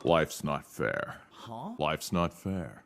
Life's not fair. Huh? Life's not fair.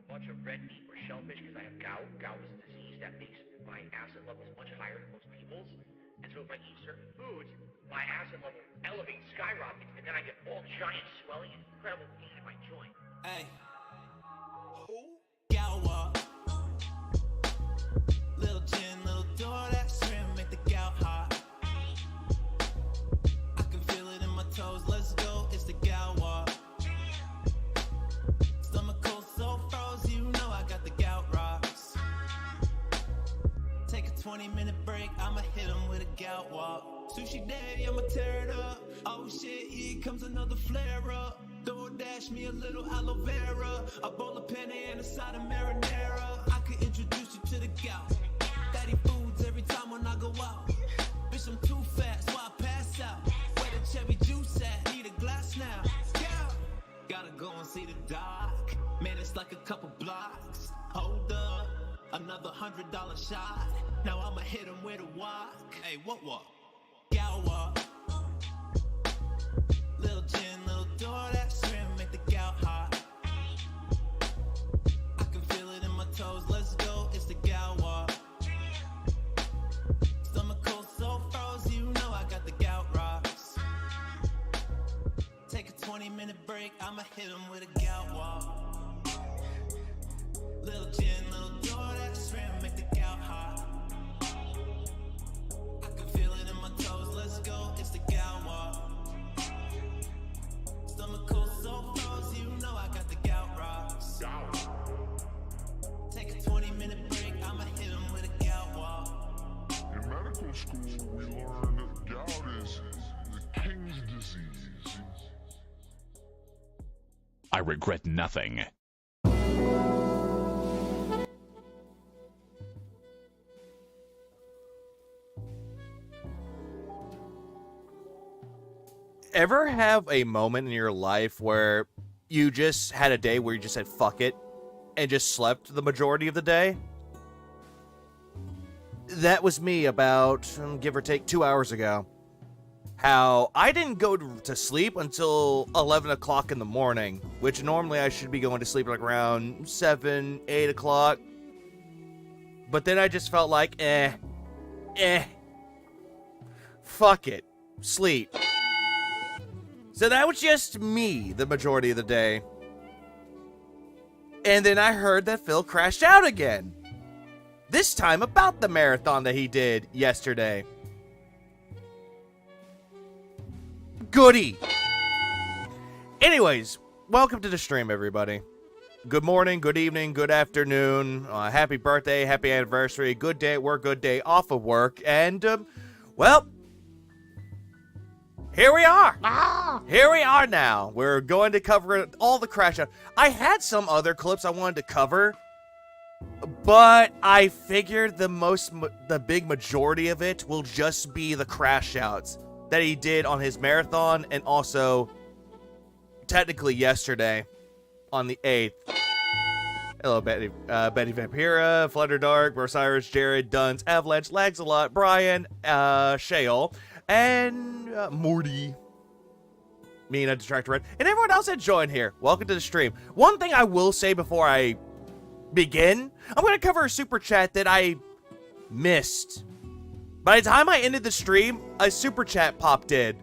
Bunch of red meat or shellfish because I have gout. Gout is a disease that makes my acid levels much higher than most people's. And so if I eat certain foods, my acid level elevates, skyrockets, and then I get all giant swelling and incredible pain in my joint. Hey. Who? Gout. Little gin, little door, that shrimp make the gout hot. I can feel it in my toes. Let's go, it's the gout walk. Stomach cold, so froze, you know I got the gout rocks. Take a 20-minute break, I'ma hit him with a gout walk. Sushi day, I'ma tear it up. Oh shit, here comes another flare up. DoorDash me a little aloe vera, a bowl of penne and a side of marinara. I could introduce you to the gout. Fatty foods every time when I go out. Bitch, I'm too fast, so I pass out. Where the cherry juice at? Need a glass now. Yeah. Gotta go and see the doc. Man, it's like a couple blocks. Hold up, another $100 shot. Now I'ma hit him with a walk. Hey, what walk? Gout walk. Little gin, little door, that shrimp make the gout hot. I can feel it in my toes. Let's go, it's the gout walk. Stomach cold, so froze, you know I got the gout rocks. Take a 20-minute break, I'ma hit him with a gout walk. Little gin, little door, that shrimp make the gout hot. I can feel it in my toes. Let's go, it's the gout walk. Stomach cold, so froze, you know I got the gout rocks. Take a 20-minute break, I'ma hit him with a gout walk. In medical school, we learned that gout is the king's disease. I regret nothing. ever have a moment in your life where you just had a day where you just said fuck it and just slept the majority of the day? That was me about, give or take, 2 hours ago. How I didn't go to sleep until 11 o'clock in the morning, which normally I should be going to sleep like around 7, 8 o'clock. But then I just felt like, fuck it, sleep. So that was just me the majority of the day. And then I heard that Phil crashed out again. This time about the marathon that he did yesterday. Goody. Anyways, welcome to the stream, everybody. Good morning, good evening, good afternoon, happy birthday, happy anniversary, good day at work, good day off of work, and, well, here we are. Here we are now. We're going to cover all the crash out. I had some other clips I wanted to cover, but I figured the big majority of it will just be the crash outs that he did on his marathon and also technically yesterday on the 8th. Hello, Betty Vampira, Flutter Dark, Osiris, Jared, Duns, Avalanche, Lags a Lot, Brian, Shale, and Morty, Mina, Detractor Red, and everyone else that joined here. Welcome to the stream. One thing I will say before I begin, I'm going to cover a super chat that I missed. By the time I ended the stream, a super chat popped in,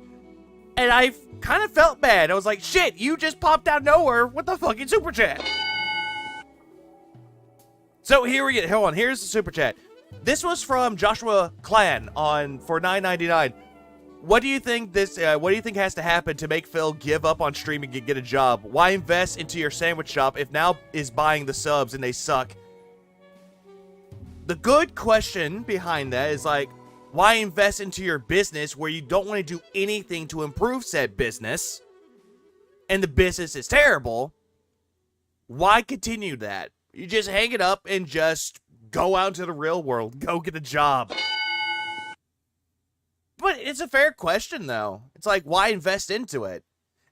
and I kind of felt bad. I was like, shit, you just popped out of nowhere with the fucking super chat. So here we go. Hold on. Here's the super chat. This was from Joshua Clan for $9.99. What do you think has to happen to make Phil give up on streaming and get a job? Why invest into your sandwich shop if now is buying the subs and they suck? The good question behind that is like, why invest into your business where you don't want to do anything to improve said business and the business is terrible? Why continue that? You just hang it up and just go out into the real world. Go get a job. But it's a fair question, though. It's like, why invest into it?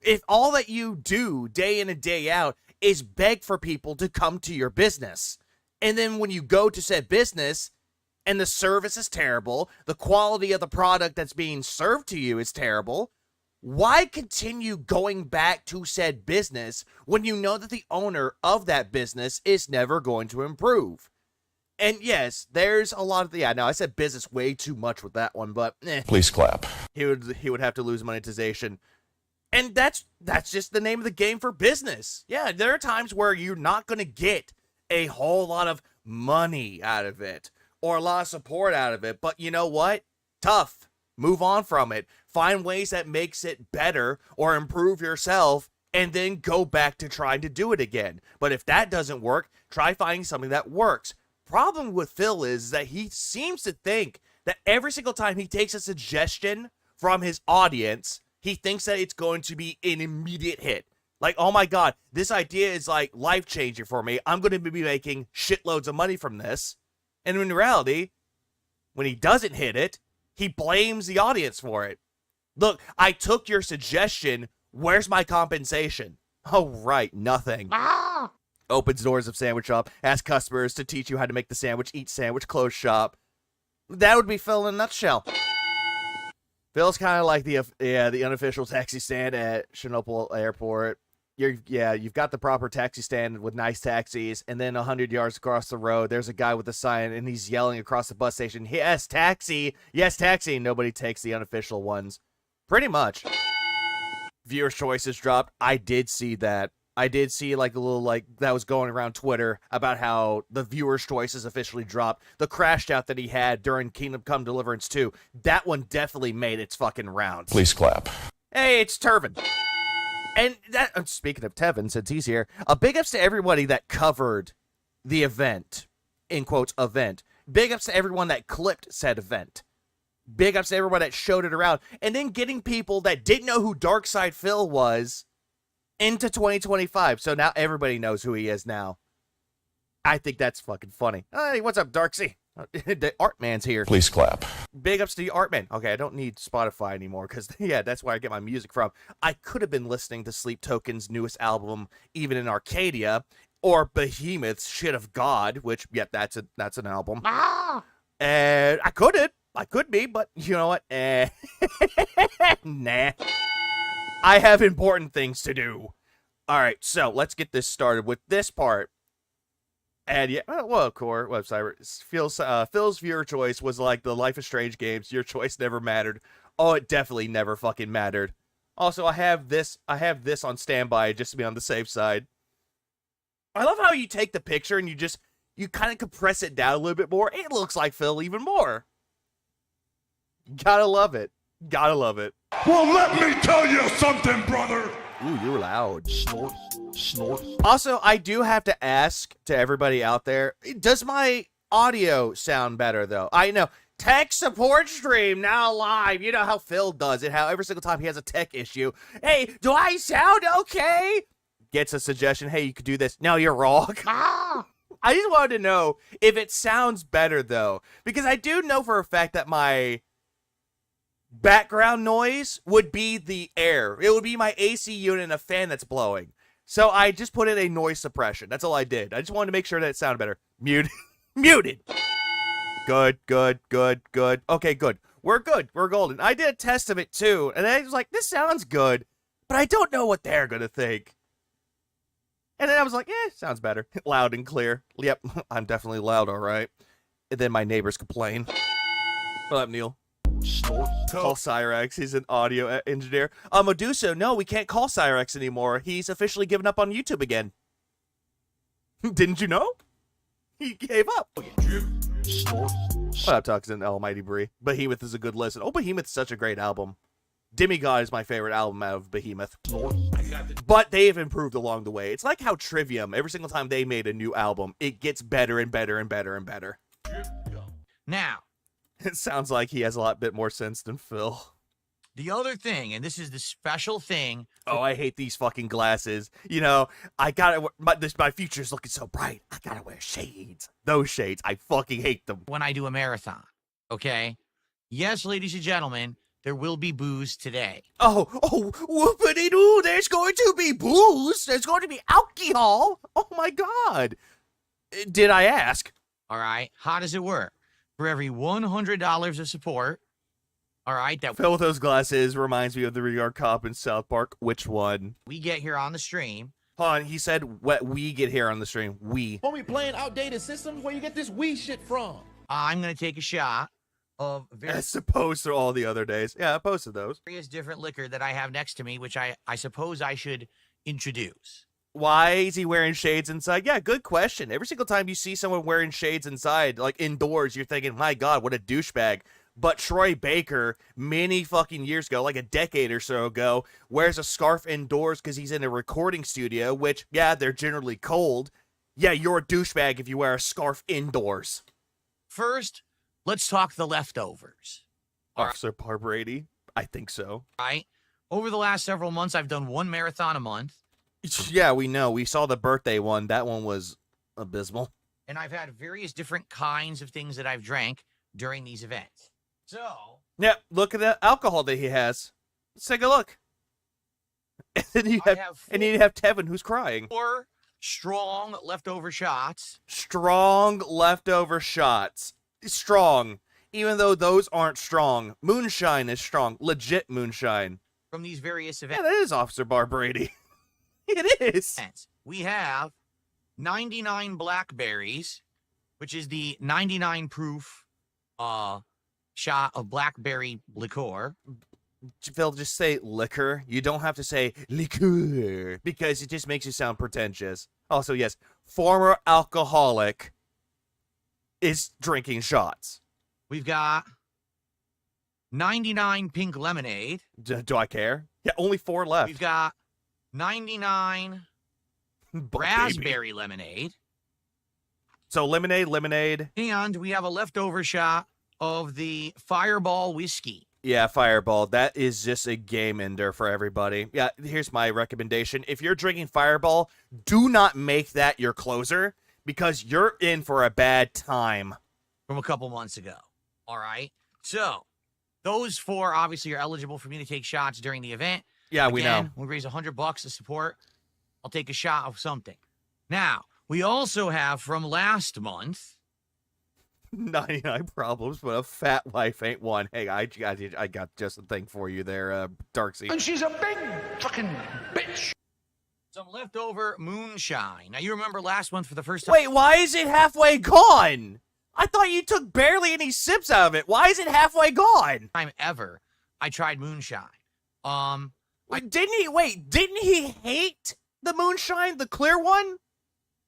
If all that you do day in and day out is beg for people to come to your business, and then when you go to said business and the service is terrible, the quality of the product that's being served to you is terrible, why continue going back to said business when you know that the owner of that business is never going to improve? And yes, there's a lot of now I said business way too much with that one, but Please clap. he would have to lose monetization. And that's just the name of the game for business. Yeah, there are times where you're not going to get a whole lot of money out of it or a lot of support out of it, but you know what? Tough. Move on from it. Find ways that makes it better or improve yourself and then go back to trying to do it again. But if that doesn't work, try finding something that works. Problem with Phil is that he seems to think that every single time he takes a suggestion from his audience, he thinks that it's going to be an immediate hit. Like, oh my God, this idea is like life-changing for me. I'm going to be making shitloads of money from this. And in reality, when he doesn't hit it, he blames the audience for it. Look, I took your suggestion. Where's my compensation? Oh, right, nothing. Opens doors of sandwich shop. Asks customers to teach you how to make the sandwich. Eat sandwich. Close shop. That would be Phil in a nutshell. Phil's kind of like the unofficial taxi stand at Chernobyl Airport. You've got the proper taxi stand with nice taxis, and then 100 yards across the road, there's a guy with a sign, and he's yelling across the bus station, yes, taxi, and nobody takes the unofficial ones. Pretty much. Viewer's choices dropped. I did see that. I did see like a little that was going around Twitter about how the viewer's choices officially dropped. The crashed out that he had during Kingdom Come Deliverance 2, that one definitely made its fucking rounds. Please clap. Hey, it's Turvin. And that, speaking of Tevin, since he's here, a big ups to everybody that covered the event, in quotes, event. Big ups to everyone that clipped said event. Big ups to everyone that showed it around. And then getting people that didn't know who Darkside Phil was into 2025. So now everybody knows who he is now. I think that's fucking funny. Hey, what's up, Darksy? The art man's here. Please clap. big ups to the Artman. Okay, I don't need Spotify anymore because, yeah, that's where I get my music from. I could have been listening to Sleep Token's newest album, even in Arcadia, or Behemoth's Shit of God, which, yeah, that's an album. And I could be, but you know what? Nah. I have important things to do. All right, so let's get this started with this part. And yeah, well, core website Phil's viewer choice was like the Life is Strange games. Your choice never mattered. Oh, it definitely never fucking mattered. Also, I have this on standby just to be on the safe side. I love how you take the picture and you kind of compress it down a little bit more. It looks like Phil even more. Gotta love it. Gotta love it. Well, let me tell you something, brother. Ooh, you're loud. Snort. Snort. Also, I do have to ask to everybody out there, does my audio sound better, though? I know. Tech support stream now live. You know how Phil does it, how every single time he has a tech issue. Hey, do I sound okay? Gets a suggestion. Hey, you could do this. No, you're wrong. I just wanted to know if it sounds better, though. Because I do know for a fact that my background noise would be the air. It would be my AC unit and a fan that's blowing. So I just put in a noise suppression. That's all I did. I just wanted to make sure that it sounded better. Muted. Muted. Good. Okay, good. We're good. We're golden. I did a test of it, too. And I was like, this sounds good. But I don't know what they're going to think. And then I was like, sounds better. Loud and clear. Yep, I'm definitely loud, all right. And then my neighbors complain. What up, Neil? Call Cyrex. He's an audio engineer. Medusa, no, we can't call Cyrex anymore. He's officially given up on YouTube again. Didn't you know? He gave up. What up, Toxin Almighty Bree? Behemoth is a good listen. Oh, Behemoth's such a great album. Demigod is my favorite album out of Behemoth. But they've improved along the way. It's like how Trivium, every single time they made a new album, it gets better and better and better and better. Now, it sounds like he has a lot bit more sense than Phil. the other thing, and this is the special thing. Oh, I hate these fucking glasses. You know, I gotta, my future's looking so bright. I gotta wear shades. Those shades, I fucking hate them. When I do a marathon, okay? Yes, ladies and gentlemen, there will be booze today. Oh, whoopity-doo, there's going to be booze. There's going to be alcohol. Oh my God. Did I ask? All right? How does it work? For every $100 of support, all right, that Phil with those glasses reminds me of the Regard cop in South Park. Which one? we get here on the stream, Hold on, he said what we get here on the stream. We. When we playing outdated systems, where you get this Wii shit from? I'm going to take a shot of As opposed to all the other days. Yeah, I posted those. various different liquor that I have next to me, which I suppose I should introduce. Why is he wearing shades inside? Yeah, good question. Every single time you see someone wearing shades inside, like indoors, you're thinking, my God, what a douchebag. But Troy Baker, many fucking years ago, like a decade or so ago, wears a scarf indoors because he's in a recording studio, which, yeah, they're generally cold. Yeah, you're a douchebag if you wear a scarf indoors. First, let's talk the leftovers. Officer Barbrady? I think so. Right? Over the last several months, I've done one marathon a month, Yeah, we know. We saw the birthday one. That one was abysmal. and I've had various different kinds of things that I've drank during these events. So, Yeah, look at the alcohol that he has. Let's take a look. And then you I have, have you have Tevin who's crying. 4 strong leftover shots. Strong leftover shots. Strong. Even though those aren't strong. Moonshine is strong. Legit moonshine. From these various Yeah, events. that is Officer Barbrady. It is. We have 99 blackberries, which is the 99 proof shot of blackberry liqueur. Phil, just say liquor. You don't have to say liqueur because it just makes you sound pretentious. Also, yes, former alcoholic is drinking shots. We've got 99 pink lemonade. Do I care? Yeah, only 4 left. We've got 99 But baby. raspberry lemonade. So lemonade. And we have a leftover shot of the Fireball whiskey. Yeah, Fireball. That is just a game ender for everybody. Yeah, here's my recommendation. If you're drinking Fireball, do not make that your closer because you're in for a bad time. From a couple months ago. All right. So, those 4 obviously are eligible for me to take shots during the event. Yeah, we know. Again, we raise $100 to support. I'll take a shot of something. Now, we also have from last month. 99 problems, but a fat wife ain't one. Hey, I got just a thing for you there, Darksy. And she's a big fucking bitch. Some leftover moonshine. Now, you remember last month for the first time. Wait, why is it halfway gone? I thought you took barely any sips out of it. Why is it halfway gone? Time ever I tried moonshine. Didn't he hate the moonshine, the clear one?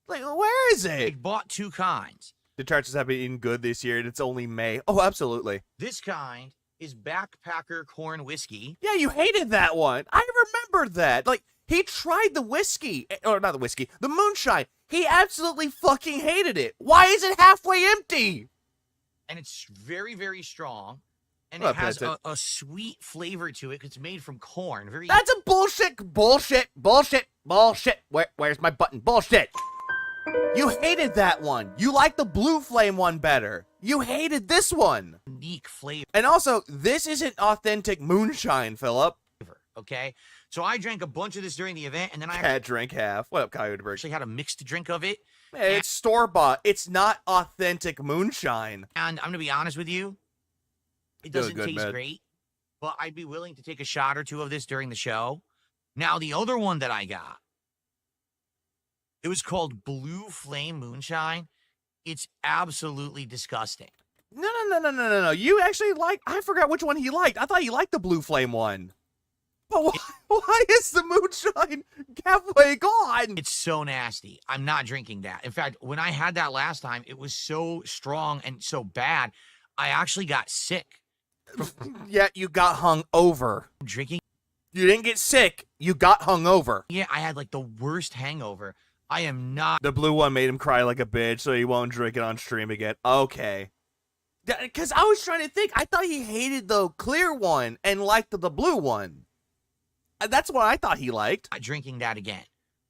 Like, where is I it? bought 2 kinds. The charges have been eating good this year, and it's only May. Oh, absolutely. This kind is Backpacker Corn Whiskey. Yeah, you hated that one. I remember that. Like, he tried the whiskey, or not the whiskey, the moonshine. He absolutely fucking hated it. Why is it halfway empty? And it's very, very strong. And Well, it has that's a sweet flavor to it. It's made from corn. Very. That's a bullshit. Where's my button? Bullshit. You hated that one. You liked the blue flame one better. You hated this one. Unique flavor. And also, this isn't authentic moonshine, Philip. Okay? So I drank a bunch of this during the event, and then I Cat drank half. What up, Coyote Bird? actually had a mixed drink of it. Hey, it's store-bought. It's not authentic moonshine. And I'm going to be honest with you, it Good, doesn't good, taste man. great, but I'd be willing to take a shot or 2 of this during the show. Now, the other one that I got, it was called Blue Flame Moonshine. It's absolutely disgusting. No. You actually I forgot which one he liked. I thought you liked the blue flame one. But why is the moonshine halfway gone? It's so nasty. I'm not drinking that. In fact, when I had that last time, it was so strong and so bad, I actually got sick. Yeah, you got hung over. Drinking. You didn't get sick. You got hung over. Yeah, I had like the worst hangover. I am not. The blue one made him cry like a bitch, so he won't drink it on stream again. Okay. Because I was trying to think. I thought he hated the clear one and liked the blue one. That's what I thought he liked. Not drinking that again.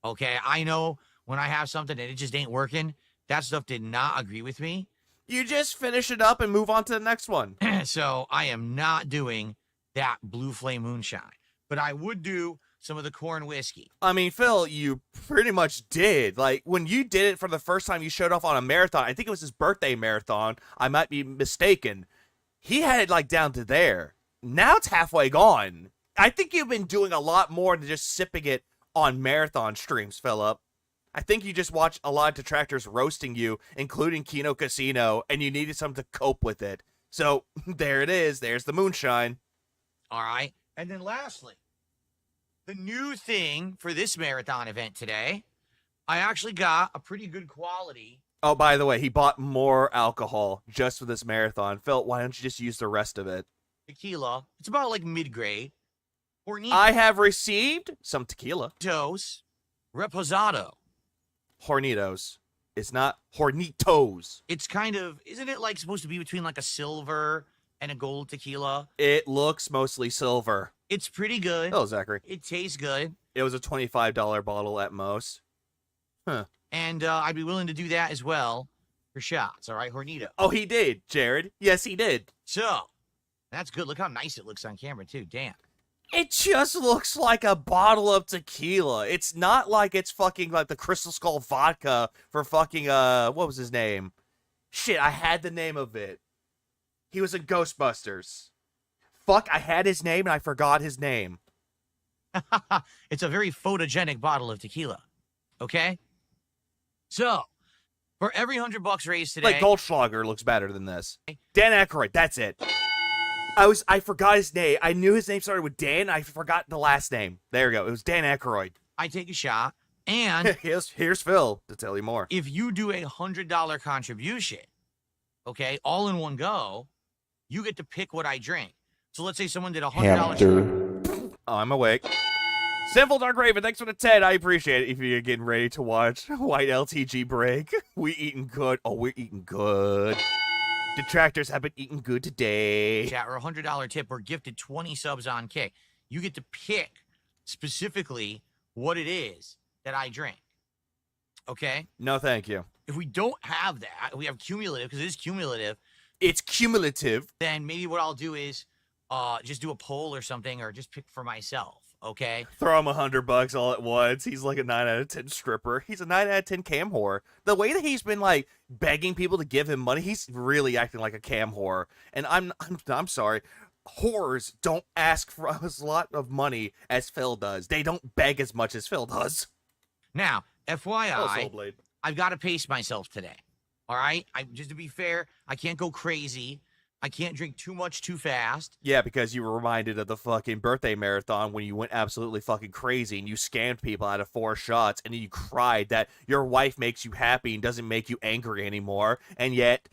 Okay, I know when I have something and it just ain't working, that stuff did not agree with me. You just finish it up and move on to the next one. So I am not doing that Blue Flame Moonshine, but I would do some of the corn whiskey. I mean, Phil, you pretty much did. Like, when you did it for the first time, you showed off on a marathon. I think it was his birthday marathon. I might be mistaken. He had it, like, down to there. Now it's halfway gone. I think you've been doing a lot more than just sipping it on marathon streams, Philip. I think you just watched a lot of detractors roasting you, including Kino Casino, and you needed something to cope with it. So, there it is. There's the moonshine. All right. And then lastly, the new thing for this marathon event today, I actually got a pretty good quality. Oh, by the way, he bought more alcohol just for this marathon. Phil, why don't you just use the rest of it? Tequila. It's about like mid-grade. I have received some tequila. Hornitos Reposado. Hornitos. It's not Hornitos. It's kind of, isn't it like supposed to be between like a silver and a gold tequila? It looks mostly silver. It's pretty good. Oh, Zachary. It tastes good. It was a $25 bottle at most. Huh. And I'd be willing to do that as well for shots. All right, Hornito. Oh, he did, Jared. Yes, he did. So, that's good. Look how nice it looks on camera, too. Damn. It just looks like a bottle of tequila. It's not like it's fucking like the Crystal Skull vodka for fucking, what was his name? Shit, I had the name of it. He was in Ghostbusters. Fuck, I had his name and I forgot his name. It's a very photogenic bottle of tequila. Okay? So, for every $100 raised today. Like Goldschlager looks better than this. Dan Aykroyd, that's it. I forgot his name. I knew his name started with Dan. I forgot the last name. There we go. It was Dan Aykroyd. I take a shot. And here's Phil to tell you more. If you do a $100 contribution, okay, all in one go, you get to pick what I drink. So let's say someone did a $100. Oh, I'm awake. Simple Dark Raven, thanks for the 10. I appreciate it. If you're getting ready to watch White LTG break, we eating good. Oh, we're eating good. Detractors have been eating good today. Chat or a $100 tip or gifted 20 subs on Kick. You get to pick specifically what it is that I drink. Okay? No, thank you. If we don't have that, we have cumulative, because it is cumulative. It's cumulative. then maybe what I'll do is just do a poll or something, or just pick for myself. Okay. Throw him $100 all at once. He's like a 9 out of 10 stripper. He's a 9 out of 10 cam whore. The way that he's been like begging people to give him money, he's really acting like a cam whore. And I'm sorry. Whores don't ask for as lot of money as Phil does. They don't beg as much as Phil does. Now, FYI, Soul Blade. I've got to pace myself today. All right. Just to be fair, I can't go crazy. I can't drink too much too fast. Yeah, because you were reminded of the fucking birthday marathon when you went absolutely fucking crazy and you scammed people out of 4 shots and you cried that your wife makes you happy and doesn't make you angry anymore. And yet,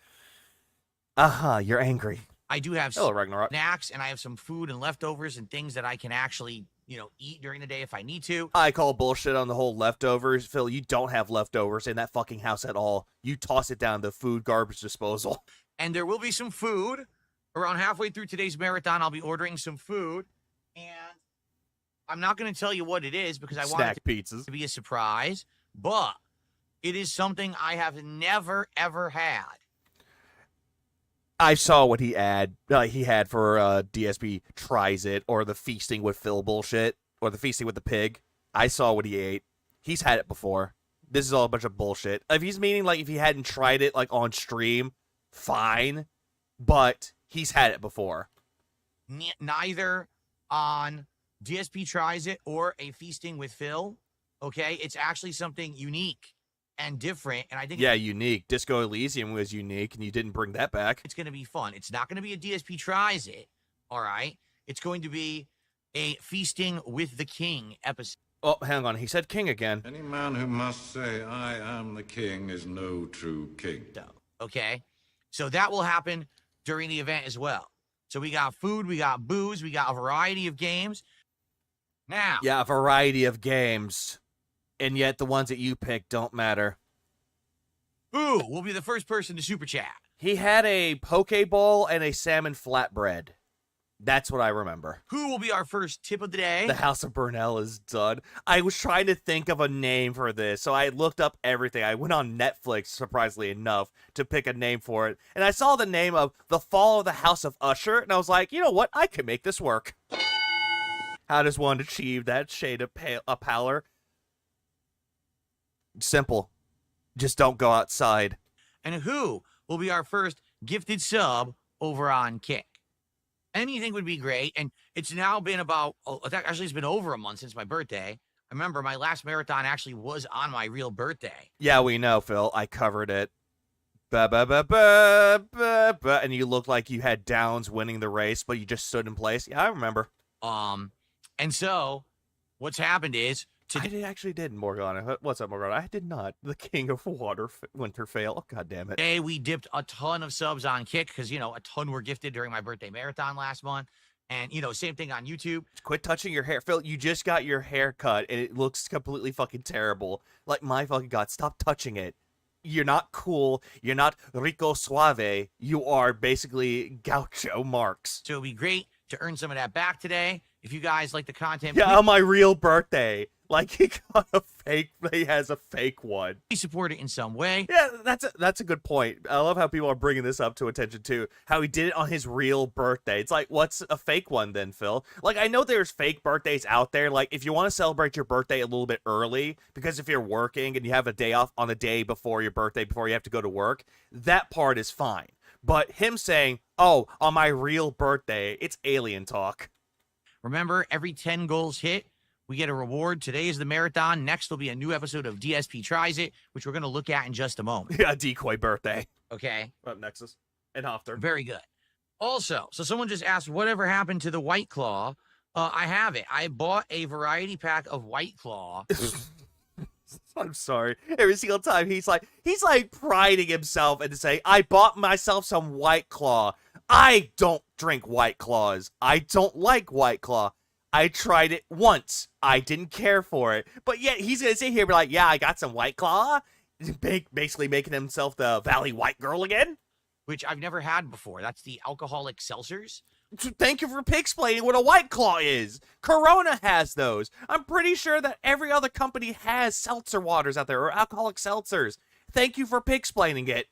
you're angry. I do have Hello, Ragnarok. snacks, and I have some food and leftovers and things that I can actually, eat during the day if I need to. I call bullshit on the whole leftovers. Phil, you don't have leftovers in that fucking house at all. You toss it down the food garbage disposal. And there will be some food. Around halfway through today's marathon, I'll be ordering some food. And I'm not going to tell you what it is because I want Snack it pizzas. to be a surprise. But it is something I have never, ever had. I saw what he had for DSP Tries It, or the Feasting with Phil bullshit, or the Feasting with the Pig. I saw what he ate. He's had it before. This is all a bunch of bullshit. If he's meaning like if he hadn't tried it like on stream, fine, but he's had it before. Neither on DSP Tries It or a Feasting with Phil. Okay, it's actually something unique and different, and I think unique. Disco Elysium was unique, and you didn't bring that back. it's going to be fun. It's not going to be a DSP Tries It, all right? It's going to be a Feasting with the King episode. Oh, hang on. He said king again. Any man who must say, I am the king, is no true king. Okay, so that will happen during the event as well. So we got food, we got booze, we got a variety of games. Now, Yeah, a variety of games. And yet the ones that you pick don't matter. who will be the first person to super chat? He had a Pokeball and a salmon flatbread. That's what I remember. Who will be our first tip of the day? The House of Burnell is done. I was trying to think of a name for this, so I looked up everything. I went on Netflix, surprisingly enough, to pick a name for it. And I saw the name of The Fall of the House of Usher, and I was like, you know what? I can make this work. How does one achieve that shade of pallor? Simple. Just don't go outside. And who will be our first gifted sub over on Kick? Anything would be great. And it's now been it's been over a month since my birthday. I remember my last marathon actually was on my real birthday. Yeah, we know, Phil. I covered it. Ba ba ba ba ba ba, and you looked like you had Downs winning the race, but you just stood in place. Yeah, I remember. And so what's happened is I did, Morgana. What's up, Morgana? I did not. The king of winter fail. Oh, God damn it. today we dipped a ton of subs on Kick because, a ton were gifted during my birthday marathon last month. And, same thing on YouTube. Quit touching your hair. Phil, you just got your hair cut, and it looks completely fucking terrible. Like, my fucking God, stop touching it. You're not cool. You're not Rico Suave. You are basically Gaucho Marx. So it'd be great to earn some of that back today. If you guys like the content, Yeah, on my real birthday. Like, he has a fake one. please support it in some way. Yeah, that's a good point. I love how people are bringing this up to attention too. How he did it on his real birthday. It's like, what's a fake one then, Phil? Like, I know there's fake birthdays out there. Like, if you want to celebrate your birthday a little bit early, because if you're working and you have a day off on the day before your birthday, before you have to go to work, that part is fine. But him saying, oh, on my real birthday, it's alien talk. Remember, every 10 goals hit, we get a reward. Today is the marathon. Next will be a new episode of DSP Tries It, which we're going to look at in just a moment. Yeah, decoy birthday. Okay? Nexus and Hofter. Very good. Also, so someone just asked, whatever happened to the White Claw? I have it. I bought a variety pack of White Claw. I'm sorry. Every single time he's like priding himself and saying, I bought myself some White Claw. I don't drink White Claws. I don't like White Claw. I tried it once. I didn't care for it. But yet he's going to sit here and be like, yeah, I got some White Claw. Basically making himself the Valley White Girl again. Which I've never had before. That's the alcoholic seltzers. Thank you for explaining what a White Claw is. Corona has those. I'm pretty sure that every other company has seltzer waters out there or alcoholic seltzers. Thank you for explaining it.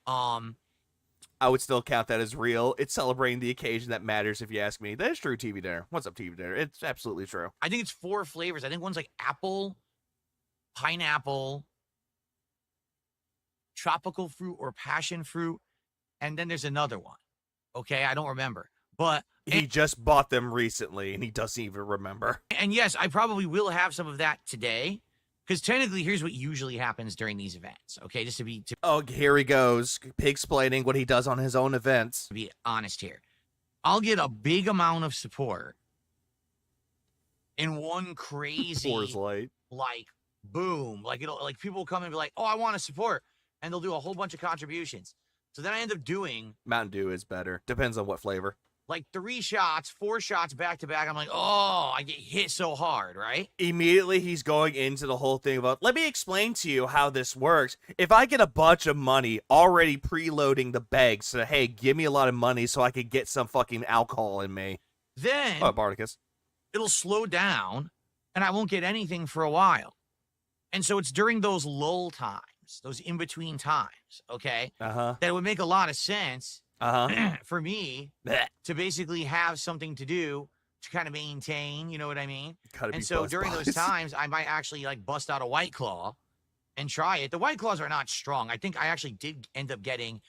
I would still count that as real. It's celebrating the occasion that matters, if you ask me. That is true, TV dinner. What's up, TV dinner? It's absolutely true. I think it's 4 flavors. I think one's like apple, pineapple, tropical fruit or passion fruit, and then there's another one. Okay, I don't remember. But He just bought them recently, and he doesn't even remember. and yes, I probably will have some of that today. Because technically, here's what usually happens during these events. Okay, just to be Oh, here he goes. Pig-splaining what he does on his own events. honest here. I'll get a big amount of support in one crazy Coors Light. like boom, like it'll like people will come and be like, oh, I want to support, and they'll do a whole bunch of contributions. So then I end up doing Mountain Dew is better. Depends on what flavor. like 3 shots, 4 shots back to back. I'm like, oh, I get hit so hard, right? Immediately, he's going into the whole thing about, let me explain to you how this works. If I get a bunch of money already preloading the bags, so hey, give me a lot of money so I can get some fucking alcohol in me. Then Oh, Barticus. it'll slow down and I won't get anything for a while. And so it's during those lull times, those in-between times, okay, Uh-huh. that it would make a lot of sense Uh-huh. for me to basically have something to do to kind of maintain, you know what I mean? Gotta be And so buzz during those buzz. times, I might actually like bust out a White Claw and try it. The White Claws are not strong. I think I actually did end up getting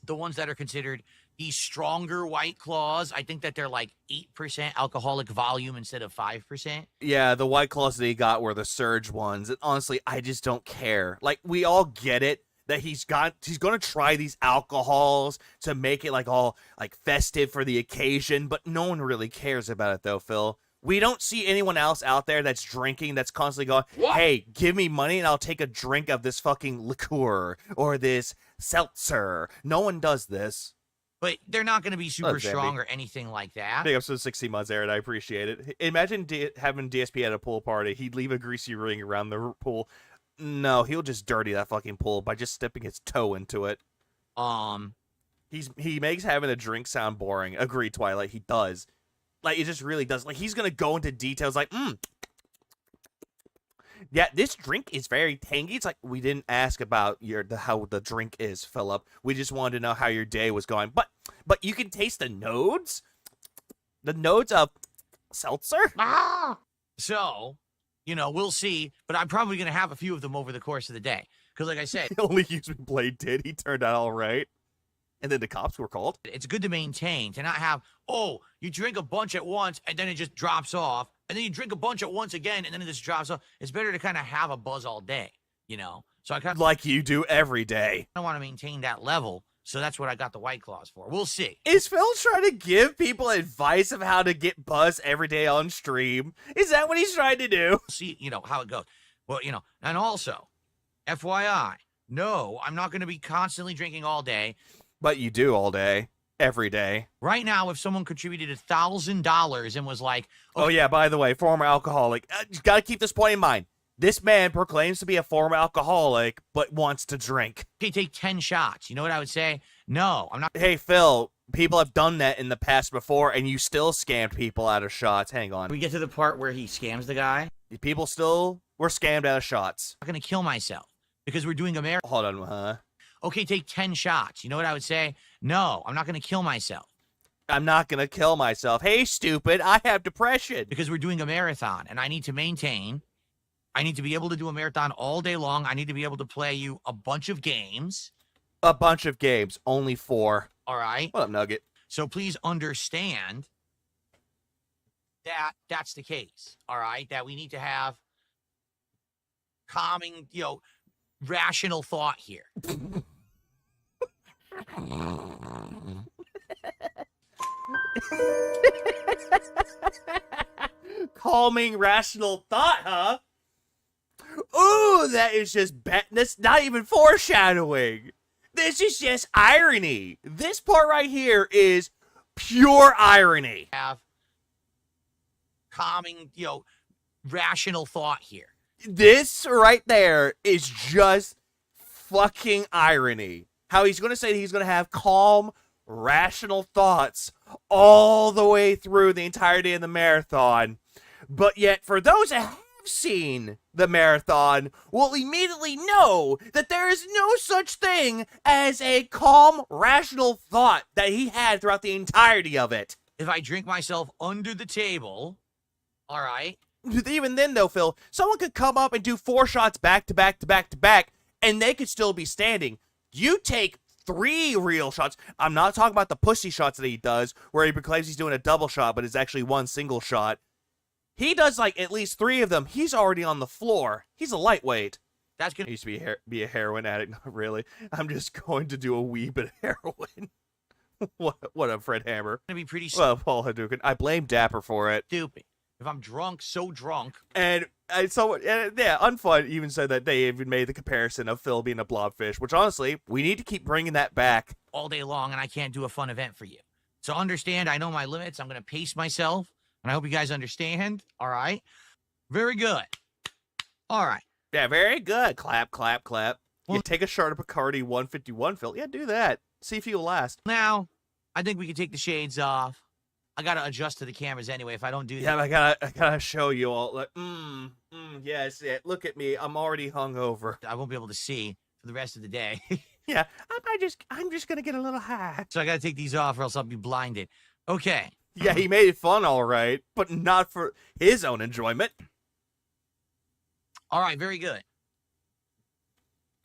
the ones that are considered the stronger White Claws. I think that they're like 8% alcoholic volume instead of 5%. Yeah, the White Claws that he got were the Surge ones. And honestly, I just don't care. Like, we all get it that he's going to try these alcohols to make it like all like festive for the occasion, but no one really cares about it though, Phil. We don't see anyone else out there that's drinking that's constantly going, hey, give me money and I'll take a drink of this fucking liqueur or this seltzer. No one does this. But they're not going to be super Zambi. strong or anything like that. Big ups to the 16 months, Aaron. I appreciate it. Imagine having DSP at a pool party. He'd leave a greasy ring around the pool. No, he'll just dirty that fucking pool by just stepping his toe into it. He makes having a drink sound boring. Agreed, Twilight. He does. Like, it just really does. Like, he's gonna go into details like, yeah, this drink is very tangy. It's like, we didn't ask about how the drink is, Philip. We just wanted to know how your day was going. But you can taste the nodes? The nodes of seltzer? So, you know, we'll see. But I'm probably going to have a few of them over the course of the day. Because like I said, The only use Blade did. He turned out all right. And then the cops were called. it's good to maintain, to not have, oh, you drink a bunch at once and then it just drops off. And then you drink a bunch at once again and then it just drops off. It's better to kind of have a buzz all day, you know? So I kind of Like you do every day. want to maintain that level. So that's what I got the White Claws for. We'll see. Is Phil trying to give people advice of how to get buzz every day on stream? Is that what he's trying to do? See, you know, how it goes. Well, you know, and also, FYI, no, I'm not going to be constantly drinking all day. But you do all day. Every day. Right now, if someone contributed $1,000 and was like, Oh, yeah, by the way, former alcoholic. You gotta keep this point in mind. This man proclaims to be a former alcoholic, but wants to drink. okay, take 10 shots, you know what I would say? No, I'm not. Hey, Phil, people have done that in the past before, and you still scammed people out of shots. Hang on. We get to the part where he scams the guy. People still were scammed out of shots. I'm not going to kill myself because we're doing a marathon. Hold on, huh? Okay, take 10 shots. You know what I would say? No, I'm not going to kill myself I'm not gonna kill myself. Hey, stupid, I have depression. because we're doing a marathon and I need to maintain. I need to be able to do a marathon all day long. I need to be able to play you a bunch of games. A bunch of games, only 4. All right. What up, Nugget? So please understand that that's the case. All right. That we need to have calming, you know, rational thought here. Calming, rational thought, huh? Ooh, that is just that's not even foreshadowing. This is just irony. This part right here is pure irony. Have calming, you know, rational thought here. This right there is just fucking irony. How he's going to say he's going to have calm, rational thoughts all the way through the entirety of the marathon. But yet, for those that seen the marathon will immediately know that there is no such thing as a calm, rational thought that he had throughout the entirety of it. If I drink myself under the table, all right. Even then, though, Phil, someone could come up and do 4 shots back to back to back to back, and they could still be standing. You take 3 real shots. I'm not talking about the pussy shots that he does, where he proclaims he's doing a double shot, but it's actually 1 single shot. He does like at least 3 of them. He's already on the floor. He's a lightweight. That's gonna I used to be a heroin addict. Not really. I'm just going to do a wee bit of heroin. What up, Fred Hammer? be pretty Well, Paul Hadouken. I blame Dapper for it. stupid. If I'm drunk, so drunk. And Unfun even said that they even made the comparison of Phil being a blobfish, which honestly, we need to keep bringing that back. All day long, and I can't do a fun event for you. So understand, I know my limits. I'm going to pace myself, and I hope you guys understand. All right? Very good. All right. Yeah, very good. Clap, clap, clap. Well, You take a shot of Bacardi 151, Phil. Yeah, do that. See if you'll last. Now, I think we can take the shades off. I got to adjust to the cameras anyway if I don't do that. Yeah, I gotta show you all. Like, yes, yeah. Look at me. I'm already hungover. I won't be able to see for the rest of the day. Yeah, I'm just gonna get a little high. So I got to take these off or else I'll be blinded. Okay. Yeah, he made it fun, all right, but not for his own enjoyment. All right, very good.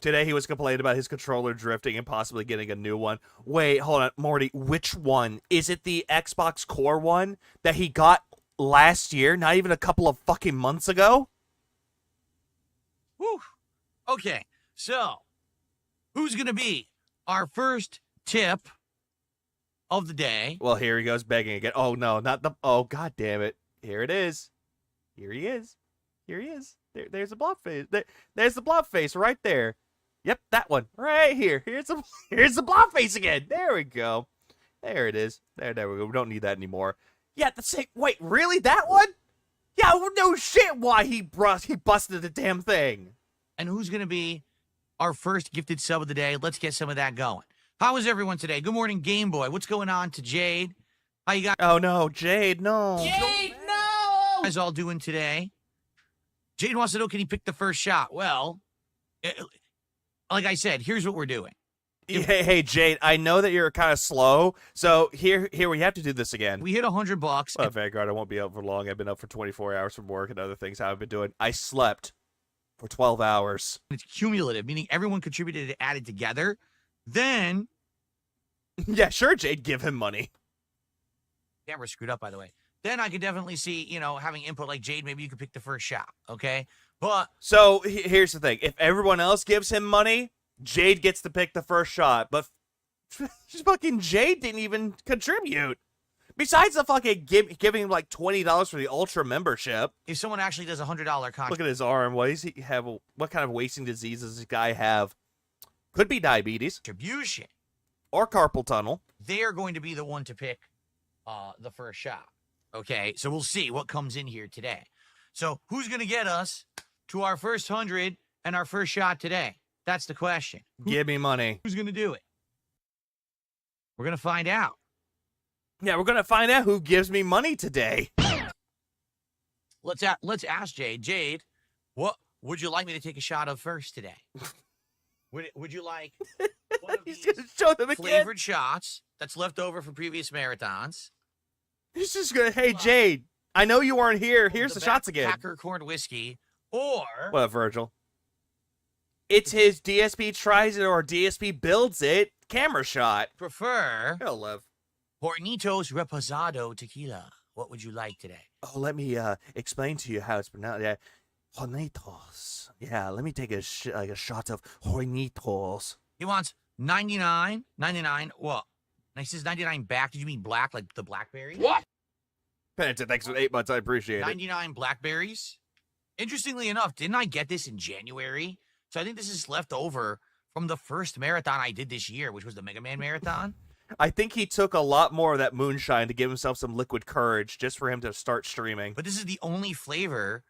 Today he was complaining about his controller drifting and possibly getting a new one. Wait, hold on, Morty. Which one? Is it the Xbox Core one that he got last year? Not even a couple of fucking months ago? Whew. Okay, so who's going to be our first tip of the day? Well, here he goes begging again. Oh, no, not the... Oh, god damn it. Here it is. Here he is. Here he is. There's the blob face. There's the blob face right there. Yep, that one. Right here. Here's the blob face again. There we go. There it is. There we go. We don't need that anymore. Yeah, the same... Wait, really? That one? Yeah, well, no shit why he busted the damn thing. And who's going to be our first gifted sub of the day? Let's get some of that going. How is everyone today? Good morning, Game Boy. What's going on to Jade? How you guys? Oh, no. Jade, no. Jade, no! Guys all doing today? Jade wants to know, can he pick the first shot? Well, like I said, here's what we're doing. Hey, Jade, I know that you're kind of slow, so here we have to do this again. We hit $100. Well, Vanguard, I won't be up for long. I've been up for 24 hours from work and other things I've been doing. I slept for 12 hours. It's cumulative, meaning everyone contributed and added together. Then... Yeah, sure, Jade, give him money. Camera screwed up, by the way. Then I could definitely see, having input like Jade, maybe you could pick the first shot, okay? But... So, here's the thing. If everyone else gives him money, Jade gets to pick the first shot. But fucking Jade didn't even contribute. Besides the fucking giving him like $20 for the Ultra membership. If someone actually does a $100 contract... Look at his arm. What does he have? What kind of wasting disease does this guy have? Could be diabetes. Contribution. Or carpal tunnel. They are going to be the one to pick the first shot. Okay, so we'll see what comes in here today. So who's going to get us to our first 100 and our first shot today? That's the question. Give me money. Who's going to do it? We're going to find out. Yeah, we're going to find out who gives me money today. Let's ask Jade. Jade, what would you like me to take a shot of first today? Would you like one of He's these going to show them again. flavored shots that's left over from previous marathons? He's just going to, hey, Jade, I know you weren't here. Here's the shots again. Packer corned whiskey, or... What up, Virgil? It's his DSP tries it or DSP builds it camera shot. prefer Hello, love. Hornitos Reposado Tequila. What would you like today? Oh, let me explain to you how it's pronounced. Yeah, Hornitos. Yeah, let me take a shot of Hornitos. He wants 99. What? And he says 99 back. Did you mean black, like the blackberry? What? Penitent, thanks for 8 months. I appreciate it. 99 blackberries. Interestingly enough, didn't I get this in January? So I think this is left over from the first marathon I did this year, which was the Mega Man Marathon. I think he took a lot more of that moonshine to give himself some liquid courage just for him to start streaming. But this is the only flavor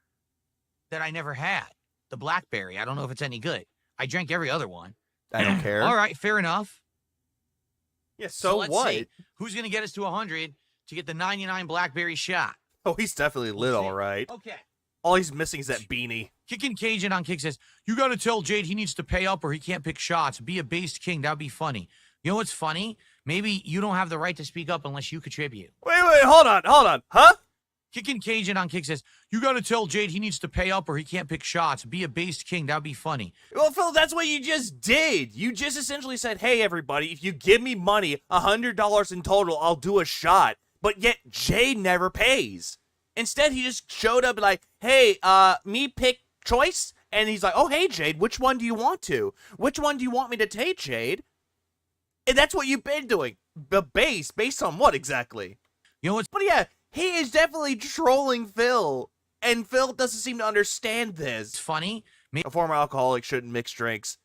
that I never had. The blackberry. I don't know if it's any good. I drank every other one. I don't care. All right, fair enough. Yeah, so let's what? see. Who's going to get us to 100 to get the 99 blackberry shot? Oh, he's definitely lit We'll see. all right. Okay. All he's missing is that beanie. Kicking Cajun on Kick says, you got to tell Jade he needs to pay up or he can't pick shots. Be a based king. That'd be funny. You know what's funny? Maybe you don't have the right to speak up unless you contribute. Wait, hold on. Huh? Kicking Cajun on Kick says, you got to tell Jade he needs to pay up or he can't pick shots. Be a based king. That'd be funny. Well, Phil, that's what you just did. You just essentially said, hey, everybody, if you give me money, $100 in total, I'll do a shot. But yet, Jade never pays. Instead, he just showed up like, hey, me pick choice? And he's like, oh, hey, Jade, which one do you want to? Which one do you want me to take, Jade? And that's what you've been doing. But based on what exactly? You know what's But yeah, he is definitely trolling Phil. And Phil doesn't seem to understand this. funny? A former alcoholic shouldn't mix drinks.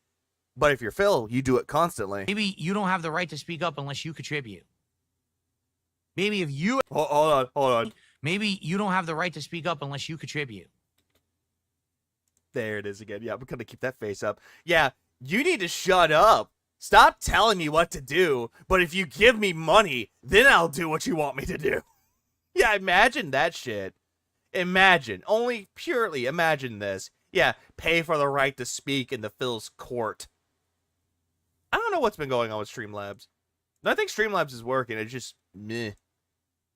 But if you're Phil, you do it constantly. Maybe you don't have the right to speak up unless you contribute. Maybe if you... Hold on. Maybe you don't have the right to speak up unless you contribute. There it is again. Yeah, I'm gonna keep that face up. Yeah, you need to shut up. Stop telling me what to do, but if you give me money, then I'll do what you want me to do. Yeah, imagine that shit. Imagine. Only purely imagine this. Yeah, pay for the right to speak in the Phil's court. I don't know what's been going on with Streamlabs. I think Streamlabs is working. It's just meh.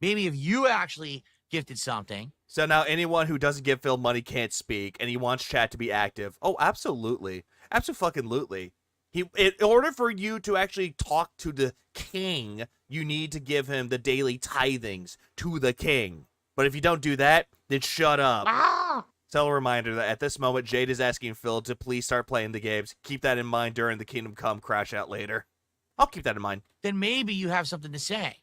Maybe if you actually gifted something. So now anyone who doesn't give Phil money can't speak, and he wants chat to be active. Oh, absolutely. Absolutely. In order for you to actually talk to the king, you need to give him the daily tithings to the king. But if you don't do that, then shut up. So a reminder that at this moment, Jade is asking Phil to please start playing the games. Keep that in mind during the Kingdom Come crash out later. I'll keep that in mind. Then maybe you have something to say.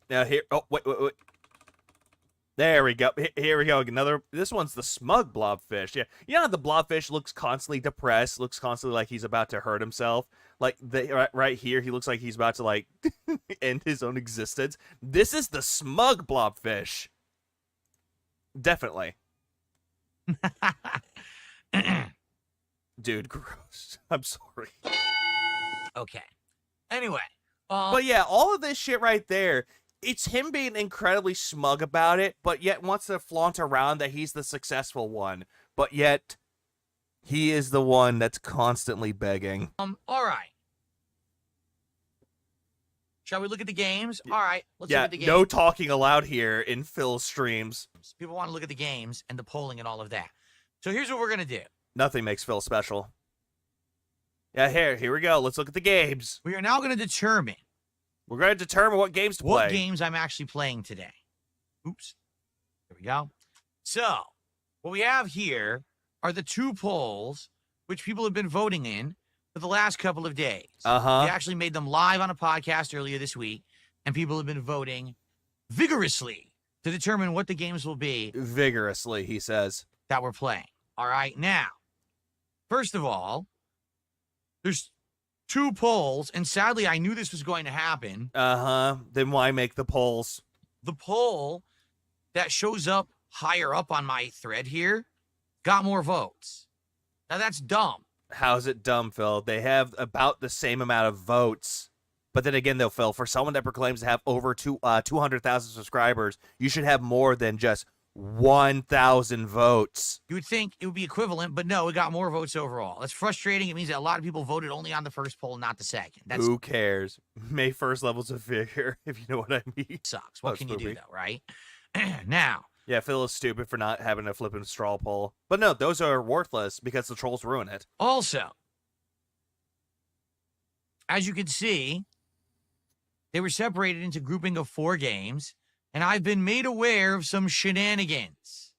Now here, oh, wait. There we go. Here we go. This one's the smug blobfish. Yeah, you know how the blobfish looks constantly depressed, looks constantly like he's about to hurt himself. Like right here, he looks like he's about to like end his own existence. This is the smug blobfish. Definitely. Dude, gross. I'm sorry. Okay. Anyway. But yeah, all of this shit right there, it's him being incredibly smug about it, but yet wants to flaunt around that he's the successful one. But yet, he is the one that's constantly begging. All right. Shall we look at the games? All right, let's look Yeah, at the games. no talking allowed here in Phil's streams. People want to look at the games and the polling and all of that. So here's what we're going to do. Nothing makes Phil special. Yeah, here we go. Let's look at the games. We are now going to determine We're going to determine what games to play. what games I'm actually playing today. Oops. There we go. So, what we have here are the two polls which people have been voting in for the last couple of days. Uh-huh. We actually made them live on a podcast earlier this week, and people have been voting vigorously to determine what the games will be Vigorously, he says. that we're playing. All right, now, first of all, there's two polls, and sadly, I knew this was going to happen. Uh-huh. Then why make the polls? The poll that shows up higher up on my thread here got more votes. Now, that's dumb. How's it dumb, Phil? They have about the same amount of votes. But then again, though, Phil, for someone that proclaims to have over 200,000 subscribers, you should have more than just 1,000 votes. You would think it would be equivalent, but no, it got more votes overall. That's frustrating. It means that a lot of people voted only on the first poll, not the second. That Who cares? May first levels of vigor, if you know what I mean. sucks. What Oh, can you do, spoopy. though, right? Now, Yeah, Phil is stupid for not having a flipping straw poll. But no, those are worthless because the trolls ruin it. also, as you can see, they were separated into grouping of 4 games, and I've been made aware of some shenanigans.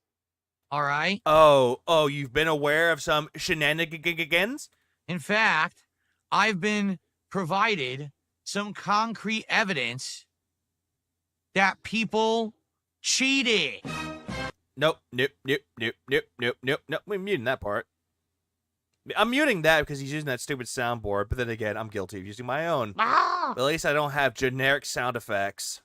All right? Oh, you've been aware of some shenanigans? In fact, I've been provided some concrete evidence that people cheated. Nope. I'm muting that part. I'm muting that because he's using that stupid soundboard, but then again, I'm guilty of using my own. But at least I don't have generic sound effects.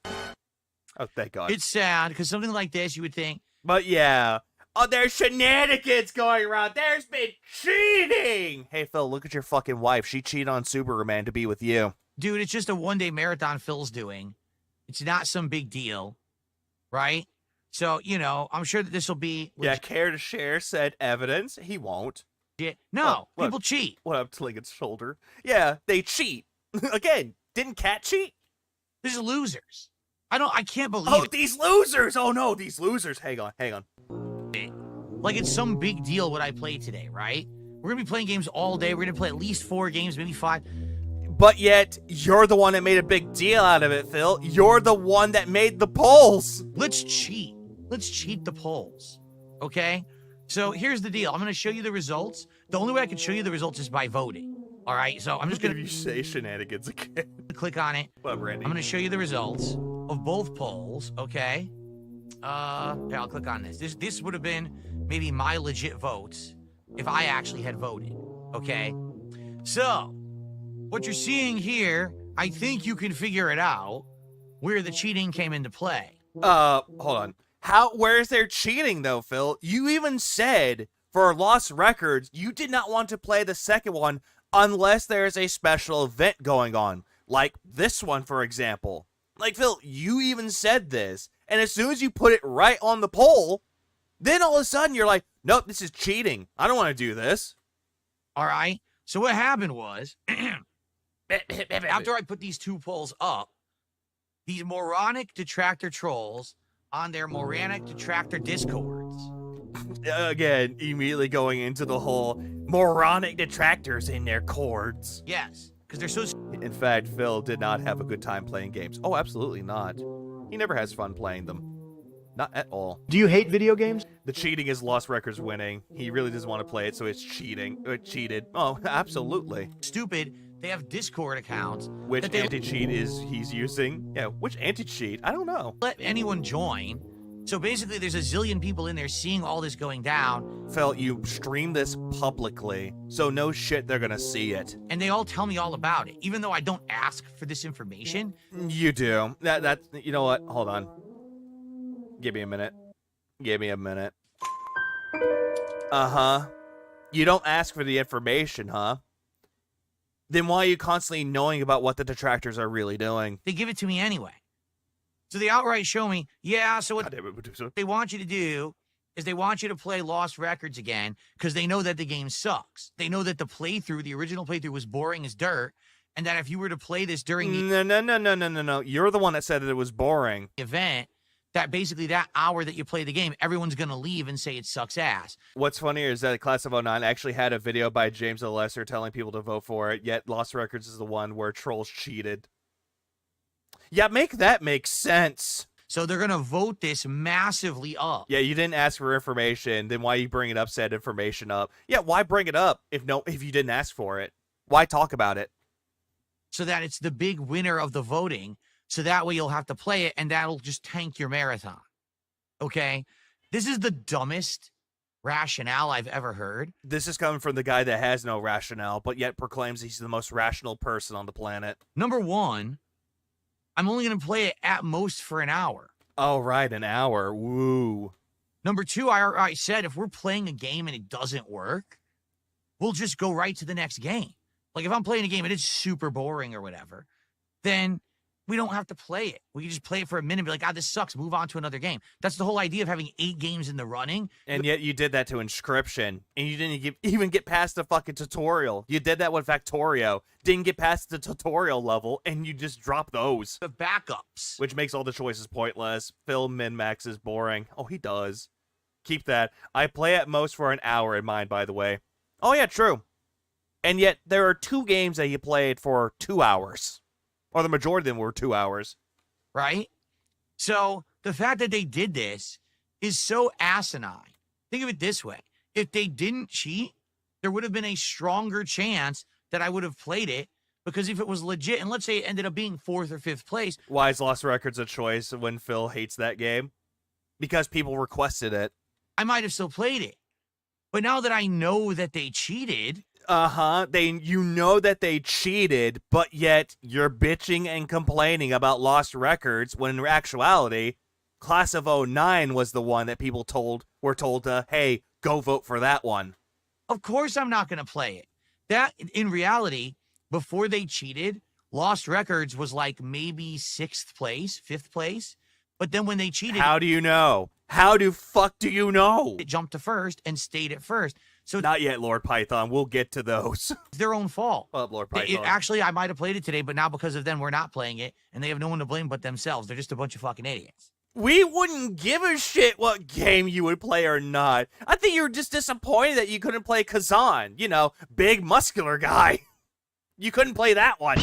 Oh, thank God. It's sad because something like this, you would think, But yeah. Oh, there's shenanigans going around. There's been cheating. Hey, Phil, look at your fucking wife. She cheated on Superman to be with you. dude, it's just a one-day marathon Phil's doing. It's not some big deal, right? So, you know, I'm sure that this will be Yeah, care to share said evidence. He won't. legit. No, What? people cheat. What up, Tlinkett's shoulder? Yeah, they cheat. Again, didn't Cat cheat? These are losers. I can't believe Oh, it. these losers! Oh no, these losers. Hang on. Like it's some big deal what I played today, right? We're gonna be playing games all day. We're gonna play at least 4 games, maybe 5. But yet, you're the one that made a big deal out of it, Phil. You're the one that made the polls. Let's cheat. Let's cheat the polls. Okay? So here's the deal. I'm gonna show you the results. The only way I can show you the results is by voting. All right, so I'm just If gonna you say shenanigans again. click on it. What up, Randy? I'm gonna show you the results of both polls, okay? Here, I'll click on this. This would have been maybe my legit votes if I actually had voted, okay? So, what you're seeing here, I think you can figure it out where the cheating came into play. Hold on. Where's there cheating though, Phil? You even said for Lost Records, you did not want to play the second one unless there's a special event going on. Like this one, for example. Like, Phil, you even said this. And as soon as you put it right on the poll, then all of a sudden you're like, nope, this is cheating. I don't want to do this. All right? So what happened was, after I put these 2 polls up, these moronic detractor trolls on their moronic detractor discords. Again, immediately going into the whole moronic detractors in their chords. Yes, because they're so... In fact, Phil did not have a good time playing games. Oh, absolutely not. He never has fun playing them. Not at all. Do you hate video games? The cheating is Lost Records winning. He really doesn't want to play it, so it's cheating. It cheated. Oh, absolutely. stupid. They have Discord accounts. Which that they anti-cheat is he's using? Yeah, which anti-cheat? I don't know. let anyone join. So basically, there's a zillion people in there seeing all this going down, Phil, you stream this publicly, so no shit they're gonna see it. and they all tell me all about it, even though I don't ask for this information. You do. That's, you know what? Hold on. Give me a minute. Give me a minute. Uh-huh. You don't ask for the information, huh? Then why are you constantly knowing about what the detractors are really doing? They give it to me anyway. So they outright show me, yeah, so what God damn it, Medusa. they want you to do is they want you to play Lost Records again because they know that the game sucks. They know that the original playthrough was boring as dirt, and that if you were to play this during the No. You're the one that said that it was boring. event, that basically that hour that you play the game, everyone's going to leave and say it sucks ass. What's funnier is that Class of 09 actually had a video by James the Lesser telling people to vote for it, yet Lost Records is the one where trolls cheated. Yeah, make that make sense. So they're going to vote this massively up. Yeah, you didn't ask for information, then why you bring it up, said information up? Yeah, why bring it up if you didn't ask for it? Why talk about it? So that it's the big winner of the voting. So that way you'll have to play it, and that'll just tank your marathon. Okay? This is the dumbest rationale I've ever heard. This is coming from the guy that has no rationale, but yet proclaims he's the most rational person on the planet. Number one, I'm only going to play it at most for an hour. Oh, right, an hour. Woo. Number two, I said if we're playing a game and it doesn't work, we'll just go right to the next game. Like if I'm playing a game and it's super boring or whatever, then we don't have to play it. We can just play it for a minute and be like, this sucks. Move on to another game. That's the whole idea of having 8 games in the running. And yet you did that to Inscription, and you didn't even get past the fucking tutorial. You did that with Factorio. Didn't get past the tutorial level, and you just dropped those. The backups. Which makes all the choices pointless. Phil min-max is boring. Oh, he does. Keep that. I play at most for an hour in mine, by the way. Oh, yeah, true. And yet there are 2 games that you played for 2 hours. Or the majority of them were 2 hours. Right? So the fact that they did this is so asinine. Think of it this way. If they didn't cheat, there would have been a stronger chance that I would have played it, because if it was legit, and let's say it ended up being 4th or 5th place. Why is Lost Records a choice when Phil hates that game? Because people requested it. I might have still played it. But now that I know that they cheated. You know that they cheated, but yet you're bitching and complaining about Lost Records when in actuality, Class of 09 was the one that people were told to, hey, go vote for that one. Of course I'm not going to play it. That, in reality, before they cheated, Lost Records was like maybe 6th place, 5th place. But then when they cheated... How do you know? How do fuck do you know? It jumped to first and stayed at first. So Not yet, Lord Python. We'll get to those. it's their own fault. Up, Lord Python. Actually, I might have played it today, but now because of them, we're not playing it, and they have no one to blame but themselves. They're just a bunch of fucking idiots. We wouldn't give a shit what game you would play or not. I think you were just disappointed that you couldn't play Kazan. You know, big muscular guy. You couldn't play that one.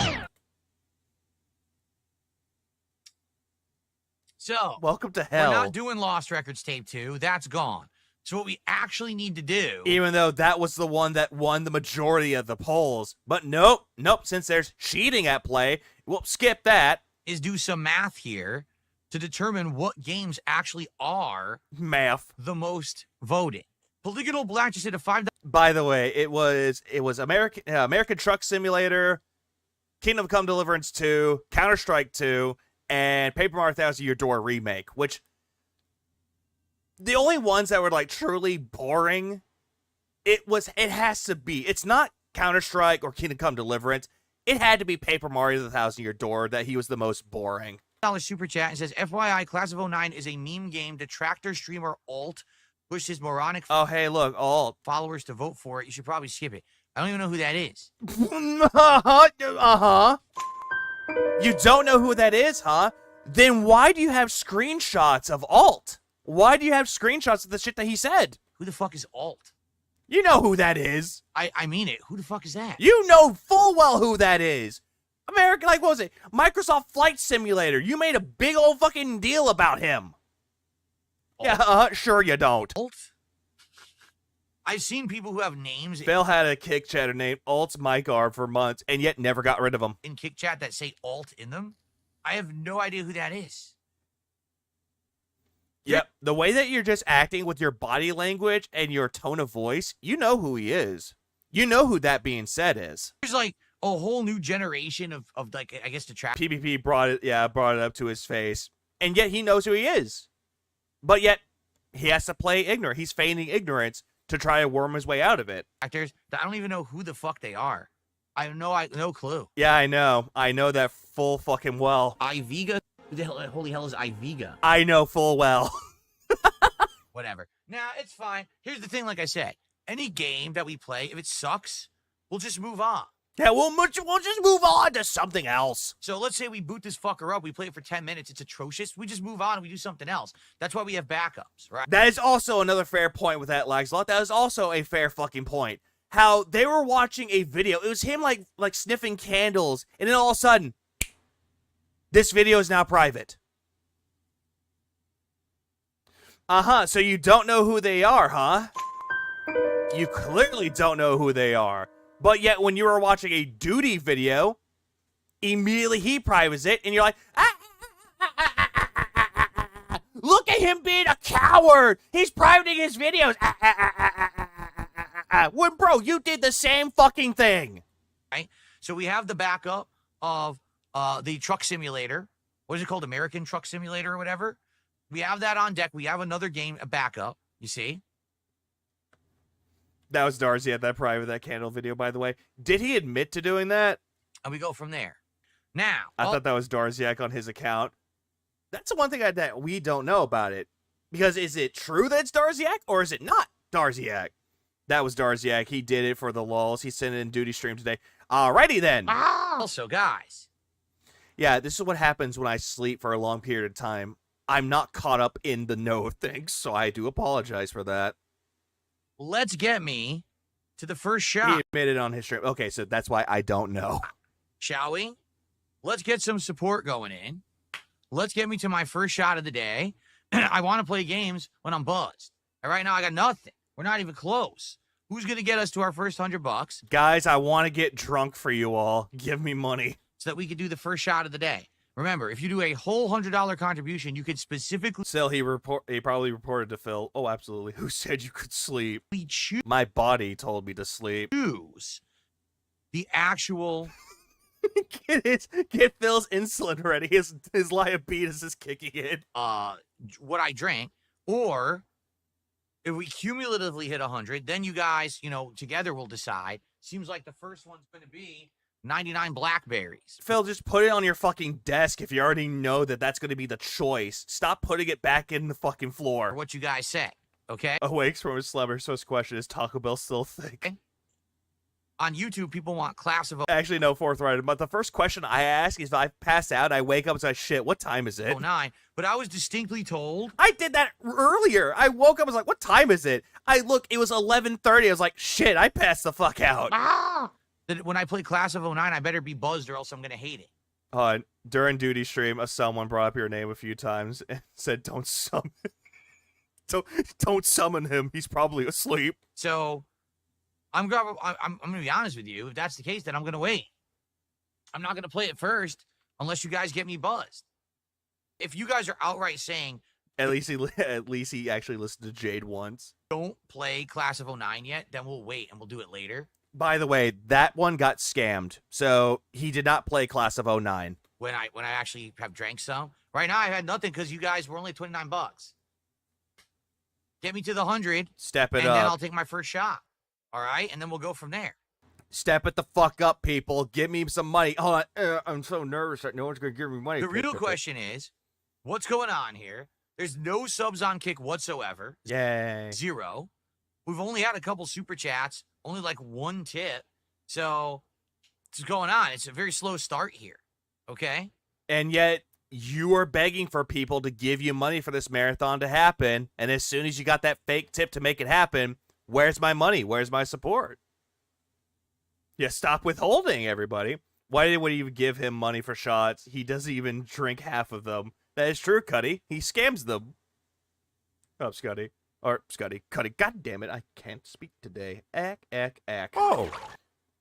So, Welcome to we're hell. not doing Lost Records Tape 2. That's gone. So what we actually need to do... Even though that was the one that won the majority of the polls. But nope. Since there's cheating at play, we'll skip that. ...is do some math here to determine what games actually are... Math. ...the most voted. Polygonal Black just hit a $5... By the way, it was American Truck Simulator, Kingdom Come Deliverance 2, Counter-Strike 2, and Paper Mario Thousand Year Door Remake, which the only ones that were like truly boring, it has to be. It's not Counter-Strike or Kingdom Come Deliverance. It had to be Paper Mario the Thousand Year Door that he was the most boring. Super chat and says, FYI, Class of 09 is a meme game. Detractor streamer Alt pushed his moronic hey, look, Alt followers to vote for it. You should probably skip it. I don't even know who that is. You don't know who that is, huh? Then why do you have screenshots of Alt? Why do you have screenshots of the shit that he said? Who the fuck is Alt? You know who that is. I mean it. Who the fuck is that? You know full well who that is. American, what was it? Microsoft Flight Simulator. You made a big old fucking deal about him. Alt? Yeah, sure you don't. Alt? I've seen people who have names Phil had a kick chatter named Alt's Mygar for months and yet never got rid of him. In kick chat that say Alt in them. I have no idea who that is. Yep. The way that you're just acting with your body language and your tone of voice, you know who he is. You know who that being said is. There's like a whole new generation of like, I guess, PvP brought it up to his face. And yet he knows who he is. But yet he has to play ignorant. He's feigning ignorance to try to worm his way out of it. Actors that I don't even know who the fuck they are. I have no clue. Yeah, I know. I know that full fucking well. Iviga? Who the hell, holy hell is Iviga? I know full well. Whatever. Nah, it's fine. Here's the thing, like I said. Any game that we play, if it sucks, we'll just move on. Yeah, we'll just move on to something else. So let's say we boot this fucker up. We play it for 10 minutes. It's atrocious. We just move on and we do something else. That's why we have backups, right? That is also another fair point with that, Laxlot. That is also a fair fucking point. How they were watching a video. It was him like sniffing candles. And then all of a sudden, this video is now private. So you don't know who they are, huh? You clearly don't know who they are. But yet, when you were watching a duty video, immediately he privates it, and you're like, look at him being a coward! He's privating his videos! When, bro, you did the same fucking thing! Right? So we have the backup of the truck simulator. What is it called? American Truck Simulator or whatever? We have that on deck. We have another game, a backup, you see? That was Darcy at that that candle video, by the way. Did he admit to doing that? And we go from there. Now, I thought that was Darziak on his account. That's the one thing that we don't know about it. Because is it true that it's Darziak or is it not Darziak? That was Darziak. He did it for the lulz. He sent it in duty stream today. Alrighty then. Also, guys. Yeah, this is what happens when I sleep for a long period of time. I'm not caught up in the know of things, so I do apologize for that. Let's get me to the first shot. He admitted on his stream. Okay, so that's why I don't know. Shall we? Let's get some support going in. Let's get me to my first shot of the day. I want to play games when I'm buzzed. And right now, I got nothing. We're not even close. Who's going to get us to our first $100? Guys, I want to get drunk for you all. Give me money. So that we could do the first shot of the day. Remember, if you do a whole $100 contribution, you could specifically... Still, he probably reported to Phil. Oh, absolutely. Who said you could sleep? Choose My body told me to sleep. The actual... get Phil's insulin ready. His diabetes is kicking in. What I drank. Or, if we cumulatively hit 100, then you guys, together will decide. Seems like the first one's going to be 99 blackberries. Phil, just put it on your fucking desk if you already know that that's going to be the choice. Stop putting it back in the fucking Or floor. what you guys say, okay? Awakes from his slumber. So his question is Taco Bell still thick? On YouTube, people want Class of Actually, no, forthright. But the first question I ask is if I pass out, I wake up and say, shit, what time is it? 09, but I was distinctly told. I did that earlier. I woke up, I was like, what time is it? I look, it was 11:30. I was like, shit, I passed the fuck out. That when I play Class of 09, I better be buzzed or else I'm going to hate it. During duty stream, someone brought up your name a few times and said, don't summon. Don't summon him. He's probably asleep. So I'm going to be honest with you. If that's the case, then I'm going to wait. I'm not going to play it first unless you guys get me buzzed. If you guys are outright saying, At least he actually listened to Jade once. don't play Class of 09 yet, then we'll wait and we'll do it later. By the way, that one got scammed. So he did not play Class of 09. When I actually have drank some. Right now, I've had nothing because you guys were only $29. Get me to the 100, Step it and up. then I'll take my first shot. All right, and then we'll go from there. Step it the fuck up, people. Give me some money. Hold on. I'm so nervous that no one's going to give me money. The real question is, what's going on here? There's no subs on Kick whatsoever. Yay. 0. We've only had a couple super chats, only like 1 tip. So, what's going on? It's a very slow start here. Okay? And yet, you are begging for people to give you money for this marathon to happen. And as soon as you got that fake tip to make it happen, where's my money? Where's my support? Yeah, stop withholding, everybody. Why would you give him money for shots? He doesn't even drink half of them. That is true, Cuddy. He scams them. Oh, Scuddy. Or, Cuddy. God damn it, I can't speak today. Ack. Oh,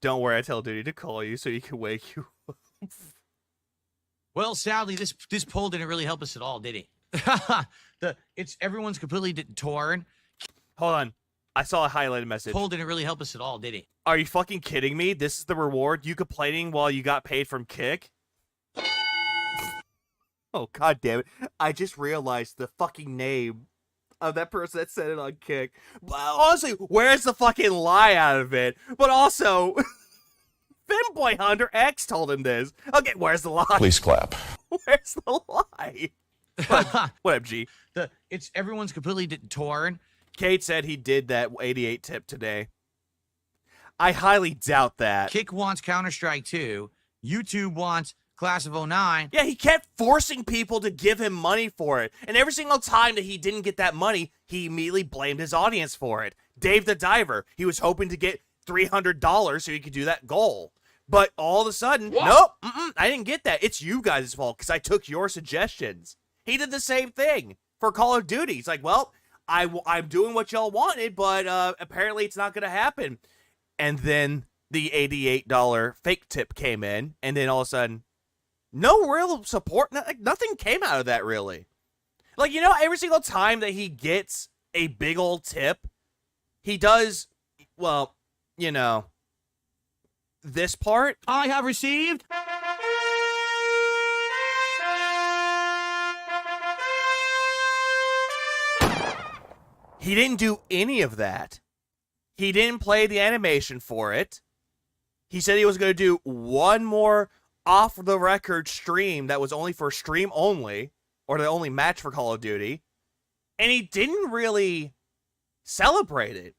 Don't worry, I tell Duty to call you so he can wake you up. Well, sadly, this poll didn't really help us at all, did it? Everyone's completely torn. Hold on. I saw a highlighted message. Poll didn't really help us at all, did it? Are you fucking kidding me? This is the reward? You complaining while you got paid from Kick? Oh, god damn it. I just realized the fucking name of that person that said it on Kick. But honestly, where's the fucking lie out of it? But also, Finboy Hunter X told him this. Okay, where's the lie? please clap. Where's the lie? What up, G? Everyone's completely torn. Kate said he did that 88 tip today. I highly doubt that. Kick wants Counter-Strike 2. YouTube wants Class of 09. Yeah, he kept forcing people to give him money for it. And every single time that he didn't get that money, he immediately blamed his audience for it. Dave the Diver, he was hoping to get $300 so he could do that goal. But all of a sudden, nope, I didn't get that. It's you guys' fault because I took your suggestions. He did the same thing for Call of Duty. He's like, well, I'm doing what y'all wanted, but apparently it's not going to happen. And then the $88 fake tip came in, and then all of a sudden, no real support. Nothing came out of that, really. Like, every single time that he gets a big old tip, he does, well, this part. I have received. He didn't do any of that. He didn't play the animation for it. He said he was going to do one more off-the-record stream that was only for stream only, or the only match for Call of Duty, and he didn't really celebrate it.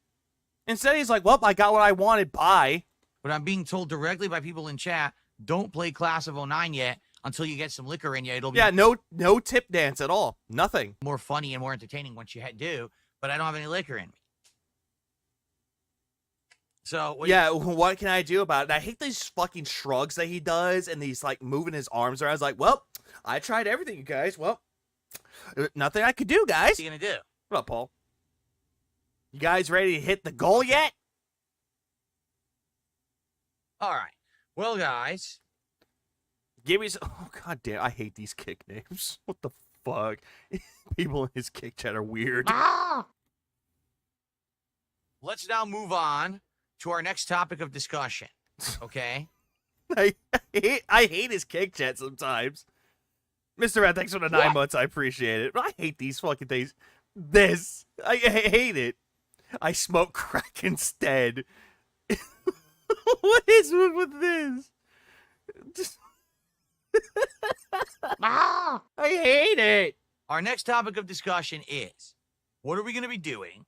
Instead, he's like, well, I got what I wanted, bye. But I'm being told directly by people in chat, don't play Class of 09 yet until you get some liquor in you. It'll be no tip dance at all. Nothing. more funny and more entertaining once you do, but I don't have any liquor in me. So what can I do about it? And I hate these fucking shrugs that he does and these like moving his arms around. I was like, well, I tried everything, you guys. Well, nothing I could do, guys. What's he gonna do? What up, Paul? You guys ready to hit the goal yet? All right. Well, guys, Give me some. Oh, god damn. I hate these Kick names. What the fuck? People in his Kick chat are weird. let's now move on to our next topic of discussion. Okay? I hate his Kick chat sometimes. Mr. Rat, thanks for the 9 months. I appreciate it. But I hate these fucking things. I hate it. I smoke crack instead. What is with this? I hate it. Our next topic of discussion is, what are we going to be doing?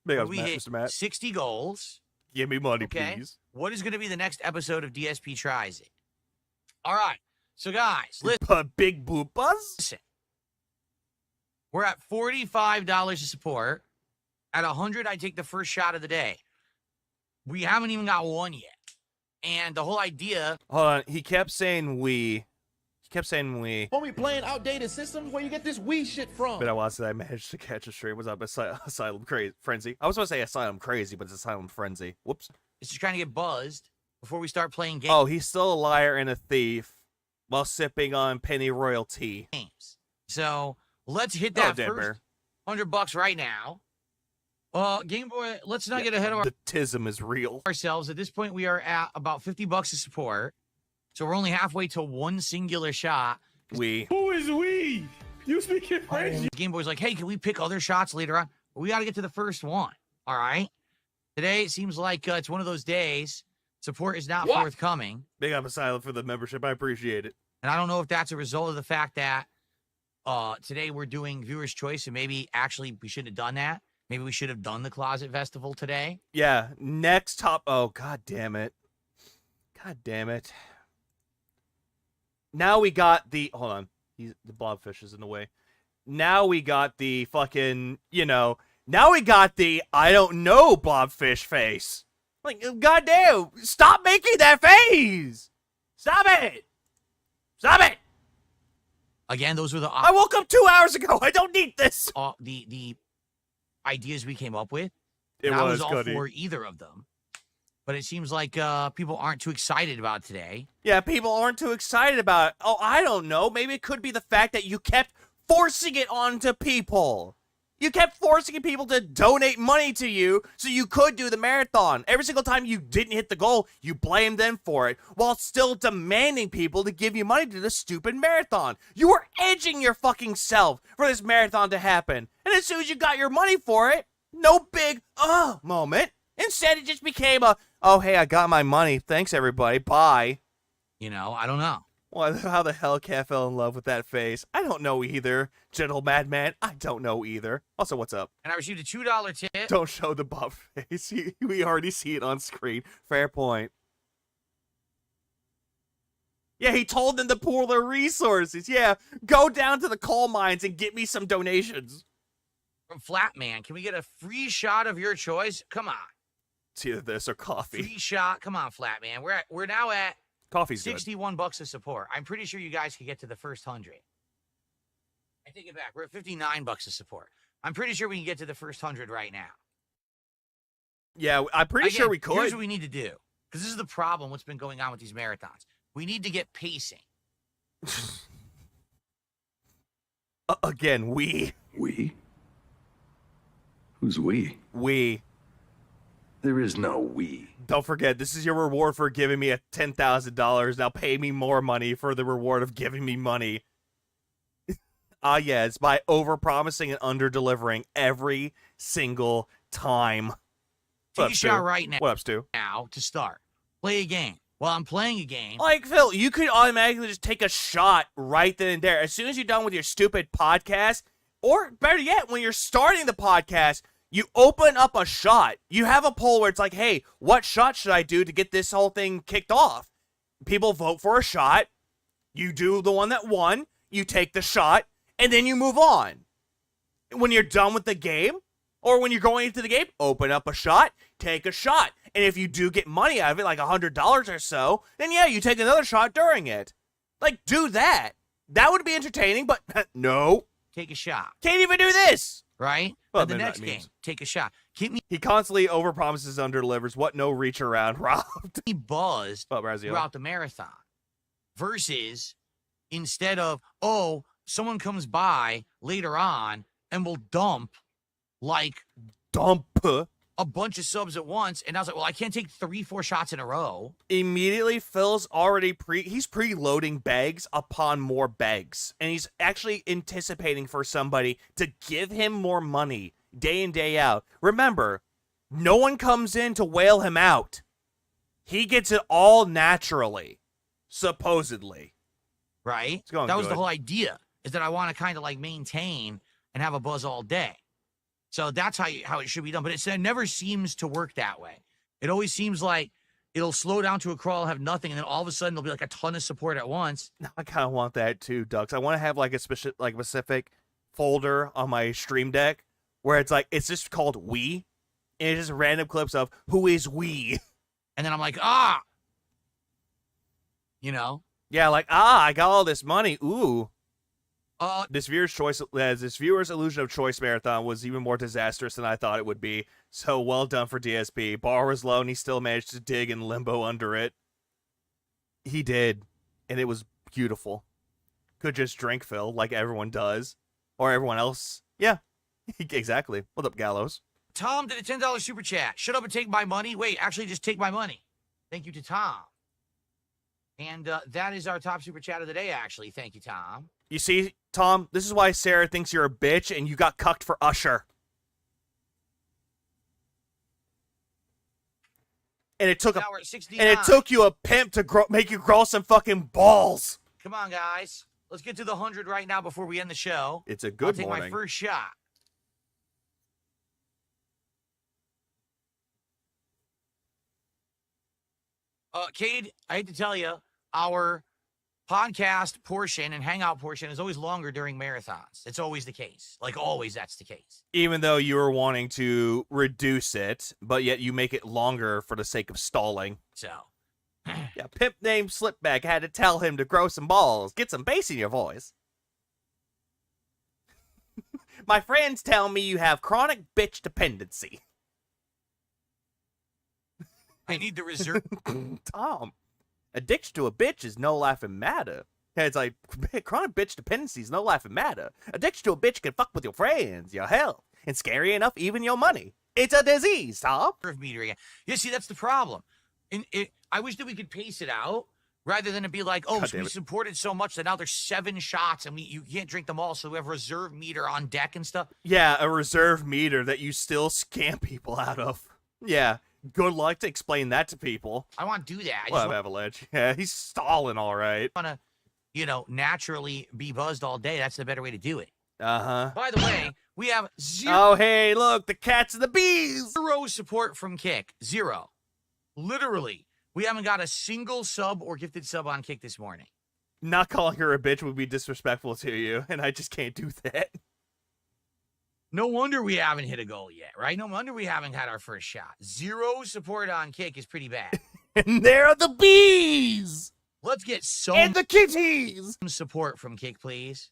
Big when ups, we Matt, hit Mr. Matt. 60 goals. Give me money, Okay. please. What is going to be the next episode of DSP Tries It? All right. So, guys, Big boop buzz? listen. We're at $45 to support. At 100, I take the first shot of the day. We haven't even got one yet. And the whole idea... Hold on. He kept saying we. Homie playing outdated systems where you get this Wii shit from. But I was I managed to catch a stream. What's up, Asylum Frenzy? I was going to say Asylum Crazy, but it's Asylum Frenzy. Whoops. is just trying to get buzzed before we start playing games. Oh, he's still a liar and a thief while sipping on pennyroyal tea. So let's hit that damn first bear. $100 right now. Game Boy, let's not get ahead of The tism is real. ourselves. At this point, we are at about $50 to support. So we're only halfway to one singular shot. We. Who is we? You speaking French? Game Boy's like, hey, can we pick other shots later on? We got to get to the first one. All right. Today, it seems like it's one of those days. Support is not forthcoming. Big up Asylum for the membership. I appreciate it. And I don't know if that's a result of the fact that today we're doing viewer's choice, and maybe actually we shouldn't have done that. Maybe we should have done the Closet Festival today. Yeah. Next top. Oh, god damn it. God damn it. Now we got the. Hold on. The blobfish is in the way. Now we got the fucking, now we got the I don't know blobfish face. Like, goddamn, stop making that face. Stop it. Stop it. Again, those were the I woke up 2 hours ago. I don't need this. the ideas we came up with. It I was all goody. for either of them. But it seems like people aren't too excited about today. Yeah, people aren't too excited about it. Oh, I don't know. Maybe it could be the fact that you kept forcing it onto people. You kept forcing people to donate money to you so you could do the marathon. Every single time you didn't hit the goal, you blamed them for it, while still demanding people to give you money to the stupid marathon. You were edging your fucking self for this marathon to happen. And as soon as you got your money for it, no big moment. Instead, it just became a, oh, hey, I got my money. Thanks, everybody. Bye. I don't know. Well, how the hell Cat fell in love with that face? I don't know either. Gentle Madman, I don't know either. Also, what's up? And I received a $2 tip. Don't show the buff face. We already see it on screen. Fair point. Yeah, he told them to pool their resources. Yeah, go down to the coal mines and get me some donations. From Flatman, can we get a free shot of your choice? Come on. It's either this or coffee. Free shot. Come on, Flatman. We're now at Coffee's good. $61 of support. I'm pretty sure you guys can get to the first 100. I take it back. We're at $59 of support. I'm pretty sure we can get to the first 100 right now. Yeah, I'm pretty sure we could. Here's what we need to do. Because this is the problem, what's been going on with these marathons. We need to get pacing. Again, we. We? Who's we? We. There is no we. Don't forget, this is your reward for giving me $10,000. Now pay me more money for the reward of giving me money. Yeah, it's by overpromising and under-delivering every single time. Take a shot right now. What up, Stu? Now to start. Play a game. While I'm playing a game. Like, Phil, you could automatically just take a shot right then and there. As soon as you're done with your stupid podcast, or better yet, when you're starting the podcast, you open up a shot. You have a poll where it's like, hey, what shot should I do to get this whole thing kicked off? People vote for a shot. You do the one that won. You take the shot. And then you move on. When you're done with the game, or when you're going into the game, open up a shot, take a shot. And if you do get money out of it, like $100 or so, then yeah, you take another shot during it. Like, do that. That would be entertaining, but no. Take a shot. Can't even do this. Right? Well, And the then next that game, means- take a shot. Keep me He constantly overpromises, underdelivers. What no reach around, robbed. buzzed What, Brazil? throughout the marathon. Versus, instead of, oh, someone comes by later on and will dump like Dump. a bunch of subs at once. And I was like, well, I can't take 3-4 shots in a row. Immediately, Phil's already he's preloading bags upon more bags. And he's actually anticipating for somebody to give him more money day in, day out. Remember, no one comes in to whale him out. He gets it all naturally. Supposedly. Right? It's going that was good. the whole idea, is that I want to kind of like maintain and have a buzz all day. So that's how it should be done. But it never seems to work that way. It always seems like it'll slow down to a crawl, have nothing, and then all of a sudden there'll be like a ton of support at once. I kind of want that too, Ducks. I want to have like a specific folder on my Stream Deck where it's just called We, and it's just random clips of who is We. And then I'm like, you know? Yeah, like, I got all this money. Ooh. This viewer's illusion of choice marathon was even more disastrous than I thought it would be. So well done for DSP. Bar was low and he still managed to dig in limbo under it. He did, and it was beautiful. Could just drink Phil like everyone does, or everyone else. Yeah, exactly. What up, Gallows? Tom did a $10 super chat. Shut up and take my money. Wait, actually, just take my money. Thank you to Tom. And that is our top super chat of the day, actually. Thank you, Tom. You see, Tom, this is why Sarah thinks you're a bitch and you got cucked for Usher. And it took you a pimp to make you grow some fucking balls. Come on, guys. Let's get to the 100 right now before we end the show. It's a good I'll morning. take my first shot. Cade, I hate to tell you, our podcast portion and hangout portion is always longer during marathons. It's always the case. Like, always that's the case. Even though you were wanting to reduce it, but yet you make it longer for the sake of stalling. So. Yeah, pimp named Slipback had to tell him to grow some balls. Get some bass in your voice. My friends tell me you have chronic bitch dependency. I need the reserve. Tom, addiction to a bitch is no laughing matter. It's like, chronic bitch dependency is no laughing matter. Addiction to a bitch can fuck with your friends, your health, and scary enough, even your money. It's a disease, Tom. Meter again. Yeah, see, that's the problem. I wish that we could pace it out rather than it be like, oh, so we supported so much that now there's 7 shots and you can't drink them all, so we have a reserve meter on deck and stuff. Yeah, a reserve meter that you still scam people out of. Yeah. Good luck to explain that to people. I want to do that. Well, Avalanche. Yeah, he's stalling all right. I want to, naturally be buzzed all day. That's the better way to do it. Uh-huh. By the way, we have 0. Oh, hey, look, the cats and the bees. 0 support from Kick. 0. Literally. We haven't got a single sub or gifted sub on Kick this morning. Not calling her a bitch would be disrespectful to you, and I just can't do that. No wonder we haven't hit a goal yet, right? No wonder we haven't had our first shot. 0 support on Kick is pretty bad. And there are the bees! Let's get some... And the kitties! Support from Kick, please.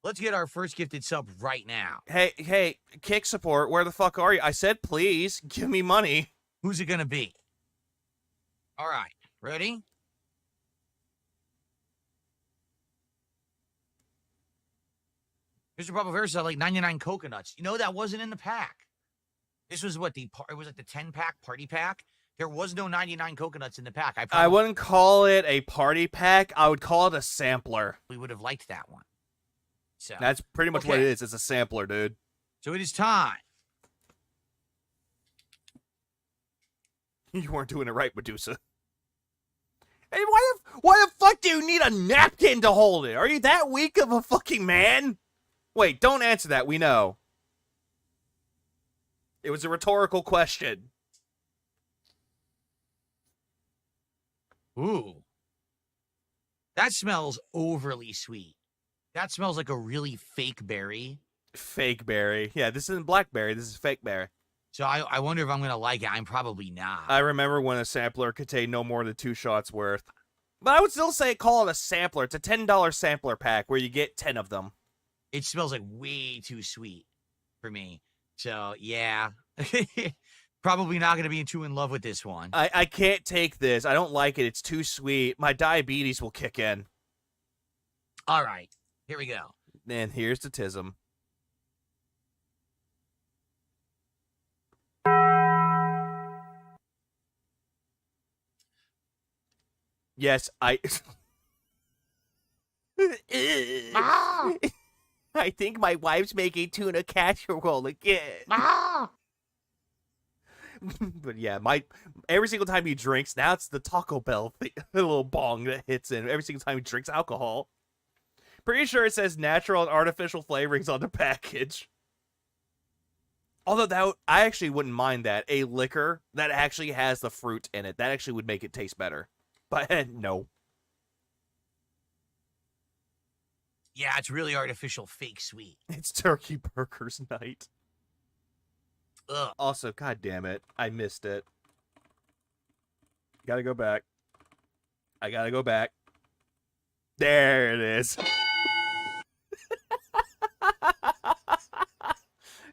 Let's get our first gifted sub right now. Hey, Kick support, where the fuck are you? I said please, give me money. Who's it gonna be? All right, ready? Mr. Papa Versa, like 99 coconuts. You know, that wasn't in the pack. This was what, it was like the 10-pack party pack? There was no 99 coconuts in the pack. I wouldn't call it a party pack. I would call it a sampler. We would have liked that one. So that's pretty much what it is. It's a sampler, dude. So it is time. You weren't doing it right, Medusa. Hey, why the fuck do you need a napkin to hold it? Are you that weak of a fucking man? Wait, don't answer that. We know. It was a rhetorical question. Ooh. That smells overly sweet. That smells like a really fake berry. Fake berry. Yeah, this isn't blackberry. This is fake berry. So I wonder if I'm going to like it. I'm probably not. I remember when a sampler contained no more than 2 shots worth. But I would still say call it a sampler. It's a $10 sampler pack where you get 10 of them. It smells like way too sweet for me. So, yeah. Probably not going to be too in love with this one. I can't take this. I don't like it. It's too sweet. My diabetes will kick in. All right. Here we go. And here's the tism. Yes, I think my wife's making tuna casserole again. But yeah, every single time he drinks, now it's the Taco Bell thing, the little bong that hits in every single time he drinks alcohol. Pretty sure it says natural and artificial flavorings on the package. Although I actually wouldn't mind that. A liquor that actually has the fruit in it. That actually would make it taste better. But no. Yeah, it's really artificial, fake sweet. It's Turkey Burgers night. Ugh. Also, god damn it. I missed it. Gotta go back. I gotta go back. There it is.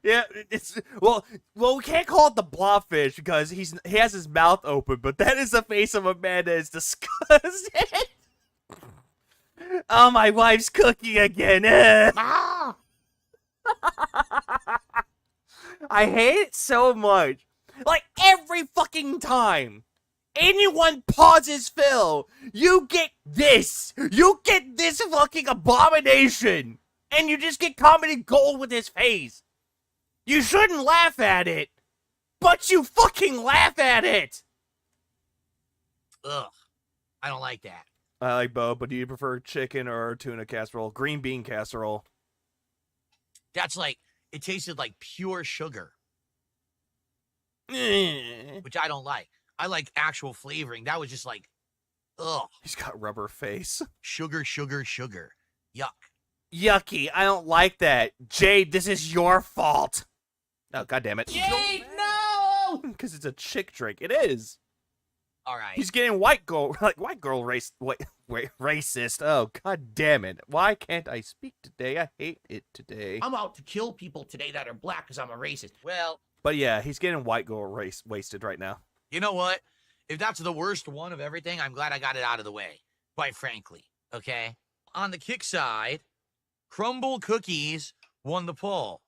Yeah, it's well, we can't call it the blobfish because he has his mouth open, but that is the face of a man that is disgusted. Oh, my wife's cooking again. I hate it so much. Like every fucking time anyone pauses Phil, you get this. You get this fucking abomination. And you just get comedy gold with his face. You shouldn't laugh at it, but you fucking laugh at it. Ugh. I don't like that. I like both, but do you prefer chicken or tuna casserole? Green bean casserole. That's like, it tasted like pure sugar, Eh. which I don't like. I like actual flavoring. That was just like, ugh. He's got rubber face. Sugar, sugar, sugar. Yuck. Yucky. I don't like that. Jade, this is your fault. Oh, God damn it. Jade, no! Because it's a chick drink. It is. All right. He's getting white girl racist. Oh, God damn it. Why can't I speak today? I hate it today. I'm out to kill people today that are black because I'm a racist. Well, But yeah, he's getting white girl wasted right now. you know what? If that's the worst one of everything, I'm glad I got it out of the way, quite frankly. Okay? On the kick side, Crumble Cookies won the poll.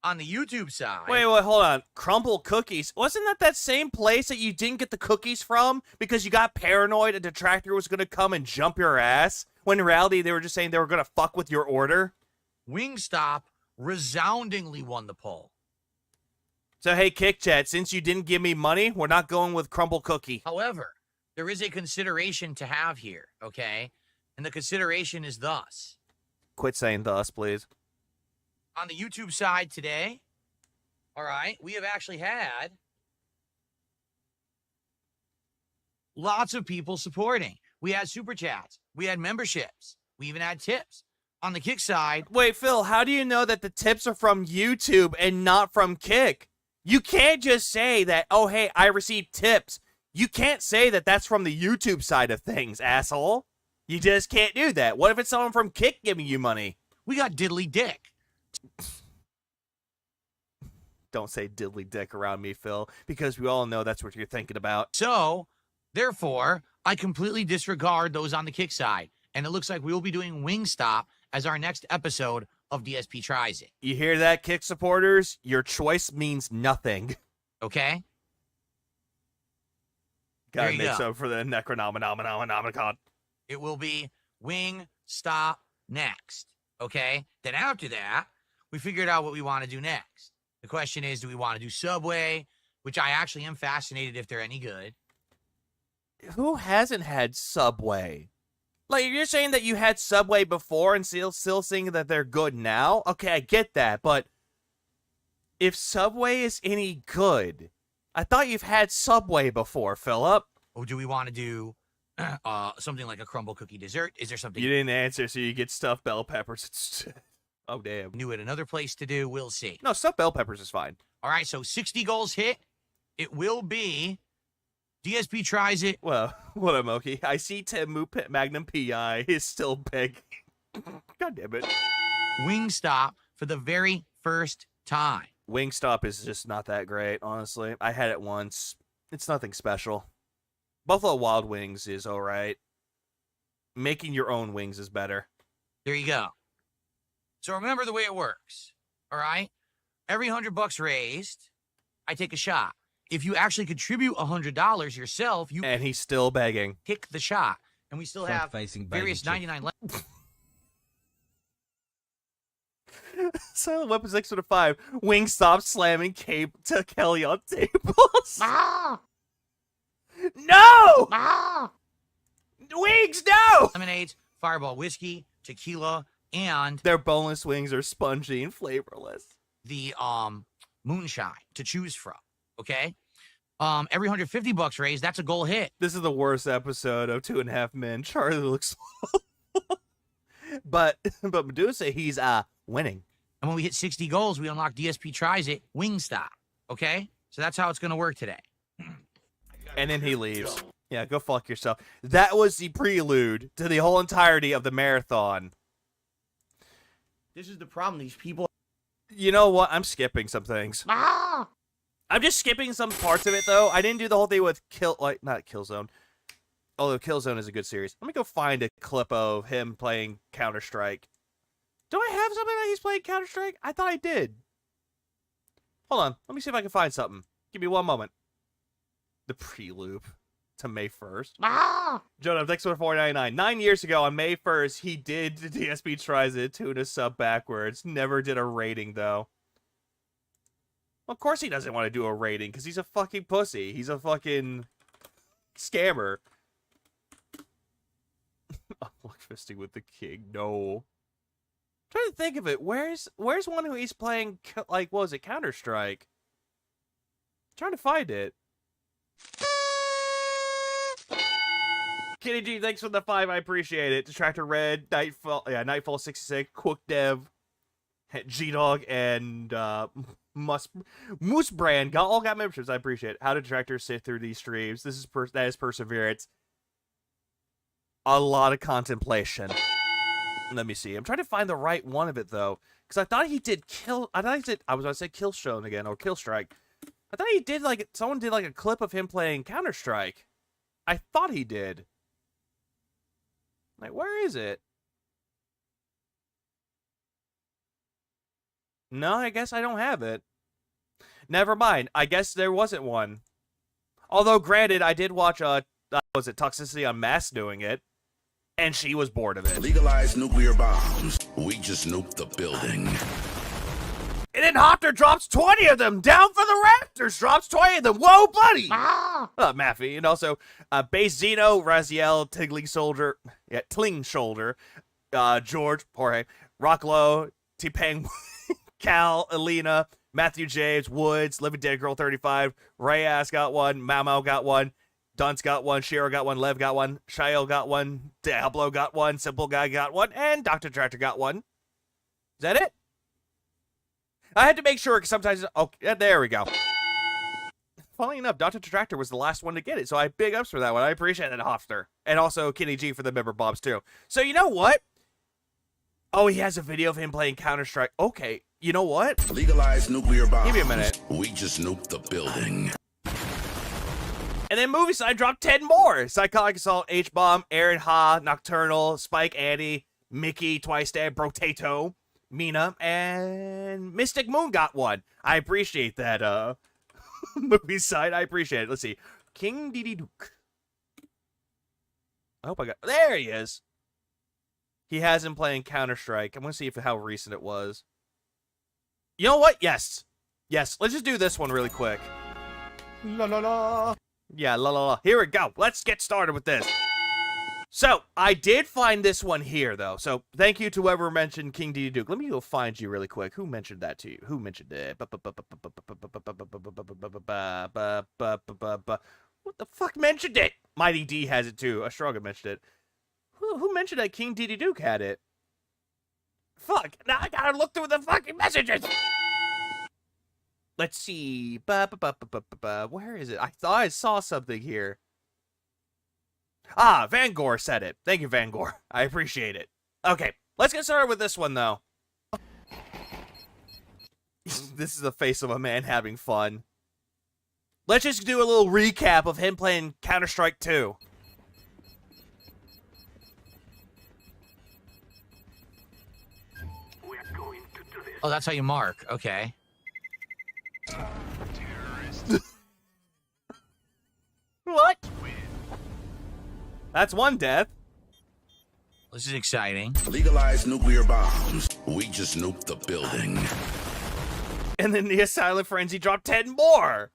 On the YouTube side... Wait, hold on. Crumble Cookies. Wasn't that same place that you didn't get the cookies from because you got paranoid a detractor was going to come and jump your ass? When in reality, they were just saying they were going to fuck with your order? Wingstop resoundingly won the poll. So, hey, Kick Chat, since you didn't give me money, we're not going with Crumble Cookie. However, there is a consideration to have here, okay? And the consideration is thus. Quit saying thus, please. On the YouTube side today, all right, we have actually had lots of people supporting. We had super chats. We had memberships. We even had tips. On the Kick side... Wait, Phil, how do you know that the tips are from YouTube and not from Kick? You can't just say that, oh, hey, I received tips. You can't say that that's from the YouTube side of things, asshole. You just can't do that. What if it's someone from Kick giving you money? We got diddly dick. Don't say diddly dick around me, Phil, because we all know that's what you're thinking about. So, therefore, I completely disregard those on the Kick side. And it looks like we will be doing Wingstop as our next episode of DSP Tries It. You hear that, Kick supporters? Your choice means nothing. Okay? Gotta There you make go. up for the Necronomicon. It will be Wingstop next. Okay? Then after that, we figured out what we want to do next. The question is, do we want to do Subway? Which I actually am fascinated if they're any good. Who hasn't had Subway? Like, you're saying that you had Subway before and still saying that they're good now? Okay, I get that, but if Subway is any good, I thought you've had Subway before, Philip. Or do we want to do something like a crumble cookie dessert? Is there something You didn't answer, so you get stuffed bell peppers. Oh, damn. new at another place to do? We'll see. No, stuffed bell peppers is fine. All right, so 60 goals hit. It will be DSP Tries It. Well, what a Moki. I see Temu Magnum PI is still big. God damn it. Wingstop for the very first time. Wingstop is just not that great, honestly. I had it once. It's nothing special. Buffalo Wild Wings is alright. Making your own wings is better. There you go. So remember the way it works. All right? Every $100 raised, I take a shot. If you actually contribute $100 yourself, you And he's still begging. pick the shot. And we still have Front-facing various begging 99 left. Silent Weapons X 5. Wingstop slamming Cape to Kelly on tables. Ah! No! Ah! Wings, no! Lemonades, Fireball whiskey, tequila, and Their boneless wings are spongy and flavorless. the moonshine to choose from. Okay? Every $150 raised, that's a goal hit. This is the worst episode of 2.5 Men. Charlie looks but Medusa, he's winning. And when we hit 60 goals, we unlock DSP Tries It, Wingstop. Okay? So that's how it's going to work today. And then he leaves. Yeah, go fuck yourself. That was the prelude to the whole entirety of the marathon. This is the problem. These people. You know what? I'm skipping some things. Ah! I'm just skipping some parts of it, though. I didn't do the whole thing with not Killzone. Although Killzone is a good series. Let me go find a clip of him playing Counter-Strike. Do I have something that he's playing Counter-Strike? I thought I did. Hold on. Let me see if I can find something. Give me one moment. The prelude to May 1st. Ah! Jonah, thanks for $4.99. 9 years ago, on May 1st, he did the DSP Tries It, tune a sub backwards. Never did a rating, though. Well, of course he doesn't want to do a rating, because he's a fucking pussy. He's a fucking scammer. Unlock fisting with the king. No. I'm trying to think of it. Where's one who he's playing, like, what was it, Counter-Strike? Trying to find it. Kitty G, thanks for the 5. I appreciate it. Detractor Red, Nightfall 66, Quick Dev, G-Dog, and Moose Brand all got memberships. I appreciate it. How do detractors sit through these streams? That is perseverance. A lot of contemplation. Let me see. I'm trying to find the right one of it though, because I thought he did I was going to say Killstone again or Killstrike. I thought he did someone did a clip of him playing Counter-Strike. I thought he did. Like, where is it? No, I guess I don't have it. Never mind. I guess there wasn't one. Although, granted, I did watch, was it Toxicity on Mass doing it, and she was bored of it. Legalize nuclear bombs. We just nuked the building. And then Hopter drops 20 of them down for the rafters. Drops 20 of them. Whoa, buddy. Ah! Maffy. And also, Base Zeno, Raziel, Tingling Shoulder, George, Jorge, Rocklow, T-Pang, Cal, Alina, Matthew James, Woods, Living Dead Girl 35, Rayas got one, Mamo got one, Dunce got one, Shiro got one, Lev got one, Shael got one, Diablo got one, Simple Guy got one, and Dr. Tractor got one. Is that it? I had to make sure, because sometimes... Oh, yeah, there we go. Funnily enough, Dr. Detractor was the last one to get it, so I big ups for that one. I appreciate that, Hofster. And also Kenny G for the member bobs, too. So, you know what? Oh, he has a video of him playing Counter-Strike. Okay, you know what? Legalize nuclear bombs. Give me a minute. We just nuked the building. And then Movie Side dropped 10 more. Psychotic Assault, H-Bomb, Aaron Ha, Nocturnal, Spike Annie, Mickey, Twice Dad, Brotato, Mina, and Mystic Moon got one. I appreciate that, Movie Side. I appreciate it. Let's see. King Didi Duke. I hope I got... There he is. He has him playing Counter-Strike. I'm going to see how recent it was. You know what? Yes. Yes. Let's just do this one really quick. La la la. Yeah, la la la. Here we go. Let's get started with this. So, I did find this one here, though. So, thank you to whoever mentioned King Didi Duke. Let me go find you really quick. Who mentioned that to you? Who mentioned it? What the fuck mentioned it? Mighty D has it, too. Astroga mentioned it. Who mentioned that King Didi Duke had it? Fuck. Now I gotta look through the fucking messages. Let's see. Where is it? I thought I saw something here. Ah, Van Gore said it. Thank you, Van Gore. I appreciate it. Okay, let's get started with this one, though. This is the face of a man having fun. Let's just do a little recap of him playing Counter-Strike 2. Oh, that's how you mark. Okay. What? That's one death. This is exciting. Legalize nuclear bombs. We just nuked the building. And then the Asylum Frenzy dropped 10 more.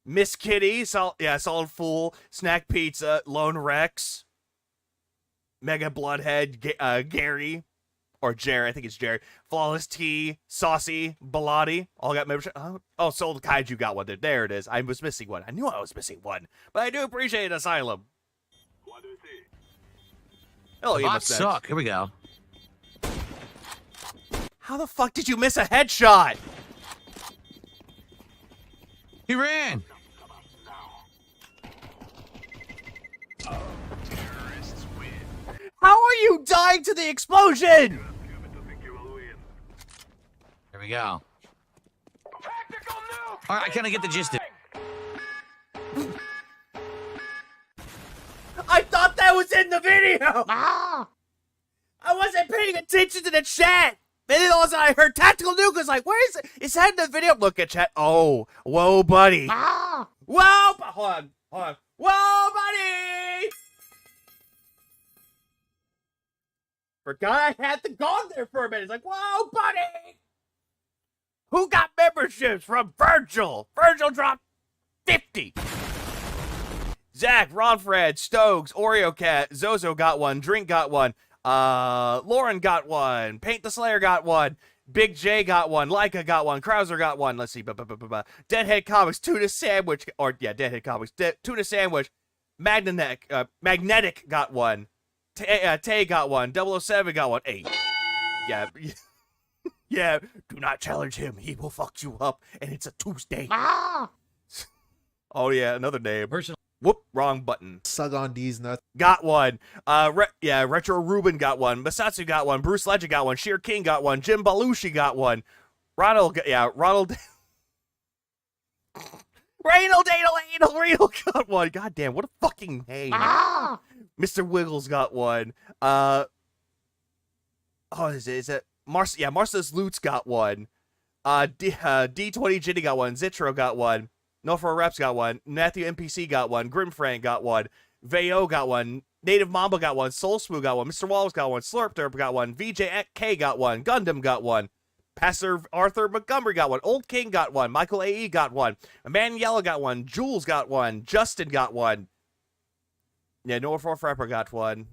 Miss Kitty, Solid Fool, Snack Pizza, Lone Rex, Mega Bloodhead, Gary, or Jerry, I think it's Jerry, Flawless T, Saucy, Bilotti, all got membership. Oh, Soul Kaiju got one. There it is. I was missing one. I knew I was missing one, but I do appreciate Asylum. Oh, The bots suck. Here we go. How the fuck did you miss a headshot? He ran. How are you dying to the explosion? Here we go. All right, I kind of get the gist of it. I thought that was in the video. I wasn't paying attention to the chat. And then all of a sudden I heard Tactical Nuke. Was like, where is it? Is that in the video? Look at chat. Oh, whoa, buddy. Whoa, hold on. Whoa, buddy. Forgot I had the gone there for a minute. It's like, whoa, buddy. Who got memberships from Virgil? Virgil dropped 50. Zach, Ron Fred, Stokes, Oreo Cat, Zozo got one, Drink got one, Lauren got one, Paint the Slayer got one, Big J got one, Leica got one, Krauser got one, let's see, Deadhead Comics, Tuna Sandwich, Deadhead Comics, Tuna Sandwich, Magnetic got one, Tay got one, 007 got one, 8. Yeah, yeah, do not challenge him, he will fuck you up, and it's a Tuesday. Oh yeah, another name. Whoop, wrong button. Sug on D's nuts. Got one. Retro Ruben got one. Masatsu got one. Bruce Legend got one. Sheer King got one. Jim Belushi got one. Ronald. Renal got one. God damn, what a fucking name. Mr. Wiggles got one. Is it Marcellus Lutz got one. D20 Jitty got one. Zitro got one. No For Reps got one. Matthew NPC got one. Grimfrank got one. Veo got one. Native Mamba got one. Soul Smooth got one. Mr. Walls got one. Slurp Derp got one. VJK got one. Gundam got one. Pastor Arthur Montgomery got one. Old King got one. Michael AE got one. Emmanuel got one. Jules got one. Justin got one. Yeah, Noah For Frapper got one.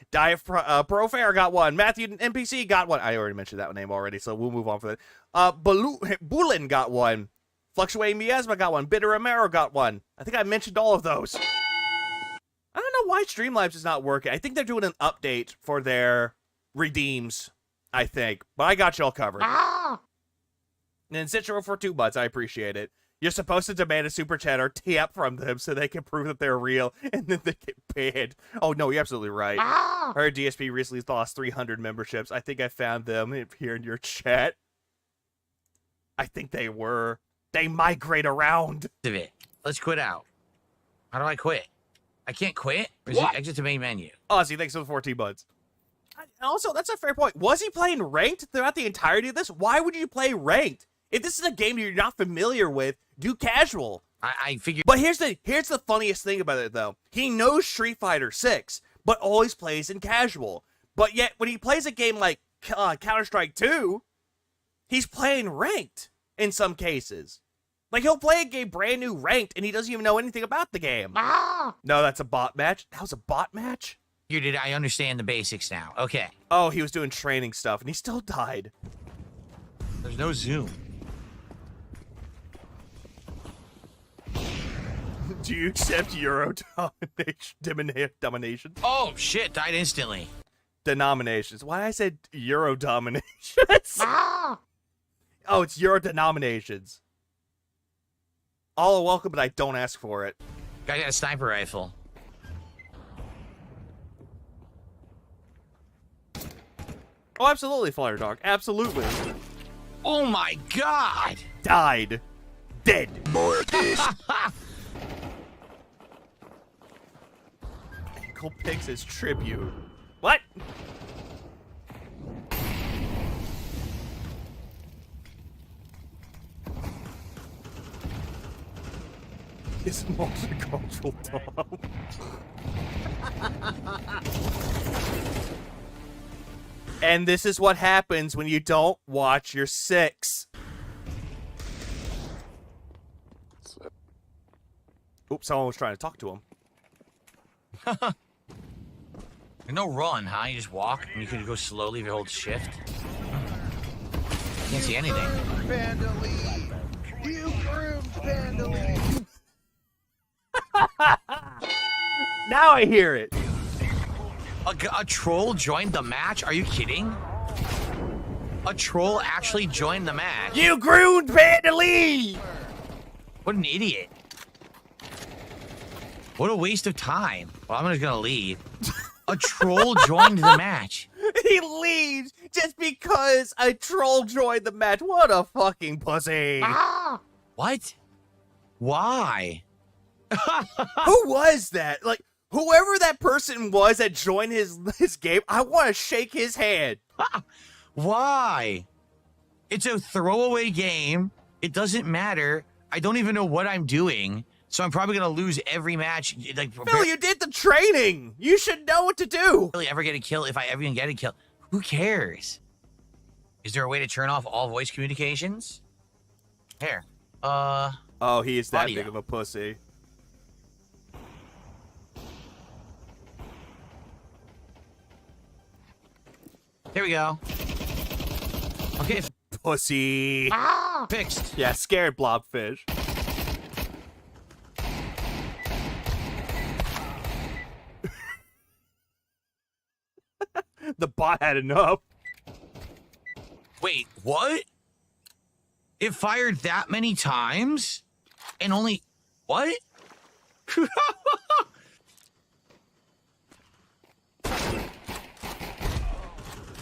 Diet Pro Fair got one. Matthew NPC got one. I already mentioned that name already, so we'll move on for that. Bulin got one. Fluctuating Miasma got one. Bitter Romero got one. I think I mentioned all of those. I don't know why Streamlabs is not working. I think they're doing an update for their redeems, I think. But I got y'all covered. And then Citro for 2 months. I appreciate it. You're supposed to demand a super chat or tap from them so they can prove that they're real, and then they get banned. Oh, no, you're absolutely right. I heard DSP recently lost 300 memberships. I think I found them here in your chat. I think they were. They migrate around. Let's quit out. How do I quit? I can't quit? Or is it exit to main menu? Ozzy, thanks for the 14 months. Also, that's a fair point. Was he playing ranked throughout the entirety of this? Why would you play ranked? If this is a game you're not familiar with, do casual. I figured. But here's the funniest thing about it, though. He knows Street Fighter 6, but always plays in casual. But yet, when he plays a game like Counter-Strike 2, he's playing ranked in some cases. Like, he'll play a game brand new ranked, and he doesn't even know anything about the game. No, that's a bot match. That was a bot match? I understand the basics now. Okay. Oh, he was doing training stuff, and he still died. There's no zoom. Do you accept Euro domination? Oh, shit. Died instantly. Denominations. Why I said Euro dominations? Oh, it's Euro denominations. All are welcome, but I don't ask for it. Guy got a sniper rifle. Oh, absolutely, Flyer Dog. Absolutely. Oh, my God. Died. Dead. Ankle Pigs as tribute. What? It's multicultural Tom. And this is what happens when you don't watch your six. Oops, someone was trying to talk to him. No run, huh? You just walk and you can go slowly if you hold shift. Can't see anything. Vandally! You groomed Vandally! Now I hear it. A troll joined the match? Are you kidding? A troll actually joined the match. You groomed Vandally! What an idiot. What a waste of time. Well, I'm just gonna leave. A troll joined the match. He leaves just because a troll joined the match. What a fucking pussy. What? Why? Who was that? Like, whoever that person was that joined his game, I want to shake his hand. Why? It's a throwaway game. It doesn't matter. I don't even know what I'm doing. So I'm probably going to lose every match. Like, Phil, you did the training. You should know what to do. Really ever get a kill if I ever even get a kill. Who cares? Is there a way to turn off all voice communications? Here. Oh, he is that audio. big of a pussy. Here we go. Okay. Pussy. Fixed. Yeah, scared blobfish. The bot had enough. Wait, what? It fired that many times? And only... What?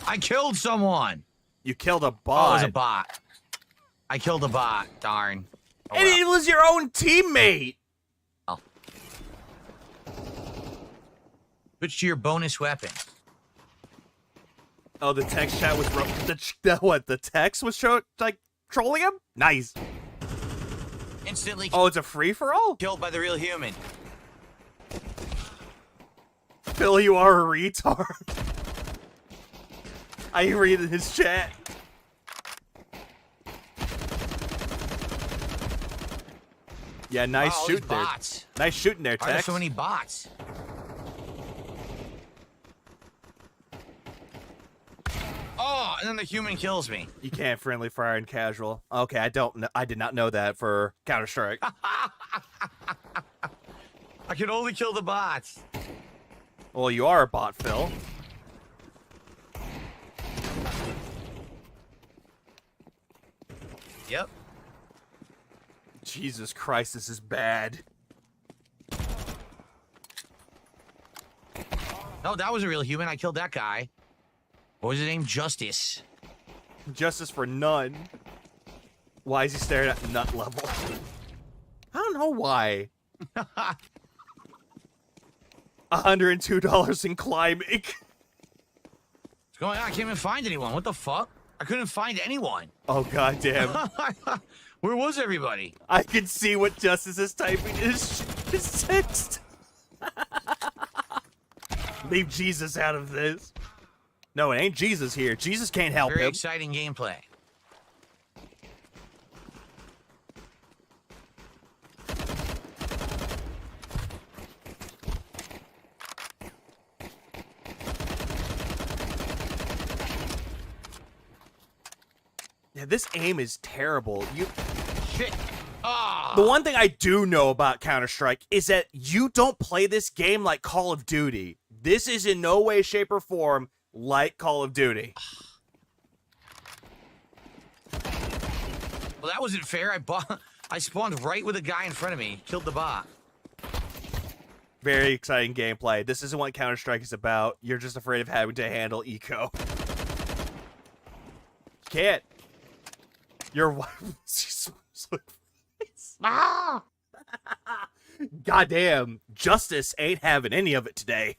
I killed someone. You killed a Oh, bot. it was a bot. I killed a bot. Darn. Oh, And it was your own teammate. well. Switch to your bonus weapon. Oh, the text chat was what? The text was like trolling him? Nice. Instantly Oh, it's a free for all? killed by the real human. Phil, you are a retard. I read in his chat. Yeah, nice Wow, all shooting these there. bots. Nice shooting there, Why are there Tex. so many bots? Oh, and then the human kills me. You can't friendly fire and casual. Okay, I don't know. I did not know that for Counter-Strike. I can only kill the bots. Well, you are a bot, Phil. Yep. Jesus Christ, this is bad. No, that was a real human. I killed that guy. What was his name? Justice. Justice for none. Why is he staring at nut level? I don't know why. $102 in climbing. What's going on? I can't even find anyone. What the fuck? I couldn't find anyone. Oh, goddamn. Where was everybody? I can see what Justice is typing in his text. Leave Jesus out of this. No, it ain't Jesus here. Jesus can't help Very him. exciting gameplay. Yeah, this aim is terrible. Shit. Ah. The one thing I do know about Counter-Strike is that you don't play this game like Call of Duty. This is in no way, shape, or form like Call of Duty. Well, that wasn't fair. I spawned right with a guy in front of me. Killed the bot. Very exciting gameplay. This isn't what Counter-Strike is about. You're just afraid of having to handle eco. Can't. Your wife. Goddamn. Justice ain't having any of it today.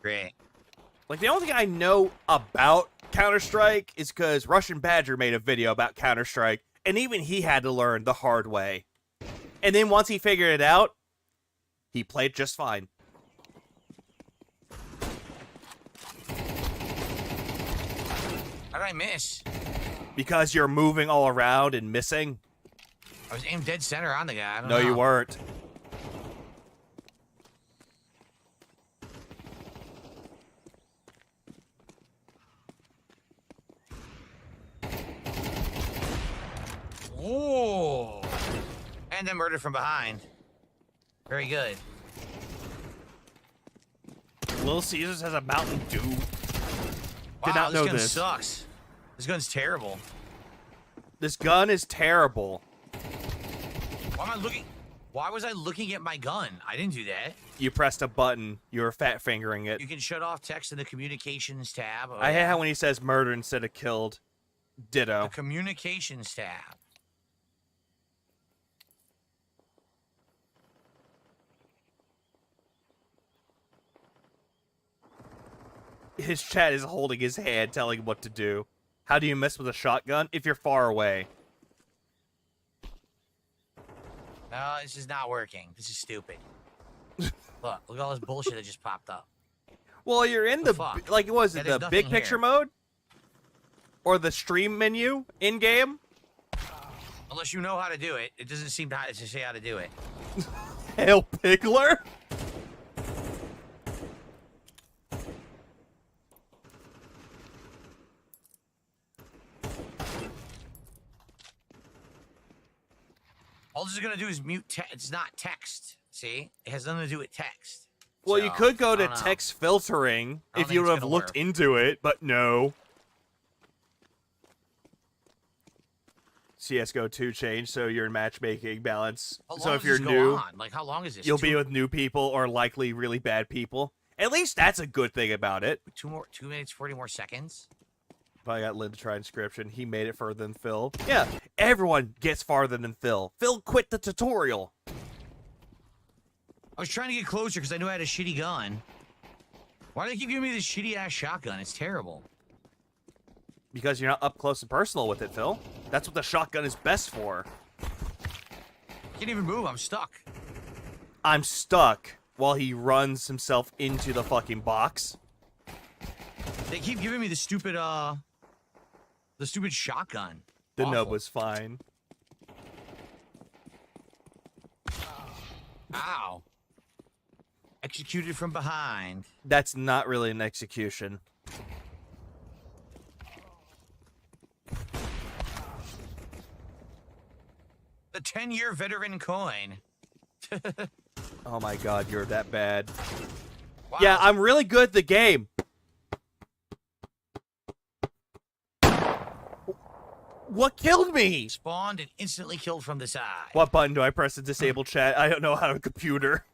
Great. Like, the only thing I know about Counter-Strike is because Russian Badger made a video about Counter-Strike, and even he had to learn the hard way. And then once he figured it out, he played just fine. How did I miss? Because you're moving all around and missing. I was aimed dead center on the guy. I don't No, know. you weren't. Ooh. And then murdered from behind. Very good. Little Caesars has a Mountain Dew. Wow, Did not know this gun this. sucks. This gun's terrible. This gun is terrible. Why was I looking at my gun? I didn't do that. You pressed a button. You were fat fingering it. You can shut off text in the communications tab. Oh, I hate how when he says murder instead of killed. Ditto. The communications tab. His chat is holding his hand, telling him what to do. How do you mess with a shotgun? If you're far away. No, this is not working. This is stupid. Look at all this bullshit that just popped up. Well, you're in the fuck? like, what was Yeah, it, there's the nothing big picture here. mode? Or the stream menu in-game? Unless you know how to do it. It doesn't seem to say how to do it. Hail Piggler? All this is going to do is mute text. It's not text. See? It has nothing to do with text. Well, So, you could go I to don't know. text filtering I don't if think you it's would have gonna looked work. into it, but no. CSGO 2 changed, so you're in matchmaking balance. How long So if does you're this go new, on? Like, how long is this? you'll be with new people or likely really bad people. At least that's a good thing about it. 2 minutes, 40 more seconds. Probably got Lynn to try inscription. He made it further than Phil. Yeah, everyone gets farther than Phil. Phil quit the tutorial. I was trying to get closer because I knew I had a shitty gun. Why do they keep giving me this shitty-ass shotgun? It's terrible. Because you're not up close and personal with it, Phil. That's what the shotgun is best for. Can't even move. I'm stuck. I'm stuck while he runs himself into the fucking box. They keep giving me the stupid shotgun. The Awful. nub was fine. Ow. Executed from behind. That's not really an execution. The 10-year veteran coin. Oh my god, you're that bad. Wow. Yeah, I'm really good at the game. What killed me? Spawned and instantly killed from the side. What button do I press to disable chat? I don't know how to computer.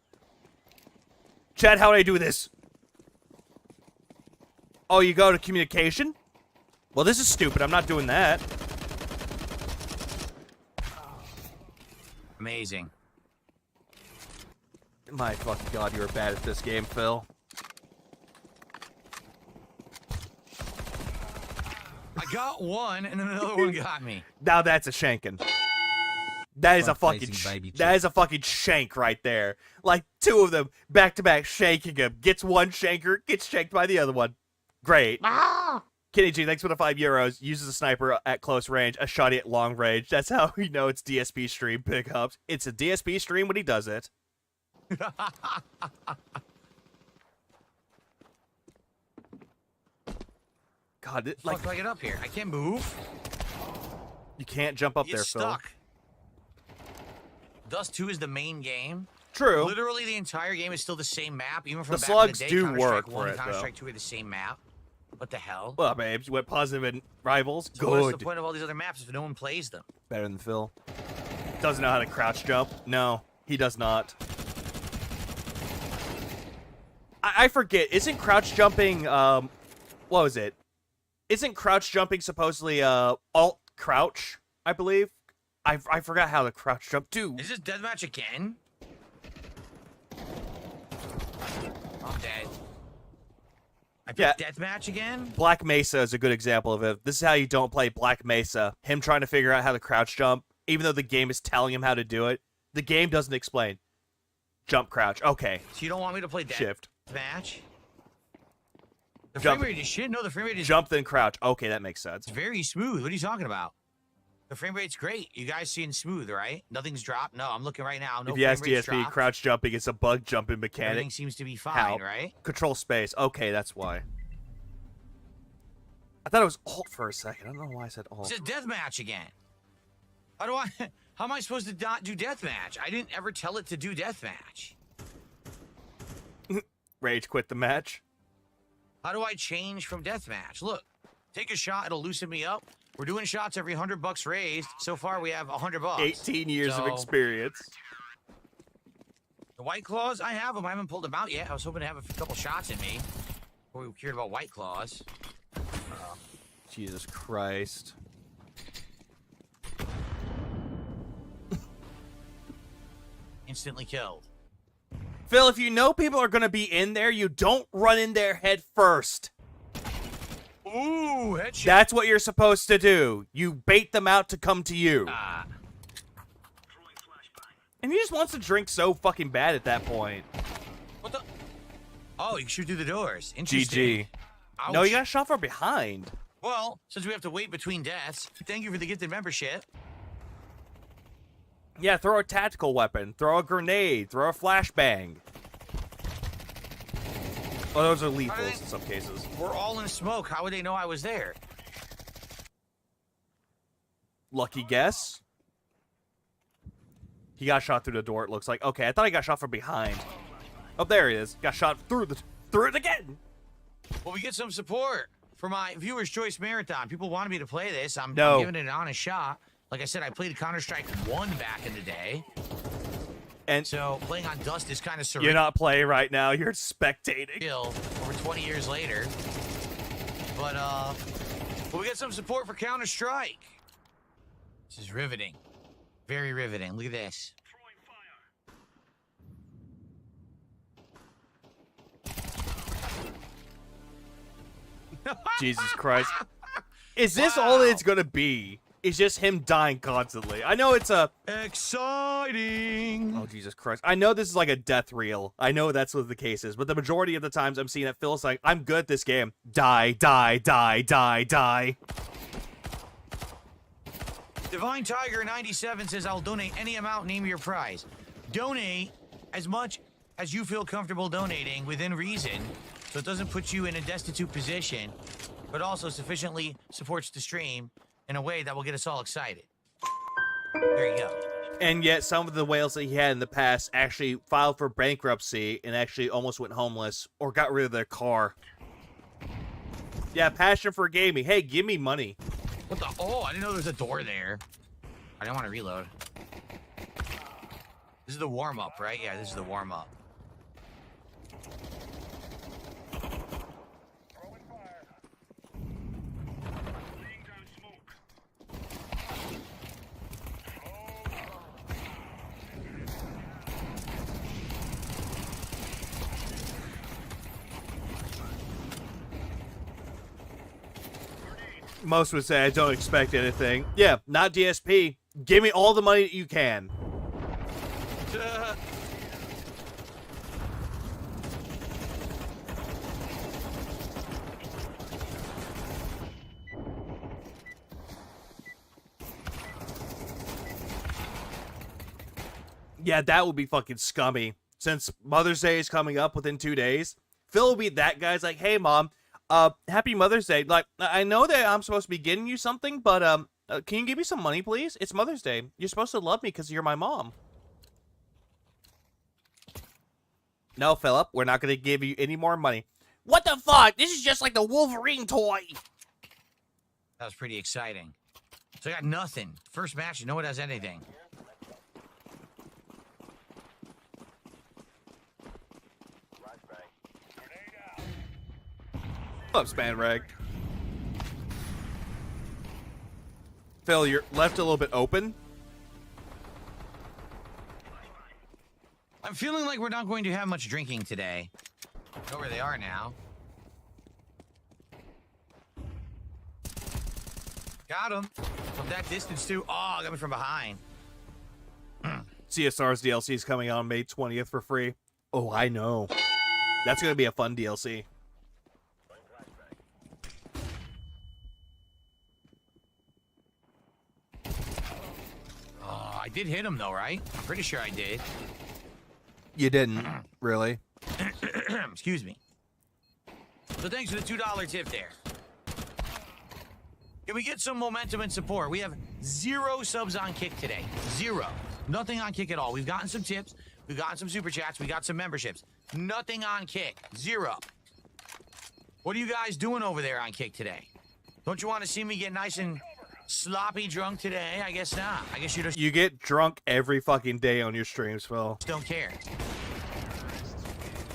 Chat, how do I do this? Oh, you go to communication? Well, this is stupid. I'm not doing that. Amazing. My fucking god, you're bad at this game, Phil. I got one, and then another one got me. Now that's a shanking. That is a fucking Front-facing baby that is a fucking shank right there. Like two of them back to back shanking him. Gets one shanker, gets shanked by the other one. Great. Kenny G, thanks for the €5. Uses a sniper at close range, a shotty at long range. That's how we know it's DSP stream pickups. It's a DSP stream when he does it. God, Like, do I get up here? I can't move. You can't jump up Get there, Phil. stuck. Dust 2 is the main game. True. Literally, the entire game is still the same map, even from The back slugs in the day. do Counter-Strike work 1 for and it, though. Counter-Strike 2 are the same map. What the hell? Well, babes, you went positive in Rivals. So what's the Good. point of all these other maps if no one plays them? Better than Phil. Doesn't know how to crouch jump. No, he does not. I forget. Isn't crouch jumping, what was it? Isn't crouch jumping supposedly, alt crouch, I believe? I forgot how to crouch jump, too. Is this deathmatch again? I'm dead. I picked deathmatch again. Black Mesa is a good example of it. This is how you don't play Black Mesa. Him trying to figure out how to crouch jump, even though the game is telling him how to do it. The game doesn't explain. Jump, crouch. Okay. So you don't want me to play Shift. deathmatch? The Jump. frame rate is shit. No, the frame rate is Jump, then crouch. Okay, that makes sense. it's very smooth. What are you talking about? The frame rate's great. You guys seeing smooth, right? Nothing's dropped. No, I'm looking right now. No If you ask frame rate's DSP, dropped. crouch jumping is a bug jumping mechanic. Everything seems to be fine, How? right? Control space. Okay, that's why. I thought it was alt for a second. I don't know why I said It alt. says deathmatch again. How am I supposed to not do deathmatch? I didn't ever tell it to do deathmatch. Rage quit the match. How do I change from deathmatch? Look, take a shot. It'll loosen me up. We're doing shots every $100 raised. So far, we have $100. 18 years of So, experience. The White Claws, I have them. I haven't pulled them out yet. I was hoping to have a couple shots in me before we cared about White Claws. Jesus Christ. Instantly killed. Phil, if you know people are going to be in there, you don't run in there head first. Ooh, headshot. That's what you're supposed to do. You bait them out to come to you. And he just wants to drink so fucking bad at that point. What the? Oh, you can shoot through the doors. Interesting. GG. Ouch. No, you got shot from behind. Well, since we have to wait between deaths, thank you for the gifted membership. Yeah, throw a tactical weapon. Throw a grenade. Throw a flashbang. Oh, those are lethals in some cases. We're all in smoke. How would they know I was there? Lucky guess. He got shot through the door, it looks like. Okay, I thought he got shot from behind. Oh, there he is. Got shot through it again. Well, we get some support for my Viewer's Choice Marathon. People wanted me to play this. I'm giving it an honest shot. Like I said, I played Counter-Strike 1 back in the day. And so playing on Dust is kind of surreal. You're not playing right now. You're spectating. Over 20 years later. But we get some support for Counter-Strike. This is riveting. Very riveting. Look at this. Jesus Christ. Is this all it's gonna be? It's just him dying constantly. I know it's a... Exciting. Oh, Jesus Christ. I know this is like a death reel. I know that's what the case is. But the majority of the times I'm seeing it, Phil's like, I'm good at this game. Die, die, die, die, die. Divine Tiger 97 says, I'll donate any amount, name your prize. Donate as much as you feel comfortable donating within reason, so it doesn't put you in a destitute position, but also sufficiently supports the stream in a way that will get us all excited. There you go. And yet some of the whales that he had in the past actually filed for bankruptcy and actually almost went homeless or got rid of their car. Yeah, passion for gaming. Hey, give me money. What the? Oh, I didn't know there was a door there. I didn't want to reload. This is the warm-up, right? Yeah, this is the warm-up. Most would say I don't expect anything. Yeah, not DSP. Give me all the money that you can. Yeah, that would be fucking scummy. Since Mother's Day is coming up within 2 days, Phil will be that guy's like, hey, Mom, happy Mother's Day. Like, I know that I'm supposed to be getting you something, but, can you give me some money, please? It's Mother's Day. You're supposed to love me because you're my mom. No, Philip, we're not going to give you any more money. What the fuck? This is just like the Wolverine toy. That was pretty exciting. So I got nothing. First match, no one has anything. What's up, Spanrag? Phil, you're left a little bit open. I'm feeling like we're not going to have much drinking today. I know where they are now. Got him. From that distance, too. Oh, got me from behind. CSR's DLC is coming out on May 20th for free. Oh, I know. That's going to be a fun DLC. I did hit him, though, right? I'm pretty sure I did. You didn't, really? Excuse me. So thanks for the $2 tip there. Can we get some momentum and support? We have 0 subs on Kick today. 0. Nothing on Kick at all. We've gotten some tips. We've gotten some super chats. We got some memberships. Nothing on Kick. 0. What are you guys doing over there on Kick today? Don't you want to see me get nice and sloppy drunk today? I guess not. I guess you just... You get drunk every fucking day on your streams, Phil. Don't care.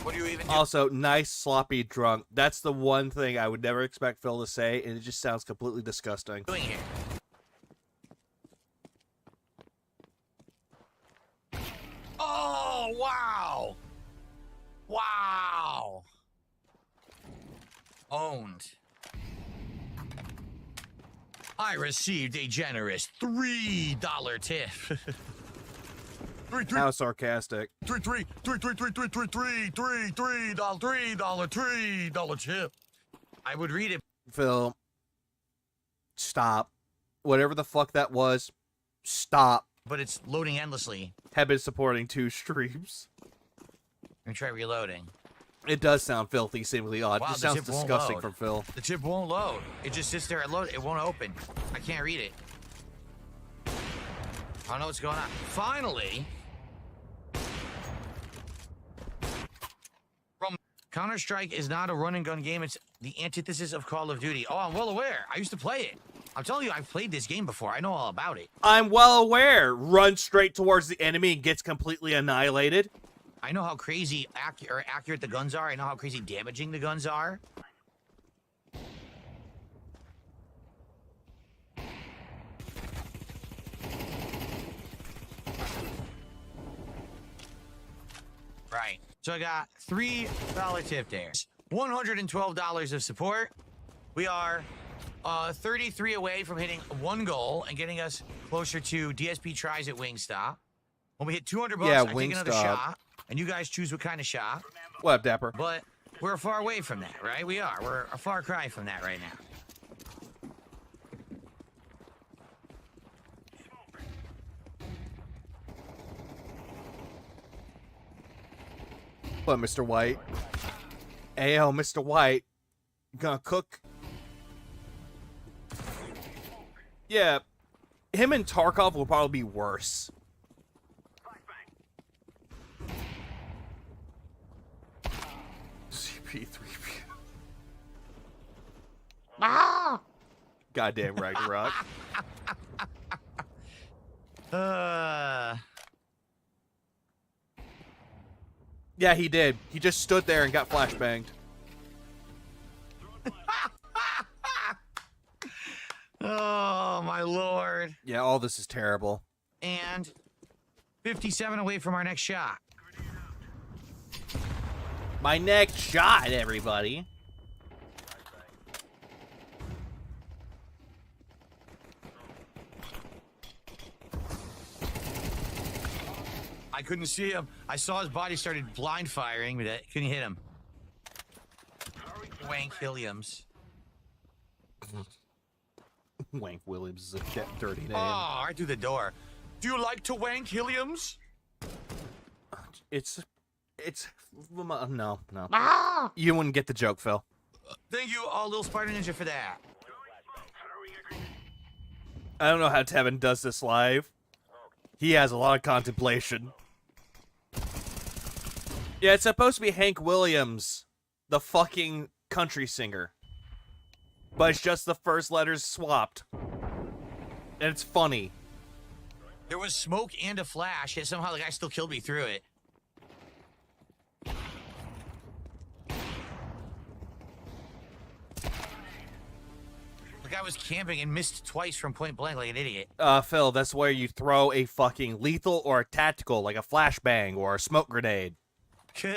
What do you even do? Also, nice, sloppy drunk. That's the one thing I would never expect Phil to say, and it just sounds completely disgusting. Doing here? Oh, wow. Wow. Owned. I received a generous $3 tip. How sarcastic. $3 tip. I would read it. Phil, stop. Whatever the fuck that was, stop. But it's loading endlessly. Have been supporting 2 streams. Let me try reloading. It does sound filthy, seemingly odd. Wow, It just the sounds chip won't disgusting load. from Phil. The chip won't load. It just sits there and load. It won't open. I can't read it. I don't know what's going on. Finally, from Counter-Strike is not a run and gun game. It's the antithesis of Call of Duty. Oh, I'm well aware. I used to play it. I'm telling you, I've played this game before. I know all about it. I'm well aware. Runs straight towards the enemy and gets completely annihilated. I know how crazy accurate the guns are. I know how crazy damaging the guns are. Right. So I got $3 tip there. $112 of support. We are 33 away from hitting 1 goal and getting us closer to DSP tries at Wingstop. When we hit 200 bucks, I take another shot. And you guys choose what kind of shot. What up, Dapper? But we're far away from that, right? We are. We're a far cry from that right now. What, Mr. White? Ayo, Mr. White. You gonna cook? Yeah. Him and Tarkov will probably be worse. CP3P. Ah! Goddamn Ragnarok. Yeah, he did. He just stood there and got flashbanged. Oh, my lord. Yeah, all this is terrible. And 57 away from our next shot. My next shot, everybody. I couldn't see him. I saw his body started blind firing, but I couldn't hit him. Wank Williams. Wank Williams is a dirty name. Oh, right through the door. Do you like to wank Williams? It's no. Ah! You wouldn't get the joke, Phil. Thank you, Little Spider Ninja, for that. I don't know how Tevin does this live. He has a lot of contemplation. Yeah, it's supposed to be Hank Williams, the fucking country singer. But it's just the first letters swapped. And it's funny. There was smoke and a flash, yet somehow the guy still killed me through it. The guy was camping and missed twice from point blank like an idiot. Phil, that's where you throw a fucking lethal or a tactical, like a flashbang or a smoke grenade. We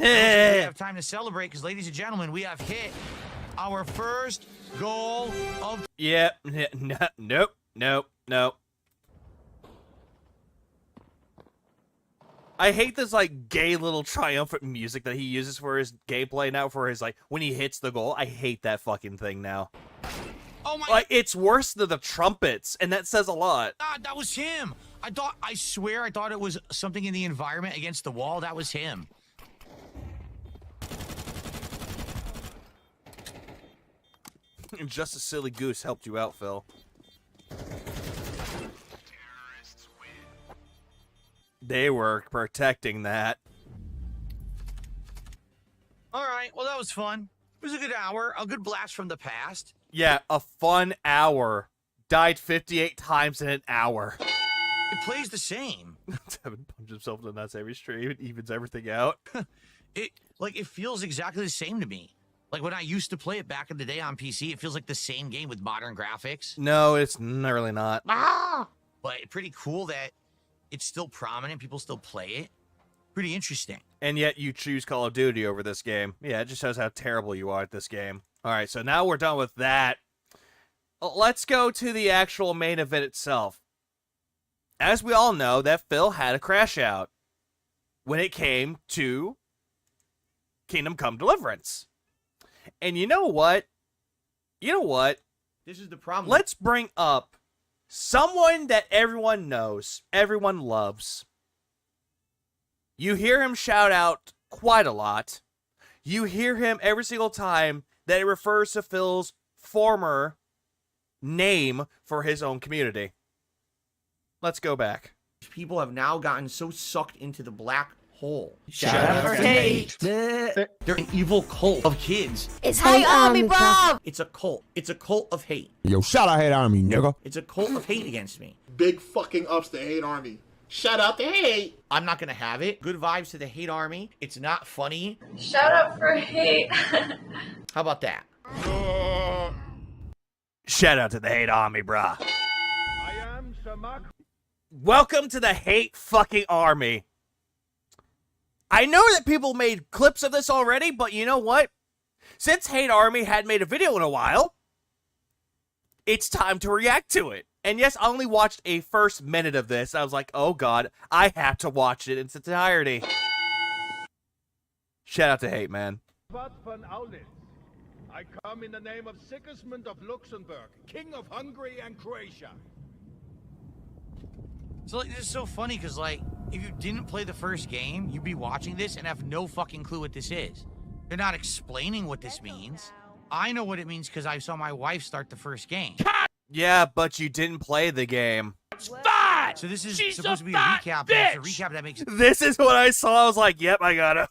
have time to celebrate because, ladies and gentlemen, we have hit our first goal of... Yeah, nope. I hate this, like, gay little triumphant music that he uses for his gameplay now, for his, like, when he hits the goal. I hate that fucking thing now. Oh my... Like, it's worse than the trumpets, and that says a lot. God, that was him. I swear I thought it was something in the environment against the wall. That was him. Just a silly goose helped you out, Phil. They were protecting that. All right, well, that was fun. It was a good hour, a good blast from the past. Yeah, a fun hour. Died 58 times in an hour. It plays the same. Devin punched himself in the nuts every stream. It evens everything out. It feels exactly the same to me. Like when I used to play it back in the day on PC, it feels like the same game with modern graphics. No, it's really not. But pretty cool that it's still prominent. People still play it. Pretty interesting. And yet you choose Call of Duty over this game. Yeah, it just shows how terrible you are at this game. All right, so now we're done with that. Let's go to the actual main event itself. As we all know, that Phil had a crash out when it came to Kingdom Come Deliverance. And you know what? This is the problem. Let's bring up someone that everyone knows, everyone loves. You hear him shout out quite a lot. You hear him every single time that it refers to Phil's former name for his own community. Let's go back. People have now gotten so sucked into the black hole. Shut up for hate. They're an evil cult of kids. It's Hate Army, bro! It's a cult. It's a cult of hate. Yo, shout out Hate Army, nigga. It's a cult of hate against me. Big fucking ups to Hate Army. Shout out to Hate. I'm not gonna have it. Good vibes to the Hate Army. It's not funny. Shout out for Hate. How about that? Shout out to the Hate Army, brah. I am Sir Mark. Welcome to the Hate fucking Army. I know that people made clips of this already, but you know what? Since Hate Army hadn't made a video in a while, it's time to react to it. And yes, I only watched a first minute of this. I was like, oh god, I have to watch it in its entirety. Shout out to Hate, man. But von Aulitz, I come in the name of Sigismund of Luxembourg, King of Hungary and Croatia. So, like, this is so funny because, like, if you didn't play the first game, you'd be watching this and have no fucking clue what this is. They're not explaining what this means. I know what it means because I saw my wife start the first game. Yeah, but you didn't play the game. So this is supposed to be a recap. But it's a recap that makes... This is what I saw. I was like, yep, I gotta.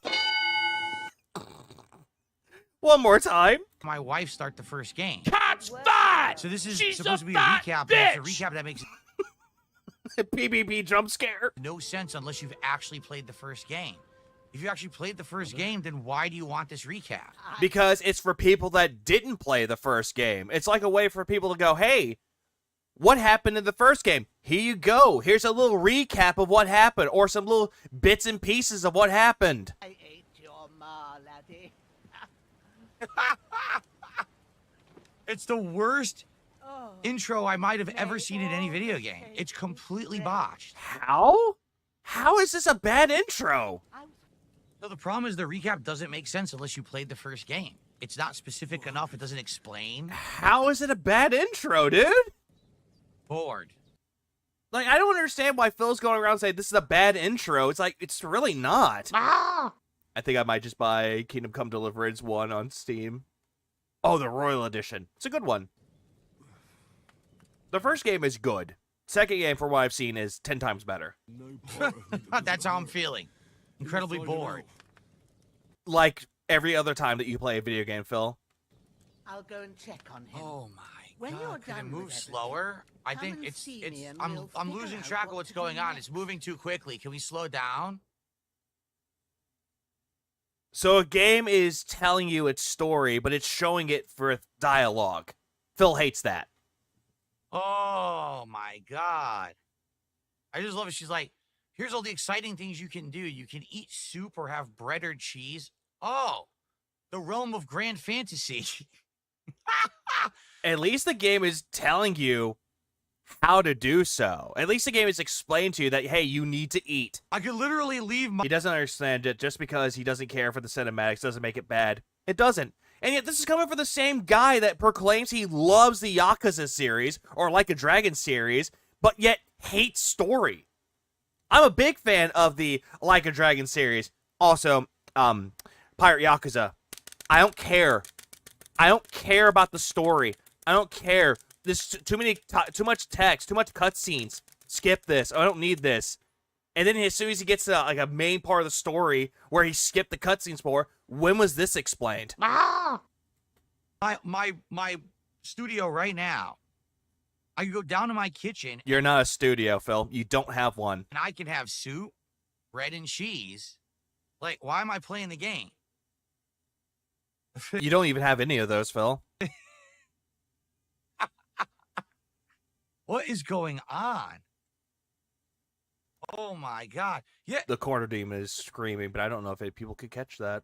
One more time. My wife start the first game. So this is She's supposed a to be a fat recap. But it's a recap that makes... PvP jump scare. No sense unless you've actually played the first game. If you actually played the first game, then why do you want this recap? Because it's for people that didn't play the first game. It's like a way for people to go, hey, what happened in the first game? Here you go. Here's a little recap of what happened, or some little bits and pieces of what happened. I ate your ma, laddie. It's the worst intro I might have ever seen in any video game. It's completely botched. How? How is this a bad intro? So the problem is the recap doesn't make sense unless you played the first game. It's not specific enough. It doesn't explain. How is it a bad intro, dude? Bored. Like, I don't understand why Phil's going around saying this is a bad intro. It's like, it's really not. I think I might just buy Kingdom Come Deliverance 1 on Steam. Oh, the Royal Edition. It's a good one. The first game is good. Second game, from what I've seen, is 10 times better. That's how I'm feeling. Incredibly bored. Like every other time that you play a video game, Phil. I'll go and check on him. Oh my When god. you're Can it done move with slower? I come think and it's see me and I'm we'll losing figure track out of what's what to going do on. next. It's moving too quickly. Can we slow down? So a game is telling you its story, but it's showing it for dialogue. Phil hates that. Oh my god. I just love it. She's like, here's all the exciting things you can do. You can eat soup or have bread or cheese. Oh, the realm of grand fantasy. At least the game is telling you how to do so. At least the game is explained to you that, hey, you need to eat. I could literally leave my... He doesn't understand it. Just because he doesn't care for the cinematics doesn't make it bad. It doesn't. And yet this is coming from the same guy that proclaims he loves the Yakuza series, or Like a Dragon series, but yet hates story. I'm a big fan of the Like a Dragon series. Also, Pirate Yakuza. I don't care. I don't care about the story. I don't care. There's too much text, too much cutscenes. Skip this. I don't need this. And then as soon as he gets to like a main part of the story where he skipped the cutscenes for, when was this explained? My studio right now, I can go down to my kitchen. You're not a studio, Phil. You don't have one. And I can have soup, bread and cheese. Like, why am I playing the game? You don't even have any of those, Phil. What is going on? Oh my god. Yeah. The corner demon is screaming, but I don't know if people could catch that.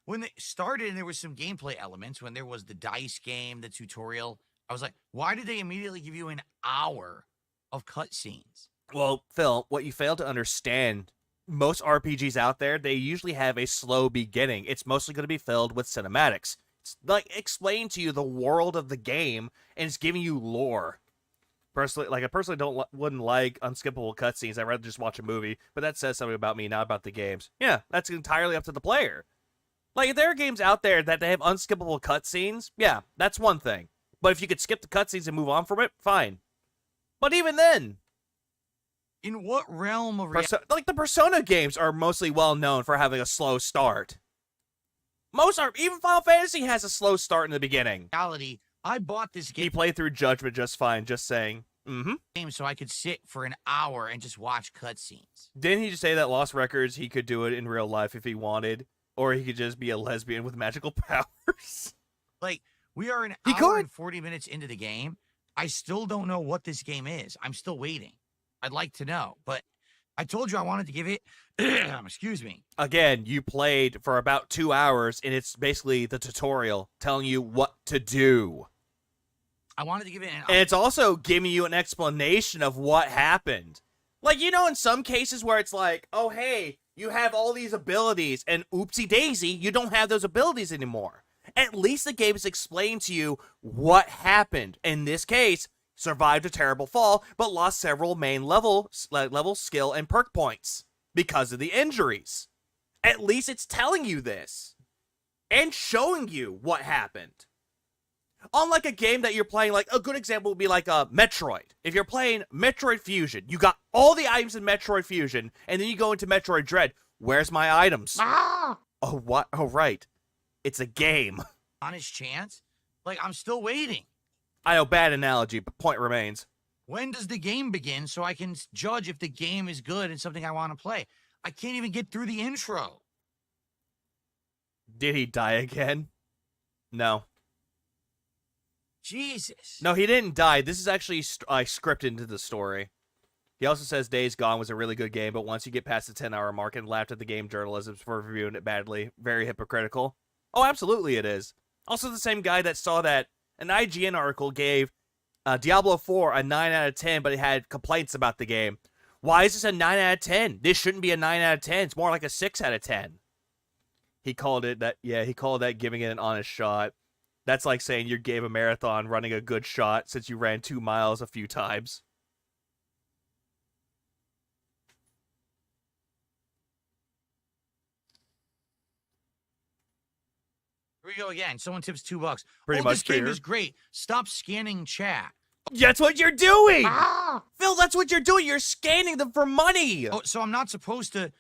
When they started and there was some gameplay elements, when there was the dice game, the tutorial, I was like, why did they immediately give you an hour of cutscenes? Well, Phil, what you fail to understand, most RPGs out there, they usually have a slow beginning. It's mostly going to be filled with cinematics. It's like explain to you the world of the game, and it's giving you lore. Personally, I personally wouldn't like unskippable cutscenes. I'd rather just watch a movie, but that says something about me, not about the games. Yeah, that's entirely up to the player. Like, if there are games out there that they have unskippable cutscenes, yeah, that's one thing. But if you could skip the cutscenes and move on from it, fine. But even then, in what realm of like the Persona games are mostly well known for having a slow start. Even Final Fantasy has a slow start in the beginning. Reality, I bought this game. He played through Judgment just fine, just saying. Game so I could sit for an hour and just watch cutscenes. Didn't he just say that Lost Records, he could do it in real life if he wanted? Or he could just be a lesbian with magical powers? Like, we are an hour and 40 minutes into the game. I still don't know what this game is. I'm still waiting. I'd like to know, but I told you I wanted to give it, excuse me. Again, you played for about 2 hours, and it's basically the tutorial telling you what to do. I wanted to give it and it's also giving you an explanation of what happened. Like, you know, in some cases where it's like, oh, hey, you have all these abilities, and oopsie daisy, you don't have those abilities anymore. At least the game has explained to you what happened. In this case, survived a terrible fall, but lost several main level skill and perk points because of the injuries. At least it's telling you this and showing you what happened. Unlike a game that you're playing, like a good example would be like Metroid. If you're playing Metroid Fusion, you got all the items in Metroid Fusion, and then you go into Metroid Dread. Where's my items? Oh, what? Oh, right. It's a game. Honest chance? Like, I'm still waiting. I know, bad analogy, but point remains. When does the game begin so I can judge if the game is good and something I want to play? I can't even get through the intro. Did he die again? No. Jesus. No, he didn't die. This is actually scripted into the story. He also says Days Gone was a really good game, but once you get past the 10-hour mark and laughed at the game journalism for reviewing it badly, very hypocritical. Oh, absolutely it is. Also the same guy that saw that an IGN article gave Diablo 4 a 9 out of 10, but it had complaints about the game. Why is this a 9 out of 10? This shouldn't be a 9 out of 10. It's more like a 6 out of 10. He called that giving it an honest shot. That's like saying you gave a marathon running a good shot since you ran 2 miles a few times. Here we go again. Someone tips $2. Pretty much. This game is great. Stop scanning chat. That's what you're doing! Phil, that's what you're doing. You're scanning them for money. Oh, so I'm not supposed to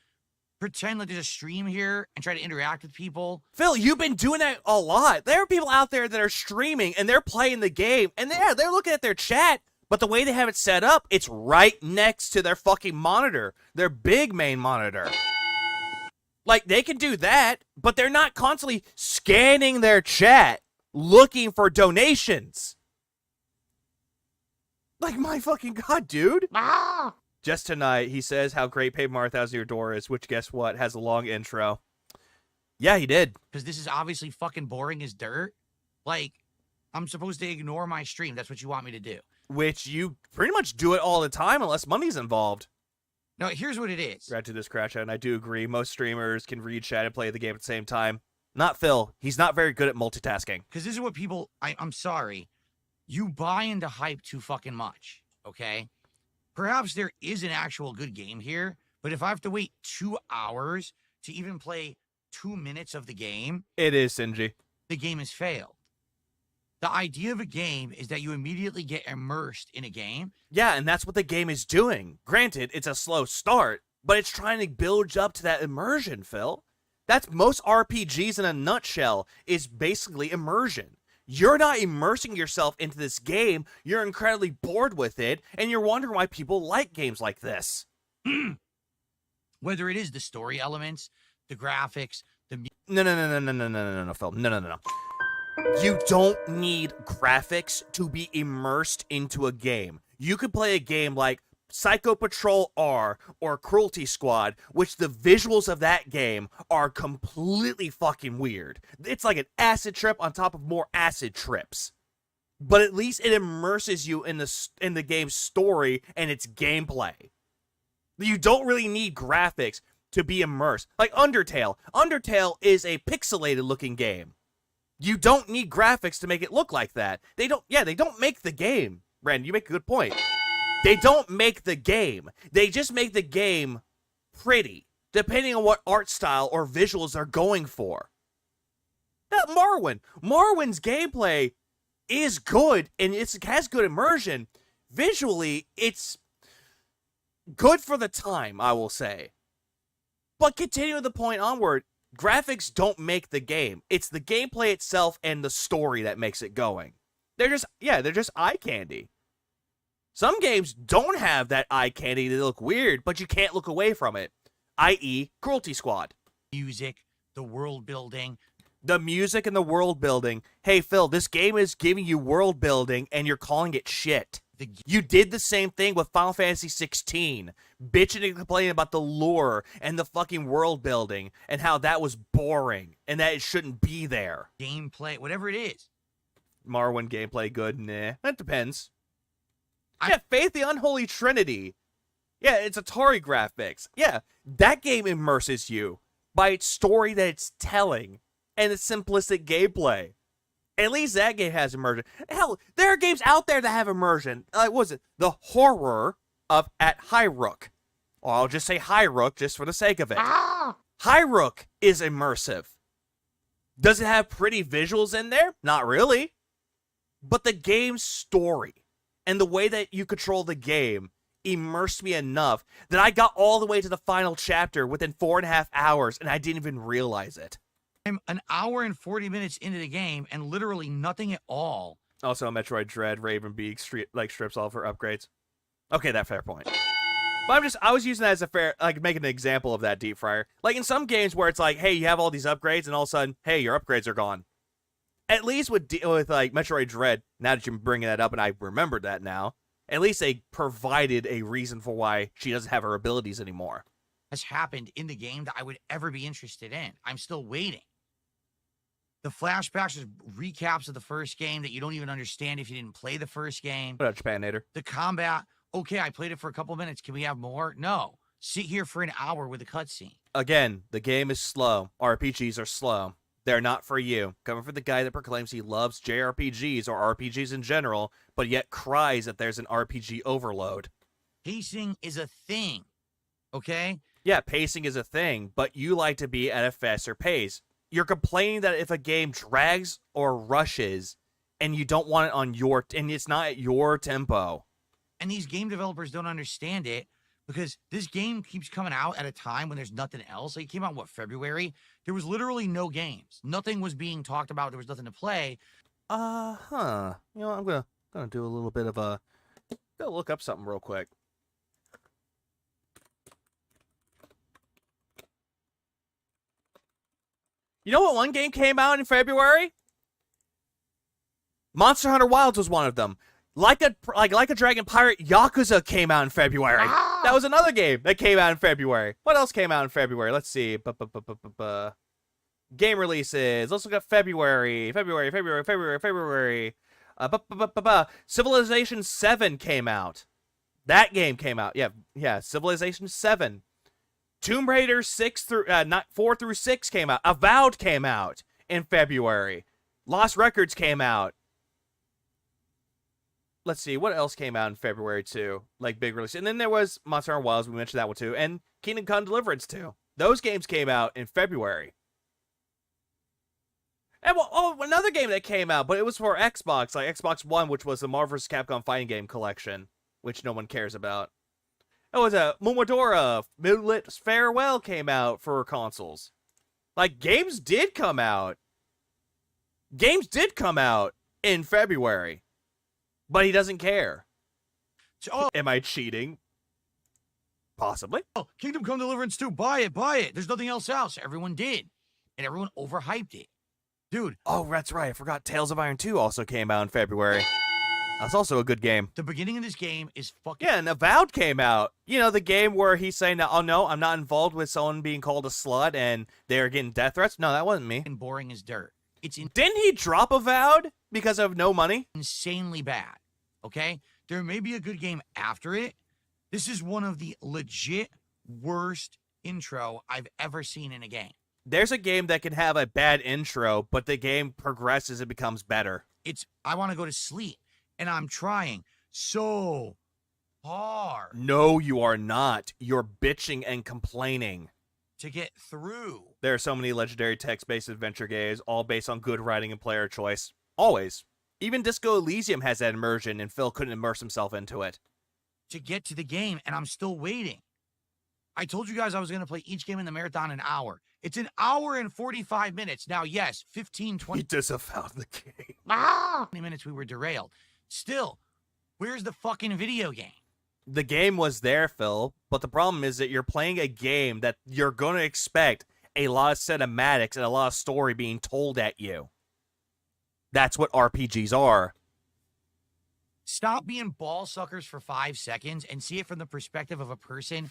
pretend like there's a stream here and try to interact with people? Phil, you've been doing that a lot. There are people out there that are streaming and they're playing the game and they're looking at their chat, but the way they have it set up, it's right next to their fucking monitor, their big main monitor. Like, they can do that, but they're not constantly scanning their chat, looking for donations. Like, my fucking god, dude. Just tonight, he says how great Paper Mario Thousand Year Door is, which, guess what, has a long intro. Yeah, he did. Because this is obviously fucking boring as dirt. Like, I'm supposed to ignore my stream. That's what you want me to do. Which you pretty much do it all the time unless money's involved. No, here's what it is. Right to this crash out, and I do agree. Most streamers can read chat and play the game at the same time. Not Phil. He's not very good at multitasking. Because this is what people, I'm sorry, you buy into hype too fucking much, okay? Perhaps there is an actual good game here, but if I have to wait 2 hours to even play 2 minutes of the game, it is, Sinji. The game has failed. The idea of a game is that you immediately get immersed in a game. Yeah, and that's what the game is doing. Granted, it's a slow start, but it's trying to build you up to that immersion, Phil. That's most RPGs in a nutshell, is basically immersion. You're not immersing yourself into this game, you're incredibly bored with it, and you're wondering why people like games like this. Whether it is the story elements, the graphics, the... No, Phil. No. You don't need graphics to be immersed into a game. You could play a game like Psycho Patrol R or Cruelty Squad, which the visuals of that game are completely fucking weird. It's like an acid trip on top of more acid trips. But at least it immerses you in the game's story and its gameplay. You don't really need graphics to be immersed. Like Undertale. Undertale is a pixelated looking game. You don't need graphics to make it look like that. They don't make the game. Brandon, you make a good point. They don't make the game. They just make the game pretty, depending on what art style or visuals they're going for. That Marwin's gameplay is good, and it has good immersion. Visually, it's good for the time, I will say. But continuing the point onward, graphics don't make the game. It's the gameplay itself and the story that makes it going. They're just eye candy. Some games don't have that eye candy. They look weird, but you can't look away from it. I.e., Cruelty Squad. Music, the world building. The music and the world building. Hey, Phil, this game is giving you world building, and you're calling it shit. You did the same thing with Final Fantasy 16, bitching and complaining about the lore and the fucking world building and how that was boring and that it shouldn't be there. Gameplay, whatever it is. Marwin gameplay good? Nah, that depends. Yeah, Faith the Unholy Trinity. Yeah, it's Atari graphics. Yeah, that game immerses you by its story that it's telling and its simplistic gameplay. At least that game has immersion. Hell, there are games out there that have immersion. What was it? The Horror of At Hyrule. Or I'll just say Hyrule just for the sake of it. Hyrule is immersive. Does it have pretty visuals in there? Not really. But the game's story and the way that you control the game immersed me enough that I got all the way to the final chapter within 4.5 hours and I didn't even realize it. I'm an hour and 40 minutes into the game and literally nothing at all. Also, Metroid Dread, Raven Beak, strips all of her upgrades. Okay, that fair point. But I was using that as a fair, making an example of that, Deep Fryer. Like in some games where it's like, hey, you have all these upgrades and all of a sudden, hey, your upgrades are gone. At least with Metroid Dread, now that you're bringing that up and I remembered that now, at least they provided a reason for why she doesn't have her abilities anymore. Has happened in the game that I would ever be interested in. I'm still waiting. The flashbacks are recaps of the first game that you don't even understand if you didn't play the first game. What up, Japanator? The combat, okay, I played it for a couple minutes. Can we have more? No. Sit here for an hour with a cutscene. Again, the game is slow. RPGs are slow. They're not for you. Coming from the guy that proclaims he loves JRPGs or RPGs in general, but yet cries that there's an RPG overload. Pacing is a thing, okay? Yeah, pacing is a thing, but you like to be at a faster pace. You're complaining that if a game drags or rushes and you don't want it on and it's not at your tempo. And these game developers don't understand it because this game keeps coming out at a time when there's nothing else. Like it came out, February? There was literally no games. Nothing was being talked about. There was nothing to play. You know, I'm gonna do a little bit of a, go look up something real quick. You know what one game came out in February? Monster Hunter Wilds was one of them. Like a Dragon Pirate Yakuza came out in February. That was another game that came out in February. What else came out in February? Let's see. Game releases. Let's look at February. Civilization 7 came out. That game came out. Yeah. Civilization 7. Tomb Raider 4 through 6 came out. Avowed came out in February. Lost Records came out. Let's see, what else came out in February too? Like big release. And then there was Monster Hunter Wilds, we mentioned that one too, and Kingdom Come Deliverance too. Those games came out in February. And another game that came out, but it was for Xbox, like Xbox One, which was the Marvel vs. Capcom fighting game collection, which no one cares about. It was a Momodora Moonlit Farewell came out for consoles. Like, games did come out. Games did come out in February. But he doesn't care. Am I cheating? Possibly. Oh, Kingdom Come Deliverance 2, buy it. There's nothing else out. Everyone did. And everyone overhyped it. Dude. Oh, that's right. I forgot Tales of Iron 2 also came out in February. That's also a good game. The beginning of this game is fucking... Yeah, and Avowed came out. You know, the game where he's saying, oh, no, I'm not involved with someone being called a slut and they're getting death threats. No, that wasn't me. And boring as dirt. Didn't he drop Avowed because of no money? Insanely bad, okay? There may be a good game after it. This is one of the legit worst intro I've ever seen in a game. There's a game that can have a bad intro, but the game progresses and becomes better. I want to go to sleep. And I'm trying so hard. No, you are not. You're bitching and complaining. To get through. There are so many legendary text-based adventure games, all based on good writing and player choice. Always. Even Disco Elysium has that immersion, and Phil couldn't immerse himself into it. To get to the game, and I'm still waiting. I told you guys I was going to play each game in the marathon an hour. It's an hour and 45 minutes. Now, yes, 15, 20... He disavowed the game. 20 minutes we were derailed. Still, where's the fucking video game? The game was there, Phil, but the problem is that you're playing a game that you're going to expect a lot of cinematics and a lot of story being told at you. That's what RPGs are. Stop being ball suckers for 5 seconds and see it from the perspective of a person.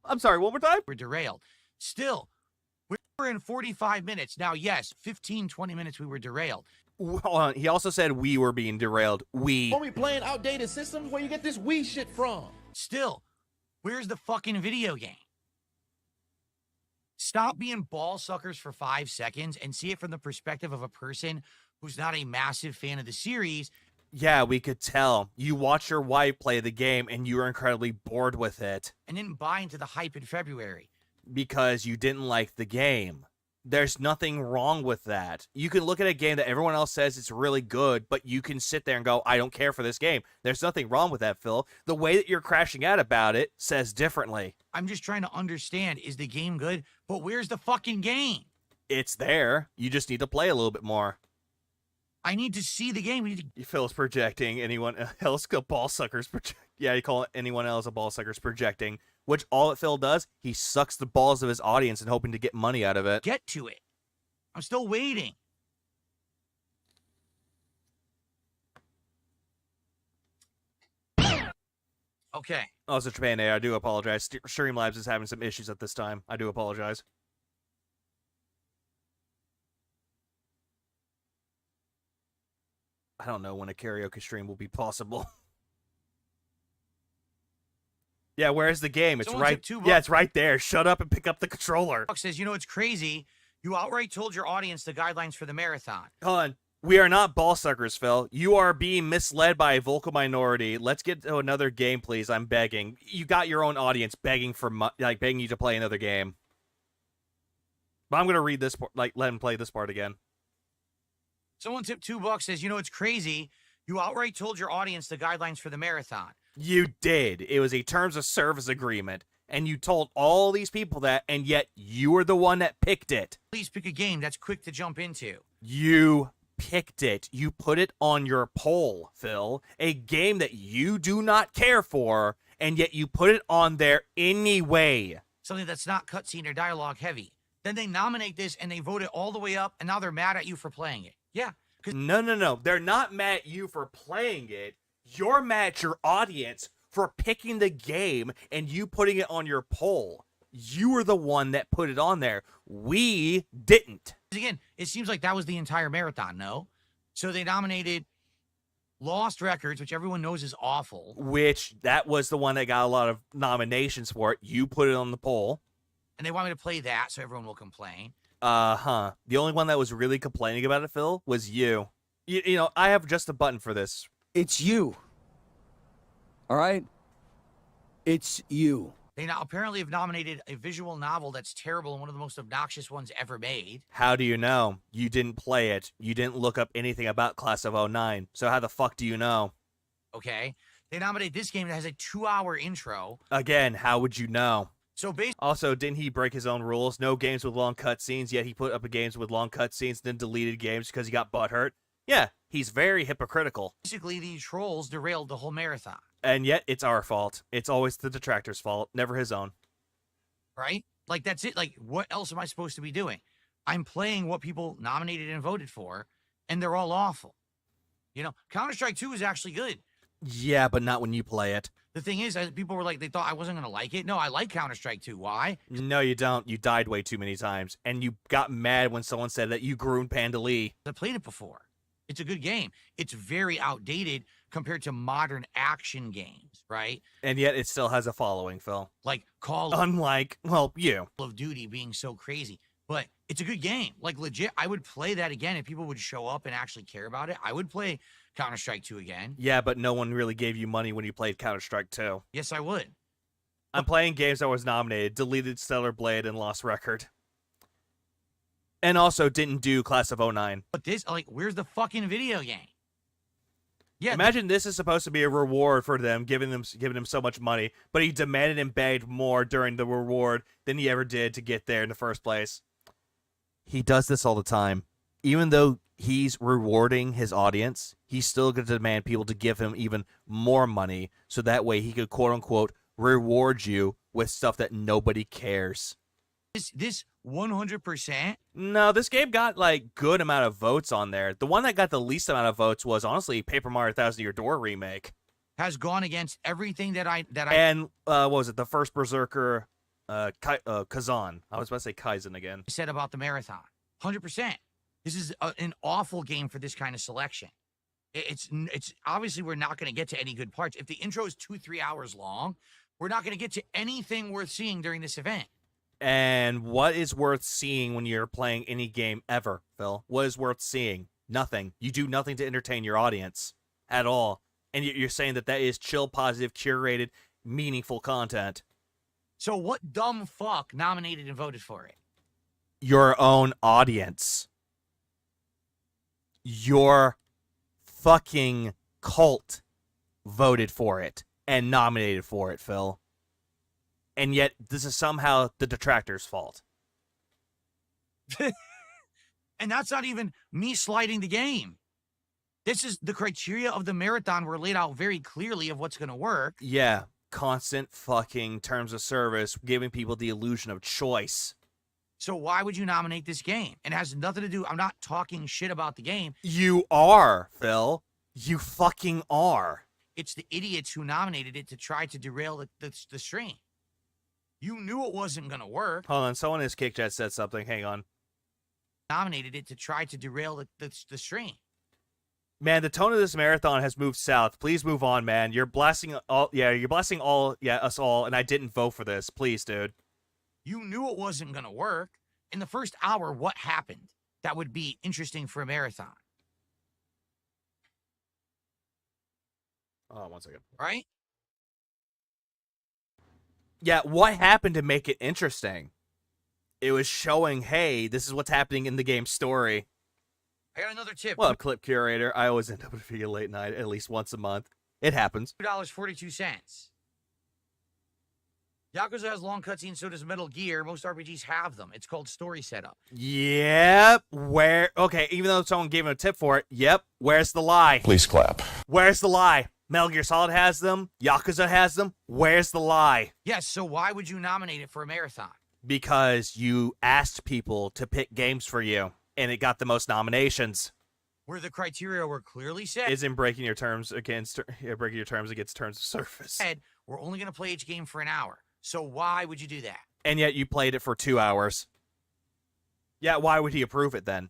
I'm sorry, one more time? We're derailed. Still, we're in 45 minutes. Now, yes, 15, 20 minutes we were derailed. Hold on. He also said we were being derailed. We. Are we playing outdated systems? Where you get this Wii shit from? Still, where's the fucking video game? Stop being ball suckers for 5 seconds and see it from the perspective of a person who's not a massive fan of the series. Yeah, we could tell. You watched your wife play the game and you were incredibly bored with it. And didn't buy into the hype in February. Because you didn't like the game. There's nothing wrong with that. You can look at a game that everyone else says it's really good, but you can sit there and go, I don't care for this game. There's nothing wrong with that, Phil. The way that you're crashing out about it says differently. I'm just trying to understand, is the game good? But where's the fucking game? It's there. You just need to play a little bit more. I need to see the game. Phil's projecting. Anyone else, a ball sucker's project. Yeah, you call anyone else a ball sucker's projecting. Which all that Phil does, he sucks the balls of his audience and hoping to get money out of it. Get to it. I'm still waiting. Okay. Also, Japan A, I do apologize. Streamlabs is having some issues at this time. I do apologize. I don't know when a karaoke stream will be possible. Yeah, where's the game? It's right. Yeah, it's right there. Shut up and pick up the controller. Says, you know, it's crazy. You outright told your audience the guidelines for the marathon. Hold on. We are not ball suckers, Phil. You are being misled by a vocal minority. Let's get to another game, please. I'm begging. You got your own audience begging for begging you to play another game. But I'm gonna read this part, let him play this part again. Someone tipped $2. Says, you know, it's crazy. You outright told your audience the guidelines for the marathon. You did. It was a terms of service agreement, and you told all these people that, and yet you were the one that picked it. Please pick a game that's quick to jump into. You picked it. You put it on your poll, Phil. A game that you do not care for, and yet you put it on there anyway. Something that's not cutscene or dialogue heavy. Then they nominate this, and they vote it all the way up, and now they're mad at you for playing it. Yeah. No. They're not mad at you for playing it. You're mad at your audience for picking the game and you putting it on your poll. You were the one that put it on there. We didn't. Again, it seems like that was the entire marathon, no? So they nominated Lost Records, which everyone knows is awful. Which, that was the one that got a lot of nominations for it. You put it on the poll. And they want me to play that so everyone will complain. The only one that was really complaining about it, Phil, was you. You know, I have just a button for this. It's you. All right? It's you. They now apparently have nominated a visual novel that's terrible and one of the most obnoxious ones ever made. How do you know? You didn't play it. You didn't look up anything about Class of 09. So how the fuck do you know? Okay. They nominate this game that has a 2-hour intro. Again, how would you know? So basically, also, didn't he break his own rules? No games with long cutscenes, yet he put up games with long cutscenes, then deleted games because he got butthurt. Yeah, he's very hypocritical. Basically, these trolls derailed the whole marathon. And yet, it's our fault. It's always the detractor's fault, never his own. Right? Like, that's it. Like, what else am I supposed to be doing? I'm playing what people nominated and voted for, and they're all awful. You know, Counter-Strike 2 is actually good. Yeah, but not when you play it. The thing is, people were like, they thought I wasn't going to like it. No, I like Counter-Strike 2. Why? No, you don't. You died way too many times. And you got mad when someone said that you groomed Panda Lee. I played it before. It's a good game. It's very outdated compared to modern action games, right? And yet it still has a following, Phil. Like Unlike, well, you. Call of Duty being so crazy. But it's a good game. Like, legit, I would play that again if people would show up and actually care about it. I would play Counter-Strike 2 again. Yeah, but no one really gave you money when you played Counter-Strike 2. Yes, I would. I'm playing games that was nominated, deleted Stellar Blade and Lost Record. And also didn't do Class of 09. But this, like, where's the fucking video game? Yeah. Imagine this is supposed to be a reward for them, giving him so much money, but he demanded and begged more during the reward than he ever did to get there in the first place. He does this all the time. Even though he's rewarding his audience, he's still going to demand people to give him even more money, so that way he could, quote-unquote, reward you with stuff that nobody cares. This 100%? No, this game got, like, good amount of votes on there. The one that got the least amount of votes was, honestly, Paper Mario 1,000 Year Door remake. Has gone against everything that I... And, what was it, the first Berserker, Kazan. I was about to say Kaizen again. Said about the marathon. 100%. This is an awful game for this kind of selection. It's obviously we're not going to get to any good parts. If the intro is 2-3 hours long, we're not going to get to anything worth seeing during this event. And what is worth seeing when you're playing any game ever, Phil? What is worth seeing? Nothing. You do nothing to entertain your audience at all. And you're saying that is chill, positive, curated, meaningful content. So what dumb fuck nominated and voted for it? Your own audience. Your fucking cult voted for it and nominated for it, Phil. And yet, this is somehow the detractor's fault. And that's not even me slighting the game. This is the criteria of the marathon were laid out very clearly of what's going to work. Yeah, constant fucking terms of service, giving people the illusion of choice. So why would you nominate this game? It has nothing to do, I'm not talking shit about the game. You are, Phil. You fucking are. It's the idiots who nominated it to try to derail the stream. You knew it wasn't going to work. Hold on, someone in his kick chat said something. Hang on. Nominated it to try to derail the stream. Man, the tone of this marathon has moved south. Please move on, man. You're blasting us all, and I didn't vote for this. Please, dude. You knew it wasn't going to work. In the first hour, what happened that would be interesting for a marathon? Oh, 1 second. Right? Yeah, what happened to make it interesting? It was showing, hey, this is what's happening in the game story. I got another tip. Well, Clip Curator, I always end up with a video late night at least once a month. It happens. $2.42. Yakuza has long cutscenes, so does Metal Gear. Most RPGs have them. It's called story setup. Yep. Okay, even though someone gave him a tip for it, yep. Where's the lie? Please clap. Where's the lie? Metal Gear Solid has them. Yakuza has them. Where's the lie? Yes, so why would you nominate it for a marathon? Because you asked people to pick games for you, and it got the most nominations. where the criteria were clearly set. Isn't breaking your terms against terms of service. Said, we're only going to play each game for an hour. So why would you do that? And yet you played it for 2 hours. Yeah, why would he approve it then?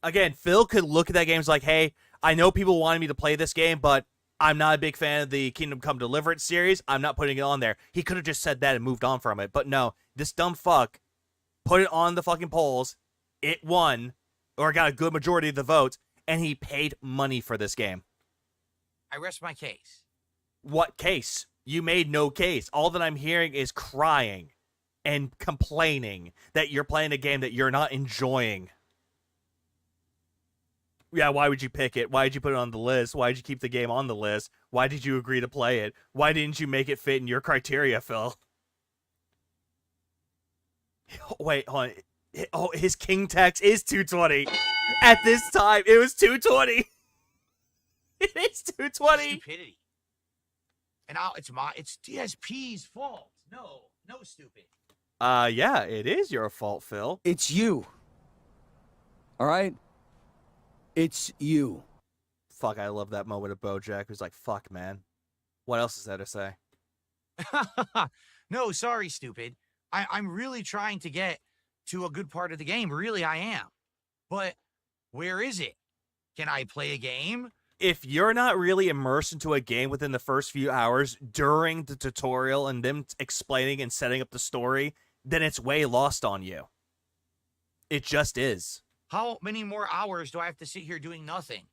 Again, Phil could look at that game and be like, hey, I know people wanted me to play this game, but I'm not a big fan of the Kingdom Come Deliverance series. I'm not putting it on there. He could have just said that and moved on from it. But no, this dumb fuck put it on the fucking polls. It won, or got a good majority of the votes, and he paid money for this game. I rest my case. What case? You made no case. All that I'm hearing is crying and complaining that you're playing a game that you're not enjoying. Yeah, why would you pick it? Why did you put it on the list? Why did you keep the game on the list? Why did you agree to play it? Why didn't you make it fit in your criteria, Phil? Wait, hold on. Oh, his king tax is 220. At this time, it was 220. It is 220. Stupidity. And it's DSP's fault. No, stupid. Yeah, it is your fault, Phil. It's you. All right? It's you. Fuck, I love that moment of Bojack who's like, fuck, man. What else is there to say? No, sorry, stupid. I'm really trying to get to a good part of the game. Really, I am. But where is it? Can I play a game? If you're not really immersed into a game within the first few hours during the tutorial and them explaining and setting up the story, then it's way lost on you. It just is. How many more hours do I have to sit here doing nothing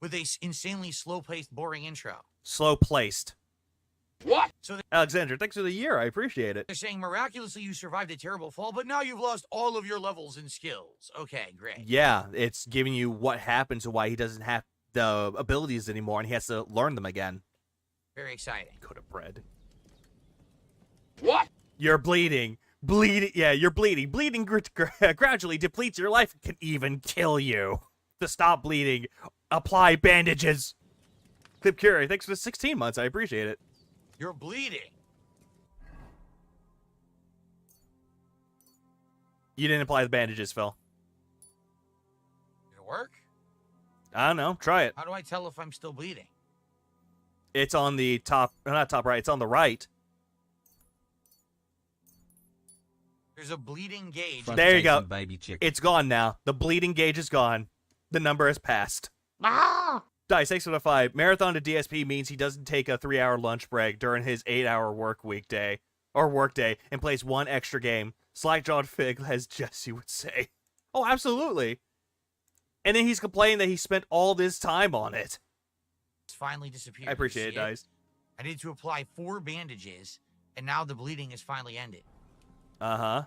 with a insanely slow-paced, boring intro? Slow-placed. What? So Alexandra, thanks for the year. I appreciate it. They're saying miraculously you survived a terrible fall, but now you've lost all of your levels and skills. Okay, great. Yeah, it's giving you what happens and why he doesn't have the abilities anymore, and he has to learn them again. Very exciting. Go to bread. What? You're bleeding. Yeah, you're bleeding. Bleeding gradually depletes your life and can even kill you. To stop bleeding, apply bandages. Clip Curie, thanks for the 16 months. I appreciate it. You're bleeding. You didn't apply the bandages, Phil. Did it work? I don't know. Try it. How do I tell if I'm still bleeding? It's on the top, not top right, it's on the right. There's a bleeding gauge. There you go. It's gone now. The bleeding gauge is gone. The number has passed. Ah! Dice, thanks for the 5. Marathon to DSP means he doesn't take a 3-hour lunch break during his 8-hour workday, and plays one extra game. Slack-jawed fig, as Jesse would say. Oh, absolutely. And then he's complaining that he spent all this time on it. It's finally disappeared. I appreciate it, Dice. I need to apply 4 bandages, and now the bleeding is finally ended. Uh-huh.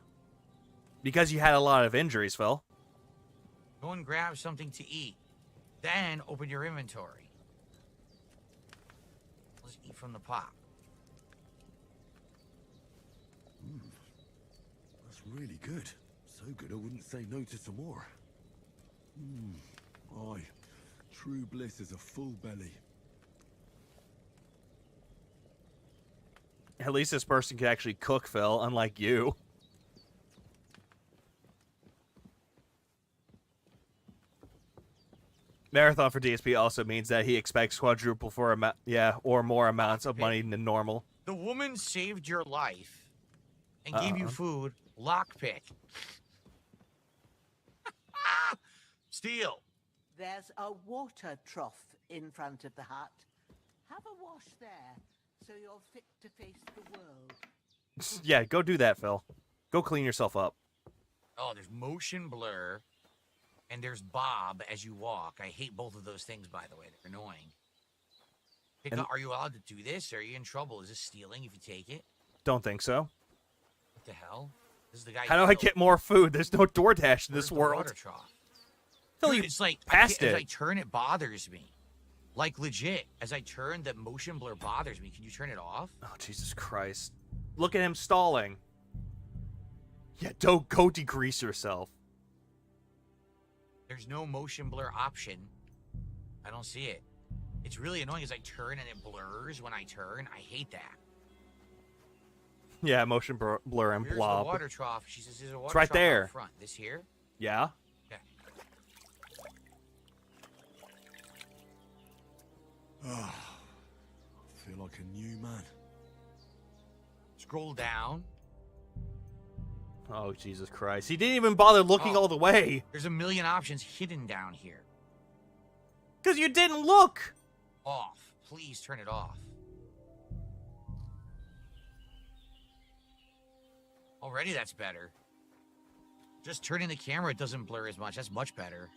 Because you had a lot of injuries, Phil. Go and grab something to eat. Then open your inventory. Let's eat from the pot. That's really good. So good I wouldn't say no to some more. Aye. True bliss is a full belly. At least this person can actually cook, Phil, unlike you. Marathon for DSP also means that he expects quadruple for or more amounts of money than normal. The woman saved your life and gave you food. Lockpick. Steal. There's a water trough in front of the hut. Have a wash there, so you're fit to face the world. Yeah, go do that, Phil. Go clean yourself up. Oh, there's motion blur. And there's Bob as you walk. I hate both of those things, by the way. They're annoying. Are you allowed to do this? Are you in trouble? Is this stealing if you take it? Don't think so. What the hell? This is the guy. How do I get more food? There's no DoorDash in this world. Water trough? Phil, Dude, you it's like passed it. As I turn, it bothers me. Like legit. As I turn, the motion blur bothers me. Can you turn it off? Oh, Jesus Christ. Look at him stalling. Yeah, don't go degrease yourself. There's no motion blur option. I don't see it. It's really annoying as I turn and it blurs when I turn. I hate that. Yeah, motion blur and Where's blob. the water trough? She says there's a water it's right trough there. out front. This here? Yeah. Okay. I feel like a new man. Scroll down. Oh, Jesus Christ. He didn't even bother looking all the way. There's a million options hidden down here. Because you didn't look. Off. Please turn it off. Already that's better. Just turning the camera, it doesn't blur as much. That's much better.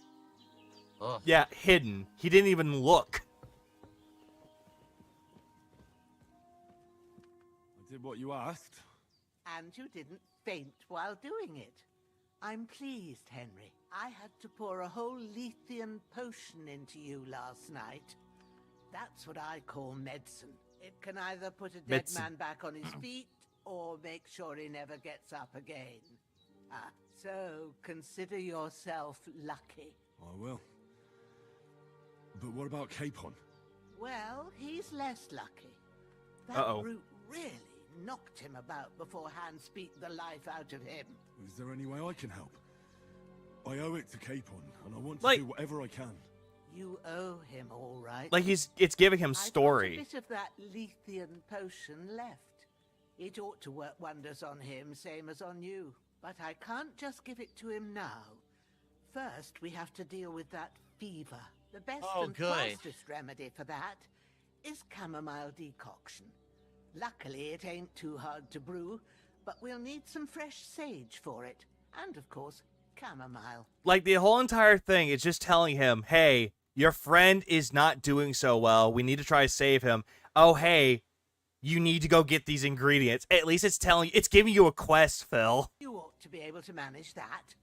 Ugh. Yeah, hidden. He didn't even look. I did what you asked. And you didn't faint while doing it. I'm pleased, Henry. I had to pour a whole Lethean potion into you last night. That's what I call medicine. It can either put a dead Medicine. man back on his feet or make sure he never gets up again. So consider yourself lucky. I will. But what about Capon? Well, he's less lucky. That Uh-oh. brute really knocked him about before Hans beat the life out of him. Is there any way I can help? I owe it to Capon, and I want to Like- do whatever I can. You owe him, all right. Like, it's giving him I've got story. a bit of that Lethean potion left. It ought to work wonders on him, same as on you. But I can't just give it to him now. First, we have to deal with that fever. The best and fastest remedy for that is chamomile decoction. Luckily, it ain't too hard to brew, but we'll need some fresh sage for it. And, of course, chamomile. Like, the whole entire thing is just telling him, hey, your friend is not doing so well. We need to try to save him. Oh, hey, you need to go get these ingredients. At least it's giving you a quest, Phil. You ought to be able to manage that.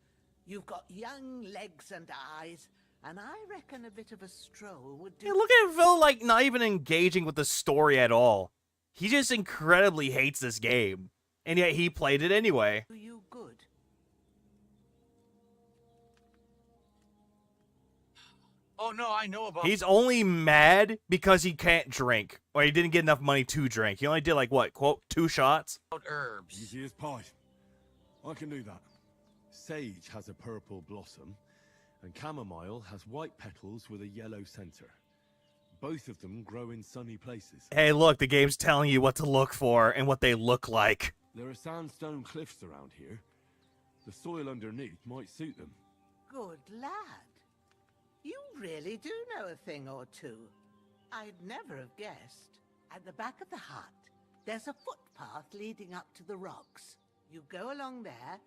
You've got young legs and eyes, and I reckon a bit of a stroll would do. Hey, look at Phil, like, not even engaging with the story at all. He just incredibly hates this game. And yet he played it anyway. You good. Oh, no, I know about... He's only mad because he can't drink. Or he didn't get enough money to drink. He only did, like, what, quote, 2 shots? Herbs. Easy as pie. I can do that. Sage has a purple blossom, and chamomile has white petals with a yellow center. Both of them grow in sunny places. Hey, look, the game's telling you what to look for and what they look like. There are sandstone cliffs around here. The soil underneath might suit them. Good lad. You really do know a thing or two. I'd never have guessed. At the back of the hut, there's a footpath leading up to the rocks. You go along there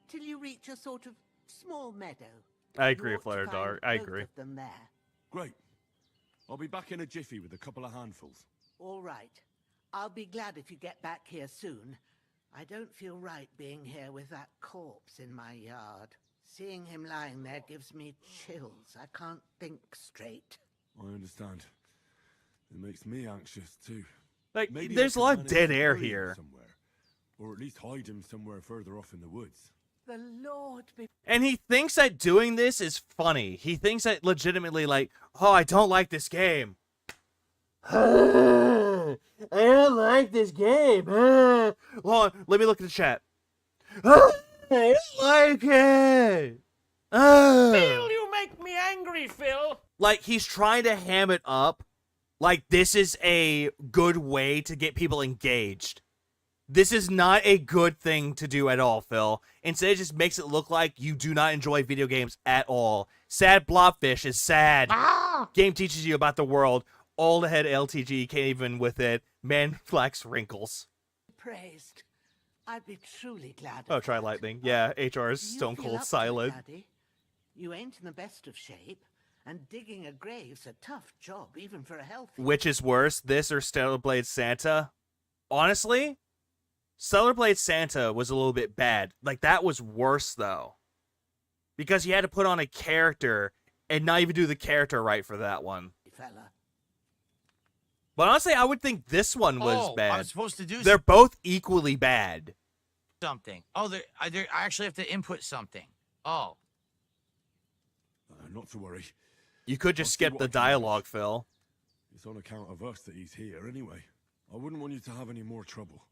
till you reach a sort of small meadow. I agree You with ought to Flare find Dog. I both agree. of them there. Great. I'll be back in a jiffy with a couple of handfuls. All right. I'll be glad if you get back here soon. I don't feel right being here with that corpse in my yard. Seeing him lying there gives me chills. I can't think straight. I understand. It makes me anxious too. Like, Maybe there's I a lot could of manage dead to air bury him here. somewhere, or at least hide him somewhere further off in the woods. The Lord be... And he thinks that doing this is funny. He thinks that legitimately, like, oh, I don't like this game. I don't like this game. Hold on, let me look at the chat. I don't like it. Phil, you make me angry, Phil. Like, he's trying to ham it up. Like, this is a good way to get people engaged. This is not a good thing to do at all, Phil. Instead, it just makes it look like you do not enjoy video games at all. Sad Blobfish is sad. Game teaches you about the world. Old head LTG can't even with it. Man flax wrinkles. praised. I'd be truly glad. Oh, try lightning. Yeah, HR is stone cold silent. You ain't in the best of shape, and digging a grave's a tough job, even for a healthy. Which is worse, this or Stellar Blade Santa? Honestly, Stellar Blade Santa was a little bit bad. Like, that was worse, though. Because you had to put on a character and not even do the character right for that one. Fella. But honestly, I would think this one was bad. I'm supposed to do They're both equally bad. something. Oh, I actually have to input something. Oh. Not to worry. You could just skip the dialogue, Phil. It's on account of us that he's here anyway. I wouldn't want you to have any more trouble.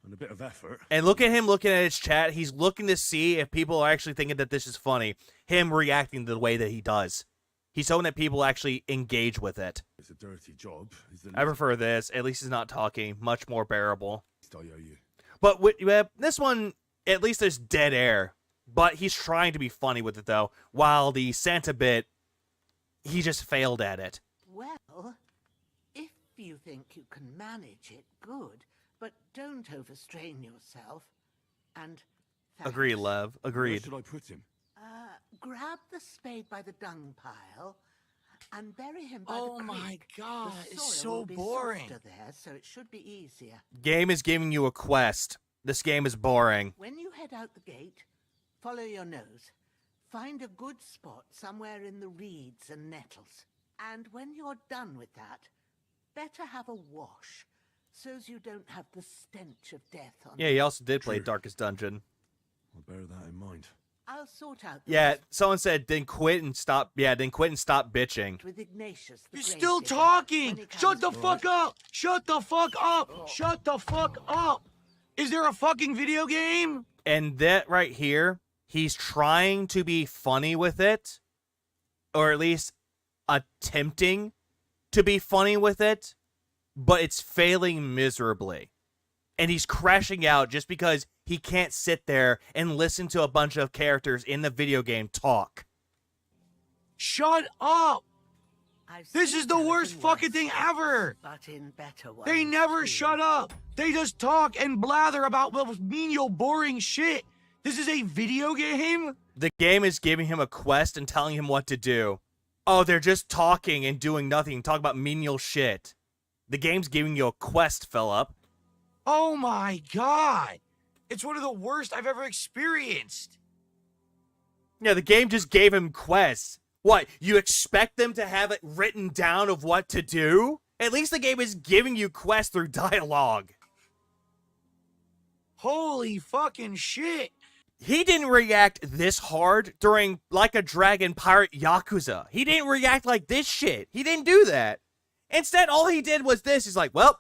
And a bit of effort. And look at him looking at his chat. He's looking to see if people are actually thinking that this is funny. Him reacting the way that he does. He's hoping that people actually engage with it. It's a dirty job. I prefer this. At least he's not talking. Much more bearable. I owe you. But with this one, at least there's dead air. But he's trying to be funny with it, though. While the Santa bit, he just failed at it. Well, if you think you can manage it, good. But don't overstrain yourself. And thanks. Agreed, Lev. Agreed. Where should I put him? Grab the spade by the dung pile and bury him by the creek. Oh my god, The it's soil so will be boring. softer there, so it should be easier. Game is giving you a quest. This game is boring. When you head out the gate, follow your nose. Find a good spot somewhere in the reeds and nettles. And when you're done with that, better have a wash, so's you don't have the stench of death on Yeah, he also did play Darkest Dungeon. I'll bear that in mind. I'll sort out the Yeah, rest someone said then quit and stop. Yeah, then quit and stop bitching. with Ignatius. The You're grave still digger, talking! when he Shut comes the back. fuck up! Shut the fuck up! Shut the fuck up! Is there a fucking video game? And that right here, he's trying to be funny with it, or at least attempting to be funny with it, but it's failing miserably. And he's crashing out just because he can't sit there and listen to a bunch of characters in the video game talk. Shut up! I've This seen is the those worst in fucking worse thing spots, ever! But in better ones. They never too. shut up! They just talk and blather about menial, boring shit! This is a video game? The game is giving him a quest and telling him what to do. Oh, they're just talking and doing nothing, talk about menial shit. The game's giving you a quest, Philip. Oh my god! It's one of the worst I've ever experienced! Yeah, the game just gave him quests. What, you expect them to have it written down of what to do? At least the game is giving you quests through dialogue. Holy fucking shit! He didn't react this hard during Like a Dragon Pirate Yakuza. He didn't react like this shit. He didn't do that. Instead, all he did was this. He's like, well,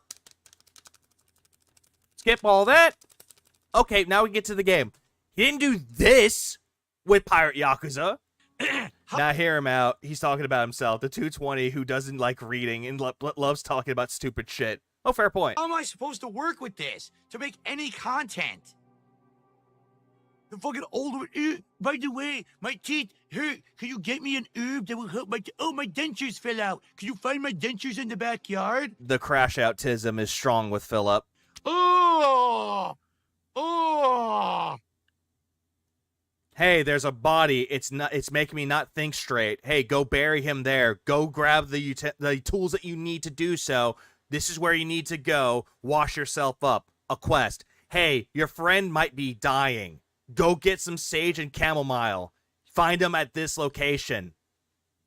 skip all that. Okay, now we get to the game. He didn't do this with Pirate Yakuza. Now hear him out. He's talking about himself. The 220 who doesn't like reading and loves talking about stupid shit. Oh, fair point. How am I supposed to work with this to make any content? The fucking old one. By the way, my teeth hurt. Can you get me an herb that will help my oh, my dentures fell out. Can you find my dentures in the backyard? The crash outism is strong with Philip. Oh! Oh! Hey, there's a body. It's making me not think straight. Hey, go bury him there. Go grab the tools that you need to do so. This is where you need to go. Wash yourself up. A quest. Hey, your friend might be dying. Go get some sage and chamomile. Find him at this location.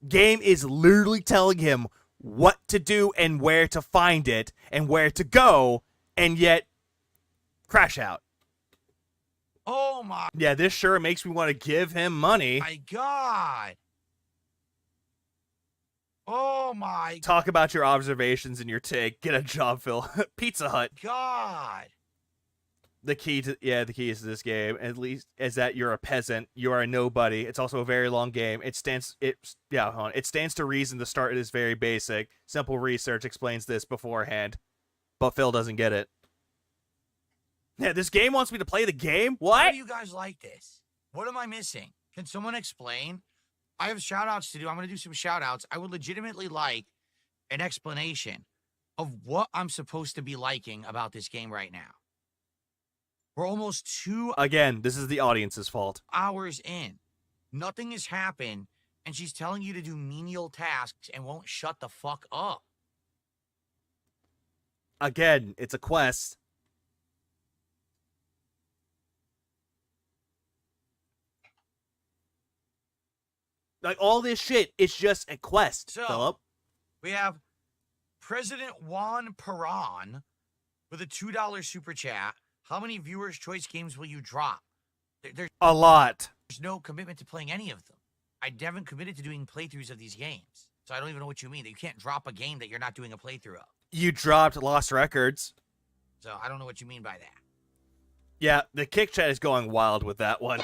Game is literally telling him what to do and where to find it and where to go, and yet crash out. Oh my Yeah, this sure makes me want to give him money. my god! Oh my Talk about your observations and your take. Get a job, Phil. Pizza Hut. god! The key to this game, at least, is that you're a peasant. You are a nobody. It's also a very long game. It stands to reason the start is very basic. Simple research explains this beforehand, but Phil doesn't get it. Yeah, this game wants me to play the game? How What? do you guys like this? What am I missing? Can someone explain? I have shout outs to do. I'm going to do some shout outs. I would legitimately like an explanation of what I'm supposed to be liking about this game right now. We're almost 2 Again, this is the audience's fault. hours in. Nothing has happened, and she's telling you to do menial tasks and won't shut the fuck up. Again, it's a quest. Like, all this shit, it's just a quest, So- Philip. We have President Juan Perron with a $2 super chat. How many viewers' choice games will you drop? There's A lot. no commitment to playing any of them. I haven't committed to doing playthroughs of these games. So I don't even know what you mean. You can't drop a game that you're not doing a playthrough of. You dropped Lost Records. So I don't know what you mean by that. Yeah, the kick chat is going wild with that one.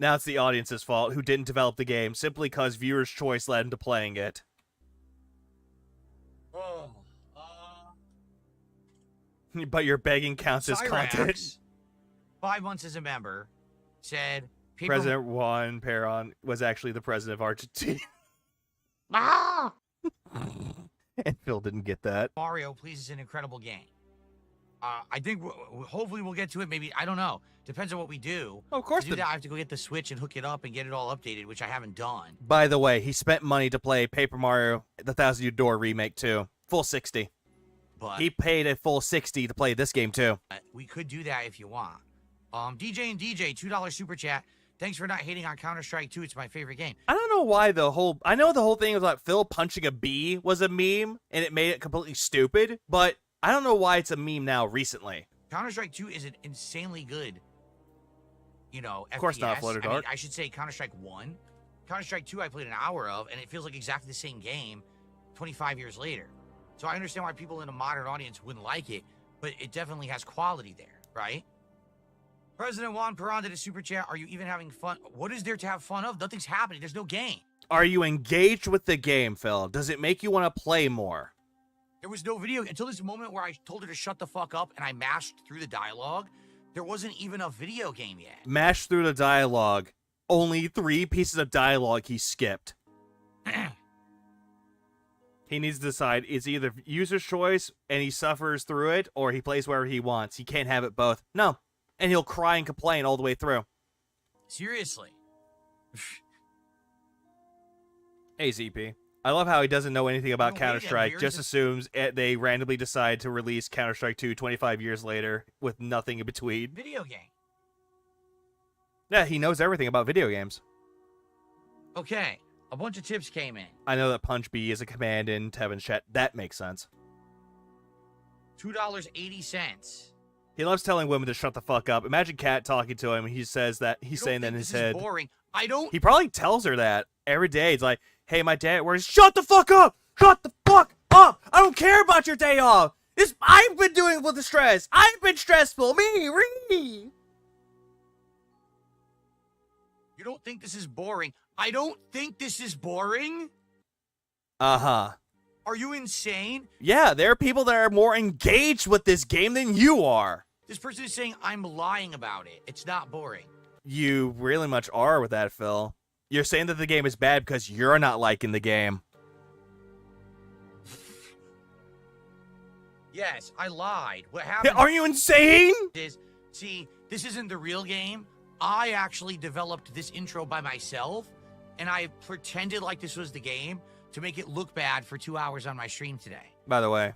Now it's the audience's fault who didn't develop the game simply because viewers' choice led into playing it. Oh, But your begging counts as content. Cyrax, 5 months as a member, said President Juan Perón was actually the president of Argentina. Ah! And Phil didn't get that. Mario, please, is an incredible game. I think hopefully we'll get to it. Maybe, I don't know. Depends on what we do. Oh, of course. To do that, I have to go get the Switch and hook it up and get it all updated, which I haven't done. By the way, he spent money to play Paper Mario: The Thousand Year Door remake too. Full 60. But He paid a full 60 to play this game too. we could do that if you want. DJ and DJ, $2 super chat. Thanks for not hating on Counter-Strike 2. It's my favorite game. I don't know why I know the whole thing was like Phil punching a bee was a meme and it made it completely stupid, but I don't know why it's a meme now recently. Counter-Strike 2 is an insanely good, FPS. Of course not, Flutter Dart. I should say Counter-Strike 1. Counter-Strike 2 I played an hour of, and it feels like exactly the same game 25 years later. So I understand why people in a modern audience wouldn't like it, but it definitely has quality there, right? President Juan Perón did a super chat. Are you even having fun? What is there to have fun of? Nothing's happening. There's no game. Are you engaged with the game, Phil? Does it make you want to play more? There was no video until this moment where I told her to shut the fuck up and I mashed through the dialogue. There wasn't even a video game yet. Mash through the dialogue. Only 3 pieces of dialogue he skipped. He needs to decide, it's either user's choice and he suffers through it, or he plays wherever he wants. He can't have it both. No. And he'll cry and complain all the way through. Seriously. Hey, ZP. I love how he doesn't know anything about Counter-Strike, just assumes they randomly decide to release Counter-Strike 2 25 years later with nothing in between. Video game. Yeah, he knows everything about video games. Okay. A bunch of tips came in. I know that Punch B is a command in Tevin's chat. That makes sense. $2.80. He loves telling women to shut the fuck up. Imagine Kat talking to him and he says that he's saying that in his head. Boring. I don't. He probably tells her that every day. He's like, hey, my dad, where's shut the fuck up! Shut the fuck up! I don't care about your day off! I've been doing it with the stress! I've been stressful! Me! You don't think this is boring? I don't think this is boring? Uh-huh. Are you insane? Yeah, there are people that are more engaged with this game than you are. This person is saying I'm lying about it. It's not boring. You really much are with that, Phil. You're saying that the game is bad because you're not liking the game. Yes, I lied. What happened? Are you insane? See, this isn't the real game. I actually developed this intro by myself, and I pretended like this was the game to make it look bad for 2 hours on my stream today. By the way.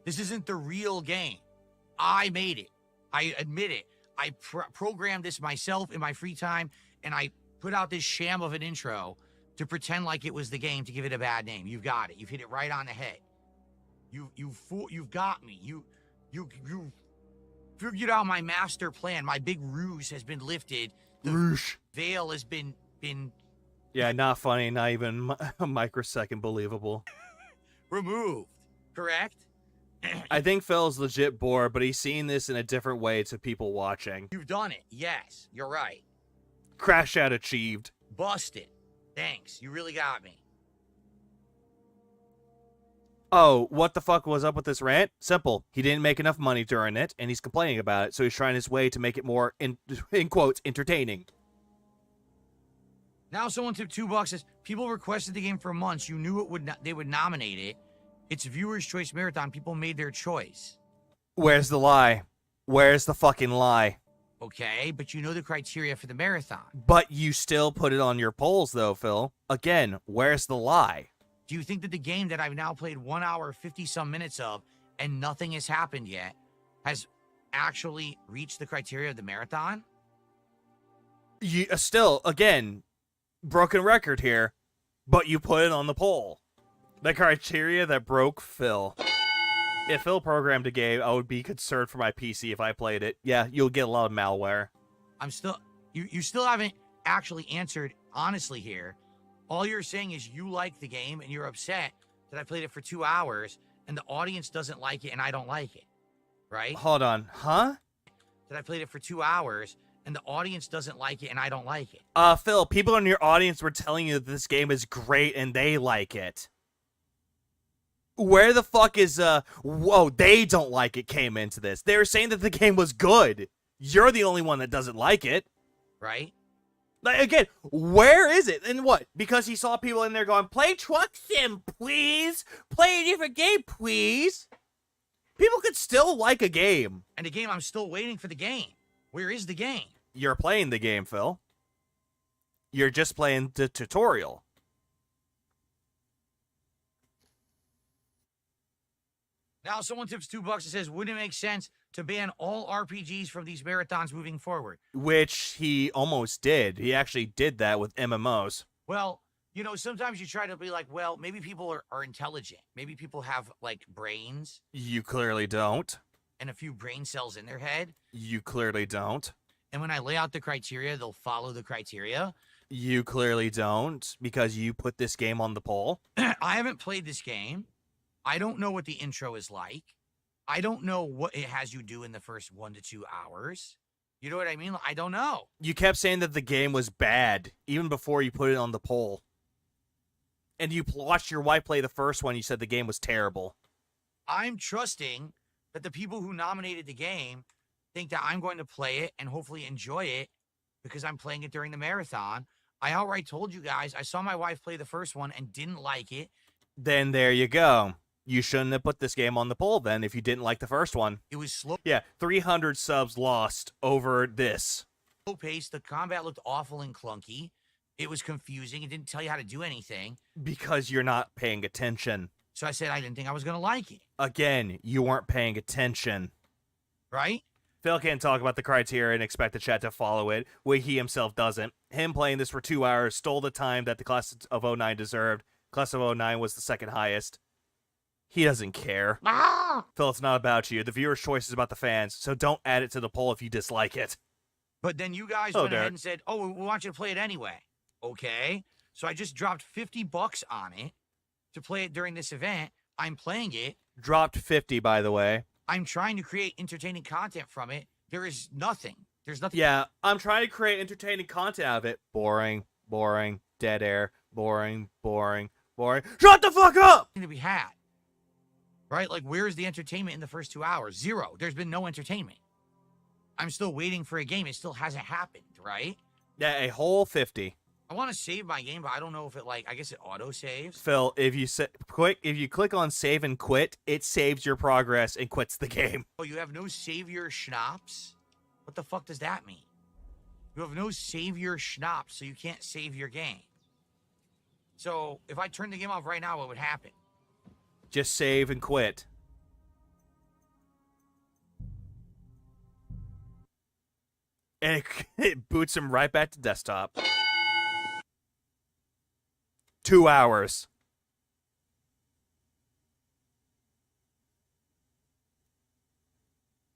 This isn't the real game. I made it. I admit it. I programmed this myself in my free time, and I put out this sham of an intro to pretend like it was the game to give it a bad name. You've got it. You've hit it right on the head. You've got me. You figured out my master plan. My big ruse has been lifted. The veil has been. Yeah, not funny. Not even a microsecond believable. Removed. Correct. I think Phil's legit bored, but he's seeing this in a different way to people watching. You've done it. Yes, you're right. Crash out achieved. Busted. Thanks. You really got me. Oh, what the fuck was up with this rant? Simple. He didn't make enough money during it, and he's complaining about it, so he's trying his way to make it more, in quotes, entertaining. Now someone tipped $2 says, people requested the game for months. You knew they would nominate it. It's Viewer's Choice Marathon. People made their choice. Where's the lie? Where's the fucking lie? Okay, but you know the criteria for the marathon. But you still put it on your polls, though, Phil. Again, where's the lie? Do you think that the game that I've now played 1 hour, 50-some minutes of, and nothing has happened yet, has actually reached the criteria of the marathon? You still, again, broken record here, but you put it on the poll. The criteria that broke Phil. If Phil programmed a game, I would be concerned for my PC if I played it. Yeah, you'll get a lot of malware. You still haven't actually answered honestly here. All you're saying is you like the game and you're upset that I played it for 2 hours and the audience doesn't like it and I don't like it. Right? Hold on. Huh? that I played it for 2 hours and the audience doesn't like it and I don't like it. Phil, people in your audience were telling you that this game is great and they like it. Where the fuck is, whoa, they don't like it came into this. They were saying that the game was good. You're the only one that doesn't like it. Right? Like, again, where is it? And what? Because he saw people in there going, play Truck Sim, please. Play a different game, please. People could still like a game. And the game, I'm still waiting for the game. Where is the game? You're playing the game, Phil. You're just playing the tutorial. Now someone tips $2 and says, wouldn't it make sense to ban all RPGs from these marathons moving forward? Which he almost did. He actually did that with MMOs. Well, you know, sometimes you try to be like, well, maybe people are intelligent. Maybe people have, like, brains. You clearly don't. And a few brain cells in their head. You clearly don't. And when I lay out the criteria, they'll follow the criteria. You clearly don't, because you put this game on the poll. I haven't played this game. I don't know what the intro is like. I don't know what it has you do in the first 1 to 2 hours. You know what I mean? I don't know. You kept saying that the game was bad, even before you put it on the poll. And you watched your wife play the first one, you said the game was terrible. I'm trusting that the people who nominated the game think that I'm going to play it and hopefully enjoy it because I'm playing it during the marathon. I outright told you guys, I saw my wife play the first one and didn't like it. Then there you go. You shouldn't have put this game on the poll then if you didn't like the first one. It was slow. Yeah, 300 subs lost over this. Slow pace. The combat looked awful and clunky. It was confusing. It didn't tell you how to do anything. Because you're not paying attention. So I said I didn't think I was going to like it. Again, you weren't paying attention. Right? Phil can't talk about the criteria and expect the chat to follow it, when he himself doesn't. Him playing this for 2 hours stole the time that the class of 09 deserved. Class of 09 was the second highest. He doesn't care. Phil, it's not about you. The viewer's choice is about the fans, so don't add it to the poll if you dislike it. But then you guys went ahead and said, oh, we want you to play it anyway. Okay. So I just dropped $50 on it to play it during this event. I'm playing it. Dropped 50, by the way. I'm trying to create entertaining content from it. There is nothing. There's nothing. Yeah, I'm trying to create entertaining content out of it. Boring, boring, dead air, boring, boring, boring. Shut the fuck up! To be had. Right? Like, where's the entertainment in the first 2 hours? Zero. There's been no entertainment. I'm still waiting for a game. It still hasn't happened, right? Yeah, a whole 50. I want to save my game, but I don't know if it, like, I guess it auto-saves. Phil, if you click on save and quit, it saves your progress and quits the game. Oh, you have no savior schnapps? What the fuck does that mean? You have no savior schnapps, so you can't save your game. So, if I turn the game off right now, what would happen? Just save and quit. And it boots him right back to desktop. 2 hours.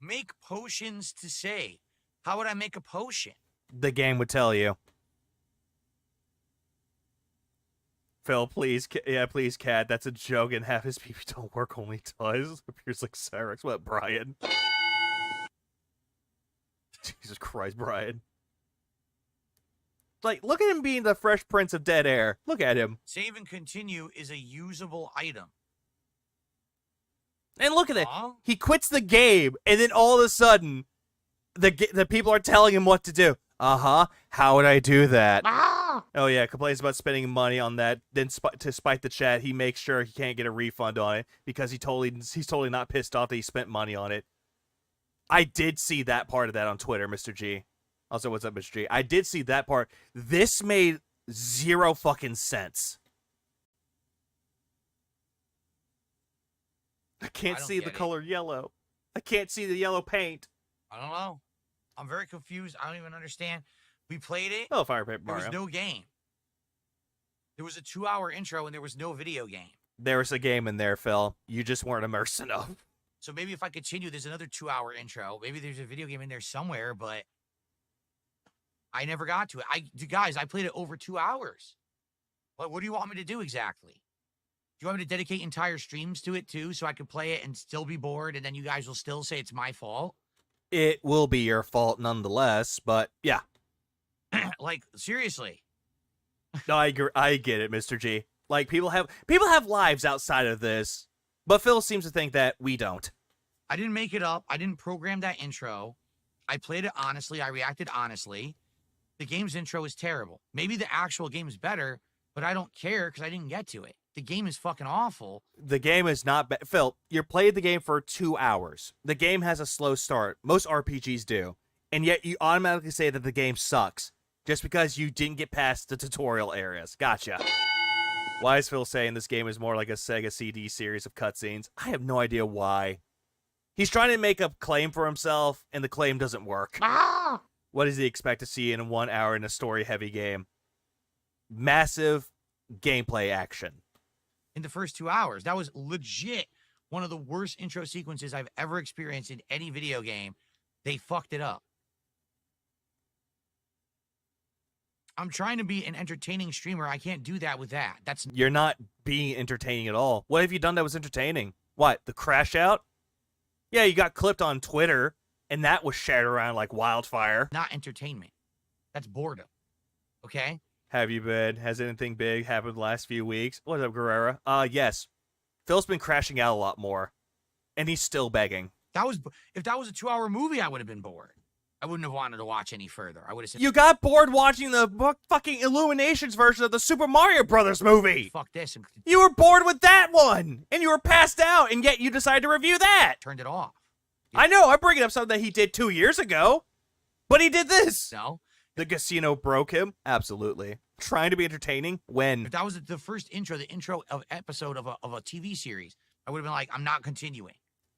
Make potions to save. How would I make a potion? The game would tell you. Phil, please, yeah, please, Cat. That's a joke, and half his people don't work, only does. Appears like Cyrix. What, Brian? Jesus Christ, Brian. Like, look at him being the Fresh Prince of Dead Air. Look at him. Save and continue is a usable item. And look at it. He quits the game, and then all of a sudden, the people are telling him what to do. How would I do that? Oh yeah, complains about spending money on that. Then to spite the chat, he makes sure he can't get a refund on it because he's totally not pissed off that he spent money on it. I did see that part of that on Twitter, Mr. G. Also, what's up, Mr. G? I did see that part. This made zero fucking sense. I can't see the color yellow. I can't see the yellow paint. I don't know. I'm very confused. I don't even understand. We played it. Oh, Fire Paper Mario. There was no game. There was a 2-hour intro and there was no video game. There was a game in there, Phil. You just weren't immersed enough. So maybe if I continue, there's another 2-hour intro. Maybe there's a video game in there somewhere, but I never got to it. Guys, I played it over 2 hours. What do you want me to do exactly? Do you want me to dedicate entire streams to it too so I could play it and still be bored and then you guys will still say it's my fault? It will be your fault nonetheless, but yeah. Like, seriously. No, I get it, Mr. G. Like, people have lives outside of this, but Phil seems to think that we don't. I didn't make it up. I didn't program that intro. I played it honestly. I reacted honestly. The game's intro is terrible. Maybe the actual game is better, but I don't care because I didn't get to it. The game is fucking awful. The game is not bad. Phil, you played the game for 2 hours. The game has a slow start. Most RPGs do. And yet you automatically say that the game sucks just because you didn't get past the tutorial areas. Gotcha. Why is Phil saying this game is more like a Sega CD series of cutscenes? I have no idea why. He's trying to make a claim for himself, and the claim doesn't work. What does he expect to see in 1 hour in a story-heavy game? Massive gameplay action. In the first 2 hours. That was legit one of the worst intro sequences I've ever experienced in any video game. They fucked it up. I'm trying to be an entertaining streamer. I can't do that with that. You're not being entertaining at all. What have you done that was entertaining? What, the crash out? Yeah, you got clipped on Twitter, and that was shared around like wildfire. Not entertainment. That's boredom. Okay? Have you been? Has anything big happened the last few weeks? What's up, Guerrera? Yes. Phil's been crashing out a lot more, and he's still begging. If that was a 2-hour movie, I would have been bored. I wouldn't have wanted to watch any further. I would have said, you got bored watching the fucking Illuminations version of the Super Mario Brothers movie. Fuck this. You were bored with that one, and you were passed out, and yet you decided to review that. Turned it off. I know, I'm bringing up something that he did 2 years ago, but he did this. No. The casino broke him? Absolutely. Trying to be entertaining? When? If that was the first intro, the intro of episode of a TV series, I would have been like, I'm not continuing.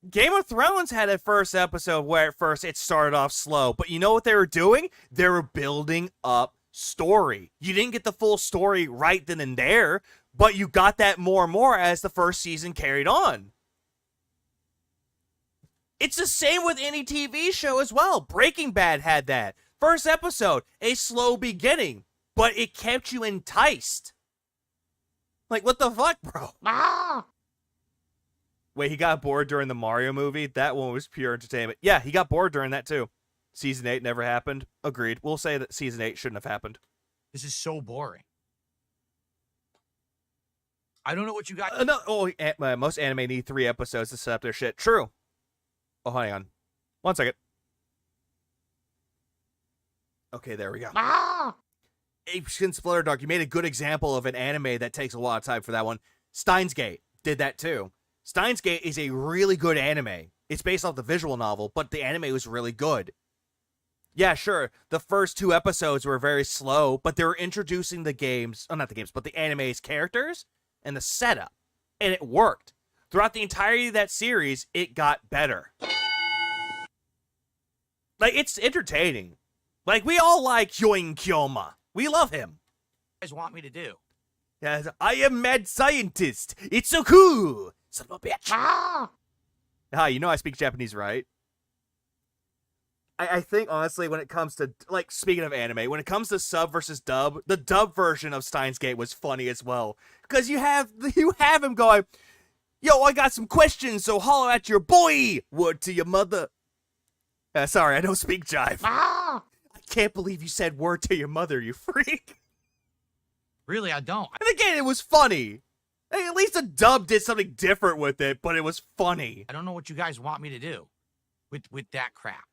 Game of Thrones had a first episode where at first it started off slow, but you know what they were doing? They were building up story. You didn't get the full story right then and there, but you got that more and more as the first season carried on. It's the same with any TV show as well. Breaking Bad had that. First episode, a slow beginning, but it kept you enticed. Like, what the fuck, bro? Wait, he got bored during the Mario movie? That one was pure entertainment. Yeah, he got bored during that too. Season 8 never happened. Agreed. We'll say that Season 8 shouldn't have happened. This is so boring. I don't know what you got. Most anime need 3 episodes to set up their shit. True. Oh, hang on. 1 second. Okay, there we go. Skin Splitter Dark, you made a good example of an anime that takes a lot of time for that one. Steins Gate did that too. Steins Gate is a really good anime. It's based off the visual novel, but the anime was really good. Yeah, sure, the first 2 episodes were very slow, but they were introducing the games, not the games, but the anime's characters and the setup, and it worked. Throughout the entirety of that series, it got better. Like, it's entertaining. Like, we all like Yoin Kyoma. We love him. You guys want me to do? Yes, I am mad scientist. It's so cool. Son of a bitch. You know I speak Japanese, right? I think, honestly, when it comes to, like, speaking of anime, when it comes to sub versus dub, the dub version of Steins Gate was funny as well. Because you have him going, yo, I got some questions, so holler at your boy. Word to your mother. Sorry, I don't speak jive. I can't believe you said word to your mother, you freak. Really, I don't. And again, it was funny. At least the dub did something different with it, but it was funny. I don't know what you guys want me to do with that crap.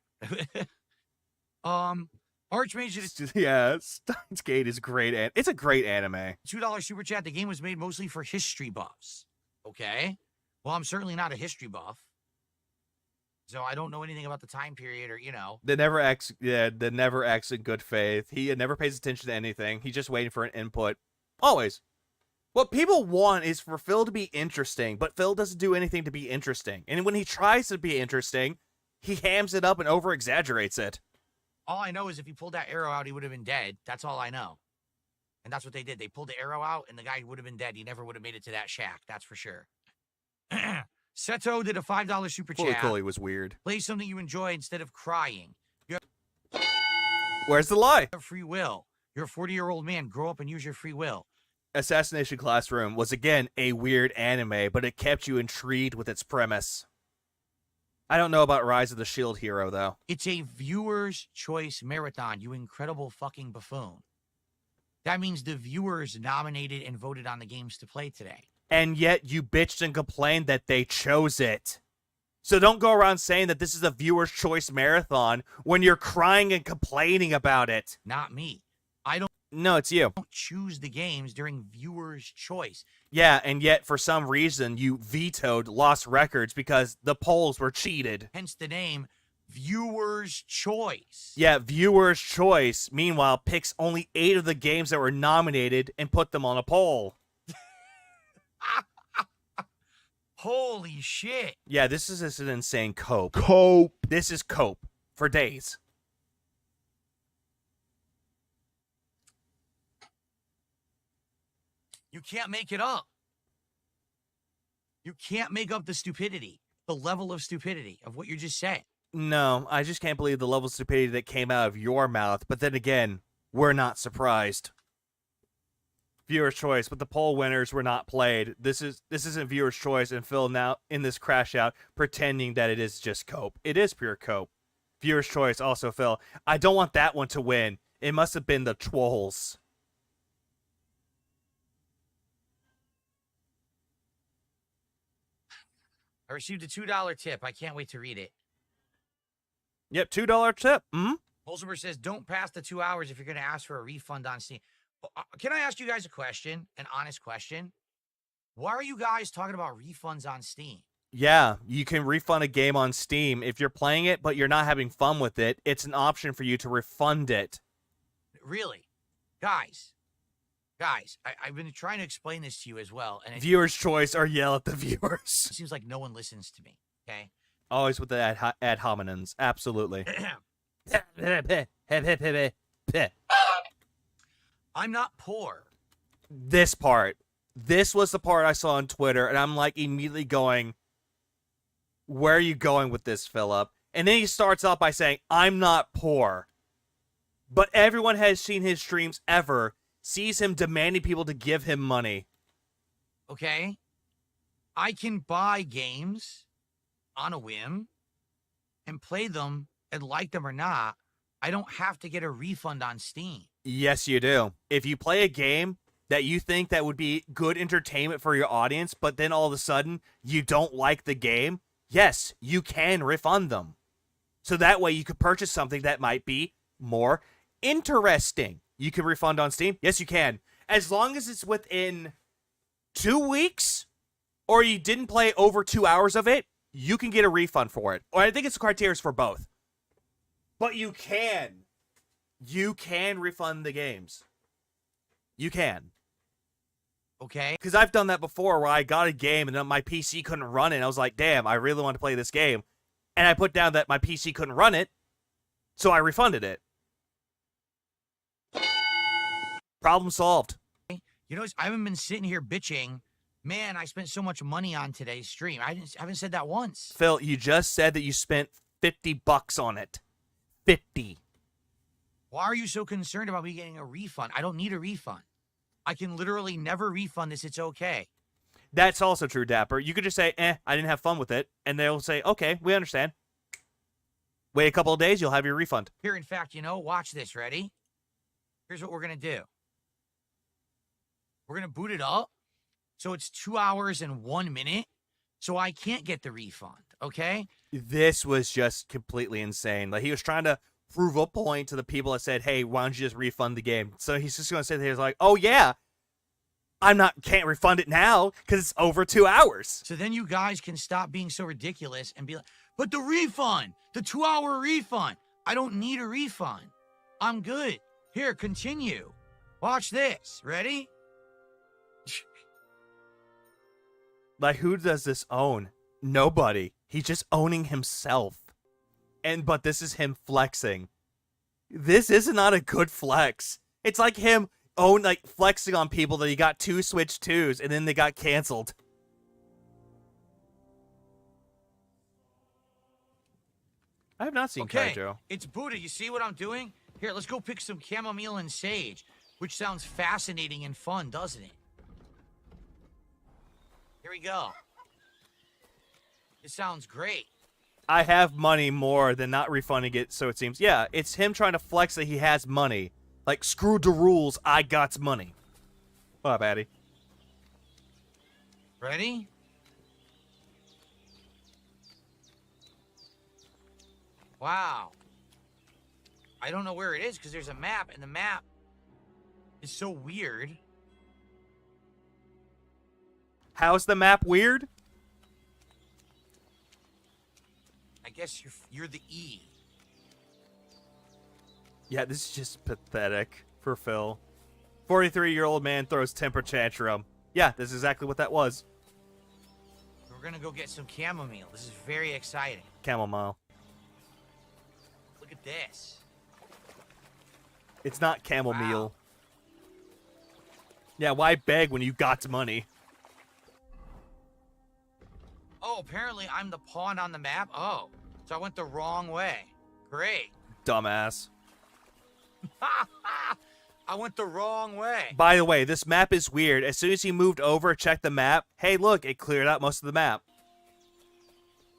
Archmage. Yeah, Steins Gate is great. It's a great anime. $2 super chat. The game was made mostly for history buffs. Okay. Well, I'm certainly not a history buff, so I don't know anything about the time period, or They never acts in good faith. He never pays attention to anything. He's just waiting for an input. Always. What people want is for Phil to be interesting, but Phil doesn't do anything to be interesting. And when he tries to be interesting, he hams it up and over-exaggerates it. All I know is if he pulled that arrow out, he would have been dead. That's all I know. And that's what they did. They pulled the arrow out, and the guy would have been dead. He never would have made it to that shack. That's for sure. Seto did a $5 super chat. Fully was weird. Play something you enjoy instead of crying. Where's the lie? You have free will. You're a 40-year-old man. Grow up and use your free will. Assassination Classroom was, again, a weird anime, but it kept you intrigued with its premise. I don't know about Rise of the Shield Hero, though. It's a viewer's choice marathon, you incredible fucking buffoon. That means the viewers nominated and voted on the games to play today. And yet you bitched and complained that they chose it. So don't go around saying that this is a viewer's choice marathon when you're crying and complaining about it. Not me. I don't. No, it's you. Don't choose the games during viewers' choice. Yeah, and yet for some reason you vetoed Lost Records because the polls were cheated. Hence the name Viewers' Choice. Yeah, Viewers' Choice, meanwhile, picks only 8 of the games that were nominated and put them on a poll. Holy shit. Yeah, this is just an insane cope. Cope. This is cope for days. You can't make it up. You can't make up the stupidity, the level of stupidity of what you just said. No, I just can't believe the level of stupidity that came out of your mouth. But then again, we're not surprised. Viewer's choice, but the poll winners were not played. This isn't viewer's choice, and Phil now in this crash out pretending that it is just cope. It is pure cope. Viewer's choice also, Phil. I don't want that one to win. It must have been the trolls. I received a $2 tip. I can't wait to read it. Yep, $2 tip. Holzenberg says, don't pass the 2 hours if you're going to ask for a refund on Steam. Can I ask you guys a question? An honest question? Why are you guys talking about refunds on Steam? Yeah, you can refund a game on Steam. If you're playing it, but you're not having fun with it, it's an option for you to refund it. Really? Guys, I've been trying to explain this to you as well. And Viewer's choice or yell at the viewers. It seems like no one listens to me, okay? Always with the ad hominems. Absolutely. I'm not poor. This part. This was the part I saw on Twitter, and I'm like immediately going, where are you going with this, Philip? And then he starts off by saying, I'm not poor. But everyone has seen his streams ever, sees him demanding people to give him money. Okay? I can buy games on a whim and play them and like them or not. I don't have to get a refund on Steam. Yes, you do. If you play a game that you think that would be good entertainment for your audience, but then all of a sudden you don't like the game, yes, you can refund them. So that way you could purchase something that might be more interesting. You can refund on Steam? Yes, you can. As long as it's within 2 weeks or you didn't play over 2 hours of it, you can get a refund for it. Or I think it's criteria for both. But you can. You can refund the games. You can. Okay. Because I've done that before where I got a game and then my PC couldn't run it. And I was like, damn, I really want to play this game. And I put down that my PC couldn't run it. So I refunded it. Problem solved. You know, I haven't been sitting here bitching. Man, I spent so much money on today's stream. I haven't said that once. Phil, you just said that you spent $50 on it. 50. Why are you so concerned about me getting a refund? I don't need a refund. I can literally never refund this. It's okay. That's also true, Dapper. You could just say, I didn't have fun with it. And they'll say, okay, we understand. Wait a couple of days, you'll have your refund. Here, in fact, you know, watch this. Ready? Here's what we're going to do. We're going to boot it up. So it's 2 hours and 1 minute. So I can't get the refund, okay? This was just completely insane. Like, he was trying to prove a point to the people that said, hey, why don't you just refund the game? So he's just going to sit there, he's like, oh, yeah. Can't refund it now because it's over 2 hours. So then you guys can stop being so ridiculous and be like, but the refund, the 2 hour refund. I don't need a refund. I'm good. Here, continue. Watch this. Ready? Like, who does this own? Nobody. He's just owning himself. But this is him flexing. This is not a good flex. It's like him flexing on people that he got 2 Switch 2s and then they got canceled. I have not seen Kaijo. It's Buddha. You see what I'm doing? Here, let's go pick some chamomile and sage, which sounds fascinating and fun, doesn't it? Here we go. It sounds great. I have money more than not refunding it, so it seems. Yeah, it's him trying to flex that he has money. Like, screw the rules, I got money. What up, Addy? Ready? Wow. I don't know where it is because there's a map, and the map is so weird. How's the map weird? I guess you're the E. Yeah, this is just pathetic for Phil. 43-year-old man throws temper tantrum. Yeah, this is exactly what that was. We're gonna go get some chamomile. This is very exciting. Chamomile. Look at this. It's not chamomile. Wow. Yeah, why beg when you got money? Oh, apparently I'm the pawn on the map. Oh, so I went the wrong way. Great. Dumbass. I went the wrong way. By the way, this map is weird. As soon as he moved over, checked the map. Hey, look, it cleared out most of the map.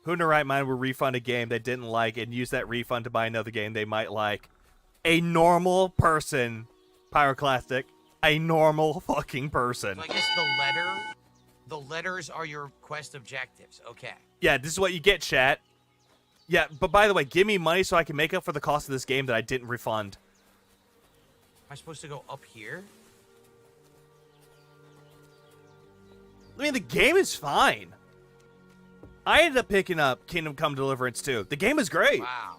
Who in their right mind would refund a game they didn't like and use that refund to buy another game they might like? A normal person, Pyroclastic. A normal fucking person. So I guess the letters are your quest objectives. Okay. Yeah, this is what you get, chat. Yeah, but by the way, give me money so I can make up for the cost of this game that I didn't refund. Am I supposed to go up here? I mean, the game is fine. I ended up picking up Kingdom Come Deliverance 2. The game is great. Wow.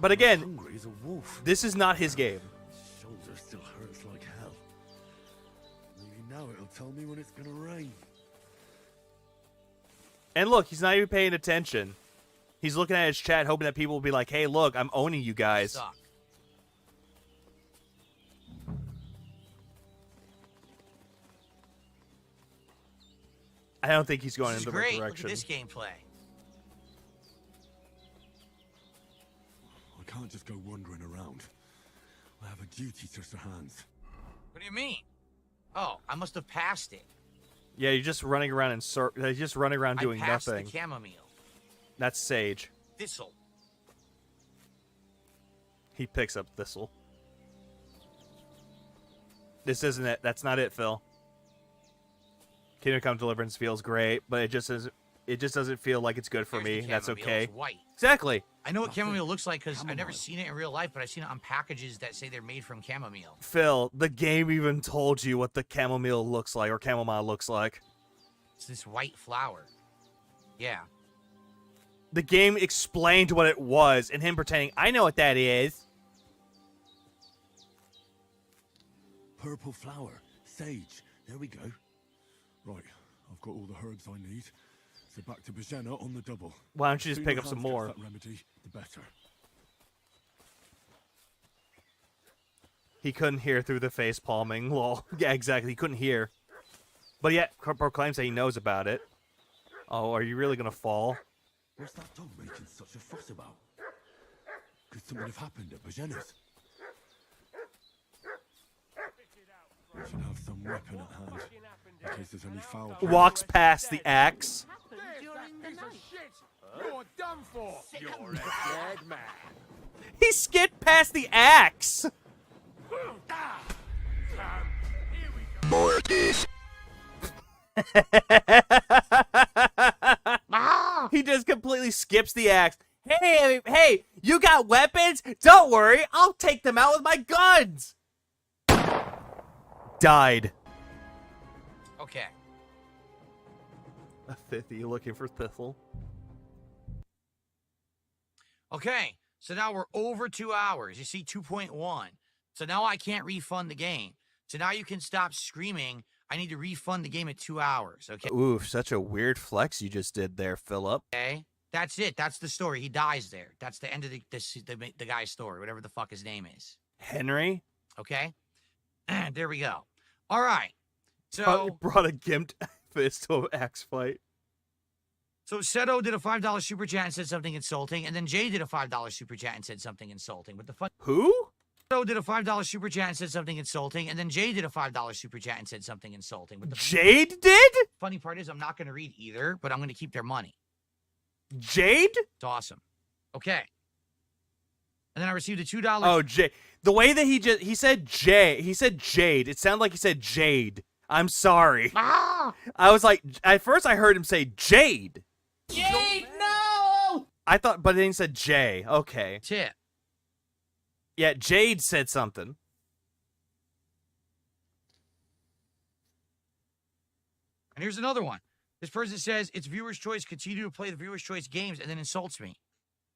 But again, hungry as a wolf. this is not his game. Shoulder still hurts like hell. Maybe now it'll tell me when it's gonna rain. And look, he's not even paying attention. He's looking at his chat, hoping that people will be like, hey, look, I'm owning you guys. Suck. I don't think he's going This in is the right great. direction. Look at this gameplay. I can't just go wandering around. I have a duty to Sir Hans. What do you mean? Oh, I must have passed it. Yeah, you're just running around in you're just running around doing I passed nothing. the chamomile. That's Sage. Thistle. He picks up Thistle. This isn't it. That's not it, Phil. Kingdom Come Deliverance feels great, but it just doesn't feel like it's good for me. That's chamomile. okay. It's white. Exactly. I know what chamomile looks like because I've never seen it in real life, but I've seen it on packages that say they're made from chamomile. Phil, the game even told you what the chamomile looks like, or chamomile looks like. It's this white flower. Yeah. The game explained what it was, and him pretending, I know what that is. Purple flower. Sage. There we go. Right. I've got all the herbs I need. So back to Bajena on the double. Why don't you just The pick sooner up some Hans gets more? that remedy, the better. He couldn't hear through the face palming. Lol. Yeah, exactly. He couldn't hear. But yet, proclaims that he knows about it. Oh, are you really gonna fall? What's that dog making such a fuss about? Could something have happened at Bajena's? We should have some weapon at hand, in case there's any foul play. Walks past the axe. You're done for. You're a dead man. He skipped past the axe. Mortis. He just completely skips the axe. Hey, you got weapons? Don't worry, I'll take them out with my guns. Died. Okay. A 50 looking for Thistle. Okay. So now we're over 2 hours. You see 2.1. So now I can't refund the game. So now you can stop screaming. I need to refund the game at 2 hours. Okay. Oof, such a weird flex you just did there, Philip. Okay. That's it. That's the story. He dies there. That's the end of the guy's story, whatever the fuck his name is. Henry? Okay. There we go. All right. So Probably brought a gimped fist to an axe fight. So Seto did a $5 super chat and said something insulting, and then Jay did a $5 super chat and said something insulting. But the fun Who? Seto did a $5 super chat and said something insulting, and then Jay did a $5 super chat and said something insulting. But the Jade did? funny part is I'm not going to read either, but I'm going to keep their money. Jade? It's awesome. Okay. And then I received a $2. Oh, Jade. The way that he said Jade. It sounded like he said Jade. I'm sorry. I was like, at first I heard him say Jade. Jade, no! I thought, but then he said J. Okay. Tip. Yeah, Jade said something. And here's another one. This person says, it's viewer's choice. Continue to play the viewer's choice games, and then insults me.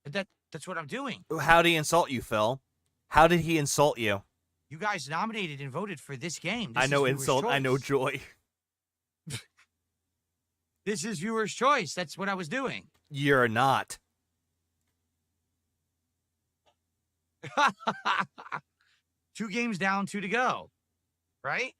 That's what I'm doing. How did he insult you, Phil? How did he insult you? You guys nominated and voted for this game. I know insult. I know joy. This is viewer's choice. That's what I was doing. You're not. 2 games down, 2 to go. Right?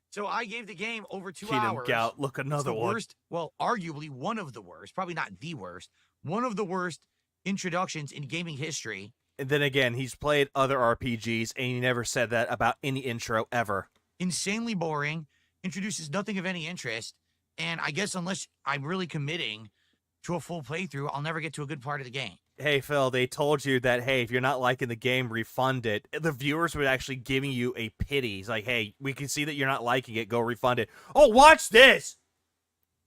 So I gave the game over 2 hours. Gout, look, another one. Worst, well, arguably one of the worst, probably not the worst, one of the worst introductions in gaming history. And then again, he's played other RPGs, and he never said that about any intro ever. Insanely boring, introduces nothing of any interest, and I guess unless I'm really committing to a full playthrough, I'll never get to a good part of the game. Hey, Phil, they told you that, hey, if you're not liking the game, refund it. The viewers were actually giving you a pity. It's like, hey, we can see that you're not liking it. Go refund it. Oh, watch this.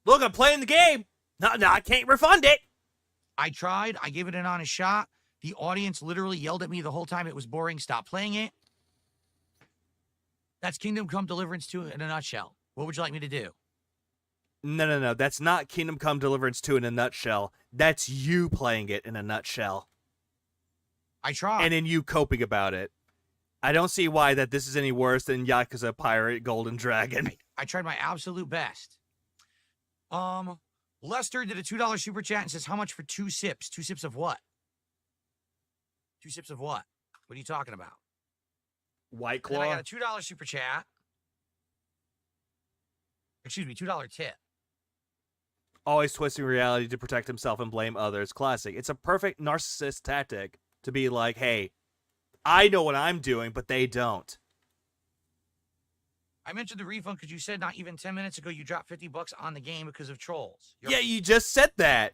Look, I'm playing the game. No, I can't refund it. I tried. I gave it an honest shot. The audience literally yelled at me the whole time it was boring. Stop playing it. That's Kingdom Come Deliverance 2 in a nutshell. What would you like me to do? No. That's not Kingdom Come Deliverance 2 in a nutshell. That's you playing it in a nutshell. I tried. And then you coping about it. I don't see why that this is any worse than Yakuza Pirate Golden Dragon. I tried my absolute best. Lester did a $2 super chat and says, how much for 2 sips? 2 sips of what? 2 sips of what? What are you talking about? White Claw? And then I got a $2 super chat. Excuse me, $2 tip. Always twisting reality to protect himself and blame others. Classic. It's a perfect narcissist tactic to be like, hey, I know what I'm doing, but they don't. I mentioned the refund because you said not even 10 minutes ago you dropped $50 on the game because of trolls. Yeah, you just said that.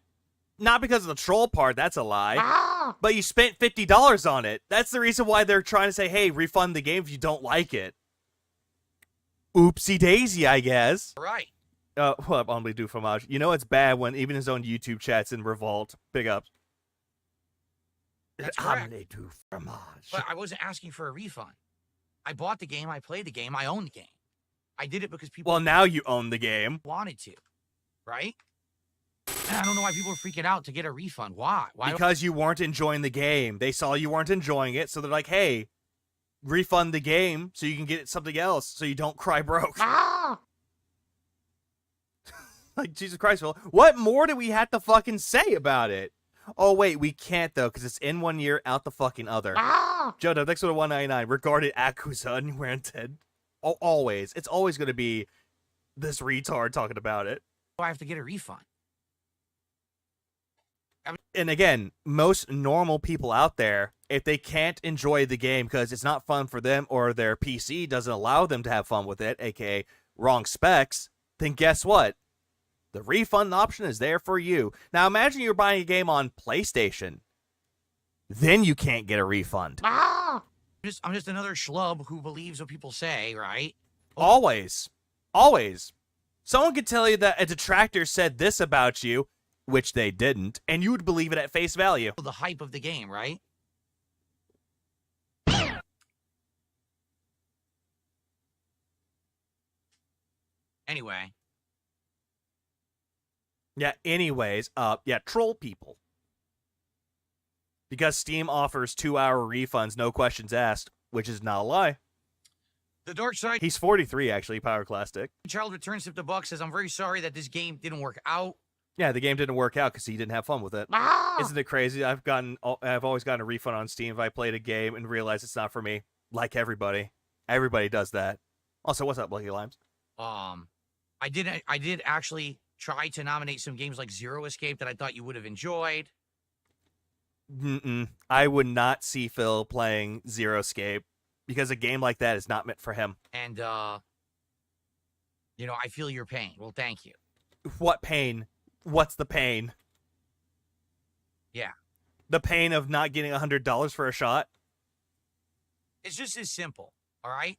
Not because of the troll part, that's a lie. But you spent $50 on it. That's the reason why they're trying to say, hey, refund the game if you don't like it. Oopsie daisy, I guess. Right. Well, only do fromage. You know it's bad when even his own YouTube chat's in revolt. Big ups. That's correct. Only do fromage. But I wasn't asking for a refund. I bought the game, I played the game, I own the game. I did it because people... Well, now you own the game. ...wanted to, right? And I don't know why people are freaking out to get a refund. Why? Because you weren't enjoying the game. They saw you weren't enjoying it, so they're like, hey, refund the game so you can get something else so you don't cry broke. Like, Jesus Christ, Phil. What more do we have to fucking say about it? Oh, wait, we can't, though, because it's in one year, out the fucking other. Jodo, thanks for the 199. Regarded Akusa unwarranted. Oh, always. It's always going to be this retard talking about it. I have to get a refund. And again, most normal people out there, if they can't enjoy the game because it's not fun for them or their PC doesn't allow them to have fun with it, aka wrong specs, then guess what? The refund option is there for you. Now imagine you're buying a game on PlayStation. Then you can't get a refund. I'm just another schlub who believes what people say, right? Always. Always. Someone could tell you that a detractor said this about you, which they didn't, and you would believe it at face value. The hype of the game, right? Anyway. Yeah, anyways, troll people. Because Steam offers 2-hour refunds, no questions asked, which is not a lie. The Dark Side. He's 43, actually, Pyroclastic. Child returns $50, says, I'm very sorry that this game didn't work out. Yeah, the game didn't work out because he didn't have fun with it. Isn't it crazy? I've always gotten a refund on Steam if I played a game and realized it's not for me. Like everybody. Everybody does that. Also, what's up, Lucky Limes? I did actually try to nominate some games like Zero Escape that I thought you would have enjoyed. I would not see Phil playing Zero Escape because a game like that is not meant for him. And, I feel your pain. Well, thank you. What pain? What's the pain? Yeah. The pain of not getting $100 for a shot. It's just as simple, all right?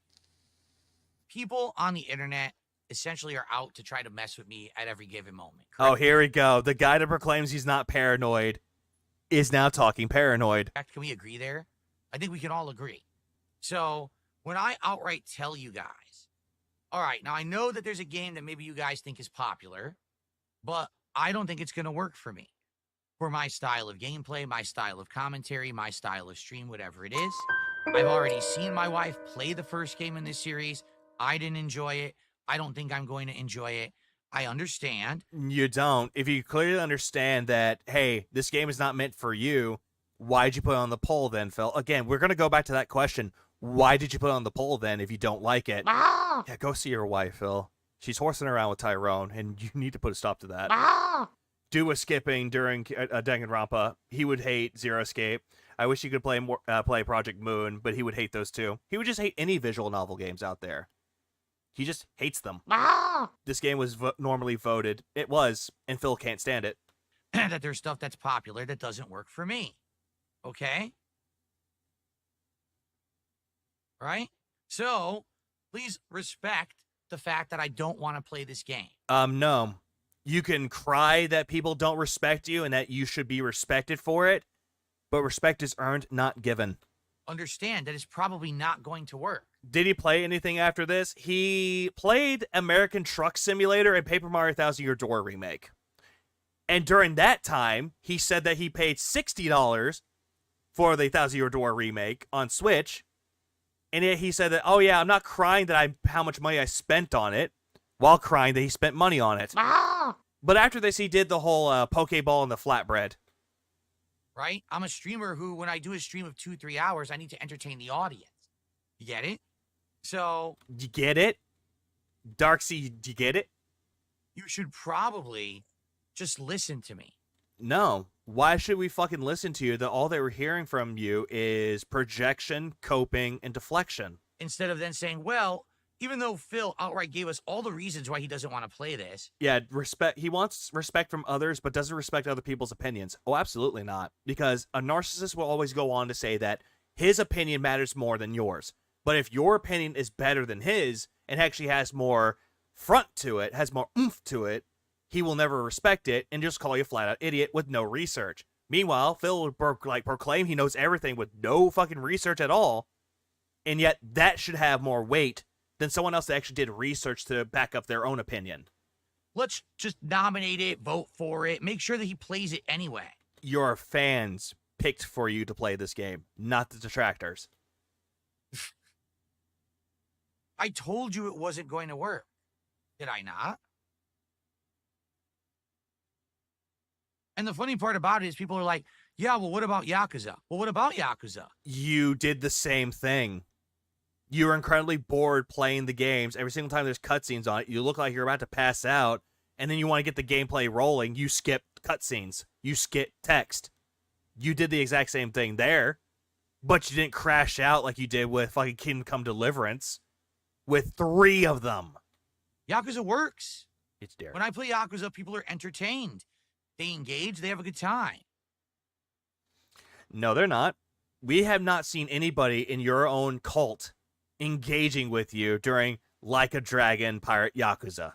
People on the internet essentially are out to try to mess with me at every given moment. Oh, here we go. The guy that proclaims he's not paranoid is now talking paranoid. Can we agree there? I think we can all agree. So when I outright tell you guys, all right, now I know that there's a game that maybe you guys think is popular, but I don't think it's going to work for me. For my style of gameplay, my style of commentary, my style of stream, whatever it is. I've already seen my wife play the first game in this series. I didn't enjoy it. I don't think I'm going to enjoy it. I understand. You don't. If you clearly understand that, hey, this game is not meant for you, why'd you put it on the poll then, Phil? Again, we're going to go back to that question. Why did you put it on the poll then if you don't like it? Ah! Yeah, go see your wife, Phil. She's horsing around with Tyrone, and you need to put a stop to that. Ah! Do was skipping during Danganronpa. He would hate Zero Escape. I wish he could play Project Moon, but he would hate those two. He would just hate any visual novel games out there. He just hates them. Ah! This game was normally voted. It was, and Phil can't stand it. That there's stuff that's popular that doesn't work for me. Okay? Right? So, please respect the fact that I don't want to play this game. No. You can cry that people don't respect you and that you should be respected for it, but respect is earned, not given. Understand that it's probably not going to work. Did he play anything after this? He played American Truck Simulator and Paper Mario Thousand Year Door Remake. And during that time, he said that he paid $60 for the Thousand Year Door Remake on Switch. And yet he said that, oh yeah, I'm not crying that how much money I spent on it, while crying that he spent money on it. Ah! But after this, he did the whole Pokeball and the flatbread. Right? I'm a streamer who, when I do a stream of 2-3 hours, I need to entertain the audience. You get it? So... You get it? Darksea, do you get it? You should probably just listen to me. No. Why should we fucking listen to you? That all that we're hearing from you is projection, coping, and deflection. Instead of then saying, well, even though Phil outright gave us all the reasons why he doesn't want to play this. Yeah, respect. He wants respect from others, but doesn't respect other people's opinions. Oh, absolutely not. Because a narcissist will always go on to say that his opinion matters more than yours. But if your opinion is better than his and actually has more front to it, has more oomph to it, he will never respect it and just call you a flat-out idiot with no research. Meanwhile, Phil will proclaim he knows everything with no fucking research at all, and yet that should have more weight than someone else that actually did research to back up their own opinion. Let's just nominate it, vote for it, make sure that he plays it anyway. Your fans picked for you to play this game, not the detractors. I told you it wasn't going to work. Did I not? And the funny part about it is people are like, yeah, well, what about Yakuza? Well, what about Yakuza? You did the same thing. You were incredibly bored playing the games. Every single time there's cutscenes on it, you look like you're about to pass out, and then you want to get the gameplay rolling, you skip cutscenes. You skip text. You did the exact same thing there, but you didn't crash out like you did with fucking Kingdom Come Deliverance, with 3 of them. Yakuza works. It's Derek. When I play Yakuza, people are entertained. They engage, they have a good time. No, they're not. We have not seen anybody in your own cult engaging with you during Like a Dragon Pirate Yakuza.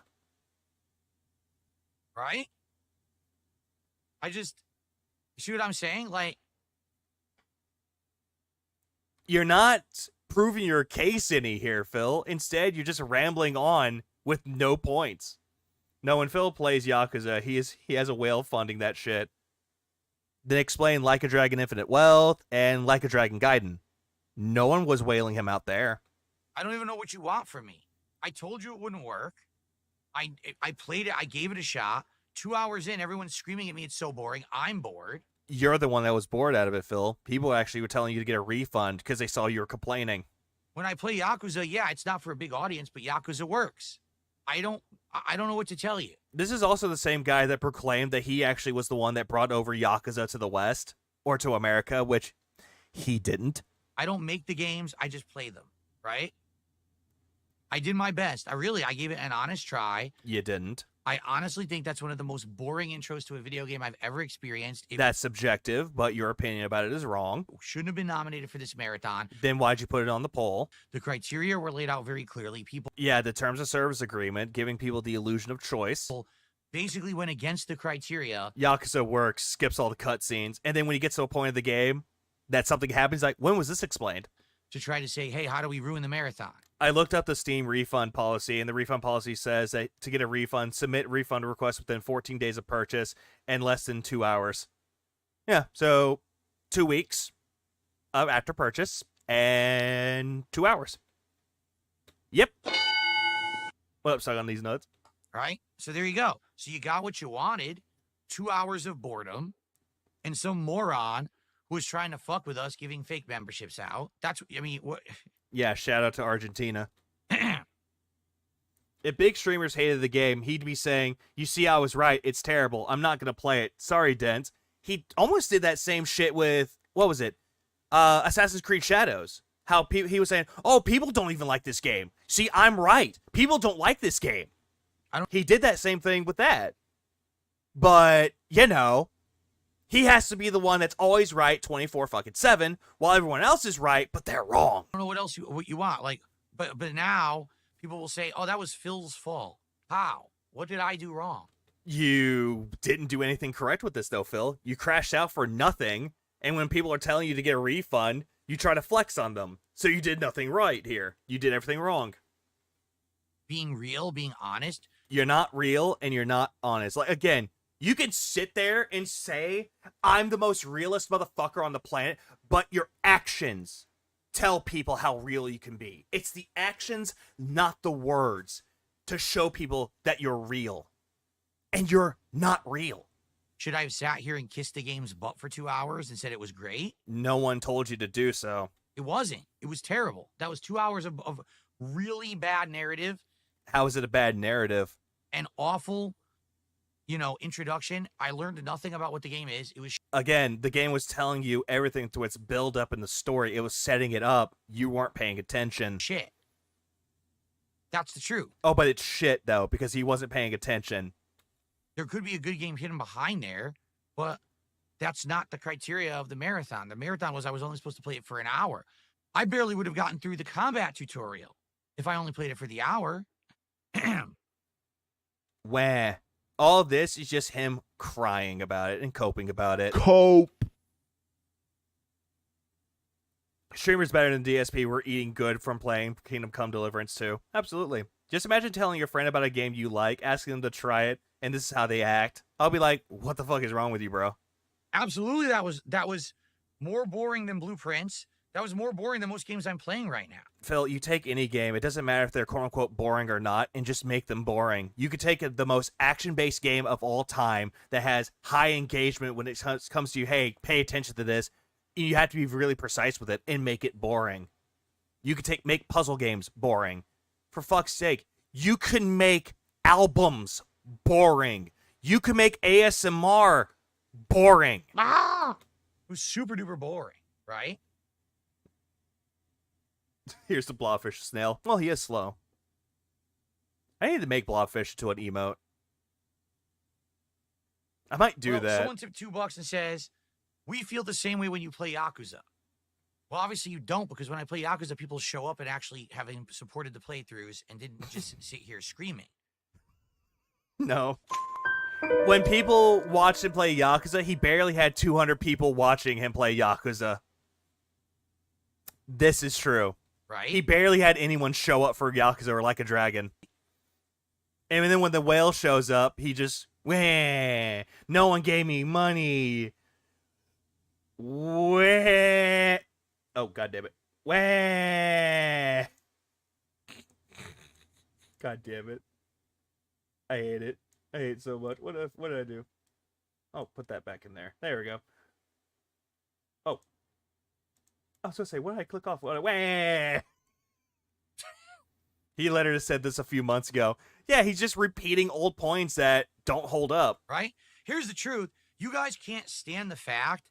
Right? See what I'm saying? Like, you're not proving your case any here, Phil. Instead, you're just rambling on with no points. No, when Phil plays Yakuza, he has a way of funding that shit. Then explain Like a Dragon Infinite Wealth and Like a Dragon Gaiden. No one was wailing him out there. I don't even know what you want from me. I told you it wouldn't work. I played it. I gave it a shot. 2 hours in, everyone's screaming at me. It's so boring. I'm bored. You're the one that was bored out of it, Phil. People actually were telling you to get a refund because they saw you were complaining. When I play Yakuza, yeah, it's not for a big audience, but Yakuza works. I don't know what to tell you. This is also the same guy that proclaimed that he actually was the one that brought over Yakuza to the West or to America, which he didn't. I don't make the games. I just play them, right? I did my best. I gave it an honest try. You didn't. I honestly think that's one of the most boring intros to a video game I've ever experienced. It That's subjective, but your opinion about it is wrong. shouldn't have been nominated for this marathon. Then why'd you put it on the poll? The criteria were laid out very clearly. People Yeah, the terms of service agreement, giving people the illusion of choice. basically went against the criteria. Yakuza works, skips all the cutscenes, and then when he gets to a point of the game that something happens, like, when was this explained? To try to say, hey, how do we ruin the marathon? I looked up the Steam refund policy, and the refund policy says that to get a refund, submit refund request within 14 days of purchase and less than 2 hours. Yeah, so 2 weeks after purchase and 2 hours. Yep. What up, suck on these nuts? Right? So there you go. So you got what you wanted, 2 hours of boredom, and some moron who was trying to fuck with us giving fake memberships out. That's, I mean, what? Yeah, shout out to Argentina. If big streamers hated the game, he'd be saying, you see, I was right. It's terrible. I'm not going to play it. Sorry, Dent. He almost did that same shit with, what was it? Assassin's Creed Shadows. How he was saying, oh, people don't even like this game. See, I'm right. People don't like this game. He did that same thing with that. But, you know, he has to be the one that's always right 24/7, while everyone else is right, but they're wrong. I don't know what else you want. Like, but now people will say, oh, that was Phil's fault. How? What did I do wrong? You didn't do anything correct with this, though, Phil. You crashed out for nothing, and when people are telling you to get a refund, you try to flex on them. So you did nothing right here. You did everything wrong. Being real, being honest. You're not real, and you're not honest. Like, again, you can sit there and say, I'm the most realist motherfucker on the planet, but your actions tell people how real you can be. It's the actions, not the words, to show people that you're real. And you're not real. Should I have sat here and kissed the game's butt for 2 hours and said it was great? No one told you to do so. It wasn't. It was terrible. That was 2 hours of really bad narrative. How is it a bad narrative? An awful, introduction. I learned nothing about what the game is. It was again, the game was telling you everything to its build up in the story. It was setting it up. You weren't paying attention. Shit. That's the truth. Oh, but it's shit, though, because he wasn't paying attention. There could be a good game hidden behind there, but that's not the criteria of the marathon. The marathon was I was only supposed to play it for an hour. I barely would have gotten through the combat tutorial if I only played it for the hour. Wah. All this is just him crying about it and coping about it. Cope. Streamers better than DSP were eating good from playing Kingdom Come Deliverance 2. Absolutely. Just imagine telling your friend about a game you like, asking them to try it, and this is how they act. I'll be like, what the fuck is wrong with you, bro? Absolutely, that was more boring than Blueprints. That was more boring than most games I'm playing right now. Phil, you take any game, it doesn't matter if they're quote-unquote boring or not, and just make them boring. You could take the most action-based game of all time that has high engagement when it comes to you, hey, pay attention to this. You have to be really precise with it and make it boring. You could make puzzle games boring. For fuck's sake, you can make albums boring. You can make ASMR boring. It was super duper boring, right? Here's the blobfish snail. Well, he is slow. I need to make blobfish into an emote. I might do that. Someone tipped $2 and says, we feel the same way when you play Yakuza. Well, obviously you don't, because when I play Yakuza, people show up and actually having supported the playthroughs and didn't just sit here screaming. No. When people watched him play Yakuza, he barely had 200 people watching him play Yakuza. This is true. Right? He barely had anyone show up for Yakuza or Like a Dragon. And then when the whale shows up, he just, wah, no one gave me money. Wah. Oh, God damn it. Wah. God damn it. I hate it. I hate it so much. What did I do? Oh, put that back in there. There we go. Oh. I was going to say, what did I click off? Wah. He literally said this a few months ago. Yeah, he's just repeating old points that don't hold up. Right? Here's the truth. You guys can't stand the fact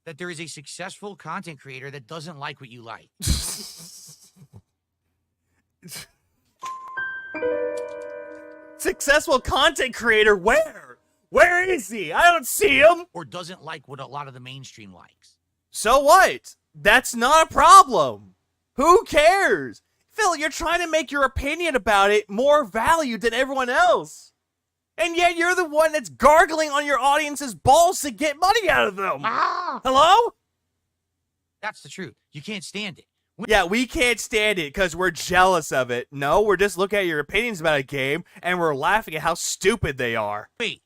that there is a successful content creator that doesn't like what you like. Successful content creator, where? Where is he? I don't see him. Or doesn't like what a lot of the mainstream likes. So what? That's not a problem. Who cares? Phil, you're trying to make your opinion about it more valued than everyone else. And yet you're the one that's gargling on your audience's balls to get money out of them. Hello? That's the truth. You can't stand it. Yeah, we can't stand it because we're jealous of it. No, we're just looking at your opinions about a game and we're laughing at how stupid they are. Wait,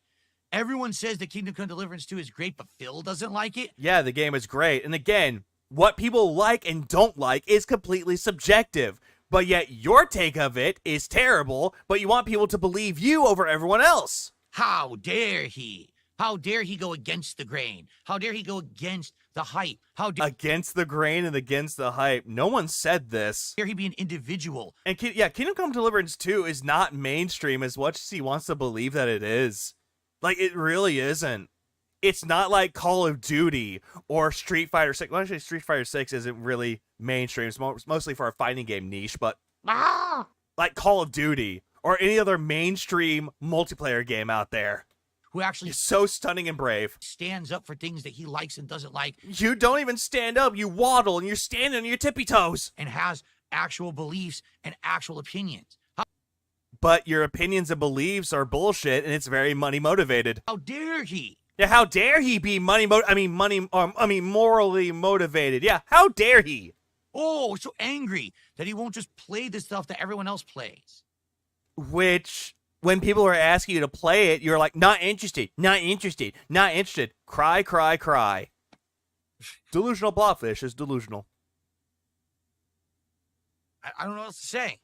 everyone says that Kingdom Come Deliverance 2 is great, but Phil doesn't like it? Yeah, the game is great. And again, what people like and don't like is completely subjective. But yet your take of it is terrible, but you want people to believe you over everyone else. How dare he? How dare he go against the grain? How dare he go against the hype? How dare against the grain and against the hype? No one said this. Dare he be an individual? And yeah, Kingdom Come Deliverance 2 is not mainstream as much as he wants to believe that it is. Like, it really isn't. It's not like Call of Duty or Street Fighter 6. Well, actually, Street Fighter 6 isn't really mainstream. It's mostly for a fighting game niche, but like Call of Duty or any other mainstream multiplayer game out there. Who actually is so stunning and brave. Stands up for things that he likes and doesn't like. You don't even stand up. You waddle and you're standing on your tippy toes. And has actual beliefs and actual opinions. But your opinions and beliefs are bullshit and it's very money motivated. How dare he? Yeah, how dare he be morally motivated? Yeah, how dare he? Oh, so angry that he won't just play the stuff that everyone else plays. Which, when people are asking you to play it, you're like, not interested, not interested, not interested. Cry, cry, cry. Delusional Blobfish is delusional. I don't know what else to say.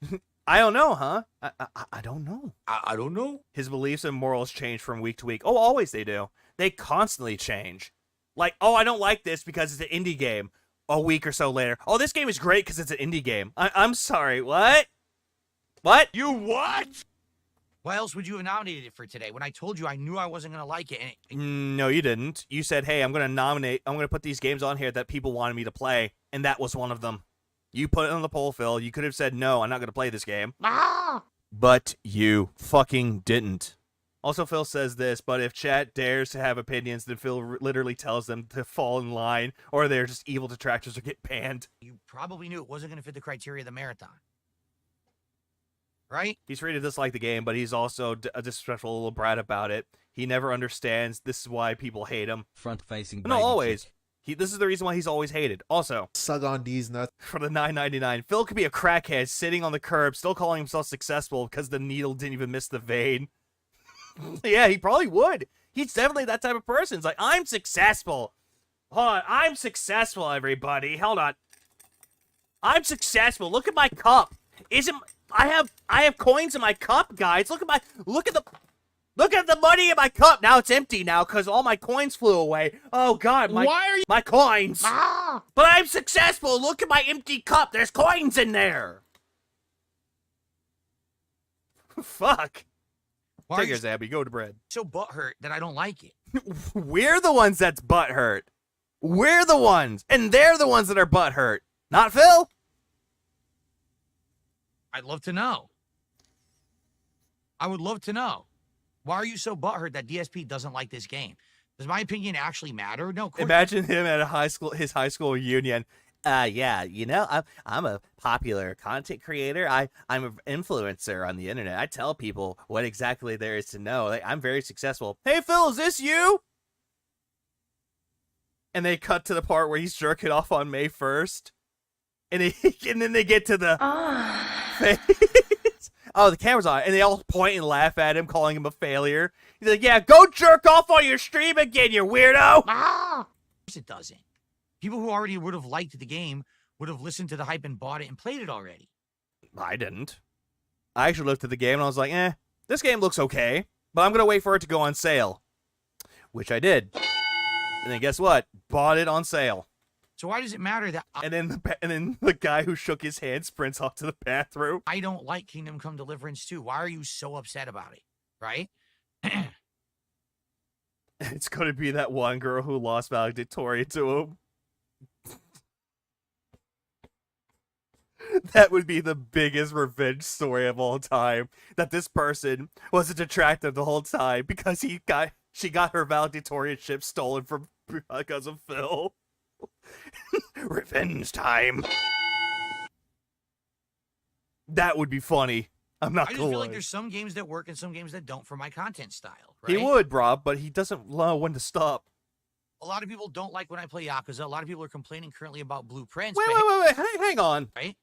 I don't know, huh? I don't know. I don't know. His beliefs and morals change from week to week. Oh, always they do. They constantly change. Like, oh, I don't like this because it's an indie game. A week or so later. Oh, this game is great because it's an indie game. I'm sorry, what? What? You what? Why else would you have nominated it for today when I told you I knew I wasn't going to like it? No, you didn't. You said, hey, I'm going to put these games on here that people wanted me to play, and that was one of them. You put it on the poll, Phil. You could have said, no, I'm not going to play this game. But you fucking didn't. Also, Phil says this, but if chat dares to have opinions, then Phil literally tells them to fall in line, or they're just evil detractors or get banned. You probably knew it wasn't going to fit the criteria of the marathon. Right? He's free to dislike the game, but he's also a disrespectful little brat about it. He never understands. This is why people hate him. Front-facing. No, always. This is the reason why he's always hated. Also, suck on these nuts. For the $9.99, Phil could be a crackhead sitting on the curb, still calling himself successful because the needle didn't even miss the vein. Yeah, he probably would. He's definitely that type of person. It's like, I'm successful. Hold on, I'm successful, everybody. Hold on. I'm successful. Look at my cup. I have coins in my cup, guys. Look at the money in my cup. Now it's empty now because all my coins flew away. Oh God, my coins. But I'm successful. Look at my empty cup. There's coins in there. Fuck. Take yours, Abby. Go to bed. So butthurt that I don't like it. We're the ones that's butthurt. We're the ones, and they're the ones that are butthurt. Not Phil. I'd love to know. I would love to know. Why are you so butthurt that DSP doesn't like this game? Does my opinion actually matter? No. Imagine him at his high school reunion. Yeah, you know, I'm a popular content creator. I'm an influencer on the internet. I tell people what exactly there is to know. Like, I'm very successful. Hey, Phil, is this you? And they cut to the part where he's jerking off on May 1st. And then they get to the face. Oh, the camera's on. And they all point and laugh at him, calling him a failure. He's like, yeah, go jerk off on your stream again, you weirdo. Of course it doesn't. People who already would have liked the game would have listened to the hype and bought it and played it already. I didn't. I actually looked at the game and I was like, this game looks okay, but I'm going to wait for it to go on sale. Which I did. And then guess what? Bought it on sale. So why does it matter that and then the guy who shook his hand sprints off to the bathroom. I don't like Kingdom Come Deliverance 2. Why are you so upset about it? Right? It's going to be that one girl who lost valedictorian to him. That would be the biggest revenge story of all time. That this person was a detractor the whole time because she got her valedictorian stolen from because of Phil. Revenge time. That would be funny. I'm not I just gonna feel lie. like there's some games that work and some games that don't for my content style. Right? He would, Rob, but he doesn't know when to stop. A lot of people don't like when I play Yakuza. A lot of people are complaining currently about Blueprints. Wait, hang on. Right?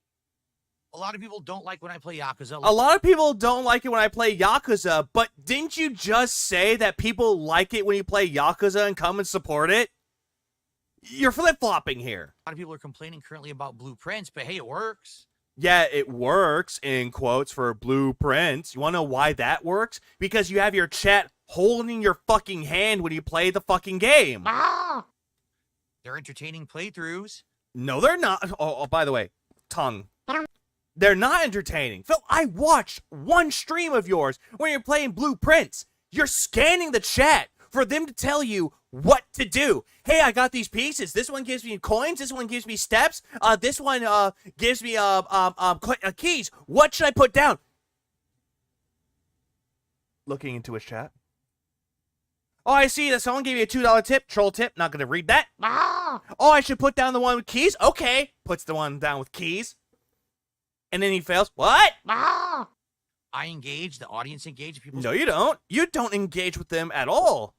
A lot of people don't like when I play Yakuza. A lot of people don't like it when I play Yakuza, but didn't you just say that people like it when you play Yakuza and come and support it? You're flip-flopping here. A lot of people are complaining currently about Blueprints, but hey, it works. Yeah, it works, in quotes, for Blueprints. You want to know why that works? Because you have your chat holding your fucking hand when you play the fucking game. They're entertaining playthroughs. No, they're not. Oh, by the way, tongue. They're not entertaining. Phil, I watched one stream of yours when you're playing Blueprints. You're scanning the chat for them to tell you what to do. Hey, I got these pieces. This one gives me coins. This one gives me steps. This one gives me keys. What should I put down? Looking into his chat. Oh, I see that someone gave me a $2 tip. Troll tip. Not going to read that. Oh, I should put down the one with keys. Okay. Puts the one down with keys. And then he fails. What? I engage. The audience engage. People. No, you don't. You don't engage with them at all.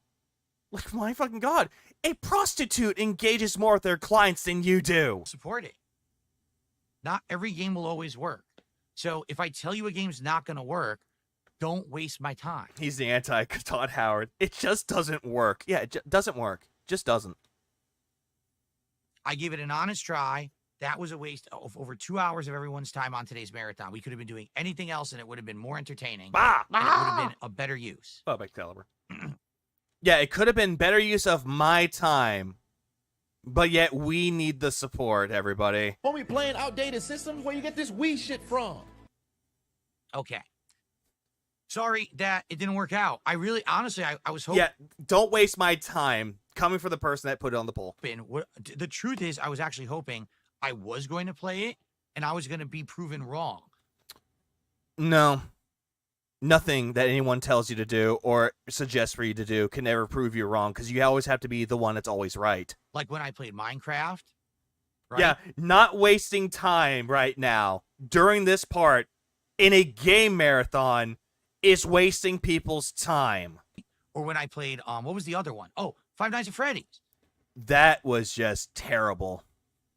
Like, my fucking God. A prostitute engages more with their clients than you do. Support it. Not every game will always work. So if I tell you a game's not going to work, don't waste my time. He's the anti-Todd Howard. It just doesn't work. Yeah, it doesn't work. Just doesn't. I gave it an honest try. That was a waste of over 2 hours of everyone's time on today's marathon. We could have been doing anything else, and it would have been more entertaining. And it would have been a better use. Oh, Excalibur. Yeah, it could have been better use of my time. But yet, we need the support, everybody. Homie playing outdated systems where you get this Wii shit from. Okay. Sorry that it didn't work out. I really, honestly, I was hoping. Yeah, don't waste my time coming for the person that put it on the poll. The truth is, I was actually hoping I was going to play it, and I was going to be proven wrong. No. Nothing that anyone tells you to do or suggests for you to do can ever prove you wrong, because you always have to be the one that's always right. Like when I played Minecraft. Right? Yeah, not wasting time right now during this part in a game marathon is wasting people's time. Or when I played, what was the other one? Oh, Five Nights at Freddy's. That was just terrible.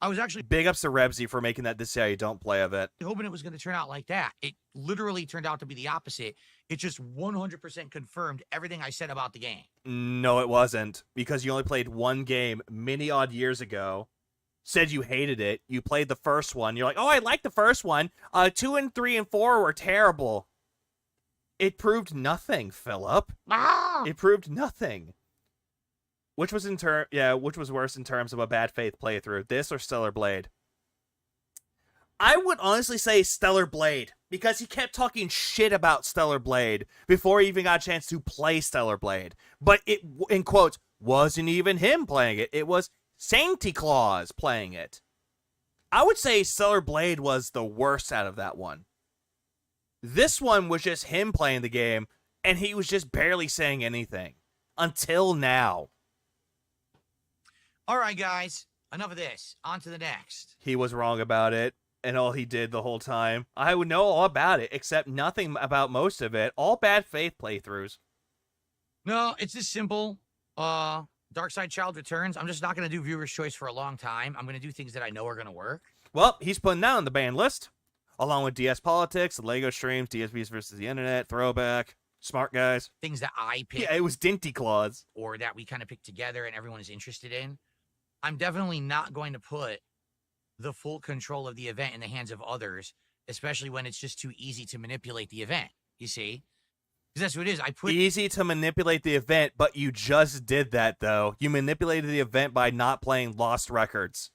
I was actually big ups to Rebsy for making that this how you don't play of it. Hoping it was going to turn out like that. It literally turned out to be the opposite. It just 100% confirmed everything I said about the game. No, it wasn't, because you only played one game many odd years ago. Said you hated it. You played the first one. You're like, oh, I like the first one. 2 and 3 and 4 were terrible. It proved nothing, Philip. It proved nothing. Which was which was worse in terms of a bad faith playthrough, this or Stellar Blade? I would honestly say Stellar Blade, because he kept talking shit about Stellar Blade before he even got a chance to play Stellar Blade. But it, in quotes, wasn't even him playing it. It was Santa Claus playing it. I would say Stellar Blade was the worst out of that one. This one was just him playing the game, and he was just barely saying anything. Until now. All right, guys. Enough of this. On to the next. He was wrong about it, and all he did the whole time. I would know all about it, except nothing about most of it. All bad faith playthroughs. No, it's just simple. Dark Side Child Returns. I'm just not going to do Viewer's Choice for a long time. I'm going to do things that I know are going to work. Well, he's putting that on the ban list. Along with DS Politics, LEGO Streams, DSPs versus the Internet, Throwback, Smart Guys. Things that I picked. Yeah, it was Dinty Claus. Or that we kind of picked together and everyone is interested in. I'm definitely not going to put the full control of the event in the hands of others, especially when it's just too easy to manipulate the event, you see? Because that's what it is. Easy to manipulate the event, but you just did that, though. You manipulated the event by not playing Lost Records.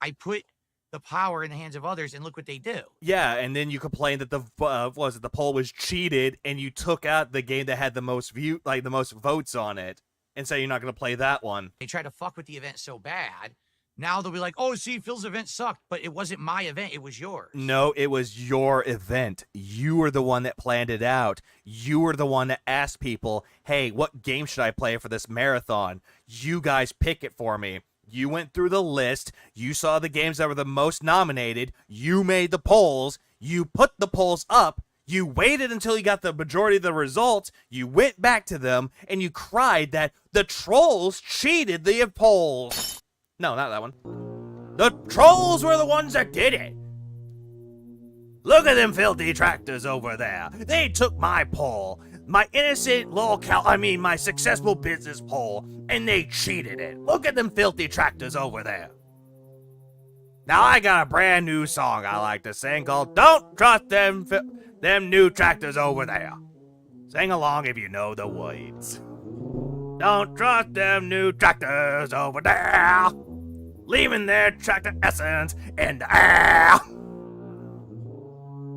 I put the power in the hands of others, and look what they do. Yeah, and then you complained that the poll was cheated, and you took out the game that had the most the most votes on it, and say you're not going to play that one. They try to fuck with the event so bad. Now they'll be like, oh, see, Phil's event sucked, but it wasn't my event. It was yours. No, it was your event. You were the one that planned it out. You were the one that asked people, hey, what game should I play for this marathon? You guys pick it for me. You went through the list. You saw the games that were the most nominated. You made the polls. You put the polls up. You waited until you got the majority of the results. You went back to them, and you cried that the trolls cheated the polls. No, not that one. The trolls were the ones that did it. Look at them filthy tractors over there. They took my poll, my innocent my successful business poll, and they cheated it. Look at them filthy tractors over there. Now I got a brand new song I like to sing called "Don't Trust Them New Tractors Over There." Sing along if you know the words. Don't trust them new tractors over there, leaving their tractor essence in the air.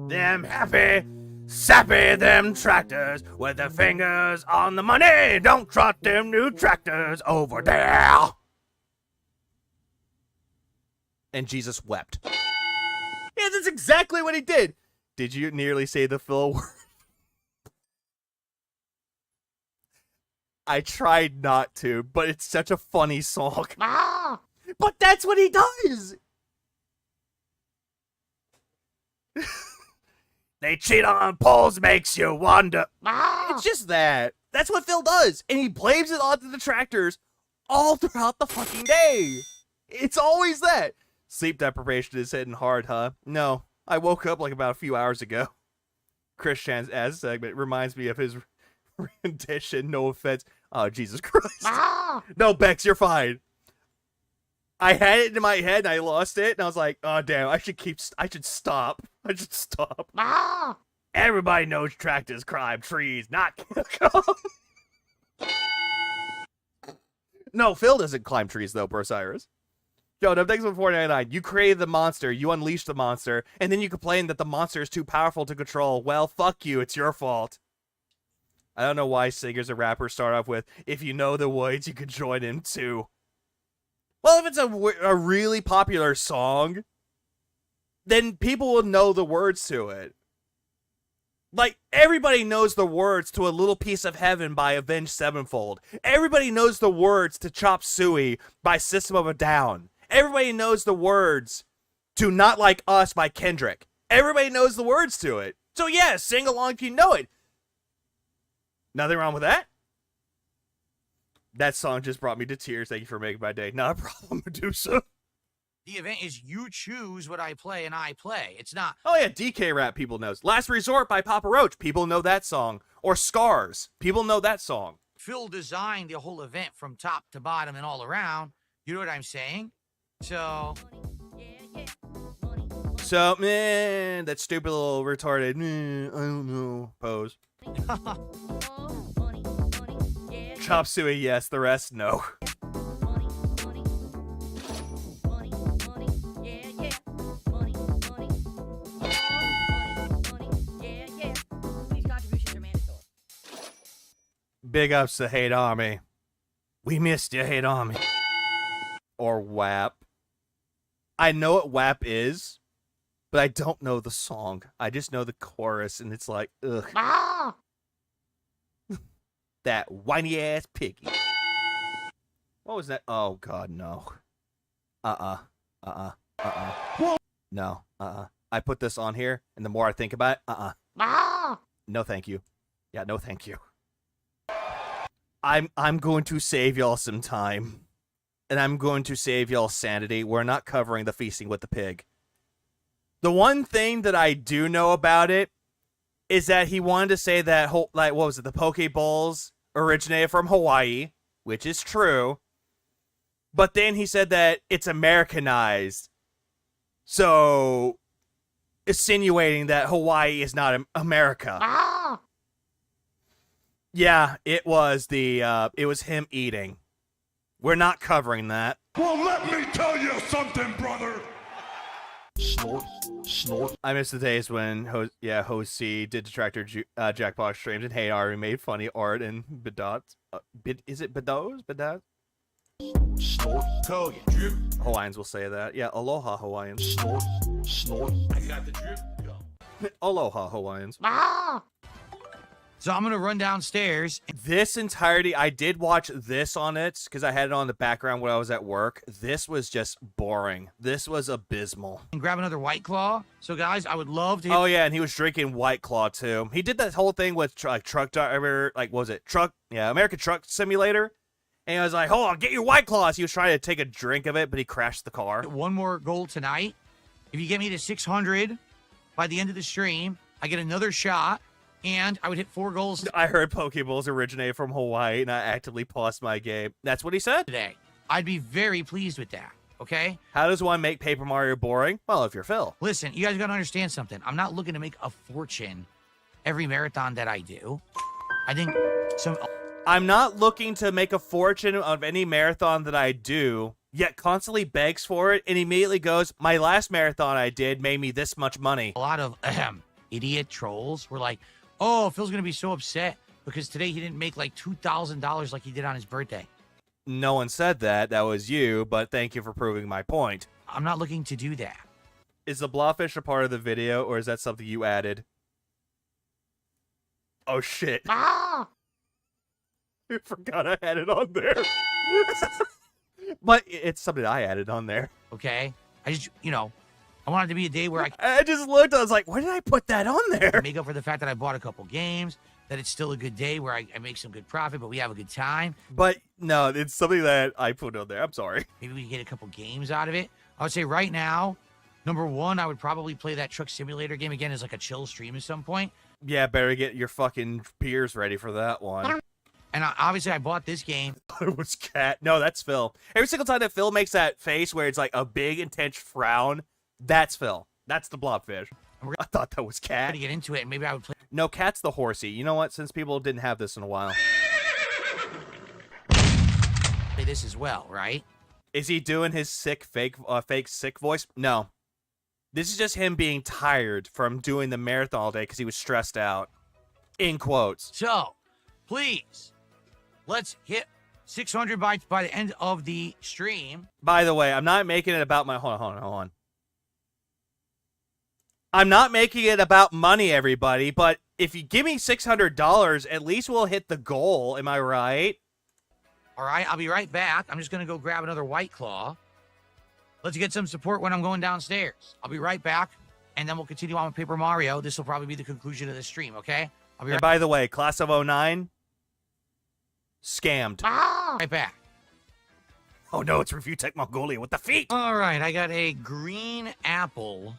Them happy, sappy, them tractors with their fingers on the money. Don't trust them new tractors over there. And Jesus wept. Yeah, that's exactly what he did. Did you nearly say the Phil word? I tried not to, but it's such a funny song. But that's what he does. They cheat on polls, makes you wonder. It's just that. That's what Phil does. And he blames it onto the tractors all throughout the fucking day. It's always that. Sleep deprivation is hitting hard, huh? No, I woke up like about a few hours ago. Chris Chan's ad segment reminds me of his rendition. No offense. Oh, Jesus Christ. No, Bex, you're fine. I had it in my head and I lost it, and I was like, oh, damn, I should stop. I should stop. Everybody knows tractors climb trees, not No, Phil doesn't climb trees, though, Osiris. Yo, no, thanks for $4.99. You created the monster, you unleashed the monster, and then you complain that the monster is too powerful to control. Well, fuck you, it's your fault. I don't know why singers and rappers start off with, if you know the words, you can join in too. Well, if it's a really popular song, then people will know the words to it. Like, everybody knows the words to A Little Piece of Heaven by Avenged Sevenfold. Everybody knows the words to Chop Suey by System of a Down. Everybody knows the words to Not Like Us by Kendrick. Everybody knows the words to it. So yeah, sing along if you know it. Nothing wrong with that. That song just brought me to tears. Thank you for making my day. Not a problem, Medusa. The event is you choose what I play and I play. It's not. Oh yeah, DK Rap people knows. Last Resort by Papa Roach. People know that song. Or Scars. People know that song. Phil designed the whole event from top to bottom and all around. You know what I'm saying? So, man, that stupid little retarded, I don't know, pose. Chop Suey, yes. The rest, no. Big ups to Hate Army. We missed you, Hate Army. Or WAP. I know what WAP is, but I don't know the song. I just know the chorus, and it's like, ugh. That whiny ass piggy. What was that? Oh god, no. No. I put this on here, and the more I think about it, no thank you. Yeah, no thank you. I'm going to save y'all some time. And I'm going to save y'all sanity. We're not covering the Feasting with the Pig. The one thing that I do know about it is that he wanted to say that, like, what was it? The Pokeballs originated from Hawaii, which is true. But then he said that it's Americanized. So, insinuating that Hawaii is not America. Yeah, it was it was him eating. We're not covering that. Well, let me tell you something, brother. Snort, snort. I miss the days when Hosea did Detractor Jackbox streams and Hey Ari made funny art and Bedot. Is it Bedots? Bedot? Snort. Hell yeah. Drip. Hawaiians will say that. Yeah, aloha Hawaiians. Snort. Snort. I got the drip. Go. Aloha Hawaiians. So I'm gonna run downstairs. This entirety, I did watch this on it because I had it on the background when I was at work. This was just boring. This was abysmal. And grab another White Claw. So guys, I would love to. Oh yeah, and he was drinking White Claw too. He did that whole thing with truck driver, like what was it truck? Yeah, American Truck Simulator. And I was like, hold on, get your White Claws. He was trying to take a drink of it, but he crashed the car. One more goal tonight. If you get me to 600 by the end of the stream, I get another shot. And I would hit 4 goals. I heard Pokeballs originated from Hawaii, and I actively paused my game. That's what he said. Today. I'd be very pleased with that, okay? How does one make Paper Mario boring? Well, if you're Phil. Listen, you guys got to understand something. I'm not looking to make a fortune every marathon that I do. I think I'm not looking to make a fortune of any marathon that I do, yet constantly begs for it and immediately goes, my last marathon I did made me this much money. A lot of idiot trolls were like, oh, Phil's going to be so upset because today he didn't make like $2,000 like he did on his birthday. No one said that. That was you, but thank you for proving my point. I'm not looking to do that. Is the blobfish a part of the video, or is that something you added? Oh, shit. Ah! I forgot I had it on there. But it's something I added on there. Okay? I just, I want it to be a day where I just looked, I was like, why did I put that on there? Make up for the fact that I bought a couple games, that it's still a good day where I make some good profit, but we have a good time. But no, it's something that I put on there. I'm sorry. Maybe we can get a couple games out of it. I would say right now, number one, I would probably play that Truck Simulator game again as like a chill stream at some point. Yeah, better get your fucking beers ready for that one. And obviously, I bought this game. It was Cat. No, that's Phil. Every single time that Phil makes that face where it's like a big, intense frown, that's Phil. That's the blobfish. I thought that was Cat. To get into it, and maybe I would play. No, Cat's the horsey. You know what? Since people didn't have this in a while. Play this as well, right? Is he doing his sick, fake sick voice? No. This is just him being tired from doing the marathon all day because he was stressed out. In quotes. So, please, let's hit 600 bytes by the end of the stream. By the way, I'm not making it about my... Hold on. I'm not making it about money, everybody, but if you give me $600, at least we'll hit the goal. Am I right? All right, I'll be right back. I'm just going to go grab another White Claw. Let's get some support when I'm going downstairs. I'll be right back, and then we'll continue on with Paper Mario. This will probably be the conclusion of the stream, okay? I'll be right back. By the way, Class of 09, scammed. Right back. Oh no, it's Review Tech Mongolia with the feet. All right, I got a green apple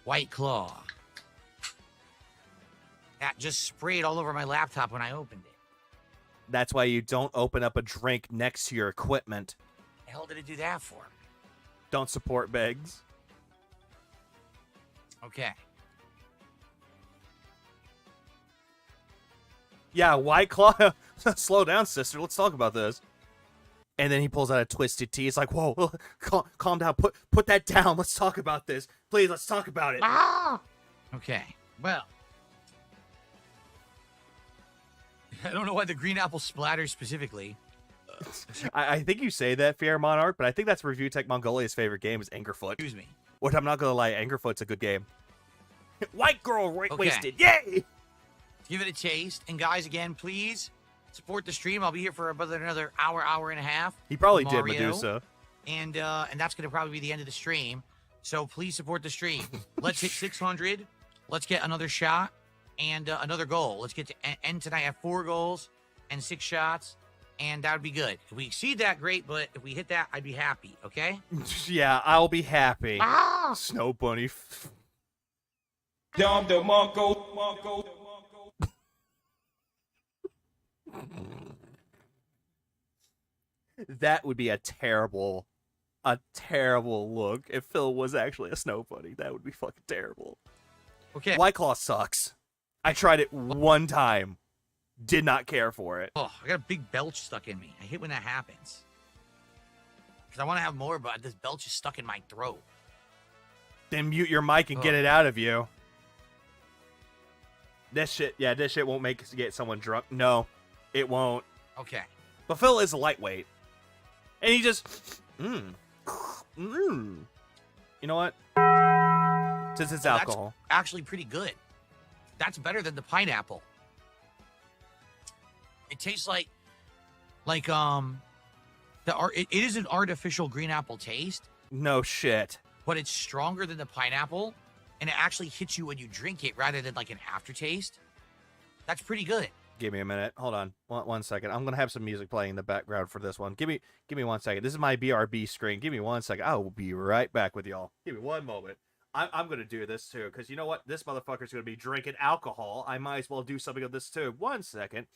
White Claw. That just sprayed all over my laptop when I opened it. That's why you don't open up a drink next to your equipment. The hell did it do that for? Don't support begs. Okay. Yeah, White Claw. Slow down, sister. Let's talk about this. And then he pulls out a Twisted Tea. It's like, whoa, calm down. Put that down. Let's talk about this. Please, let's talk about it. Okay, well. I don't know why the green apple splatters specifically. I think you say that, Fear Monarch, but I think that's Review Tech Mongolia's favorite game is Angerfoot. Excuse me. Which I'm not going to lie, Angerfoot's a good game. White girl wasted. Yay! Give it a taste. And guys, again, please support the stream. I'll be here for about another hour and a half. He probably did, Medusa. And that's going to probably be the end of the stream. So please support the stream. Let's hit 600. Let's get another shot and another goal. Let's get to end tonight at 4 goals and 6 shots. And that would be good. If we exceed that, great. But if we hit that, I'd be happy. Okay? Yeah, I'll be happy. Snow Bunny. Dom the Monko. That would be a terrible look if Phil was actually a Snow Bunny. That would be fucking terrible. Okay. White Claw sucks. I tried it one time. Did not care for it. Oh, I got a big belch stuck in me. I hate when that happens. Because I want to have more, but this belch is stuck in my throat. Then mute your mic and get it out of you. This shit won't get someone drunk. No, it won't. Okay. But Phil is lightweight. And he just, You know what? Since it's alcohol. That's actually pretty good. That's better than the pineapple. It tastes like it is an artificial green apple taste. No shit. But it's stronger than the pineapple, and it actually hits you when you drink it rather than like an aftertaste. That's pretty good. Give me a minute. Hold on. One second. I'm gonna have some music playing in the background for this one. Give me 1 second. This is my BRB screen. Give me 1 second. I will be right back with y'all. Give me one moment. I'm gonna do this too, because you know what? This motherfucker's gonna be drinking alcohol. I might as well do something of this too. 1 second.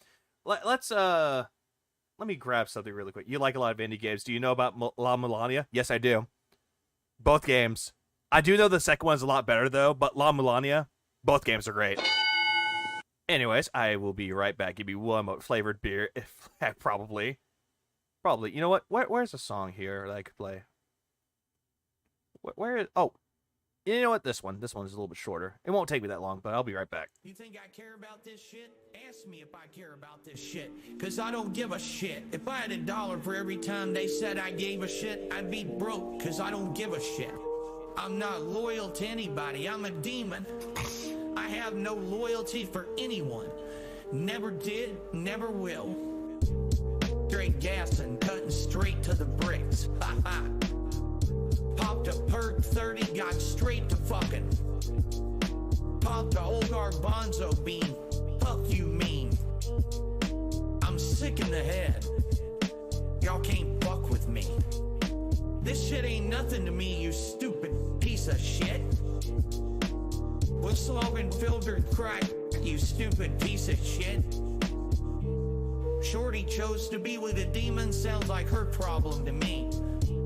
Let me grab something really quick. You like a lot of indie games. Do you know about La Mulania? Yes, I do. Both games. I do know the second one's a lot better, though, but La Mulania, both games are great. Anyways, I will be right back. Give me one more flavored beer. Probably. You know what? Where's a song here that I could play? Where is... Oh. You know what? This one's a little bit shorter. It won't take me that long, but I'll be right back. You think I care about this shit? Ask me if I care about this shit. Cause I don't give a shit. If I had $1 for every time they said I gave a shit, I'd be broke. Cause I don't give a shit. I'm not loyal to anybody. I'm a demon. I have no loyalty for anyone. Never did, never will. Straight gas and cutting straight to the bricks. Ha ha. Popped a perk 30, got straight to fucking. Popped a old garbanzo bean. Fuck you mean. I'm sick in the head. Y'all can't fuck with me. This shit ain't nothing to me, you stupid piece of shit. We're smoking filtered crack, you stupid piece of shit. Shorty chose to be with a demon, sounds like her problem to me.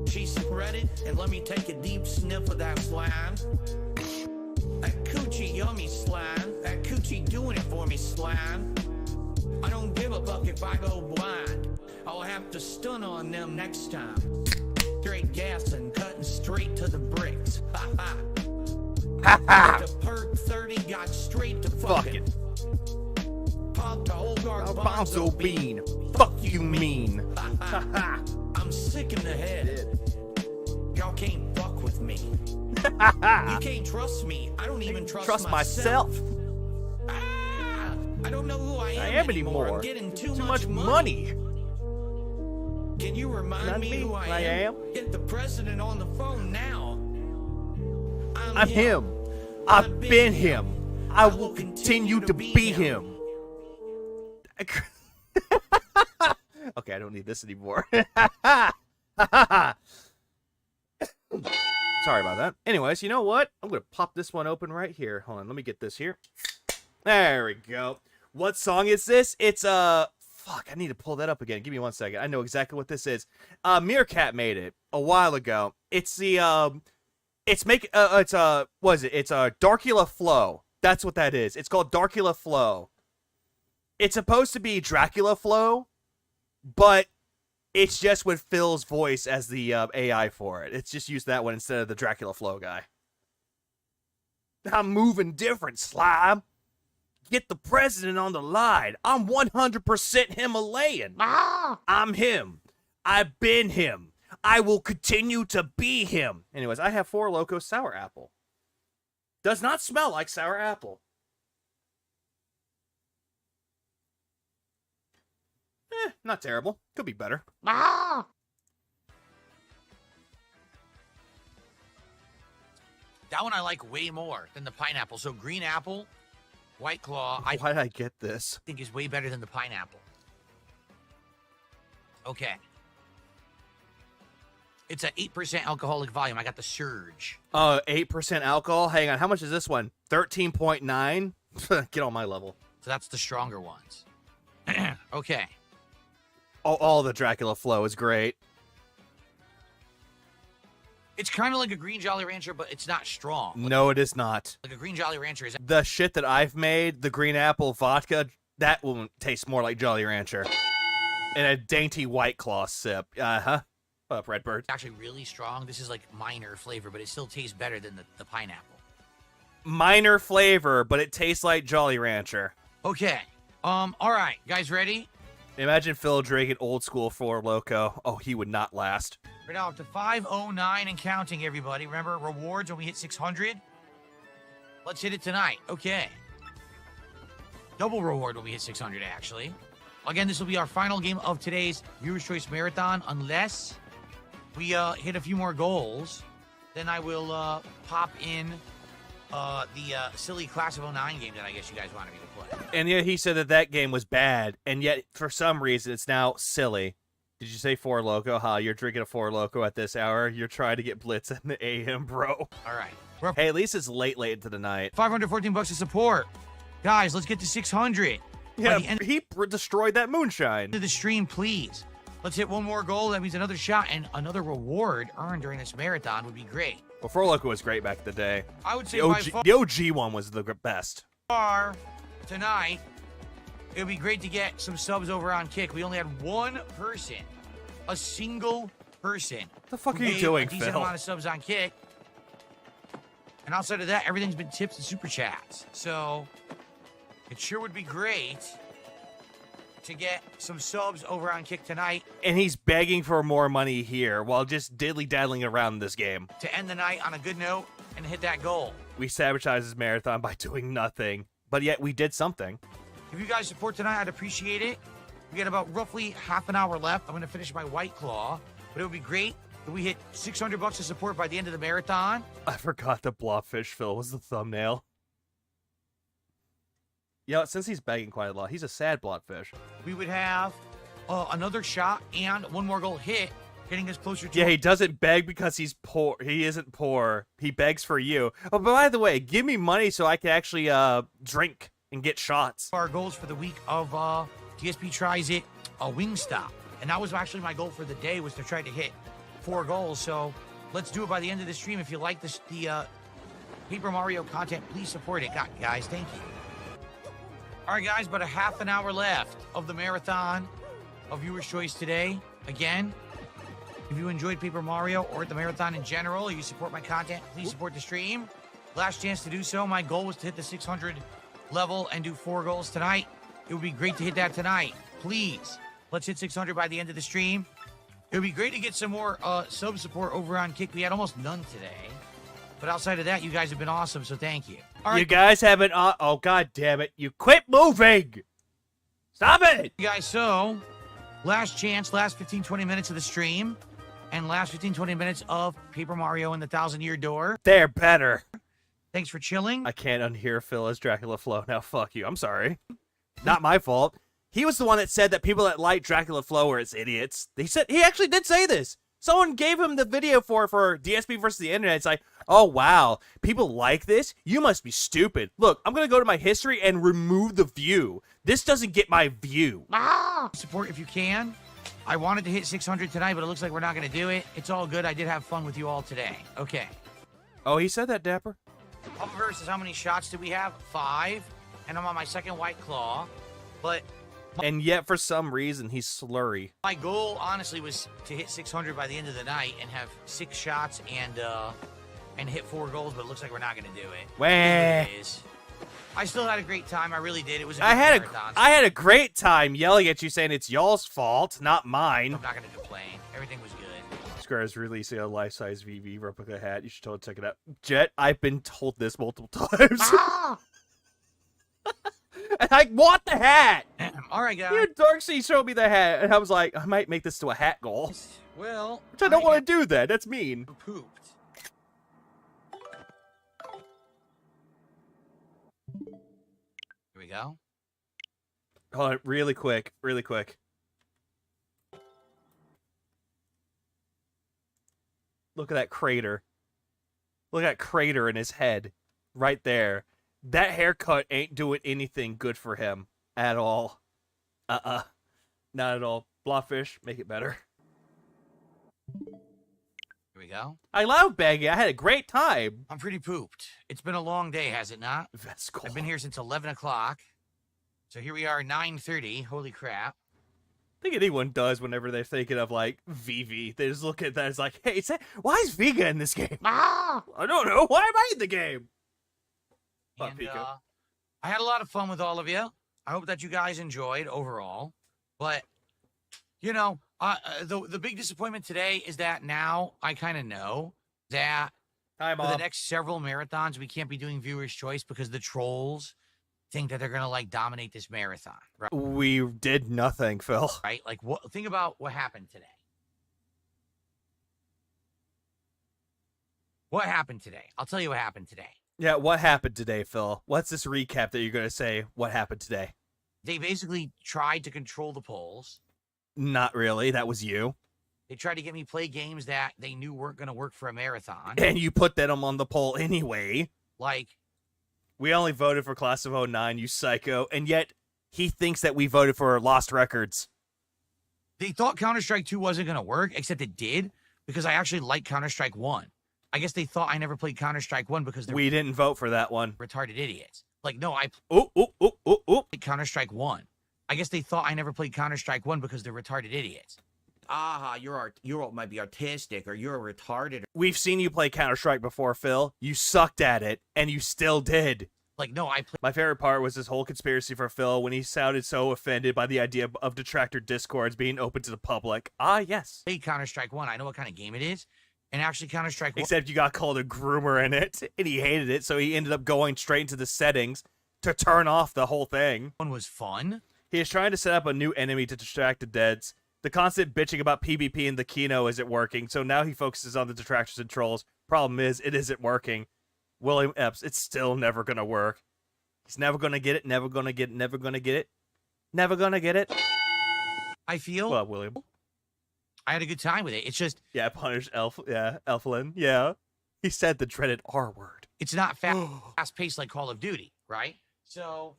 She spread it and let me take a deep sniff of that slime. That coochie yummy slime. That coochie doing it for me slime. I don't give a fuck if I go blind. I'll have to stun on them next time. Straight gas and cutting straight to the bricks. Ha ha. Ha ha. The perk 30 got straight to fucking. Popped a whole garbanzo bean. Fuck you mean. Ha ha. Ha. I'm sick in the head. Y'all can't fuck with me. You can't trust me. I don't even trust myself. Ah, I don't know who I am anymore. I'm getting too much money. Can you remind me who I am? Get the president on the phone now. I'm him. I've been him. I will continue to be him. Okay, I don't need this anymore. Sorry about that. Anyways, you know what? I'm going to pop this one open right here. Hold on, let me get this here. There we go. What song is this? It's, fuck, I need to pull that up again. Give me 1 second. I know exactly what this is. Meerkat made it a while ago. It's the, what is it? It's, Darkula Flow. That's what that is. It's called Darkula Flow. It's supposed to be Dracula Flow, but it's just with Phil's voice as the AI for it. It's just used that one instead of the Dracula Flow guy. I'm moving different, slime. Get the president on the line. I'm 100% Himalayan. I'm him. I've been him. I will continue to be him. Anyways, I have 4 Loko Sour Apple. Does not smell like sour apple. Not terrible. Could be better. That one I like way more than the pineapple. So green apple, White Claw. Why did I get this? I think is way better than the pineapple. Okay. It's an 8% alcoholic volume. I got the Surge. 8% alcohol? Hang on. How much is this one? 13.9? Get on my level. So that's the stronger ones. Okay. All the Dracula Flow is great. It's kind of like a Green Jolly Rancher, but it's not strong. No, it is not. Like a Green Jolly Rancher is... The shit that I've made, the green apple vodka, that will taste more like Jolly Rancher. And a dainty White Claw sip. Uh-huh. Up, Redbird. It's actually really strong. This is like minor flavor, but it still tastes better than the pineapple. Minor flavor, but it tastes like Jolly Rancher. Okay. All right. Guys ready? Imagine Phil drinking old school Four Loko. Oh, he would not last. We're now up to 509 and counting, everybody. Remember, rewards when we hit 600? Let's hit it tonight. Okay. Double reward when we hit 600, actually. Again, this will be our final game of today's Viewer's Choice Marathon, unless we hit a few more goals. Then I will pop in the silly Class of 09 game that I guess you guys wanted me to play. And yet he said that that game was bad, and yet for some reason it's now silly. Did you say Four Loko? Huh? You're drinking a Four Loko at this hour? You're trying to get Blitz in the AM, bro. All right. Hey, at least it's late into the night. 514 bucks of support. Guys, let's get to 600. Yeah, he destroyed that moonshine. To the stream, please. Let's hit one more goal. That means another shot and another reward earned during this marathon would be great. Well, Four Loko was great back in the day. I would say the OG one was the best. Far tonight, it would be great to get some subs over on Kick. We only had one person, a single person. What the fuck are you doing, Phil? A decent amount of subs on Kick. And outside of that, everything's been tips and super chats. So it sure would be great to get some subs over on Kick tonight. And he's begging for more money here while just diddly-daddling around this game. To end the night on a good note and hit that goal. We sabotaged his marathon by doing nothing, but yet we did something. If you guys support tonight, I'd appreciate it. We got about roughly half an hour left. I'm going to finish my White Claw, but it would be great if we hit 600 bucks of support by the end of the marathon. I forgot that Blobfish Phil was the thumbnail. Yeah, since he's begging quite a lot, he's a sad Blobfish. We would have another shot and one more goal hit, getting us closer to... Yeah, he doesn't beg because he's poor. He isn't poor. He begs for you. Oh, but by the way, give me money so I can actually drink and get shots. Our goals for the week of DSP Tries It, Wingstop. And that was actually my goal for the day, was to try to hit 4 goals. So let's do it by the end of the stream. If you like the Paper Mario content, please support it. Guys, thank you. All right, guys, but a half an hour left of the marathon of Viewer's Choice today. Again, if you enjoyed Paper Mario or the marathon in general, or you support my content, please support the stream. Last chance to do so. My goal was to hit the 600 level and do 4 goals tonight. It would be great to hit that tonight. Please, let's hit 600 by the end of the stream. It would be great to get some more sub support over on Kick. We had almost none today. But outside of that, you guys have been awesome, so thank you. All right. You guys haven't... oh, God damn it. You quit moving! Stop it! Guys, so last chance, last 15, 20 minutes of the stream, and last 15, 20 minutes of Paper Mario and the 1,000-Year Door. They're better. Thanks for chilling. I can't unhear Phil as Dracula Flow. Now, fuck you. I'm sorry. Not my fault. He was the one that said that people that like Dracula Flow are idiots. He actually did say this. Someone gave him the video for DSP versus the internet. It's like, oh, wow, people like this? You must be stupid. Look, I'm going to go to my history and remove the view. This doesn't get my view. Support if you can. I wanted to hit 600 tonight, but it looks like we're not going to do it. It's all good. I did have fun with you all today. Okay. Oh, he said that, Dapper? Up versus how many shots did we have? 5. And I'm on my second White Claw. But... and yet, for some reason, he's slurry. My goal, honestly, was to hit 600 by the end of the night and have 6 shots and hit 4 goals, but it looks like we're not going to do it. Wah. I still had a great time. I really did. It was a I marathon. I had a great time yelling at you saying it's y'all's fault, not mine. I'm not going to complain. Everything was good. Square is releasing a life-size VV replica hat. You should totally check it out. Jet, I've been told this multiple times. And I want the hat. All right, guys. You and Darksea showed me the hat, and I was like, I might make this to a hat goal. Well, which I don't want to do that. That's mean. Pooped. Here we go. Hold on, really quick, really quick. Look at that crater. Look at that crater in his head. Right there. That haircut ain't doing anything good for him at all. Not at all. Blobfish, make it better. Here we go. I love begging. I had a great time. I'm pretty pooped. It's been a long day, has it not? That's cool. I've been here since 11 o'clock. So here we are, 9:30. Holy crap. I think anyone does whenever they're thinking of, like, VV. They just look at that as like, hey, why is Vega in this game? I don't know. Why am I in the game? And, I had a lot of fun with all of you. I hope that you guys enjoyed overall. But You know, the big disappointment today is that now I kind of know that Hi, for Mom. the next several marathons, we can't be doing viewer's choice because the trolls think that they're going to, like, dominate this marathon, right? We did nothing, Phil. Right? Like, think about what happened today. What happened today? I'll tell you what happened today. Yeah, what happened today, Phil? What's this recap that you're going to say what happened today? They basically tried to control the polls. Not really. That was you. They tried to get me play games that they knew weren't going to work for a marathon. And you put them on the poll anyway. Like, we only voted for Class of 09, you psycho. And yet, he thinks that we voted for Lost Records. They thought Counter-Strike 2 wasn't going to work, except it did, because I actually like Counter-Strike 1. I guess they thought I never played Counter-Strike 1 because they're we didn't vote for that one. retarded idiots. Like, no, I played Counter-Strike 1. I guess they thought I never played Counter-Strike 1 because they're retarded idiots. You might be artistic or you're retarded. We've seen you play Counter-Strike before, Phil. You sucked at it, and you still did. Like, no, My favorite part was this whole conspiracy for Phil when he sounded so offended by the idea of detractor discords being open to the public. Ah, yes. played Counter-Strike 1. I know what kind of game it is. And actually, Counter-Strike 1... Except you got called a groomer in it, and he hated it, so he ended up going straight into the settings to turn off the whole thing. One was fun. He is trying to set up a new enemy to distract the deads. The constant bitching about PvP in the Kino isn't working, so now he focuses on the detractors and trolls. Problem is, it isn't working. William Epps, it's still never gonna work. He's never gonna get it, never gonna get it, never gonna get it. Never gonna get it. I feel... Well, William. I had a good time with it. It's just... Yeah, punish Elflin. Yeah. He said the dreaded R word. It's not fast-paced like Call of Duty, right? So,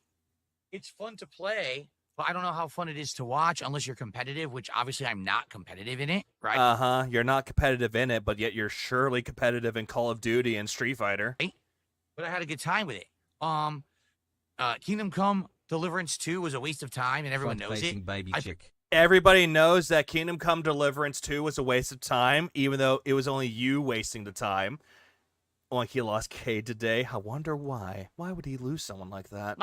it's fun to play, but I don't know how fun it is to watch unless you're competitive, which obviously I'm not competitive in it, right? Uh-huh. You're not competitive in it, but yet you're surely competitive in Call of Duty and Street Fighter. Right? But I had a good time with it. Kingdom Come Deliverance 2 was a waste of time, and everyone knows it. Baby chick. Everybody knows that Kingdom Come Deliverance 2 was a waste of time, even though it was only you wasting the time. Like, he lost Cade today. I wonder why. Why would he lose someone like that?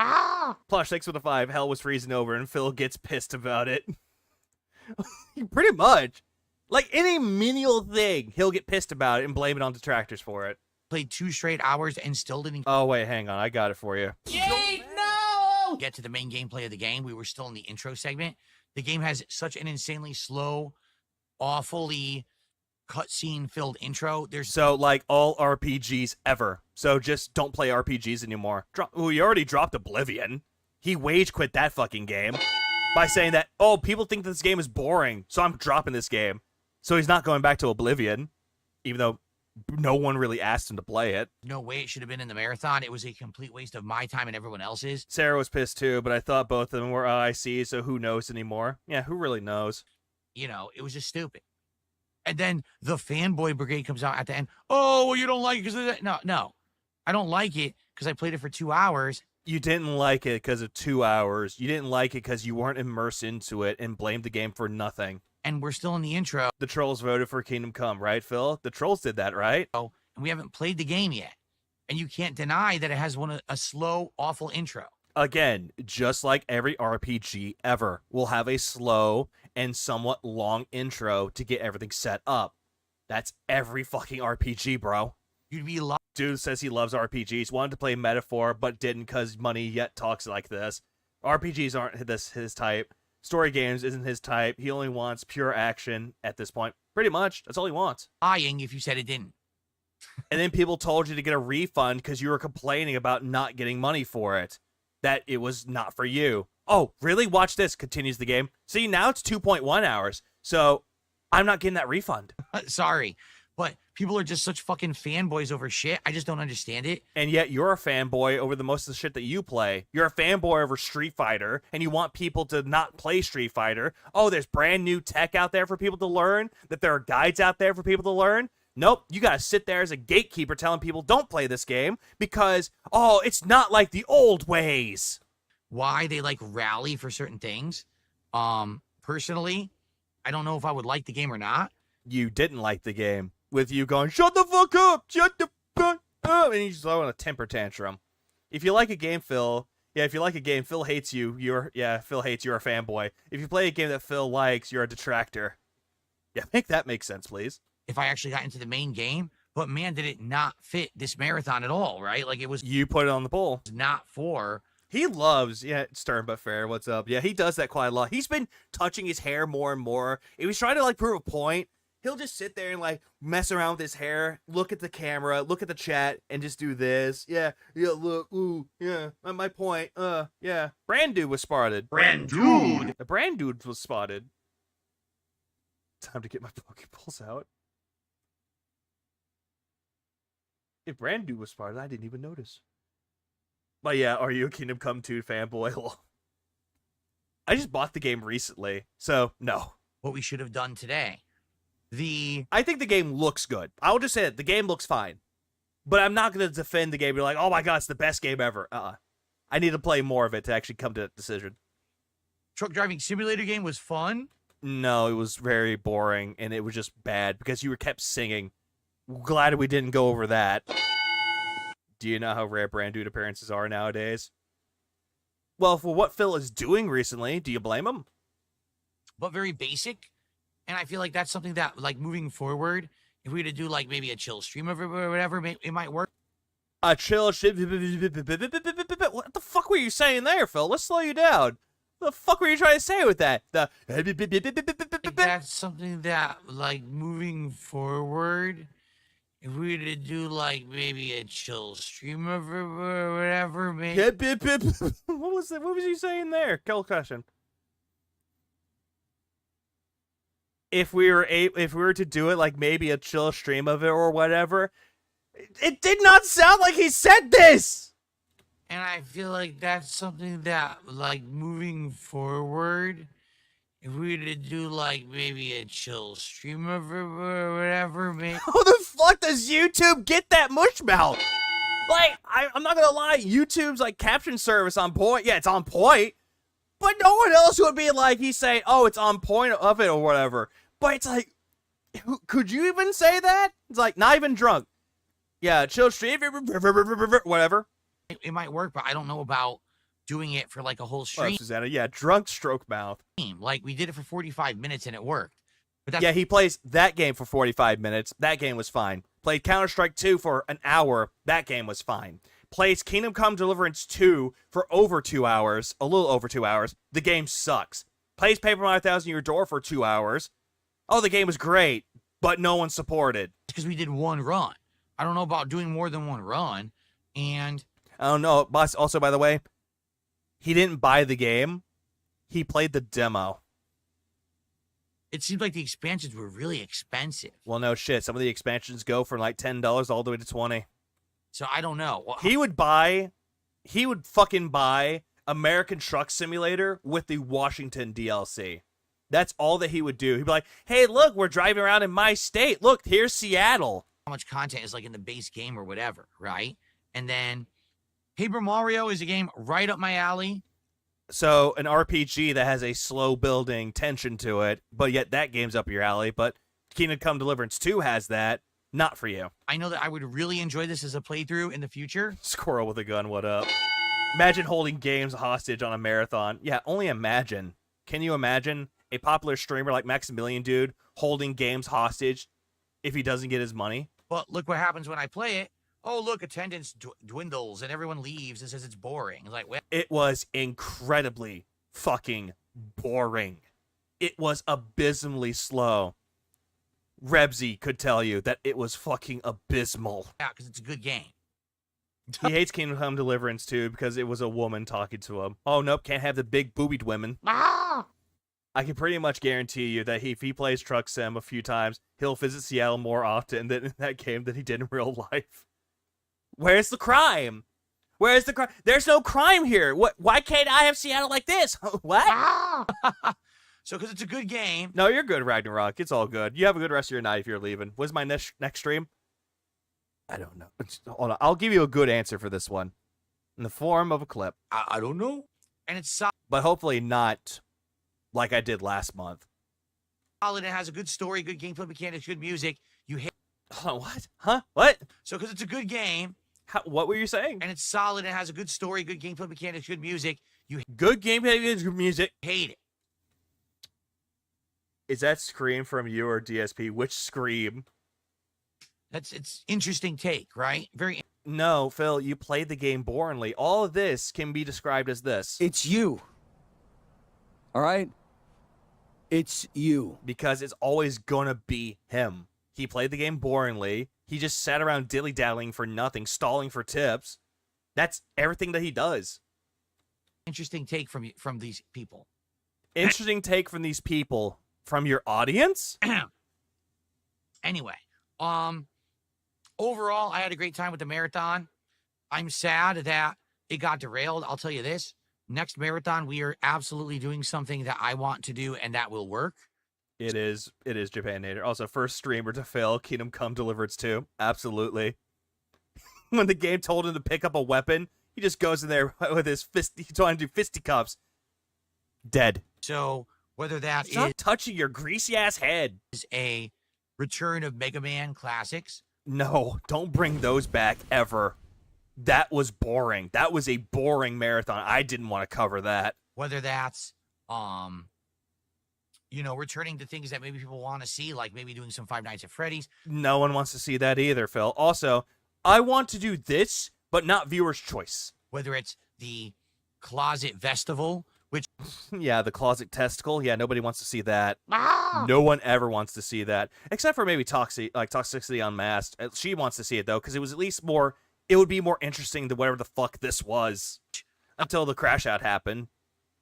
Plush, thanks for the 5. Hell was freezing over, and Phil gets pissed about it. Pretty much. Like, any menial thing, he'll get pissed about it and blame it on detractors for it. Played 2 straight hours and still didn't... Oh, wait, hang on. I got it for you. Yay, no! Get to the main gameplay of the game. We were still in the intro segment. The game has such an insanely slow, awfully cutscene-filled intro. So, like all RPGs ever. So just don't play RPGs anymore. You already dropped Oblivion. He wage quit that fucking game by saying that, oh, people think this game is boring, so I'm dropping this game. So he's not going back to Oblivion, even though no one really asked him to play it. No way it should have been in the marathon. It was a complete waste of my time and everyone else's. Sarah was pissed too, but I thought both of them were IC, so who knows anymore? Yeah, who really knows? You know, it was just stupid. And then the fanboy brigade comes out at the end. Oh, well, you don't like it because of that? No. I don't like it because I played it for 2 hours. You didn't like it because of 2 hours. You didn't like it because you weren't immersed into it and blamed the game for nothing. And we're still in the intro. The trolls voted for Kingdom Come, right, Phil? The trolls did that, right? Oh, and we haven't played the game yet. And you can't deny that it has a slow, awful intro. Again, just like every RPG ever, will have a slow and somewhat long intro to get everything set up. That's every fucking RPG, bro. You'd be Dude says he loves RPGs, wanted to play Metaphor, but didn't because money yet talks like this. RPGs aren't his type. Story games isn't his type. He only wants pure action at this point. Pretty much. That's all he wants. Lying if you said it didn't. And then people told you to get a refund because you were complaining about not getting money for it. That it was not for you. Oh, really? Watch this, continues the game. See, now it's 2.1 hours. So I'm not getting that refund. Sorry. But people are just such fucking fanboys over shit. I just don't understand it. And yet you're a fanboy over the most of the shit that you play. You're a fanboy over Street Fighter, and you want people to not play Street Fighter. Oh, there's brand new tech out there for people to learn, that there are guides out there for people to learn. Nope, you gotta sit there as a gatekeeper telling people don't play this game because, oh, it's not like the old ways. Why they like rally for certain things. Personally, I don't know if I would like the game or not. You didn't like the game. With you going, shut the fuck up, shut the fuck up, and he's throwing a temper tantrum. If you like a game, Phil, Yeah, if you like a game, Phil hates you. Phil hates you're a fanboy. If you play a game that Phil likes, you're a detractor. Yeah, make that make sense, please. If I actually got into the main game, but man, did it not fit this marathon at all, right? Like it was You put it on the poll. not for. He loves, stern but fair. What's up? Yeah, he does that quite a lot. He's been touching his hair more and more. If he's trying to like prove a point, he'll just sit there and like mess around with his hair, look at the camera, look at the chat, and just do this. Yeah, look, ooh, yeah, my point. Yeah. Brand dude was spotted. Brand dude. The brand dude was spotted. Time to get my Pokeballs out. If brand dude was spotted, I didn't even notice. But yeah, are you a Kingdom Come 2 fanboy? I just bought the game recently, so no. What we should have done today. I think the game looks good. I'll just say it. The game looks fine. But I'm not going to defend the game. You're like, oh my god, it's the best game ever. I need to play more of it to actually come to that decision. Truck driving simulator game was fun. No, it was very boring, and it was just bad because you were kept singing. Glad we didn't go over that. Do you know how rare brand dude appearances are nowadays? Well, for what Phil is doing recently, do you blame him? But very basic. And I feel like that's something that, like, moving forward, if we were to do, like, maybe a chill stream of it or whatever, it might work. A chill stream? What the fuck were you saying there, Phil? Let's slow you down. The fuck were you trying to say with that? That's something that, like, moving forward, if we were to do, like, maybe a chill stream of it or whatever, maybe... What was he saying there? Kill question. If we were to do it, like, maybe a chill stream of it or whatever, it did not sound like he said this! And I feel like that's something that, like, moving forward, if we were to do, like, maybe a chill stream of it or whatever, maybe... How the fuck does YouTube get that mush mouth? Like, I'm not gonna lie, YouTube's, like, caption service on point. Yeah, it's on point. But no one else would be like, he's saying, oh, it's on point of it or whatever. But it's like, could you even say that? It's like, not even drunk. Yeah, chill stream, whatever. It might work, but I don't know about doing it for like a whole stream. Oh, Susanna, yeah, drunk stroke mouth. Like, we did it for 45 minutes and it worked. But that's yeah, he plays that game for 45 minutes. That game was fine. Played Counter-Strike 2 for an hour. That game was fine. Plays Kingdom Come Deliverance 2 for over 2 hours. A little over 2 hours. The game sucks. Plays Paper Mario 1000 Year Door for 2 hours. Oh, the game was great, but no one supported. Because we did one run. I don't know about doing more than one run. And... I don't know. Boss, also, by the way, he didn't buy the game. He played the demo. It seems like the expansions were really expensive. Well, no shit. Some of the expansions go from like $10 all the way to $20. So I don't know. He would fucking buy American Truck Simulator with the Washington DLC. That's all that he would do. He'd be like, hey, look, we're driving around in my state. Look, here's Seattle. How much content is like in the base game or whatever, right? And then Paper Mario is a game right up my alley. So an RPG that has a slow building tension to it, but yet that game's up your alley. But Kingdom Come Deliverance 2 has that. Not for you. I know that I would really enjoy this as a playthrough in the future. Squirrel with a gun, what up? Imagine holding games hostage on a marathon. Yeah, only imagine. Can you imagine a popular streamer like Maximilian Dude holding games hostage if he doesn't get his money? But look what happens when I play it. Oh, look, attendance dwindles and everyone leaves and says it's boring. It's like, well, it was incredibly fucking boring. It was abysmally slow. Rebsy could tell you that it was fucking abysmal. Yeah, because it's a good game. He hates Kingdom Come Deliverance too because it was a woman talking to him. Oh, nope, can't have the big boobied women. Ah! I can pretty much guarantee you that if he plays Truck Sim a few times, he'll visit Seattle more often than in that game than he did in real life. Where's the crime? Where's the crime? There's no crime here. What? Why can't I have Seattle like this? What? Ah! So, because it's a good game. No, you're good, Ragnarok. It's all good. You have a good rest of your night if you're leaving. What's my next stream? I don't know. Hold on. I'll give you a good answer for this one. In the form of a clip. I don't know. And it's solid. But hopefully not like I did last month. It has a good story, good gameplay mechanics, good music. You hate... Oh, what? Huh? What? So, because it's a good game, What were you saying? And it's solid. It has a good story, good gameplay mechanics, good music. You Good gameplay, good music. hate it. Is that Scream from you or DSP? Which Scream? It's interesting take, right? Very. No, Phil, you played the game boringly. All of this can be described as this. It's you. All right? It's you. Because it's always gonna be him. He played the game boringly. He just sat around dilly-dallying for nothing, stalling for tips. That's everything that he does. Interesting take from these people. Interesting take from these people. From your audience? Anyway, overall, I had a great time with the marathon. I'm sad that it got derailed. I'll tell you this. Next marathon, we are absolutely doing something that I want to do, and that will work. It is Japan Nader. Also, first streamer to fail Kingdom Come Deliverance 2. Absolutely. When the game told him to pick up a weapon, he just goes in there with his fist. He's trying to do fisticuffs. Dead. So whether that Stop touching your greasy ass head. Is a return of Mega Man classics. No, don't bring those back ever. That was boring. That was a boring marathon. I didn't want to cover that. Whether that's returning to things that maybe people want to see, like maybe doing some Five Nights at Freddy's. No one wants to see that either, Phil. Also, I want to do this, but not viewer's choice. Whether it's the Closet Festival, which... Yeah, the Closet Testicle. Yeah, nobody wants to see that. No one ever wants to see that. Except for maybe Toxicity Unmasked. She wants to see it, though, because it was at least more... It would be more interesting than whatever the fuck this was. Until the crash out happened.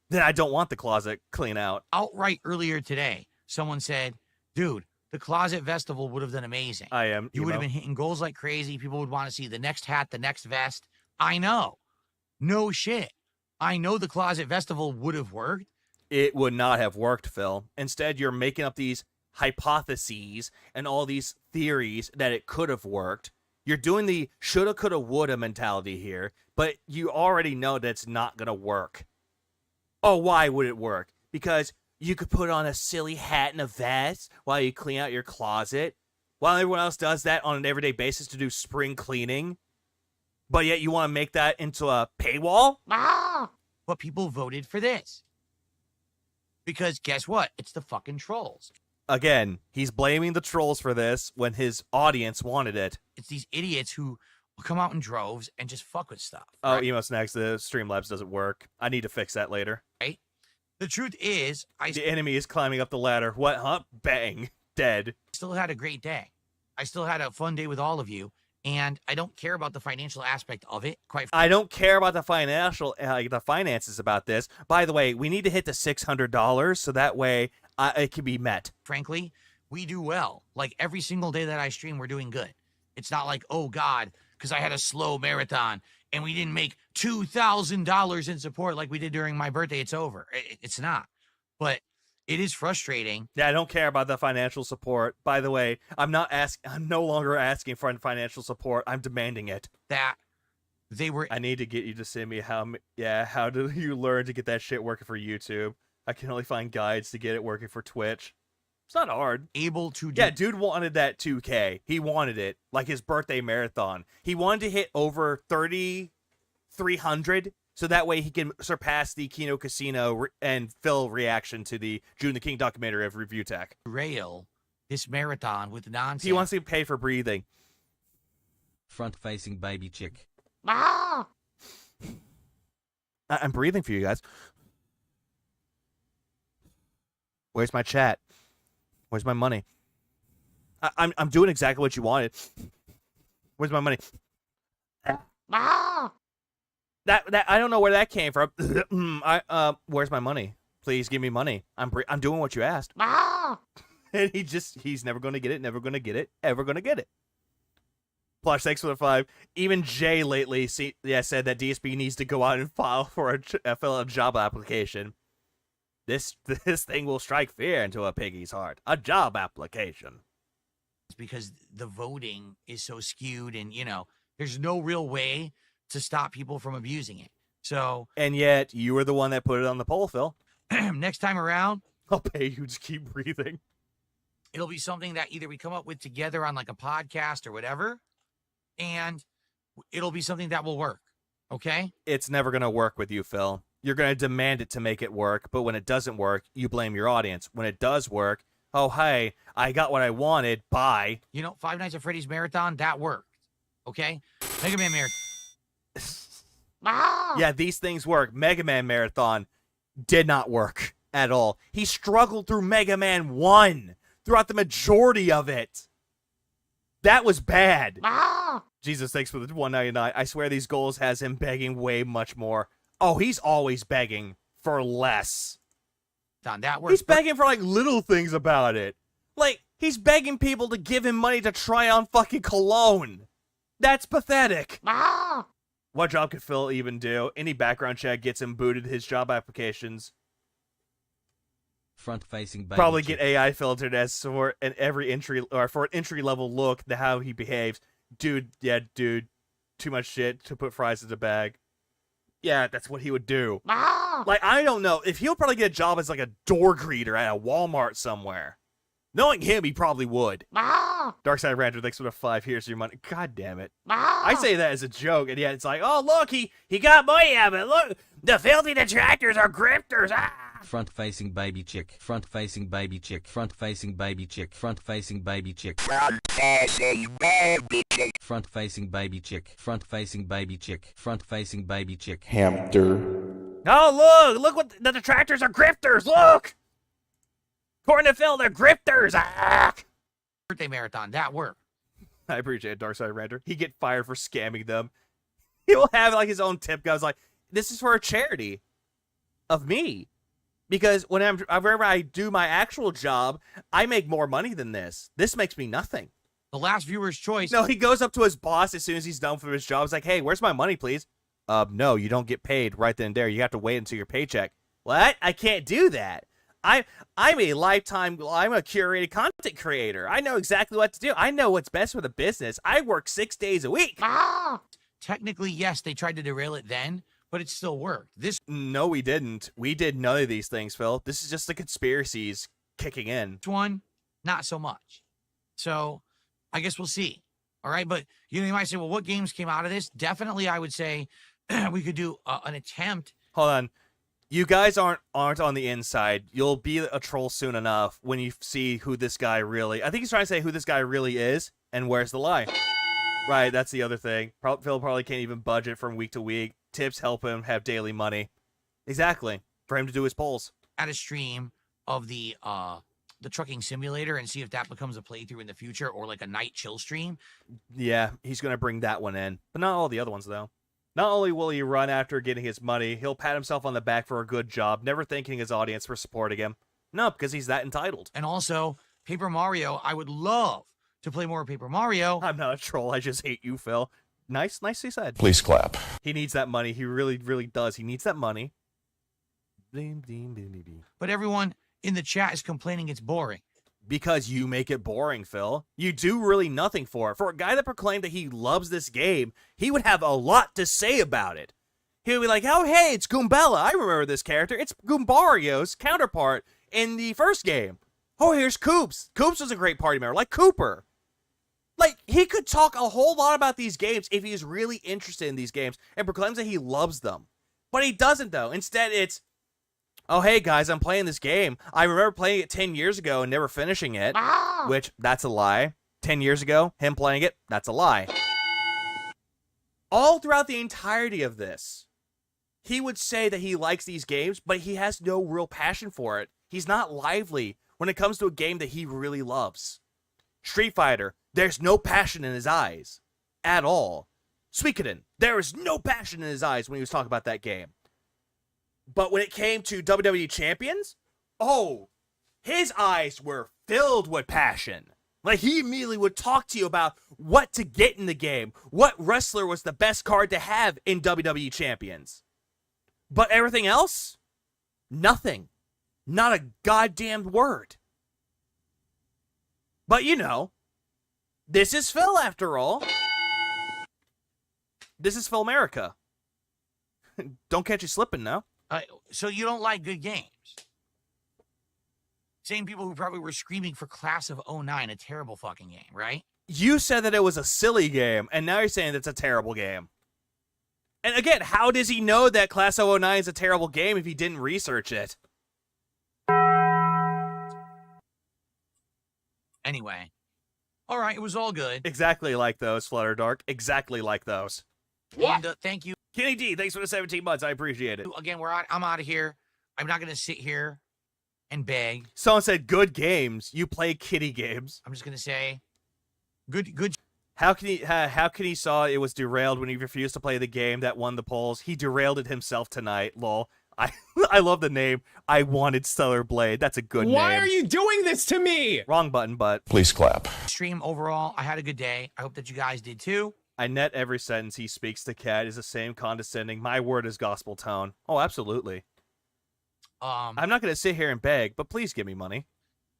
Then I don't want the closet clean out. Outright earlier today, someone said, dude, the Closet Festival would have done amazing. You would have been hitting goals like crazy. People would want to see the next hat, the next vest. I know. No shit. I know the Closet Festival would have worked. It would not have worked, Phil. Instead, you're making up these hypotheses and all these theories that it could have worked. You're doing the shoulda, coulda, woulda mentality here, but you already know that it's not going to work. Oh, why would it work? Because you could put on a silly hat and a vest while you clean out your closet, while everyone else does that on an everyday basis to do spring cleaning. But yet you want to make that into a paywall? But people voted for this. Because guess what? It's the fucking trolls. Again, he's blaming the trolls for this when his audience wanted it. It's these idiots who will come out in droves and just fuck with stuff. Oh, right? Emo Snacks, the Streamlabs doesn't work. I need to fix that later. Right? The truth is, the enemy is climbing up the ladder. What, huh? Bang. Dead. Still had a great day. I still had a fun day with all of you. And I don't care about the financial aspect of it. I don't care about the the finances about this. By the way, we need to hit the $600 so that way it can be met. Frankly, we do well. Like every single day that I stream, we're doing good. It's not like, oh God, because I had a slow marathon and we didn't make $2,000 in support like we did during my birthday. It's over. It's not. But it is frustrating. Yeah, I don't care about the financial support. By the way, I'm no longer asking for financial support. I'm demanding it. That they were. I need to get you to send me how do you learn to get that shit working for YouTube? I can only find guides to get it working for Twitch. It's not hard. Able to do. Yeah, dude wanted that 2K. He wanted it. Like his birthday marathon. He wanted to hit over 3,300. So that way he can surpass the Kino Casino and Phil reaction to the June the King documentary of Review Tech. Rail this marathon with nonsense. He wants to pay for breathing. Front-facing baby chick. I'm breathing for you guys. Where's my chat? Where's my money? I'm doing exactly what you wanted. Where's my money? That I don't know where that came from. Where's my money? Please give me money. I'm doing what you asked. And he's never going to get it, never going to get it, ever going to get it. Plush, thanks for the 5. Even Jay lately said that DSP needs to go out and fill a job application. This thing will strike fear into a piggy's heart. A job application. It's because the voting is so skewed and, there's no real way to stop people from abusing it. So, and yet you were the one that put it on the poll, Phil. Next time around, I'll pay you to keep breathing. It'll be something that either we come up with together on like a podcast or whatever, and it'll be something that will work. Okay? It's never going to work with you, Phil. You're going to demand it to make it work, but when it doesn't work, you blame your audience. When it does work, oh, hey, I got what I wanted, bye. You know, Five Nights at Freddy's Marathon, that worked. Okay? Mega Man Marathon. Yeah, these things work. Mega Man Marathon did not work at all. He struggled through Mega Man 1 throughout the majority of it. That was bad. Jesus, thanks for the $1.99. I swear these goals has him begging way much more. Oh, he's always begging for less. That works. He's begging for, like, little things about it. Like, he's begging people to give him money to try on fucking cologne. That's pathetic. What job could Phil even do? Any background check gets him booted his job applications. Front-facing baby. Probably get AI filtered as for an entry level look at how he behaves. Dude, too much shit to put fries in the bag. Yeah, that's what he would do. Like, I don't know. If he'll probably get a job as like a door greeter at a Walmart somewhere. Knowing him, he probably would. Darkside Rancher, thanks for the 5. Here's your money. God damn it. I say that as a joke, and yet it's like, oh, look, he got money out of it. Look, the filthy detractors are grifters. Front-facing baby chick. Front-facing baby chick. Front-facing baby chick. Front-facing baby chick. Front-facing baby chick. Front-facing baby chick. Front-facing baby chick. Front-facing baby chick. Hamster. Oh, look what the detractors are grifters. Look. According to Phil, they're grifters. Birthday Marathon, that worked. I appreciate it, Darkside Rancher. He'd get fired for scamming them. He will have like his own tip guys like, this is for a charity of me. Because whenever I do my actual job, I make more money than this. This makes me nothing. The last viewer's choice. No, he goes up to his boss as soon as he's done for his job. He's like, hey, where's my money, please? No, you don't get paid right then and there. You have to wait until your paycheck. What? I can't do that. I'm a curated content creator. I know exactly what to do. I know what's best for the business. I work 6 days a week. Technically, yes, they tried to derail it then, but it still worked. No, we didn't. We did none of these things, Phil. This is just the conspiracies kicking in. One, not so much. So, I guess we'll see. All right, but you might say, well, what games came out of this? Definitely, I would say we could do an attempt. Hold on. You guys aren't on the inside. You'll be a troll soon enough when you see who this guy really... I think he's trying to say who this guy really is and where's the lie. Right, that's the other thing. Phil probably can't even budget from week to week. Tips help him have daily money. Exactly. For him to do his polls. At a stream of the trucking simulator and see if that becomes a playthrough in the future or like a night chill stream. Yeah, he's going to bring that one in. But not all the other ones, though. Not only will he run after getting his money, he'll pat himself on the back for a good job, never thanking his audience for supporting him. No, because he's that entitled. And also, Paper Mario, I would love to play more Paper Mario. I'm not a troll, I just hate you, Phil. Nicely said. Please clap. He needs that money. He really, really does. He needs that money. But everyone in the chat is complaining it's boring. Because you make it boring, Phil. You do really nothing for it. For a guy that proclaimed that he loves this game, he would have a lot to say about it. He would be like, oh, hey, it's Goombella. I remember this character. It's Goombario's counterpart in the first game. Oh, here's Koops. Koops was a great party member, like Cooper. Like, he could talk a whole lot about these games if he's really interested in these games and proclaims that he loves them. But he doesn't, though. Instead, it's, oh, hey, guys, I'm playing this game. I remember playing it 10 years ago and never finishing it, which, that's a lie. 10 years ago, him playing it, that's a lie. All throughout the entirety of this, he would say that he likes these games, but he has no real passion for it. He's not lively when it comes to a game that he really loves. Street Fighter, there's no passion in his eyes at all. Suikoden, there is no passion in his eyes when he was talking about that game. But when it came to WWE Champions, oh, his eyes were filled with passion. Like, he immediately would talk to you about what to get in the game, what wrestler was the best card to have in WWE Champions. But everything else? Nothing. Not a goddamn word. But you know, this is Phil after all. This is Phil America. Don't catch you slipping now. So you don't like good games? Same people who probably were screaming for Class of 09, a terrible fucking game, right? You said that it was a silly game, and now you're saying it's a terrible game. And again, how does he know that Class 009 is a terrible game if he didn't research it? Anyway. All right, it was all good. Exactly like those, Flutterdark. Exactly like those. And thank you. Kenny D, thanks for the 17 months. I appreciate it. Again, I'm out of here. I'm not going to sit here and beg. Someone said, good games. You play kitty games. I'm just going to say, good. How can he saw it was derailed when he refused to play the game that won the polls? He derailed it himself tonight, lol. I love the name. I wanted Stellar Blade. That's a good name. Why are you doing this to me? Wrong button, but. Please clap. Stream overall, I had a good day. I hope that you guys did too. I net every sentence he speaks to Cat is the same condescending. My word is gospel tone. Oh, absolutely. I'm not going to sit here and beg, but please give me money.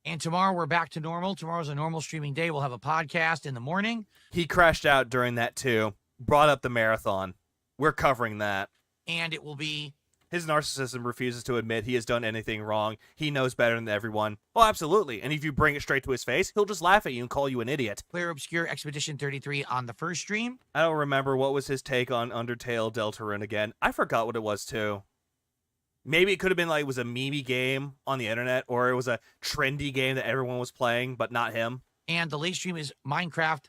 And tomorrow we're back to normal. Tomorrow's a normal streaming day. We'll have a podcast in the morning. He crashed out during that too. Brought up the marathon. We're covering that. And it will be... His narcissism refuses to admit he has done anything wrong. He knows better than everyone. Oh, absolutely. And if you bring it straight to his face, he'll just laugh at you and call you an idiot. Clear Obscure Expedition 33 on the first stream. I don't remember what was his take on Undertale Deltarune again. I forgot what it was too. Maybe it could have been like it was a meme game on the internet, or it was a trendy game that everyone was playing, but not him. And the late stream is Minecraft,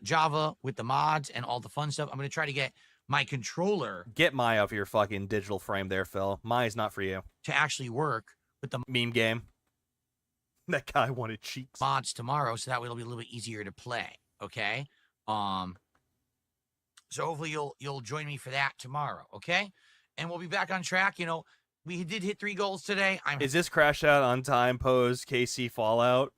Java with the mods and all the fun stuff. I'm going to try to get my controller. Get Mai off your fucking digital frame there, Phil. Mai's not for you. To actually work with the meme game. That guy wanted cheeks. Mods tomorrow, so that way it'll be a little bit easier to play. Okay. So hopefully you'll join me for that tomorrow. Okay. And we'll be back on track. You know, we did hit 3 goals today. Is this crash out on time pose KC Fallout?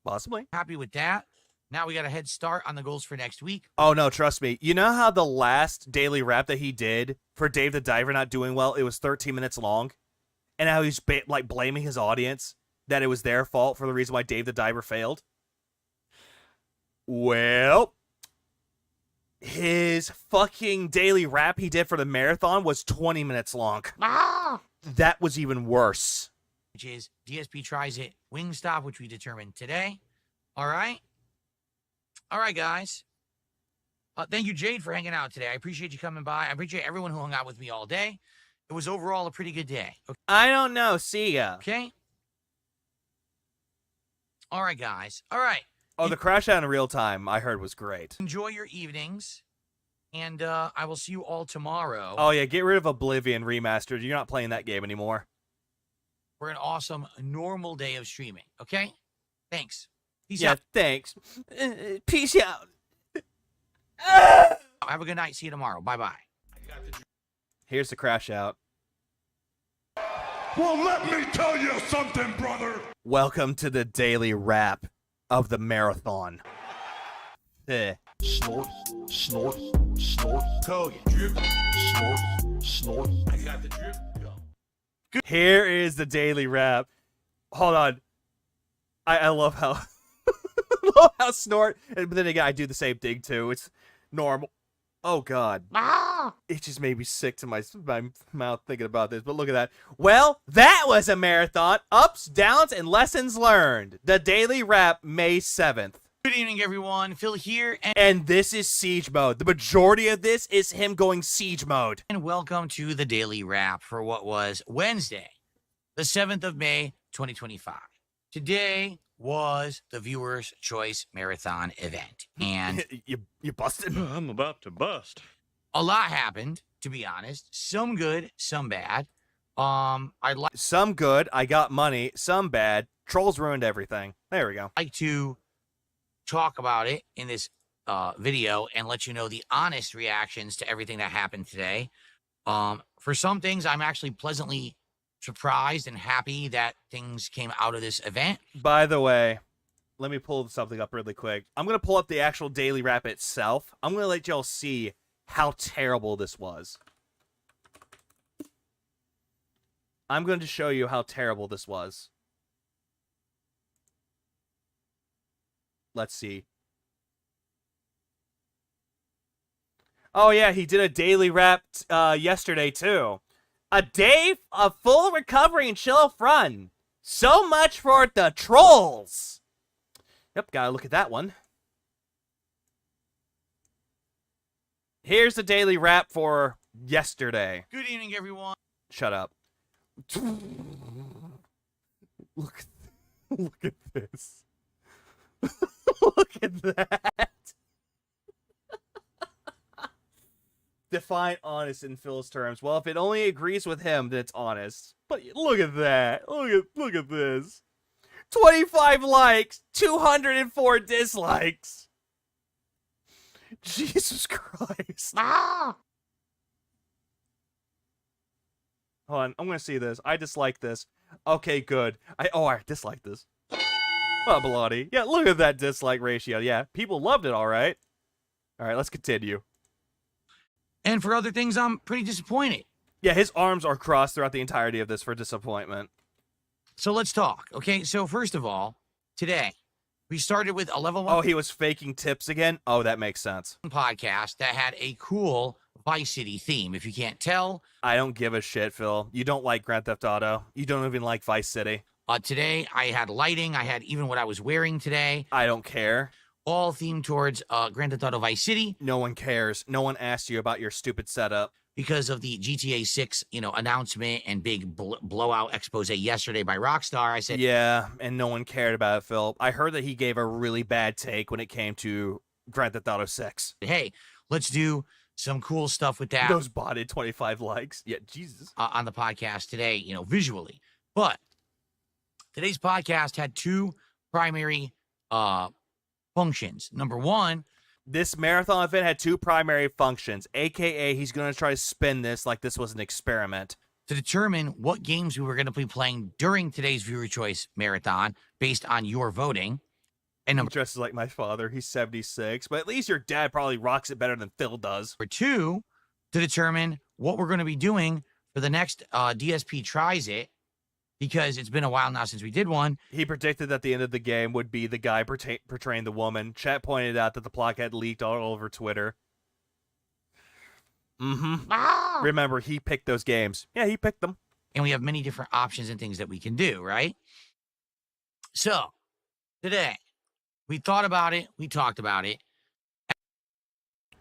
Possibly. Happy with that. Now we got a head start on the goals for next week. Oh, no, trust me. You know how the last daily rap that he did for Dave the Diver not doing well, it was 13 minutes long? And how he's like blaming his audience that it was their fault for the reason why Dave the Diver failed? Well, his fucking daily rap he did for the marathon was 20 minutes long. Ah! That was even worse. Which is DSP tries it Wingstop, which we determined today. All right. All right, guys. Thank you, Jade, for hanging out today. I appreciate you coming by. I appreciate everyone who hung out with me all day. It was overall a pretty good day. Okay. I don't know. See ya. Okay. All right, guys. All right. Oh, the crash out in real time, I heard, was great. Enjoy your evenings, and I will see you all tomorrow. Oh, yeah, get rid of Oblivion Remastered. You're not playing that game anymore. For an awesome, normal day of streaming, okay? Thanks. Peace out. Thanks. Peace out. Have a good night. See you tomorrow. Bye-bye. Here's the crash out. Well, let me tell you something, brother. Welcome to the daily wrap of the marathon. Snort, snort, snort. Kogan. Drip. Snort, snort. I got the drip. Go. Here is the daily wrap. Hold on. I love how love how snort, but then again I do the same thing too. It's normal. Oh god. It just made me sick to my mouth thinking about this, but look at that. Well, that was a marathon. Ups, downs, and lessons learned. The daily wrap, May 7th. Good evening, everyone. Phil here. And this is Siege Mode. The majority of this is him going Siege Mode. And welcome to the daily wrap for what was Wednesday, the 7th of May, 2025. Today was the Viewer's Choice Marathon event. And you busted? I'm about to bust. A lot happened, to be honest. Some good, some bad. Some good, I got money. Some bad, trolls ruined everything. There we go. I'd like to talk about it in this video and let you know the honest reactions to everything that happened today. For some things, I'm actually pleasantly surprised and happy that things came out of this event. By the way, let me pull something up really quick. I'm going to pull up the actual daily wrap itself. I'm going to let y'all see how terrible this was. I'm going to show you how terrible this was. Let's see. Oh, yeah, he did a daily wrap yesterday, too. A day of full recovery and chill fun. So much for the trolls. Yep, gotta look at that one. Here's the daily wrap for yesterday. Good evening, everyone. Shut up. Look at this. Look at that. Define honest in Phil's terms. Well, if it only agrees with him, then it's honest. But look at that. Look at this. 25 likes, 204 dislikes. Jesus Christ. Ah! Hold on, I'm gonna see this. I dislike this. Okay, good. I dislike this. Oh, bloody. Yeah, look at that dislike ratio. Yeah, people loved it, all right. All right, let's continue. And for other things, I'm pretty disappointed. Yeah, his arms are crossed throughout the entirety of this for disappointment. So let's talk, okay? So first of all, today, we started with a level 1 Oh, he was faking tips again? Oh, that makes sense. podcast that had a cool Vice City theme. If you can't tell, I don't give a shit, Phil. You don't like Grand Theft Auto. You don't even like Vice City. Today, I had lighting. I had even what I was wearing today. I don't care. All themed towards Grand Theft Auto Vice City. No one cares. No one asked you about your stupid setup. Because of the GTA 6, announcement and big blowout expose yesterday by Rockstar, I said... Yeah, and no one cared about it, Phil. I heard that he gave a really bad take when it came to Grand Theft Auto 6. Hey, let's do some cool stuff with that. Those botted 25 likes. Yeah, Jesus. On the podcast today, visually. But today's podcast had two primary functions. Number one, this marathon event had two primary functions, aka he's going to try to spin this like this was an experiment. To determine what games we were going to be playing during today's viewer choice marathon based on your voting. And he dresses like my father. He's 76, but at least your dad probably rocks it better than Phil does. Number two, to determine what we're going to be doing for the next DSP Tries It, because it's been a while now since we did one. He predicted that the end of the game would be the guy portraying the woman. Chat pointed out that the plot had leaked all over Twitter. Ah! Remember, he picked those games. Yeah, he picked them. And we have many different options and things that we can do, right? So, today, we thought about it. We talked about it.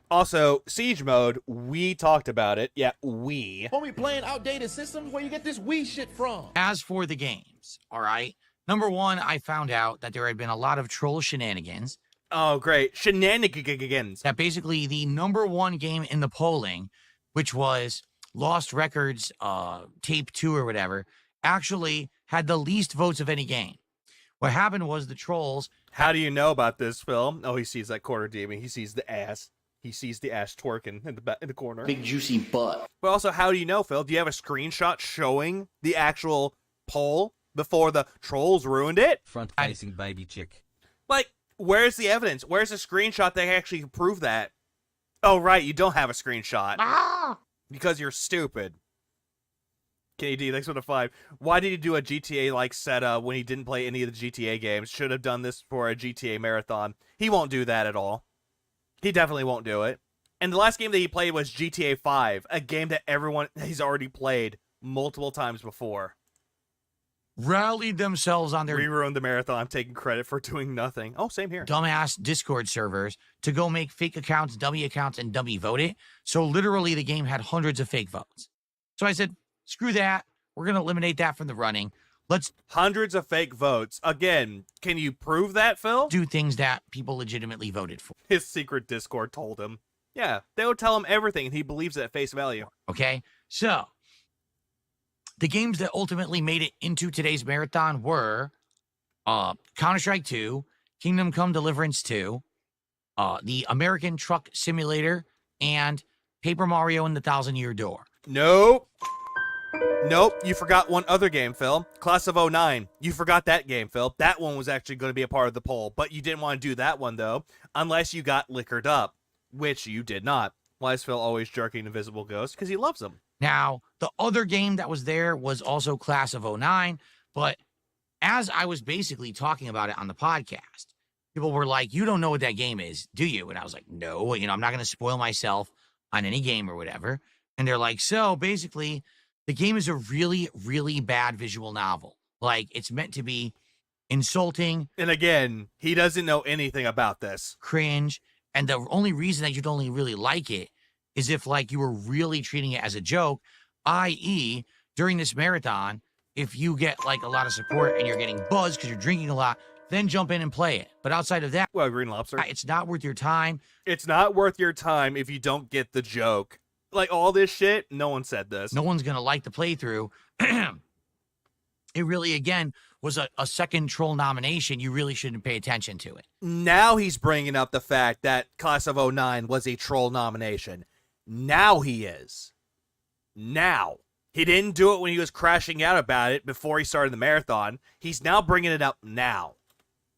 Also, Siege Mode, we talked about it. Yeah, we. When we playing outdated systems, where you get this Wii shit from? As for the games, all right? Number one, I found out that there had been a lot of troll shenanigans. Oh, great. Shenanigans. That basically the number one game in the polling, which was Lost Records Tape 2 or whatever, actually had the least votes of any game. What happened was the trolls... How do you know about this, Phil? Oh, he sees that quarter demon. He sees the ass. He sees the ass twerking in the corner. Big juicy butt. But also, how do you know, Phil? Do you have a screenshot showing the actual poll before the trolls ruined it? Front-facing baby chick. Like, where's the evidence? Where's the screenshot that actually prove that? Oh, right, you don't have a screenshot. Ah! Because you're stupid. KD, thanks for the 5. Why did he do a GTA-like setup when he didn't play any of the GTA games? Should have done this for a GTA marathon. He won't do that at all. He definitely won't do it. And the last game that he played was GTA 5, a game that everyone has already played multiple times before. Rallied themselves on their... We ruined the marathon. I'm taking credit for doing nothing. Oh, same here. Dumbass Discord servers to go make fake accounts, dummy accounts, and dummy vote it. So literally the game had hundreds of fake votes. So I said, screw that. We're going to eliminate that from the running. Let's... Hundreds of fake votes. Again, can you prove that, Phil? Do things that people legitimately voted for. His secret Discord told him. Yeah, they would tell him everything, and he believes it at face value. Okay, so the games that ultimately made it into today's marathon were Counter-Strike 2, Kingdom Come Deliverance 2, the American Truck Simulator, and Paper Mario and the Thousand-Year Door. Nope. Nope, you forgot one other game, Phil. Class of 09. You forgot that game, Phil. That one was actually going to be a part of the poll, but you didn't want to do that one, though, unless you got liquored up, which you did not. Why is Phil always jerking Invisible Ghost? Because he loves them. Now, the other game that was there was also Class of 09, but as I was basically talking about it on the podcast, people were like, you don't know what that game is, do you? And I was like, no, I'm not going to spoil myself on any game or whatever. And they're like, so basically... The game is a really, really bad visual novel. Like, it's meant to be insulting. And again, he doesn't know anything about this. Cringe. And the only reason that you'd only really like it is if like you were really treating it as a joke, i.e., during this marathon, if you get like a lot of support and you're getting buzzed because you're drinking a lot, then jump in and play it. But outside of that, well, Green Lobster, it's not worth your time. It's not worth your time if you don't get the joke. Like all this shit, no one said this. No one's gonna like the playthrough. It really, again, was a second troll nomination. You really shouldn't pay attention to it. Now he's bringing up the fact that Class of 09 was a troll nomination. Now he is. Now. He didn't do it when he was crashing out about it before he started the marathon. He's now bringing it up now.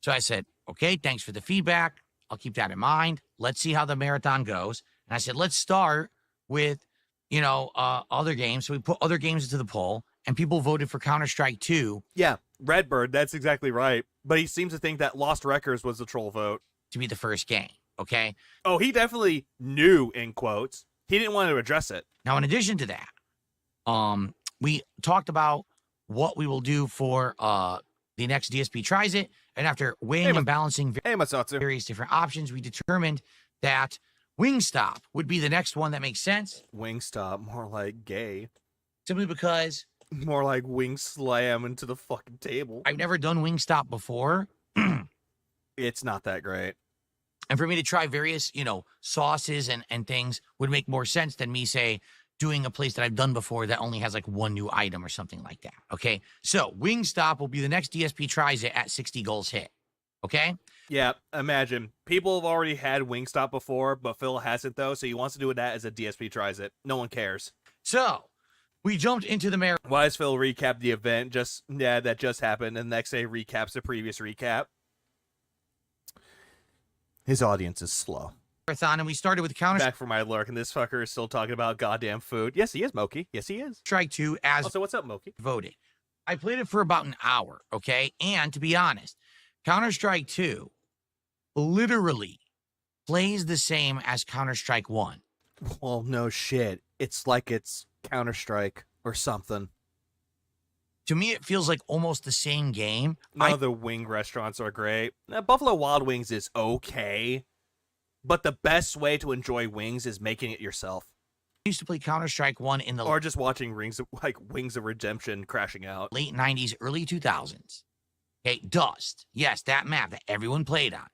So I said, okay, thanks for the feedback. I'll keep that in mind. Let's see how the marathon goes. And I said, let's start with, other games. So we put other games into the poll, and people voted for Counter-Strike 2. Yeah, Redbird, that's exactly right. But he seems to think that Lost Records was the troll vote. To be the first game, okay? Oh, he definitely knew, in quotes. He didn't want to address it. Now, in addition to that, we talked about what we will do for the next DSP Tries It, and after weighing and balancing various different options, we determined that Wingstop would be the next one that makes sense. Wingstop, more like gay. Simply because... More like wing slam into the fucking table. I've never done Wingstop before. It's not that great. And for me to try various, sauces and things would make more sense than me, say, doing a place that I've done before that only has like one new item or something like that. Okay. So Wingstop will be the next DSP Tries It at 60 goals hit. Okay. Yeah. Imagine people have already had Wingstop before, but Phil hasn't though. So he wants to do that as a DSP Tries It. No one cares. So we jumped into the marathon. Why does Phil recap the event? That just happened. And the next day recaps the previous recap. His audience is slow. And we started with Counter Back for my lurk, and this fucker is still talking about goddamn food. Yes, he is, Moki. Yes, he is. Strike 2 as also, what's up, Moki? Voted. I played it for about an hour, okay? And to be honest, Counter-Strike 2 literally plays the same as Counter-Strike 1. Well, no shit. It's like it's Counter-Strike or something. To me, it feels like almost the same game. None of the wing restaurants are great. Buffalo Wild Wings is okay. But the best way to enjoy wings is making it yourself. I used to play Counter-Strike 1 in the... Or just watching Wings of Redemption crashing out. Late 90s, early 2000s. Okay, Dust. Yes, that map that everyone played on.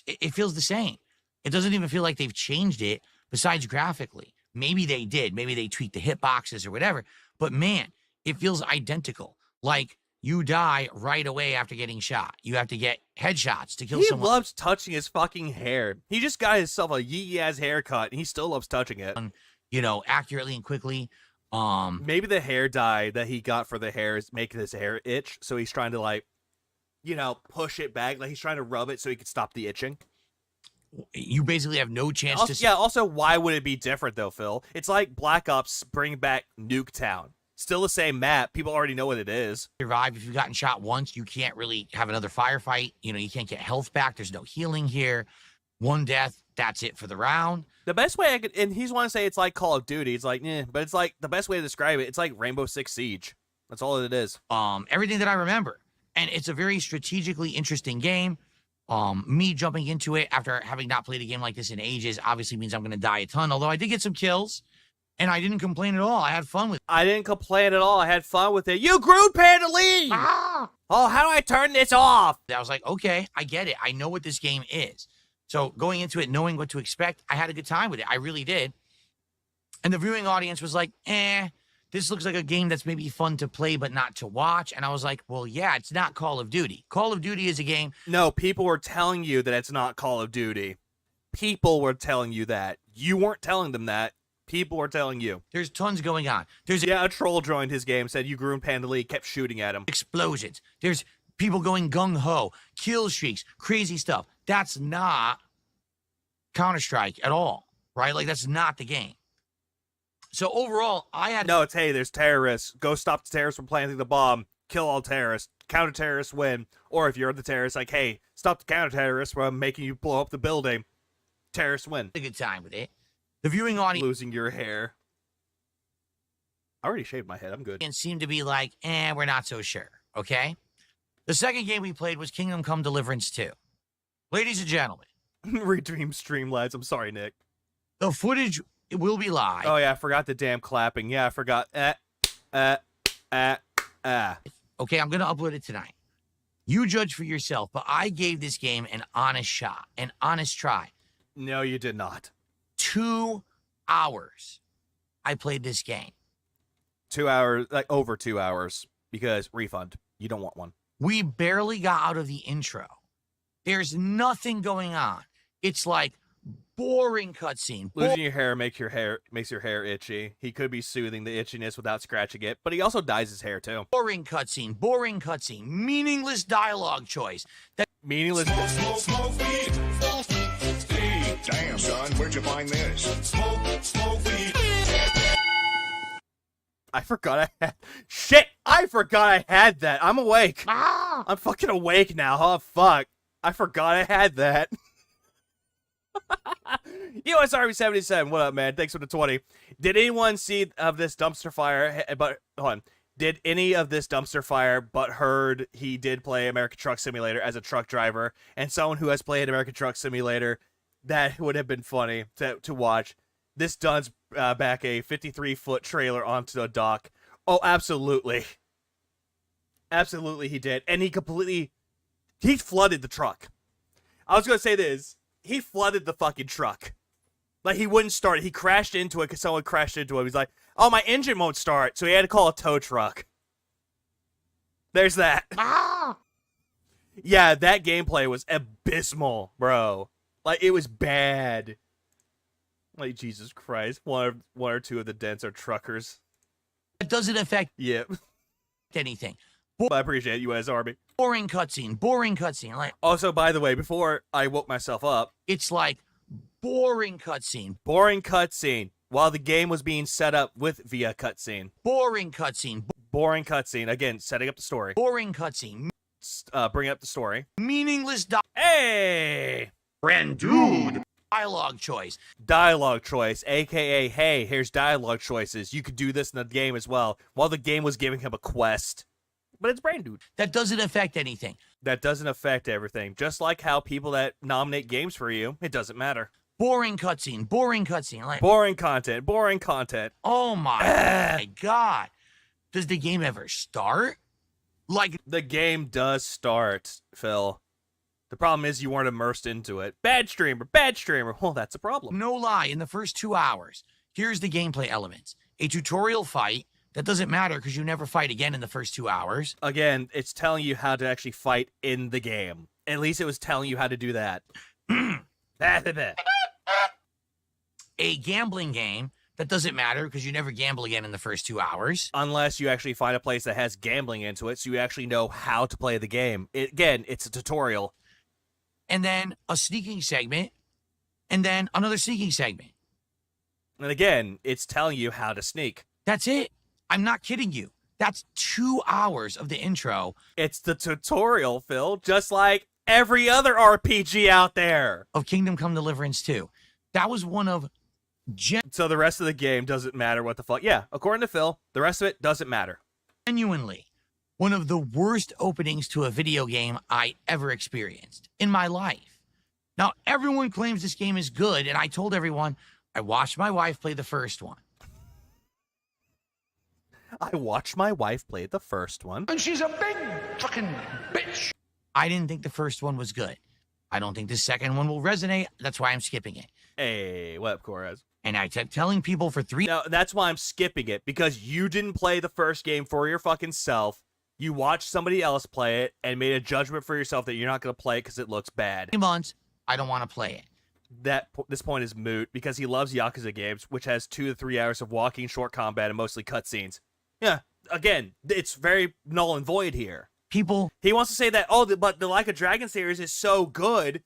It feels the same. It doesn't even feel like they've changed it besides graphically. Maybe they did. Maybe they tweaked the hitboxes or whatever. But man, it feels identical. Like... You die right away after getting shot. You have to get headshots to kill someone. He loves touching his fucking hair. He just got himself a yee-ass haircut, and he still loves touching it. Accurately and quickly. Maybe the hair dye that he got for the hair is making his hair itch, so he's trying to, push it back. Like, he's trying to rub it so he can stop the itching. You basically have no chance to... Yeah, also, why would it be different, though, Phil? It's like Black Ops bringing back Nuketown. Still the same map. People already know what it is. Survive. If you've gotten shot once, you can't really have another firefight. You can't get health back. There's no healing here. One death, that's it for the round. The best way I could, and he's want to say it's like Call of Duty. It's like, but it's like the best way to describe it. It's like Rainbow Six Siege. That's all it is. Everything that I remember. And it's a very strategically interesting game. Me jumping into it after having not played a game like this in ages obviously means I'm going to die a ton. Although I did get some kills. And I didn't complain at all. I had fun with it. I didn't complain at all. I had fun with it. You grew Panda League! Ah! Oh, how do I turn this off? I was like, okay, I get it. I know what this game is. So going into it, knowing what to expect, I had a good time with it. I really did. And the viewing audience was like, this looks like a game that's maybe fun to play but not to watch. And I was like, well, yeah, it's not Call of Duty. Call of Duty is a game. No, people were telling you that it's not Call of Duty. People were telling you that. You weren't telling them that. People are telling you. There's tons going on. A troll joined his game, said you grew in Panda League, kept shooting at him. Explosions. There's people going gung-ho, kill streaks, crazy stuff. That's not Counter-Strike at all, right? Like, that's not the game. So overall, I had... No, it's, hey, there's terrorists. Go stop the terrorists from planting the bomb. Kill all terrorists. Counter-terrorists win. Or if you're the terrorist, like, hey, stop the counter-terrorists from making you blow up the building. Terrorists win. A good time with it. The viewing audience... Losing your hair. I already shaved my head. I'm good. And seemed to be like, we're not so sure. Okay? The second game we played was Kingdom Come Deliverance 2. Ladies and gentlemen. Redream Streamlabs. I'm sorry, Nick. The footage It will be live. Oh, yeah, I forgot the damn clapping. Yeah, I forgot. Okay, I'm going to upload it tonight. You judge for yourself, but I gave this game an honest shot, an honest try. No, you did not. 2 hours I played this game. 2 hours, like over 2 hours, because refund. You don't want one. We barely got out of the intro. There's nothing going on. It's like boring cutscene. Losing your hair makes your hair itchy. He could be soothing the itchiness without scratching it, but he also dyes his hair too. Boring cutscene. Meaningless dialogue choice. Meaningless. Smoke weed. Hey, damn, son, where'd you find this? Smoke weed. I forgot I had. Shit! I forgot I had that. I'm awake. I'm fucking awake now. Oh, fuck. I forgot I had that. US Army 77, what up, man? Thanks for the 20. Did anyone see of this dumpster fire? But hold on. Did any of this dumpster fire but heard he did play American Truck Simulator as a truck driver? And someone who has played American Truck Simulator, that would have been funny to watch. This duns back a 53-foot trailer onto a dock. Oh, absolutely. Absolutely he did. And he flooded the truck. I was going to say this. He flooded the fucking truck. Like, he wouldn't start it. He crashed into it because someone crashed into him. He's like, oh, my engine won't start. So he had to call a tow truck. There's that. Yeah, that gameplay was abysmal, bro. Like, it was bad. Like, Jesus Christ. One or two of the dents are truckers. It doesn't affect anything. I appreciate you, US Army. Boring cutscene. Like, also, by the way, before I woke myself up, it's like boring cutscene. Boring cutscene. While the game was being set up via cutscene. Boring cutscene. Boring cutscene. Again, setting up the story. Boring cutscene. Bring up the story. Meaningless. Hey! Friend, dude. Dialogue choice. Dialogue choice, aka, hey, here's dialogue choices. You could do this in the game as well, while the game was giving him a quest. But it's brain dude. That doesn't affect anything. That doesn't affect everything. Just like how people that nominate games for you, it doesn't matter. Boring cutscene. Like, boring content. Oh my God. Does the game ever start? Like, the game does start, Phil. The problem is you weren't immersed into it. Bad streamer. Well, that's a problem. No lie, in the first 2 hours, here's the gameplay elements. A tutorial fight. That doesn't matter because you never fight again in the first 2 hours. Again, it's telling you how to actually fight in the game. At least it was telling you how to do that. A gambling game. That doesn't matter because you never gamble again in the first 2 hours. Unless you actually find a place that has gambling into it so you actually know how to play the game. Again, it's a tutorial. And then a sneaking segment. And then another sneaking segment. And again, it's telling you how to sneak. That's it. I'm not kidding you. That's 2 hours of the intro. It's the tutorial, Phil, just like every other RPG out there. Of Kingdom Come Deliverance 2. That was one of... So the rest of the game doesn't matter what the fuck. Yeah, according to Phil, the rest of it doesn't matter. Genuinely, one of the worst openings to a video game I ever experienced in my life. Now, everyone claims this game is good, and I told everyone, I watched my wife play the first one. And she's a big fucking bitch. I didn't think the first one was good. I don't think the second one will resonate. That's why I'm skipping it. Hey, what up, Corez? And I kept telling people for 3... No, that's why I'm skipping it, because you didn't play the first game for your fucking self. You watched somebody else play it and made a judgment for yourself that you're not going to play it because it looks bad. 3 months, I don't want to play it. This point is moot because he loves Yakuza games, which has 2 to 3 hours of walking, short combat, and mostly cutscenes. Yeah, again, it's very null and void here. He wants to say that, but the Like a Dragon series is so good,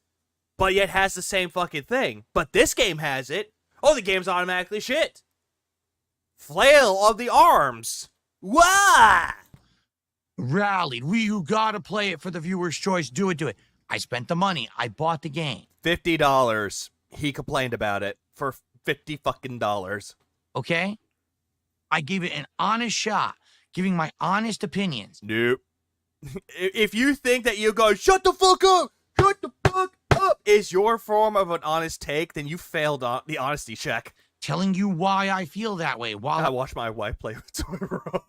but yet has the same fucking thing. But this game has it. Oh, the game's automatically shit. Flail of the arms. Wah! Rallied. You gotta play it for the viewer's choice. Do it. I spent the money. I bought the game. $50. He complained about it for $50 fucking dollars. Okay? I gave it an honest shot, giving my honest opinions. Nope. If you think that you go, shut the fuck up, is your form of an honest take, then you failed on the honesty check. telling you why I feel that way while I watched my wife play with Totoro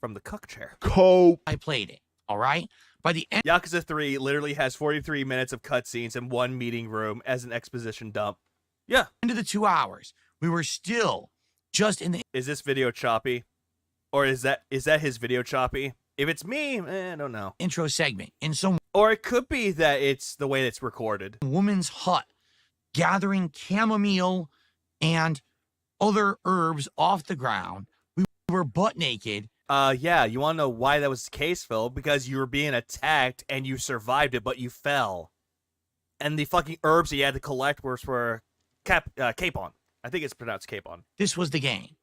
from the cuck chair. I played it. All right. By the end, Yakuza 3 literally has 43 minutes of cutscenes in one meeting room as an exposition dump. Yeah. Into the 2 hours, we were still just in the. Is this video choppy, or is that his video choppy? If it's me, I don't know. Intro segment in some. Or it could be that it's the way it's recorded. Woman's hut, gathering chamomile and other herbs off the ground. We were butt naked. Yeah, you want to know why that was the case, Phil? Because you were being attacked and you survived it, but you fell. And the fucking herbs that you had to collect were capon. I think it's pronounced capon. This was the game.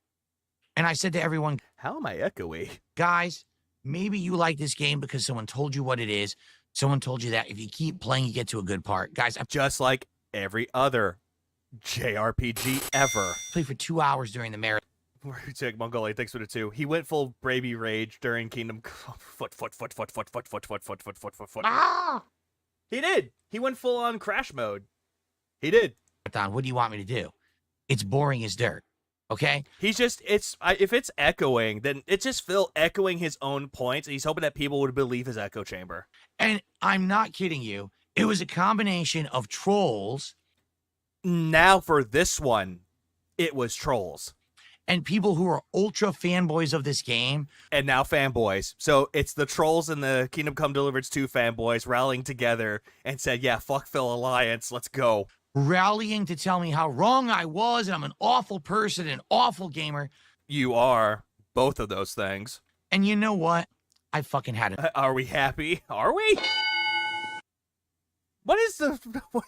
And I said to everyone, how am I echoey? Guys, maybe you like this game because someone told you what it is. Someone told you that if you keep playing, you get to a good part. Guys, I just like every other JRPG ever. Played for 2 hours during the marathon. Mongolia, thanks for the 2. He went full Bravey Rage during Kingdom. Foot. Ah! He did. He went full on crash mode. He did. What do you want me to do? It's boring as dirt. Okay. He's just if it's echoing, then it's just Phil echoing his own points, and he's hoping that people would believe his echo chamber. And I'm not kidding you. It was a combination of trolls. Now for this one, it was trolls. And people who are ultra fanboys of this game. And now fanboys. So it's the trolls and the Kingdom Come Deliverance 2 fanboys rallying together and said, yeah, fuck Phil Alliance, let's go. Rallying to tell me how wrong I was and I'm an awful person, an awful gamer. You are both of those things. And you know what? I fucking had it. Are we happy? Are we? What is the...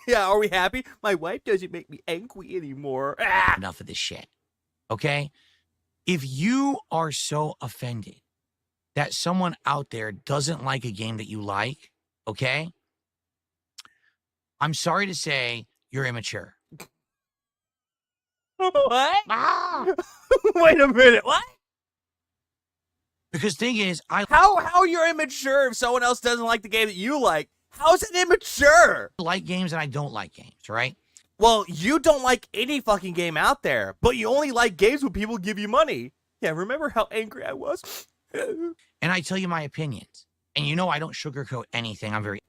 Yeah, are we happy? My wife doesn't make me angry anymore. Ah! Enough of this shit. Okay? If you are so offended that someone out there doesn't like a game that you like, okay? I'm sorry to say you're immature. What? Ah! Wait a minute. What? Because thing is, How you're immature if someone else doesn't like the game that you like? How's it immature? I like games and I don't like games, right? Well, you don't like any fucking game out there, but you only like games when people give you money. Yeah, remember how angry I was? And I tell you my opinions. And you know I don't sugarcoat anything. I'm very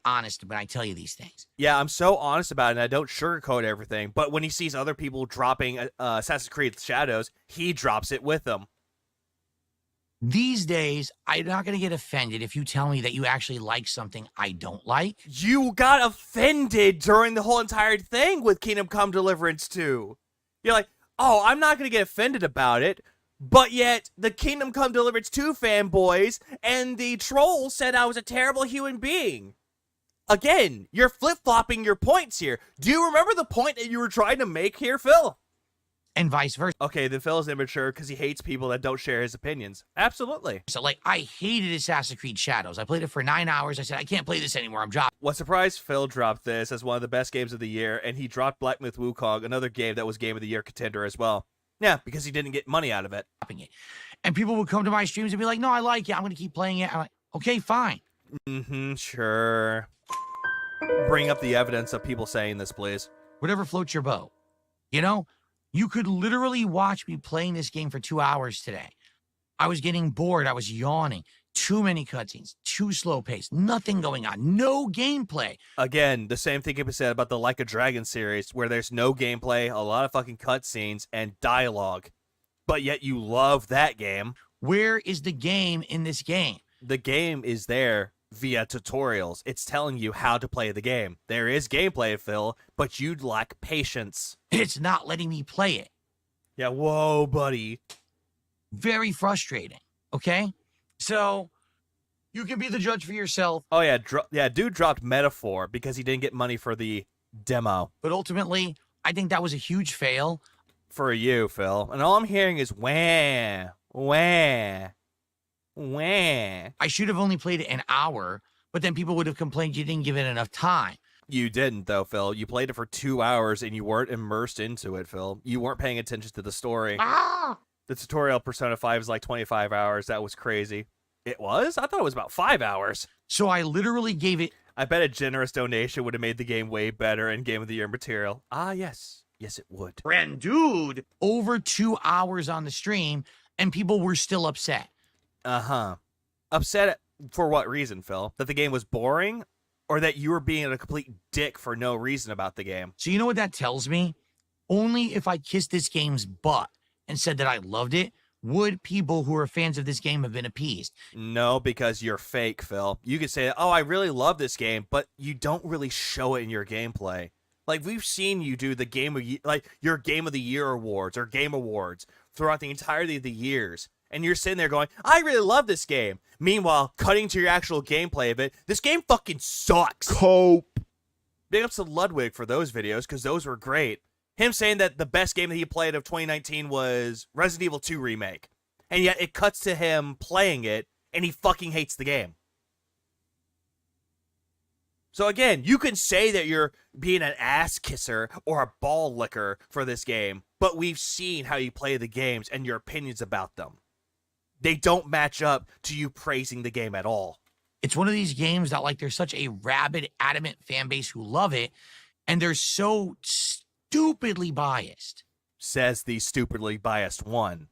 honest when I tell you these things. Yeah, I'm so honest about it, and I don't sugarcoat everything. But when he sees other people dropping Assassin's Creed Shadows, he drops it with them. These days, I'm not going to get offended if you tell me that you actually like something I don't like. You got offended during the whole entire thing with Kingdom Come Deliverance 2. You're like, oh, I'm not going to get offended about it. But yet, the Kingdom Come Deliverance 2 fanboys and the trolls said I was a terrible human being. Again, you're flip-flopping your points here. Do you remember the point that you were trying to make here, Phil? And vice versa. Okay, then Phil is immature because he hates people that don't share his opinions. Absolutely. So, like, I hated Assassin's Creed Shadows. I played it for 9 hours. I said, I can't play this anymore. I'm dropping. What's surprised Phil dropped this as one of the best games of the year, and he dropped Black Myth Wukong, another game that was Game of the Year contender as well. Yeah, because he didn't get money out of it. And people would come to my streams and be like, no, I like it. I'm going to keep playing it. I'm like, okay, fine. Sure. Bring up the evidence of people saying this, please. Whatever floats your boat. You know, you could literally watch me playing this game for 2 hours today. I was getting bored. I was yawning. Too many cutscenes. Too slow paced. Nothing going on. No gameplay. Again, the same thing can be said about the Like a Dragon series, where there's no gameplay, a lot of fucking cutscenes, and dialogue. But yet you love that game. Where is the game in this game? The game is there via tutorials. It's telling you how to play the game. There is gameplay, Phil, but you'd lack patience. It's not letting me play it. Yeah, whoa, buddy. Very frustrating, okay? So, you can be the judge for yourself. Oh, yeah, dude dropped Metaphor because he didn't get money for the demo. But ultimately, I think that was a huge fail. For you, Phil. And all I'm hearing is wah, wah, wah. I should have only played it an hour, but then people would have complained you didn't give it enough time. You didn't, though, Phil. You played it for 2 hours, and you weren't immersed into it, Phil. You weren't paying attention to the story. The tutorial Persona 5 is like 25 hours. That was crazy. It was? I thought it was about 5 hours. So I literally gave it... I bet a generous donation would have made the game way better in Game of the Year material. Ah, yes. Yes, it would. And dude, over 2 hours on the stream, and people were still upset. Uh-huh. Upset for what reason, Phil? That the game was boring? Or that you were being a complete dick for no reason about the game? So you know what that tells me? Only if I kissed this game's butt and said that I loved it, would people who are fans of this game have been appeased. No, because you're fake, Phil. You could say, oh, I really love this game, but you don't really show it in your gameplay. Like, we've seen you do the your Game of the Year awards or Game Awards throughout the entirety of the years. And you're sitting there going, I really love this game. Meanwhile, cutting to your actual gameplay of it, this game fucking sucks. Cope. Big ups to Ludwig for those videos, because those were great. Him saying that the best game that he played of 2019 was Resident Evil 2 Remake. And yet it cuts to him playing it, and he fucking hates the game. So again, you can say that you're being an ass kisser or a ball licker for this game, but we've seen how you play the games and your opinions about them. They don't match up to you praising the game at all. It's one of these games that, like, there's such a rabid, adamant fan base who love it, and they're so stupidly biased. Says the stupidly biased one.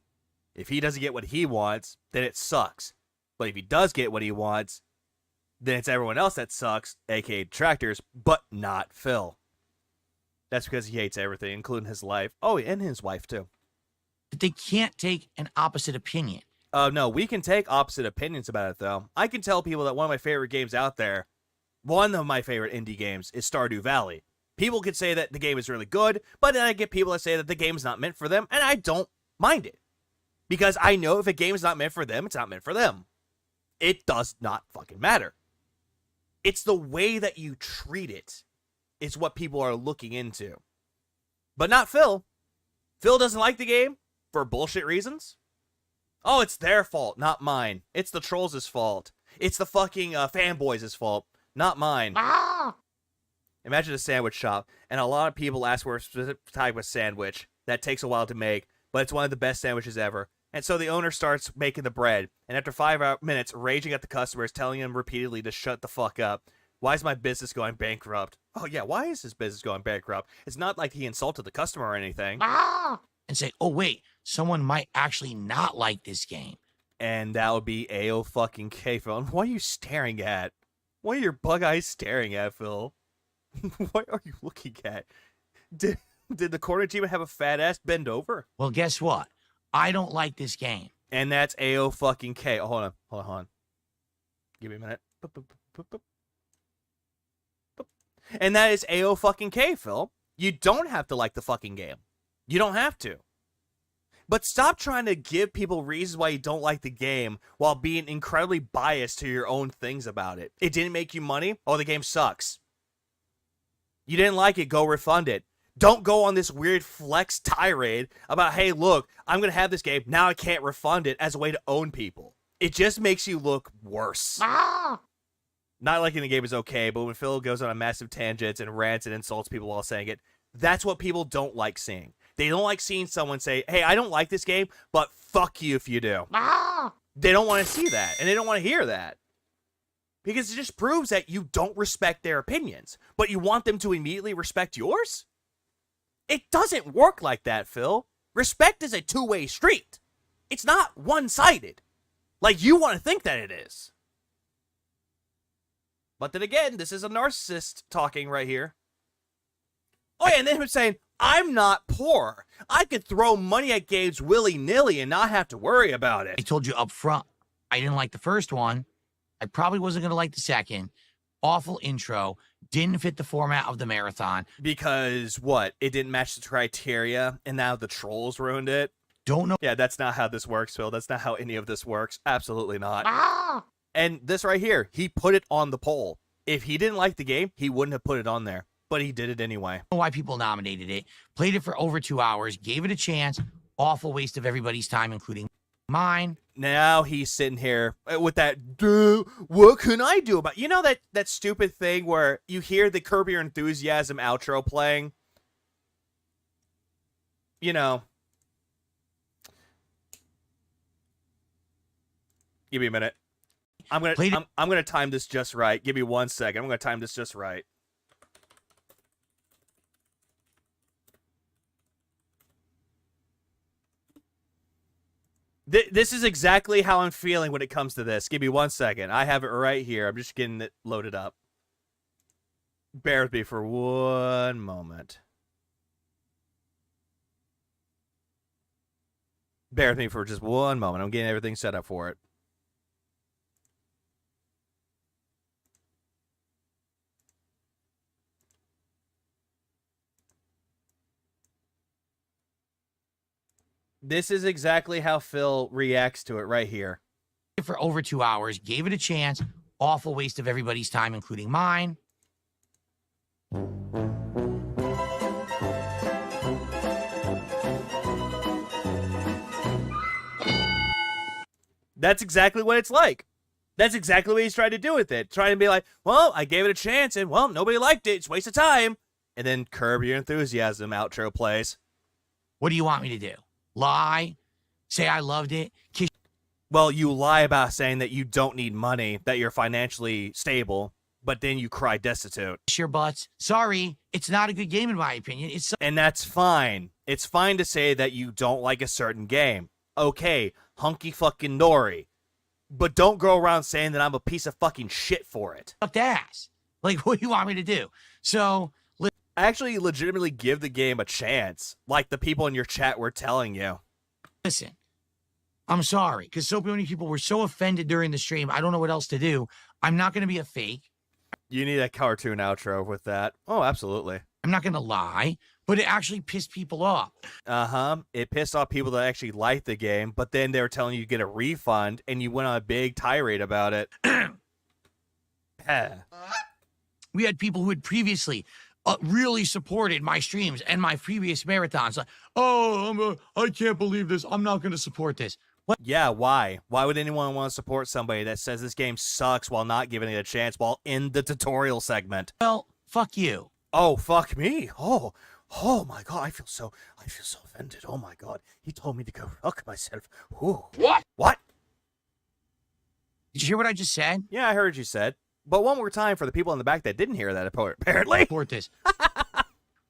If he doesn't get what he wants, then it sucks. But if he does get what he wants, then it's everyone else that sucks, aka detractors, but not Phil. That's because he hates everything, including his life. Oh, and his wife, too. But they can't take an opposite opinion. No, we can take opposite opinions about it, though. I can tell people that one of my favorite games out there, one of my favorite indie games, is Stardew Valley. People could say that the game is really good, but then I get people that say that the game is not meant for them, and I don't mind it. Because I know if a game is not meant for them, it's not meant for them. It does not fucking matter. It's the way that you treat it is what people are looking into. But not Phil. Phil doesn't like the game for bullshit reasons. Oh, it's their fault, not mine. It's the trolls' fault. It's the fucking fanboys' fault, not mine. Ah! Imagine a sandwich shop, and a lot of people ask for a specific type of sandwich that takes a while to make, but it's one of the best sandwiches ever. And so the owner starts making the bread, and after 5 minutes, raging at the customers, telling them repeatedly to shut the fuck up. Why is my business going bankrupt? Oh yeah, why is his business going bankrupt? It's not like he insulted the customer or anything. Ah! And say, oh wait, someone might actually not like this game. And that would be A-O fucking K, Phil. And what are you staring at? What are your bug eyes staring at, Phil? What are you looking at? Did the corner team have a fat ass bend over? Well, guess what? I don't like this game. And that's A-O fucking K. Oh, hold on. Give me a minute. And that is A-O fucking K, Phil. You don't have to like the fucking game. You don't have to. But stop trying to give people reasons why you don't like the game while being incredibly biased to your own things about it. It didn't make you money? Oh, the game sucks. You didn't like it, go refund it. Don't go on this weird flex tirade about, hey, look, I'm going to have this game, now I can't refund it as a way to own people. It just makes you look worse. Ah! Not liking the game is okay, but when Phil goes on a massive tangent and rants and insults people while saying it, that's what people don't like seeing. They don't like seeing someone say, hey, I don't like this game, but fuck you if you do. Ah! They don't want to see that, and they don't want to hear that. Because it just proves that you don't respect their opinions, but you want them to immediately respect yours? It doesn't work like that, Phil. Respect is a two-way street. It's not one-sided. Like you want to think that it is. But then again, this is a narcissist talking right here. Oh yeah, and then him saying, I'm not poor. I could throw money at games willy-nilly and not have to worry about it. I told you up front, I didn't like the first one. I probably wasn't going to like the second. Awful intro. Didn't fit the format of the marathon. Because, what? It didn't match the criteria, and now the trolls ruined it? Don't know. Yeah, that's not how this works, Phil. That's not how any of this works. Absolutely not. Ah! And this right here, he put it on the poll. If he didn't like the game, he wouldn't have put it on there. But he did it anyway. I don't know why people nominated it. Played it for over 2 hours. Gave it a chance. Awful waste of everybody's time, including mine. Now he's sitting here with that, dude, what can I do about... You know that stupid thing where you hear the Curb Your Enthusiasm outro playing? You know. Give me a minute. I'm gonna time this just right. Give me 1 second. I'm gonna time this just right. This is exactly how I'm feeling when it comes to this. Give me 1 second. I have it right here. I'm just getting it loaded up. Bear with me for 1 moment. Bear with me for just 1 moment. I'm getting everything set up for it. This is exactly how Phil reacts to it right here. For over 2 hours, gave it a chance. Awful waste of everybody's time, including mine. That's exactly what it's like. That's exactly what he's trying to do with it. Trying to be like, well, I gave it a chance, and, well, nobody liked it. It's a waste of time. And then Curb Your Enthusiasm outro plays. What do you want me to do? Lie? Say I loved it? Well, you lie about saying that you don't need money, that you're financially stable, but then you cry destitute. Your butts. Sorry, it's not a good game in my opinion. And that's fine. It's fine to say that you don't like a certain game. Okay, hunky fucking dory. But don't go around saying that I'm a piece of fucking shit for it. Fucked ass. Like, what do you want me to do? So, actually legitimately give the game a chance, like the people in your chat were telling you. Listen, I'm sorry, because so many people were so offended during the stream, I don't know what else to do. I'm not going to be a fake. You need a cartoon outro with that. Oh, absolutely. I'm not going to lie, but it actually pissed people off. Uh-huh. It pissed off people that actually liked the game, but then they were telling you to get a refund, and you went on a big tirade about it. We had people who had previously really supported my streams and my previous marathons. Like, oh, I can't believe this. I'm not going to support this. What? Yeah, why? Why would anyone want to support somebody that says this game sucks while not giving it a chance while in the tutorial segment? Well, fuck you. Oh, fuck me. Oh my God. I feel so offended. Oh my God. He told me to go fuck myself. Ooh. What? Did you hear what I just said? Yeah, I heard you said. But one more time for the people in the back that didn't hear that, apparently. Support this.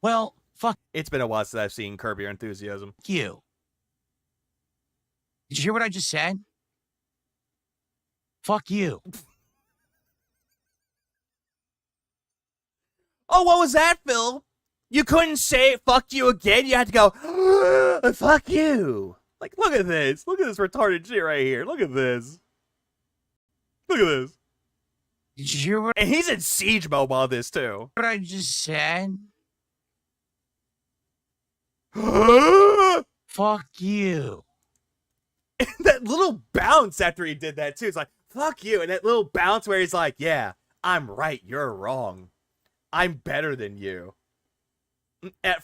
Well, fuck. It's been a while since I've seen Curb Your Enthusiasm. You. Did you hear what I just said? Fuck you. Oh, what was that, Phil? You couldn't say fuck you again? You had to go, fuck you. Like, look at this. Look at this retarded shit right here. Look at this. Look at this. Did you hear what? And he's in siege mode while this too. What I just said? Fuck you. And that little bounce after he did that too. It's like, fuck you. And that little bounce where he's like, yeah, I'm right. You're wrong. I'm better than you. At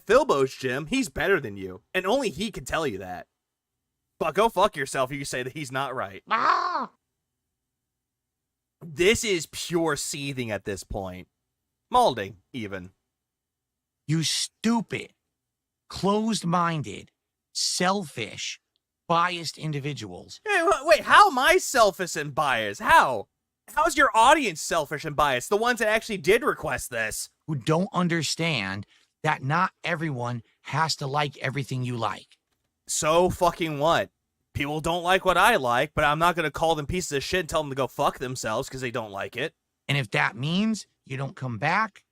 Philbo's gym, he's better than you. And only he can tell you that. But go fuck yourself if you say that he's not right. Ah! This is pure seething at this point. Molding, even. You stupid, closed-minded, selfish, biased individuals. Hey, wait, how am I selfish and biased? How? How's your audience selfish and biased? The ones that actually did request this. Who don't understand that not everyone has to like everything you like. So fucking what? People don't like what I like, but I'm not going to call them pieces of shit and tell them to go fuck themselves because they don't like it. And if that means you don't come back,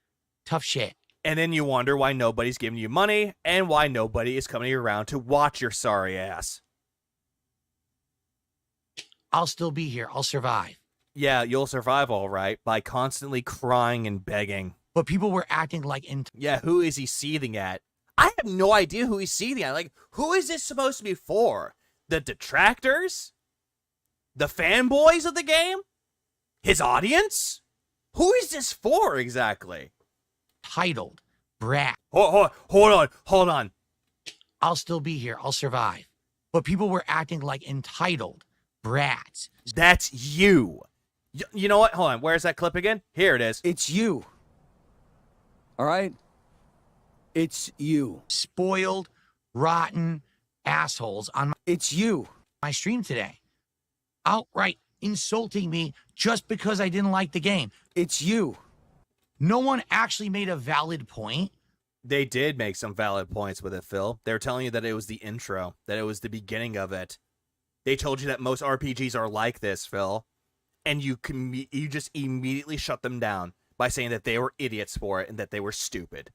tough shit. And then you wonder why nobody's giving you money and why nobody is coming around to watch your sorry ass. I'll still be here. I'll survive. Yeah, you'll survive all right by constantly crying and begging. But people were acting like... Yeah, who is he seething at? I have no idea who he's seething at. Like, who is this supposed to be for? The detractors? The fanboys of the game? His audience? Who is this for exactly? Titled brat. Hold on. I'll still be here. I'll survive. But people were acting like entitled brats. That's you. You know what? Hold on. Where's that clip again? Here it is. It's you. All right? It's you. Spoiled, rotten assholes on It's you. my stream today. Outright insulting me just because I didn't like the game. It's you. No one actually made a valid point. They did make some valid points with it, Phil. They were telling you that it was the intro, that it was the beginning of it. They told you that most RPGs are like this, Phil. And you just immediately shut them down by saying that they were idiots for it and that they were stupid.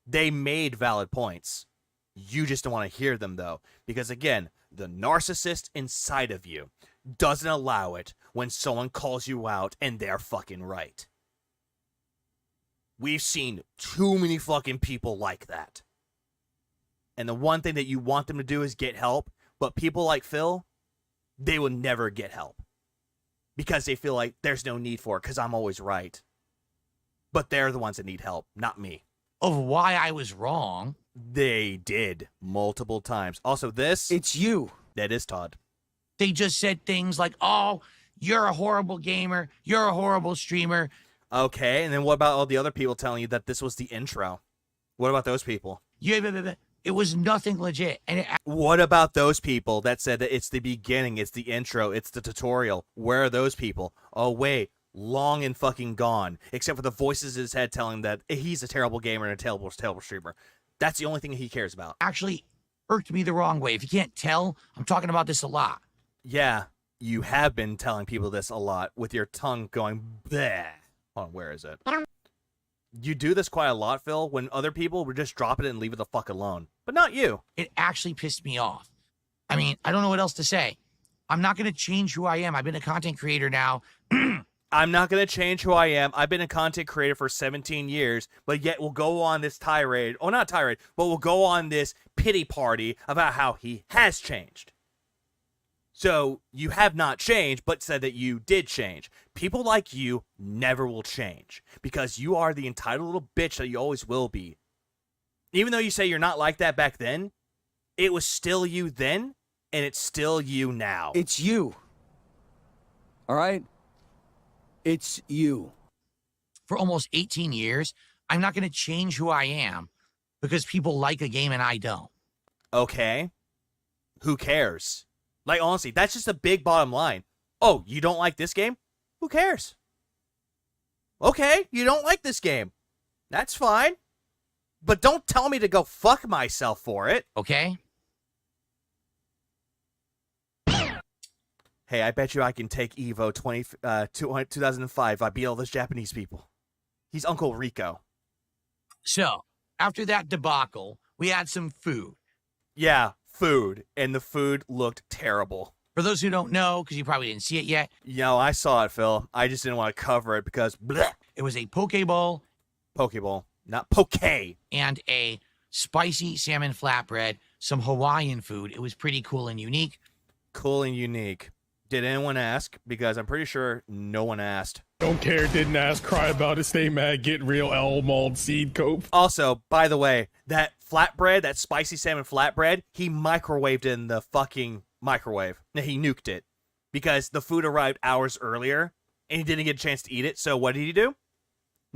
They made valid points. You just don't want to hear them, though. Because, again, the narcissist inside of you doesn't allow it when someone calls you out and they're fucking right. We've seen too many fucking people like that. And the one thing that you want them to do is get help. But people like Phil, they will never get help. Because they feel like there's no need for it because I'm always right. But they're the ones that need help, not me. Of why I was wrong. They did multiple times. Also, this... It's you. That is Todd. They just said things like, oh, you're a horrible gamer. You're a horrible streamer. Okay, and then what about all the other people telling you that this was the intro? What about those people? Yeah, it was nothing legit. And what about those people that said that it's the beginning, it's the intro, it's the tutorial? Where are those people? Oh, wait, long and fucking gone. Except for the voices in his head telling him that he's a terrible gamer and a terrible streamer. That's the only thing he cares about. Actually irked me the wrong way. If you can't tell, I'm talking about this a lot. Yeah, you have been telling people this a lot with your tongue going bleh. Hold on, where is it? You do this quite a lot, Phil, when other people would just drop it and leave it the fuck alone. But not you. It actually pissed me off. I mean, I don't know what else to say. I'm not going to change who I am. I've been a content creator now. I'm not going to change who I am. I've been a content creator for 17 years, but yet we'll go on this tirade. Oh, not tirade, but we'll go on this pity party about how he has changed. So you have not changed, but said that you did change. People like you never will change because you are the entitled little bitch that you always will be. Even though you say you're not like that back then, it was still you then, and it's still you now. It's you. All right? It's you. For almost 18 years, I'm not going to change who I am because people like a game and I don't. Okay. Who cares? Like, honestly, that's just a big bottom line. Oh, you don't like this game? Who cares? Okay, you don't like this game. That's fine. But don't tell me to go fuck myself for it. Okay? Hey, I bet you I can take Evo 2005 if I beat all those Japanese people. He's Uncle Rico. So, after that debacle, we had some food. Yeah, food. And the food looked terrible. For those who don't know, because you probably didn't see it yet. No, I saw it, Phil. I just didn't want to cover it because bleh. It was a poke bowl. Poke bowl, not poke. And a spicy salmon flatbread, some Hawaiian food. It was pretty cool and unique. Cool and unique. Did anyone ask? Because I'm pretty sure no one asked. Don't care, didn't ask, cry about it, stay mad, get real, L mold seed cope. Also, by the way, that flatbread, that spicy salmon flatbread, he microwaved in the fucking microwave. He nuked it because the food arrived hours earlier and he didn't get a chance to eat it. So what did he do?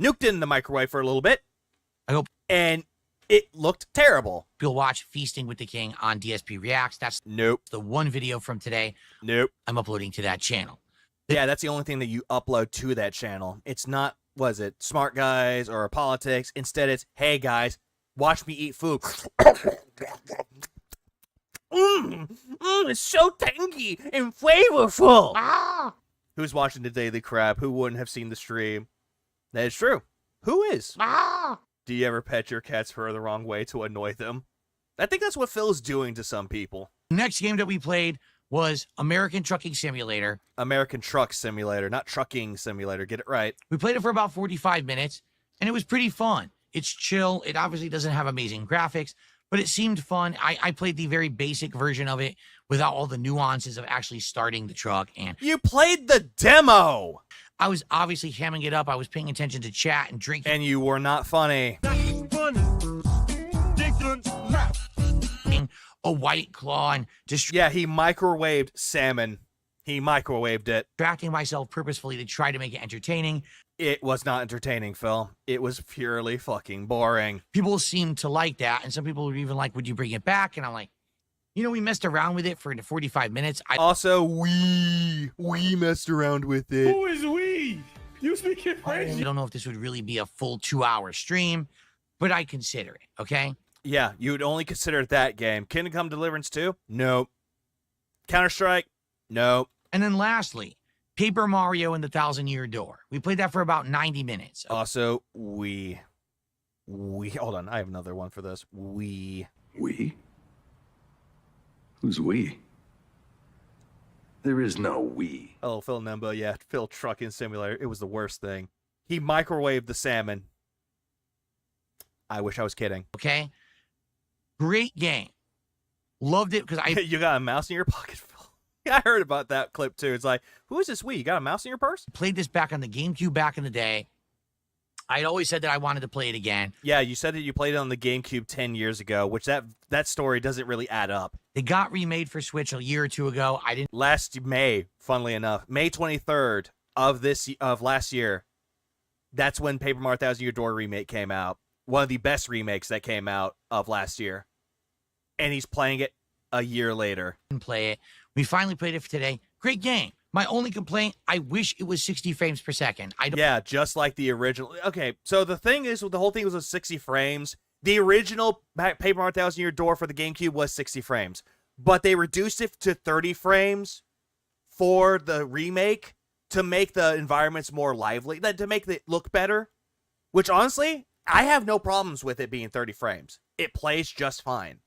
Nuked it in the microwave for a little bit. I hope. And it looked terrible. You'll watch Feasting with the King on DSP Reacts. That's the one video from today. I'm uploading to that channel. Yeah, that's the only thing that you upload to that channel. It's not, was it Smart Guys or Politics? Instead, it's, hey guys, watch me eat food. It's so tangy and flavorful. Who's watching the Daily Crab? Who wouldn't have seen the stream? That is true. Who is? Do you ever pet your cats fur the wrong way to annoy them? I think that's what Phil's doing to some people. Next game that we played was American Trucking Simulator. American Truck Simulator, not Trucking Simulator. Get it right. We played it for about 45 minutes, and it was pretty fun. It's chill. It obviously doesn't have amazing graphics, but it seemed fun. I played the very basic version of it without all the nuances of actually starting the truck. And you played the demo! I was obviously hamming it up. I was paying attention to chat and drinking. And you were not funny. A White Claw and just yeah, he microwaved salmon. He microwaved it. Distracting myself purposefully to try to make it entertaining. It was not entertaining, Phil. It was purely fucking boring. People seemed to like that, and some people were even like, would you bring it back? And I'm like, You know, we messed around with it for 45 minutes. Also, we messed around with it. Who is we? You speaking French? I don't know if this would really be a full 2-hour stream, but I consider it, okay? Yeah, you would only consider that game. Kingdom Come Deliverance 2? Nope. Counter-Strike? Nope. And then lastly, Paper Mario and the Thousand Year Door. We played that for about 90 minutes. Also, we hold on, I have another one for this. We? Who's we? There is no we. Oh, Phil Nembo, yeah. Phil Trucking Simulator. It was the worst thing. He microwaved the salmon. I wish I was kidding. Okay? Great game. Loved it because I... You got a mouse in your pocket, Phil. Yeah, I heard about that clip, too. It's like, who is this we? You got a mouse in your purse? Played this back on the GameCube back in the day. I had always said that I wanted to play it again. Yeah, you said that you played it on the GameCube 10 years ago, which that story doesn't really add up. It got remade for Switch a year or two ago. I didn't... Last May, funnily enough, May 23rd of last year, that's when Paper Mario Thousand Year Door remake came out. One of the best remakes that came out of last year. And he's playing it a year later. Play it. We finally played it for today. Great game. My only complaint, I wish it was 60 frames per second. Yeah, just like the original. Okay, so the thing is, the whole thing was 60 frames. The original Paper Mario Thousand Year Door for the GameCube was 60 frames. But they reduced it to 30 frames for the remake to make the environments more lively, to make it look better. Which, honestly, I have no problems with it being 30 frames. It plays just fine.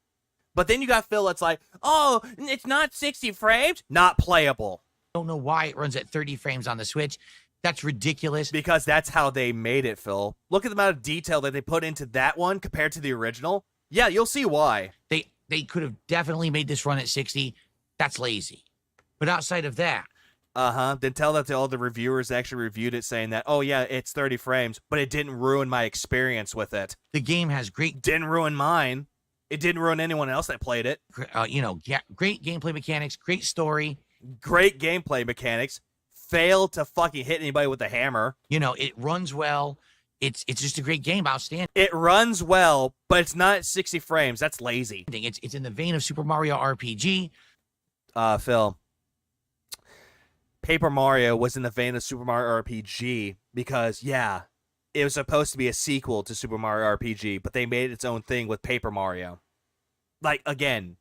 But then you got Phil that's like, oh, it's not 60 frames? Not playable. I don't know why it runs at 30 frames on the Switch. That's ridiculous. Because that's how they made it, Phil. Look at the amount of detail that they put into that one compared to the original. Yeah, you'll see why. They could have definitely made this run at 60. That's lazy. But outside of that... Then tell that to all the reviewers that actually reviewed it saying that, oh yeah, it's 30 frames, but it didn't ruin my experience with it. The game has great... Didn't ruin mine. It didn't ruin anyone else that played it. Great gameplay mechanics, great story. Great gameplay mechanics. Failed to fucking hit anybody with a hammer. It runs well. It's just a great game. Outstanding. It runs well, but it's not 60 frames. That's lazy. It's in the vein of Super Mario RPG. Phil. Paper Mario was in the vein of Super Mario RPG because, yeah, it was supposed to be a sequel to Super Mario RPG, but they made its own thing with Paper Mario. Like, again,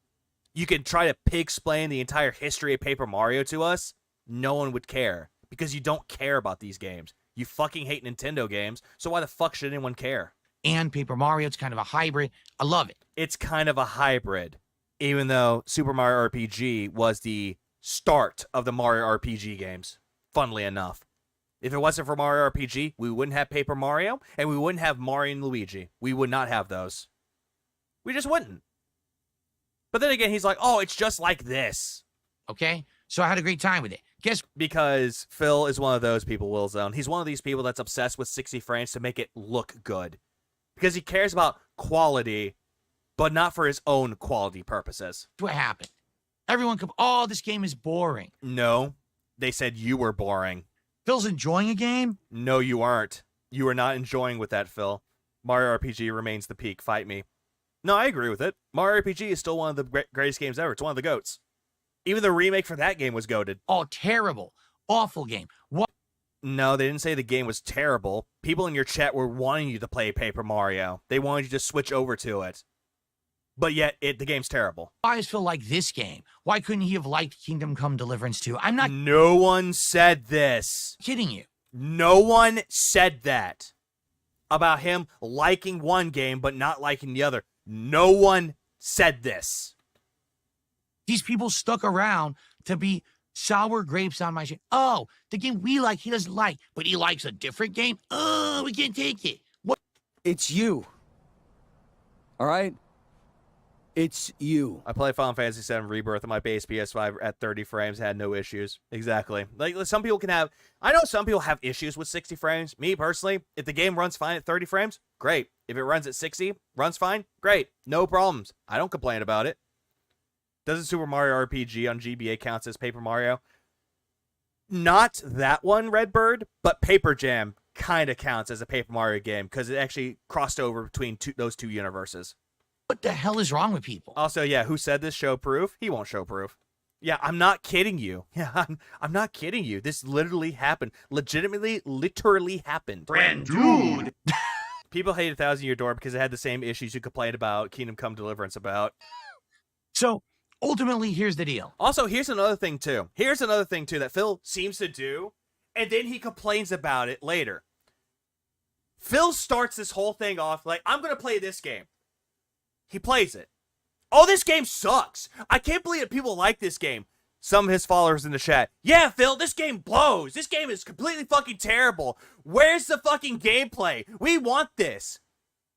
you could try to pig-splain the entire history of Paper Mario to us. No one would care because you don't care about these games. You fucking hate Nintendo games, so why the fuck should anyone care? And Paper Mario, it's kind of a hybrid. I love it. It's kind of a hybrid, even though Super Mario RPG was the start of the Mario RPG games, funnily enough. If it wasn't for Mario RPG, we wouldn't have Paper Mario, and we wouldn't have Mario and Luigi. We would not have those. We just wouldn't. But then again, he's like, oh, it's just like this. Okay, so I had a great time with it. Guess because Phil is one of those people, Willzone. He's one of these people that's obsessed with 60 frames to make it look good. Because he cares about quality, but not for his own quality purposes. What happened? Everyone this game is boring. No, they said you were boring. Phil's enjoying a game? No, you aren't. You are not enjoying with that, Phil. Mario RPG remains the peak. Fight me. No, I agree with it. Mario RPG is still one of the greatest games ever. It's one of the GOATs. Even the remake for that game was goated. Oh, terrible. Awful game. What? No, they didn't say the game was terrible. People in your chat were wanting you to play Paper Mario. They wanted you to switch over to it. But yet, the game's terrible. Why does Phil like this game? Why couldn't he have liked Kingdom Come Deliverance 2? I'm not... No one said this. Kidding you. No one said that. About him liking one game, but not liking the other. No one said this. These people stuck around to be sour grapes on my shit. Oh, the game we like, he doesn't like, but he likes a different game? Oh, we can't take it. What? It's you. All right? It's you. I play Final Fantasy VII Rebirth on my base PS5 at 30 frames, had no issues. Exactly. Like, some people can have... I know some people have issues with 60 frames. Me, personally, if the game runs fine at 30 frames, great. If it runs at 60, runs fine, great. No problems. I don't complain about it. Doesn't Super Mario RPG on GBA counts as Paper Mario? Not that one, Redbird, but Paper Jam kind of counts as a Paper Mario game because it actually crossed over between those two universes. What the hell is wrong with people? Also, yeah, who said this? Show proof? He won't show proof. Yeah, I'm not kidding you. Yeah, I'm not kidding you. This literally happened. Legitimately, literally happened. Friend, dude. People hate 1,000 Year Door because it had the same issues you complained about Kingdom Come Deliverance about. So, ultimately, here's the deal. Also, here's another thing, too. Here's another thing, too, that Phil seems to do, and then he complains about it later. Phil starts this whole thing off like, I'm going to play this game. He plays it. Oh, this game sucks. I can't believe that people like this game. Some of his followers in the chat. Yeah, Phil, this game blows. This game is completely fucking terrible. Where's the fucking gameplay? We want this.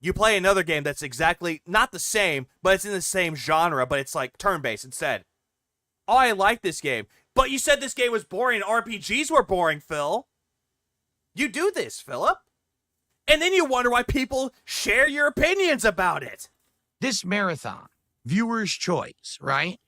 You play another game that's exactly not the same, but it's in the same genre, but it's like turn-based instead. Oh, I like this game. But you said this game was boring. RPGs were boring, Phil. You do this, Philip. And then you wonder why people share your opinions about it. This marathon, viewer's choice, right,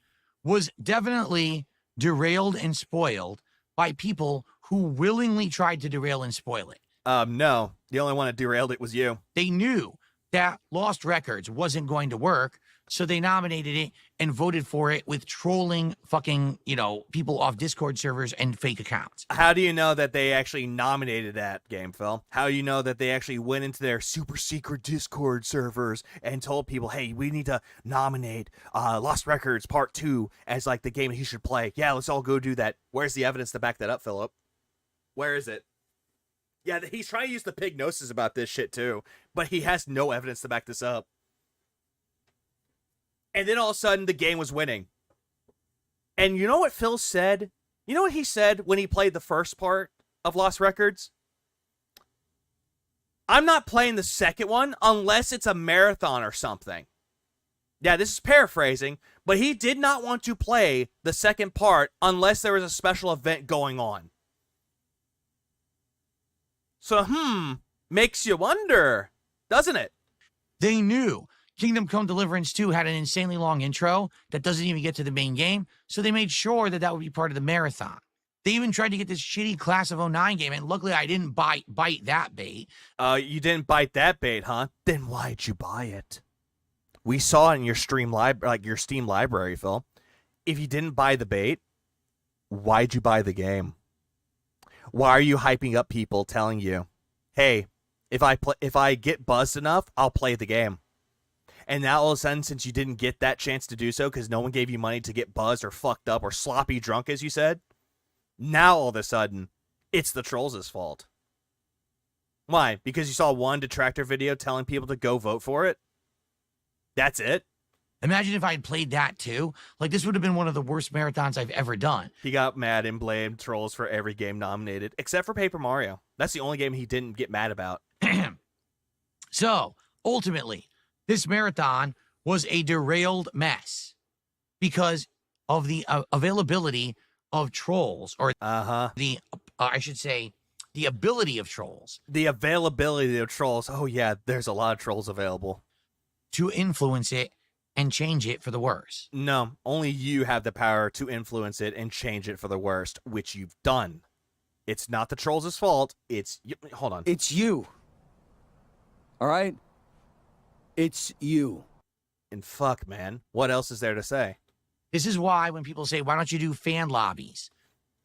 was definitely derailed and spoiled by people who willingly tried to derail and spoil it. No. The only one that derailed it was you. They knew that Lost Records wasn't going to work, so they nominated it and voted for it with trolling fucking, people off Discord servers and fake accounts. How do you know that they actually nominated that game, Phil? How do you know that they actually went into their super secret Discord servers and told people, hey, we need to nominate Lost Records Part 2 as like the game he should play? Yeah, let's all go do that. Where's the evidence to back that up, Philip? Where is it? Yeah, he's trying to use the pig gnosis about this shit too, but he has no evidence to back this up. And then all of a sudden, the game was winning. And you know what Phil said? You know what he said when he played the first part of Lost Records? I'm not playing the second one unless it's a marathon or something. Yeah, this is paraphrasing, but he did not want to play the second part unless there was a special event going on. So, makes you wonder, doesn't it? They knew Kingdom Come Deliverance 2 had an insanely long intro that doesn't even get to the main game, so they made sure that that would be part of the marathon. They even tried to get this shitty Class of 09 game, and luckily I didn't bite that bait. You didn't bite that bait, huh? Then why'd you buy it? We saw it in your Steam library, Phil. If you didn't buy the bait, why'd you buy the game? Why are you hyping up people telling you, hey, if I get buzzed enough, I'll play the game? And now all of a sudden, since you didn't get that chance to do so because no one gave you money to get buzzed or fucked up or sloppy drunk, as you said, now all of a sudden, it's the trolls' fault. Why? Because you saw one detractor video telling people to go vote for it? That's it? Imagine if I had played that too. Like, this would have been one of the worst marathons I've ever done. He got mad and blamed trolls for every game nominated, except for Paper Mario. That's the only game he didn't get mad about. So, ultimately, this marathon was a derailed mess because of the availability of trolls, or I should say, the ability of trolls. The availability of trolls. Oh, yeah, there's a lot of trolls available. To influence it and change it for the worse. No, only you have the power to influence it and change it for the worst, which you've done. It's not the trolls' fault. It's... Hold on. It's you. All right? It's you. And fuck, man. What else is there to say? This is why when people say, why don't you do fan lobbies?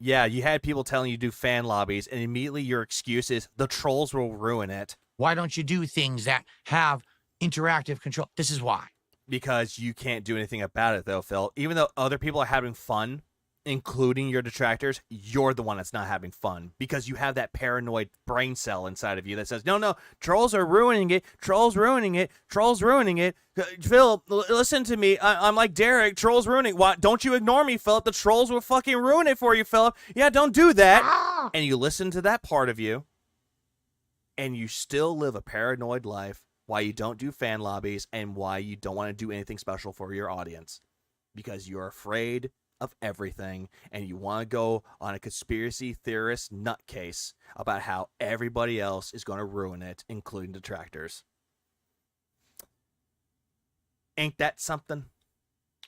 Yeah, you had people telling you to do fan lobbies, and immediately your excuse is, the trolls will ruin it. Why don't you do things that have interactive control? This is why. Because you can't do anything about it, though, Phil. Even though other people are having fun, including your detractors, you're the one that's not having fun. Because you have that paranoid brain cell inside of you that says, no, trolls are ruining it. Trolls ruining it. Trolls ruining it. Phil, listen to me. I'm like Derek. Trolls ruining it. Why? Don't you ignore me, Philip. The trolls will fucking ruin it for you, Philip. Yeah, don't do that. And you listen to that part of you, and you still live a paranoid life. Why you don't do fan lobbies, and why you don't want to do anything special for your audience. Because you're afraid of everything, and you want to go on a conspiracy theorist nutcase about how everybody else is going to ruin it, including detractors. Ain't that something?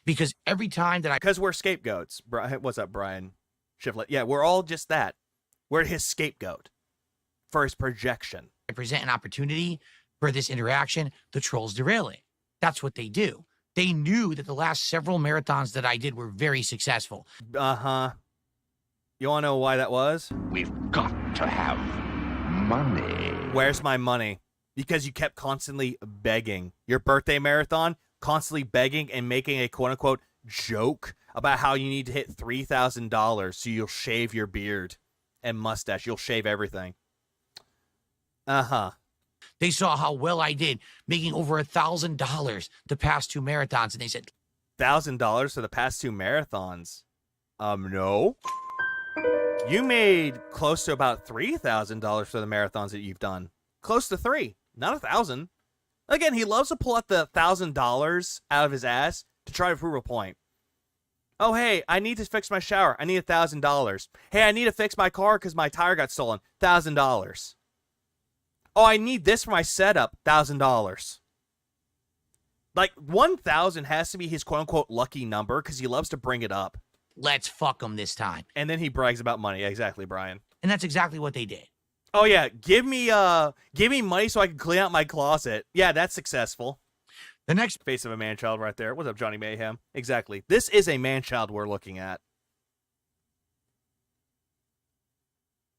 Because every time that Because we're scapegoats. What's up, Brian Shiflett? Yeah, we're all just that. We're his scapegoat for his projection. I present an opportunity for this interaction, the trolls derail it. That's what they do. They knew that the last several marathons that I did were very successful. Uh-huh. You want to know why that was? We've got to have money. Where's my money? Because you kept constantly begging. Your birthday marathon, constantly begging and making a quote-unquote joke about how you need to hit $3,000 so you'll shave your beard and mustache. You'll shave everything. Uh-huh. They saw how well I did, making over $1,000 the past 2 marathons, and they said, $1,000 for the past 2 marathons? No. You made close to about $3,000 for the marathons that you've done. Close to 3, not 1,000. Again, he loves to pull out the $1,000 out of his ass to try to prove a point. Oh, hey, I need to fix my shower. I need $1,000. Hey, I need to fix my car because my tire got stolen. $1,000. Oh, I need this for my setup. $1,000. Like, 1,000 has to be his quote-unquote lucky number because he loves to bring it up. let's fuck them this time. And then he brags about money. Exactly, Brian. And that's exactly what they did. Oh, yeah. Give me money so I can clean out my closet. Yeah, that's successful. The next face of a man-child right there. What's up, Johnny Mayhem? Exactly. This is a man-child we're looking at.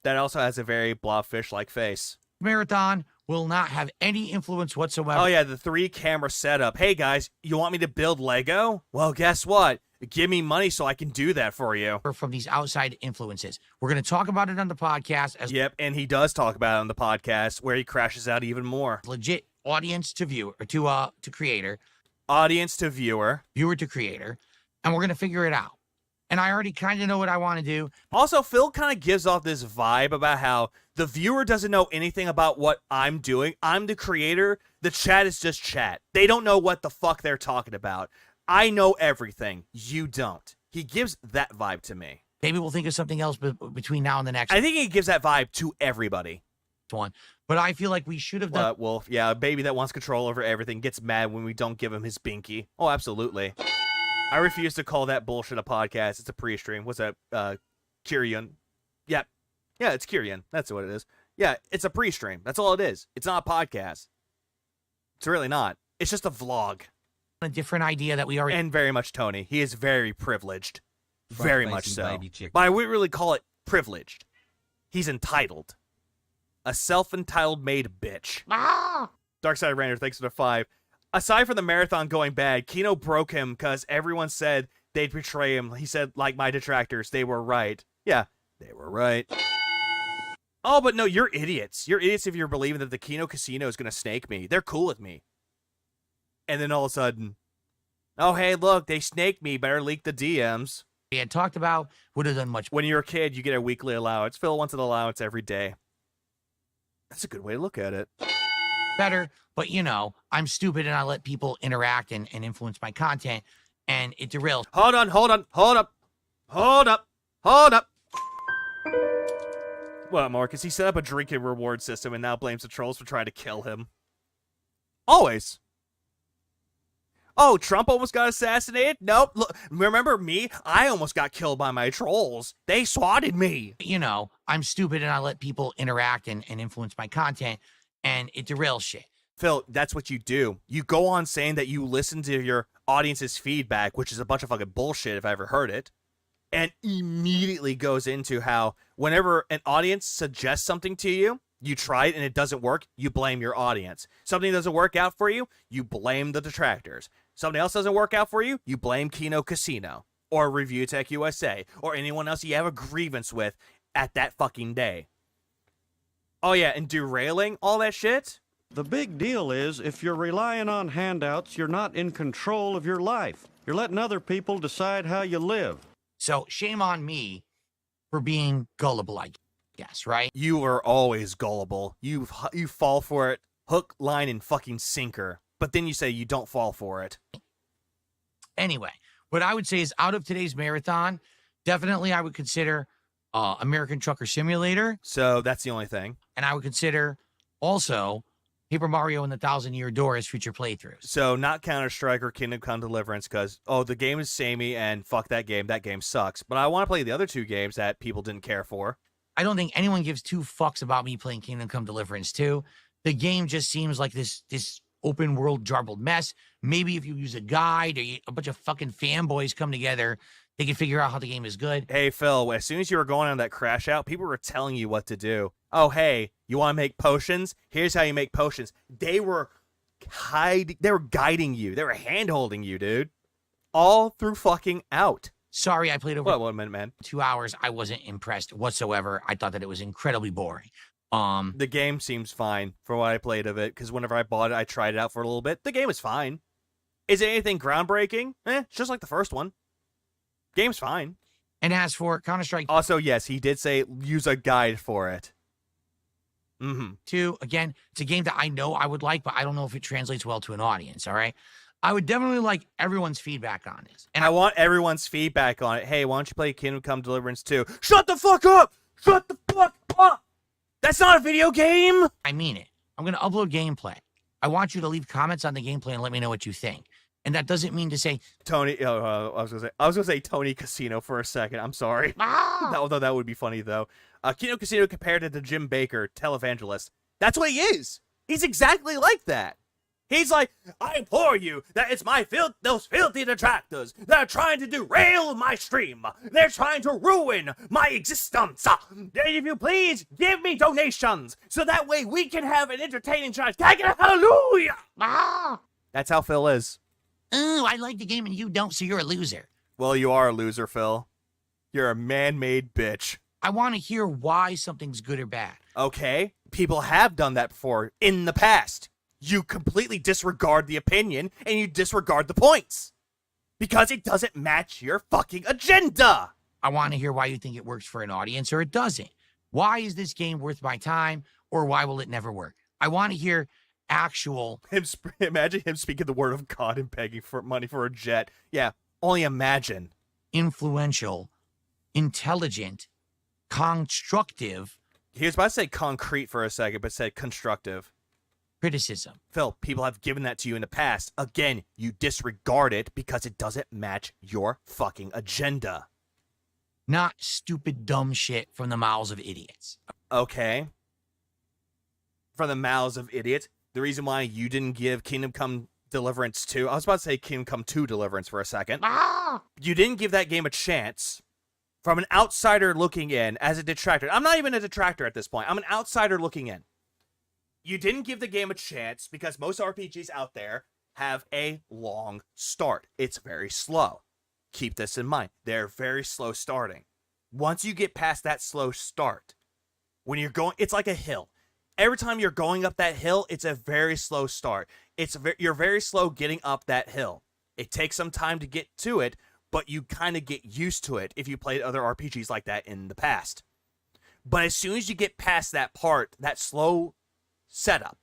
That also has a very blobfish-like face. Marathon will not have any influence whatsoever. Oh, yeah, the 3-camera setup. Hey, guys, you want me to build Lego? Well, guess what? Give me money so I can do that for you. From these outside influences. We're going to talk about it on the podcast. Yep, and he does talk about it on the podcast where he crashes out even more. Legit audience to viewer, or to creator. Audience to viewer. Viewer to creator. And we're going to figure it out. And I already kind of know what I want to do. Also, Phil kind of gives off this vibe about how the viewer doesn't know anything about what I'm doing. I'm the creator. The chat is just chat. They don't know what the fuck they're talking about. I know everything. You don't. He gives that vibe to me. Maybe we'll think of something else between now and the next. I think he gives that vibe to everybody. One. But I feel like we should have done... Wolf, yeah, a baby that wants control over everything gets mad when we don't give him his binky. Oh, absolutely. I refuse to call that bullshit a podcast. It's a pre-stream. What's that? Kyrian. Yep. Yeah, it's Kyrian. That's what it is. Yeah, it's a pre-stream. That's all it is. It's not a podcast. It's really not. It's just a vlog. A different idea that we already... And very much Tony. He is very privileged. Very much so. Baby chick. But I wouldn't really call it privileged. He's entitled. A self-entitled made bitch. Darkside Ranger, thanks for the 5. Aside from the marathon going bad, Kino broke him because everyone said they'd betray him. He said, like my detractors, they were right. Yeah, they were right. Oh, but no, you're idiots. You're idiots if you're believing that the Kino Casino is going to snake me. They're cool with me. And then all of a sudden, oh, hey, look, they snaked me. Better leak the DMs. We had talked about would have done much. When you're a kid, you get a weekly allowance. Phil wants an allowance every day. That's a good way to look at it. Better, but you know, I'm stupid and I let people interact and influence my content, and it derails. Hold up. What, Marcus? He set up a drinking reward system and now blames the trolls for trying to kill him. Always. Oh, Trump almost got assassinated? Nope. Look, remember me? I almost got killed by my trolls. They swatted me. You know, I'm stupid and I let people interact and influence my content, and it derails shit. Phil, that's what you do. You go on saying that you listen to your audience's feedback, which is a bunch of fucking bullshit if I ever heard it, and immediately goes into how whenever an audience suggests something to you, you try it and it doesn't work, you blame your audience. Something doesn't work out for you, you blame the detractors. Something else doesn't work out for you, you blame Kino Casino or Review Tech USA or anyone else you have a grievance with at that fucking day. Oh yeah, and derailing all that shit? The big deal is if you're relying on handouts, you're not in control of your life. You're letting other people decide how you live. So shame on me for being gullible, I guess, right? You are always gullible. You fall for it, hook, line, and fucking sinker. But then you say you don't fall for it. Anyway, what I would say is out of today's marathon, definitely I would consider American Trucker Simulator. So that's the only thing. And I would consider also Paper Mario and the Thousand-Year Door as future playthroughs. So not Counter-Strike or Kingdom Come Deliverance because, oh, the game is samey and fuck that game. That game sucks. But I want to play the other 2 games that people didn't care for. I don't think anyone gives 2 fucks about me playing Kingdom Come Deliverance 2. The game just seems like this open world jarbled mess. Maybe if you use a guide or a bunch of fucking fanboys come together, they can figure out how the game is good. Hey, Phil, as soon as you were going on that crash out, people were telling you what to do. Oh, hey, you want to make potions? Here's how you make potions. They were guiding you. They were hand-holding you, dude. All through fucking out. Sorry, I played over 1 minute, man. 2 hours. I wasn't impressed whatsoever. I thought that it was incredibly boring. The game seems fine for what I played of it, because whenever I bought it, I tried it out for a little bit. The game is fine. Is it anything groundbreaking? It's just like the first one. Game's fine. And as for Counter-Strike... Also, yes, he did say use a guide for it. 2, again, it's a game that I know I would like, but I don't know if it translates well to an audience, all right? I would definitely like everyone's feedback on this. And I want everyone's feedback on it. Hey, why don't you play Kingdom Come Deliverance 2? Shut the fuck up! Shut the fuck up! That's not a video game! I mean it. I'm going to upload gameplay. I want you to leave comments on the gameplay and let me know what you think. And that doesn't mean to say... Tony, I was gonna say Tony Casino for a second. I'm sorry. Although that would be funny, though. Kino Casino compared it to Jim Baker, televangelist. That's what he is. He's exactly like that. He's like, I implore you that it's those filthy detractors that are trying to derail my stream. They're trying to ruin my existence. If you please, give me donations so that way we can have an entertaining chance. Hallelujah! That's how Phil is. Oh, I like the game and you don't, so you're a loser. Well, you are a loser, Phil. You're a man-made bitch. I want to hear why something's good or bad. Okay, people have done that before in the past. You completely disregard the opinion and you disregard the points because it doesn't match your fucking agenda. I want to hear why you think it works for an audience or it doesn't. Why is this game worth my time or why will it never work? I want to hear actual... Imagine him speaking the word of God and begging for money for a jet. Yeah, only imagine. Influential, intelligent, constructive... He was about to say concrete for a second, but said constructive. Criticism. Phil, people have given that to you in the past. Again, you disregard it because it doesn't match your fucking agenda. Not stupid, dumb shit from the mouths of idiots. Okay. From the mouths of idiots. The reason why you didn't give Kingdom Come Deliverance 2... I was about to say Kingdom Come 2 Deliverance for a second. You didn't give that game a chance from an outsider looking in as a detractor. I'm not even a detractor at this point. I'm an outsider looking in. You didn't give the game a chance because most RPGs out there have a long start. It's very slow. Keep this in mind. They're very slow starting. Once you get past that slow start, when you're going, it's like a hill. Every time you're going up that hill, it's a very slow start. You're very slow getting up that hill. It takes some time to get to it, but you kind of get used to it if you played other RPGs like that in the past. But as soon as you get past that part, that slow setup,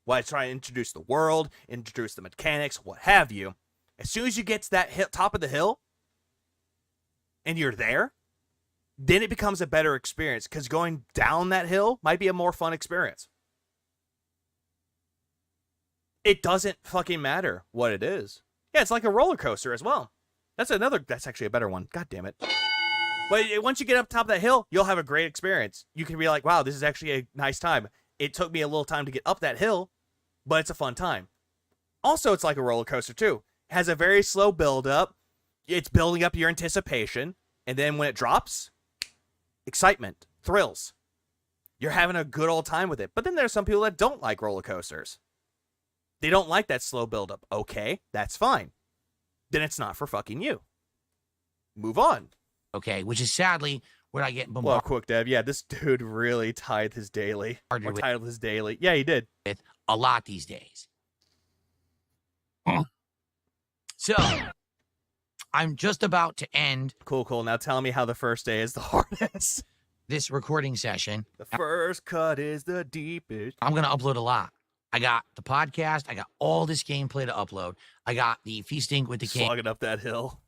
while I try to introduce the world, introduce the mechanics, what have you, as soon as you get to that top of the hill, and you're there, then it becomes a better experience, because going down that hill might be a more fun experience. It doesn't fucking matter what it is. Yeah, it's like a roller coaster as well. That's actually a better one. God damn it. But once you get up top of that hill, you'll have a great experience. You can be like, wow, this is actually a nice time. It took me a little time to get up that hill, but it's a fun time. Also, it's like a roller coaster too. It has a very slow build up. It's building up your anticipation. And then when it drops, excitement, thrills. You're having a good old time with it. But then there's some people that don't like roller coasters. They don't like that slow build up. Okay, that's fine. Then it's not for fucking you. Move on. Okay, which is sadly what I get bombarded. Well, quick, Dev. Yeah, this dude really titled his daily. Yeah, he did. With a lot these days. So, I'm just about to end. Cool. Now tell me how the first day is the hardest. This recording session. The first cut is the deepest. I'm going to upload a lot. I got the podcast. I got all this gameplay to upload. I got the Feasting with the King. Slogging up that hill.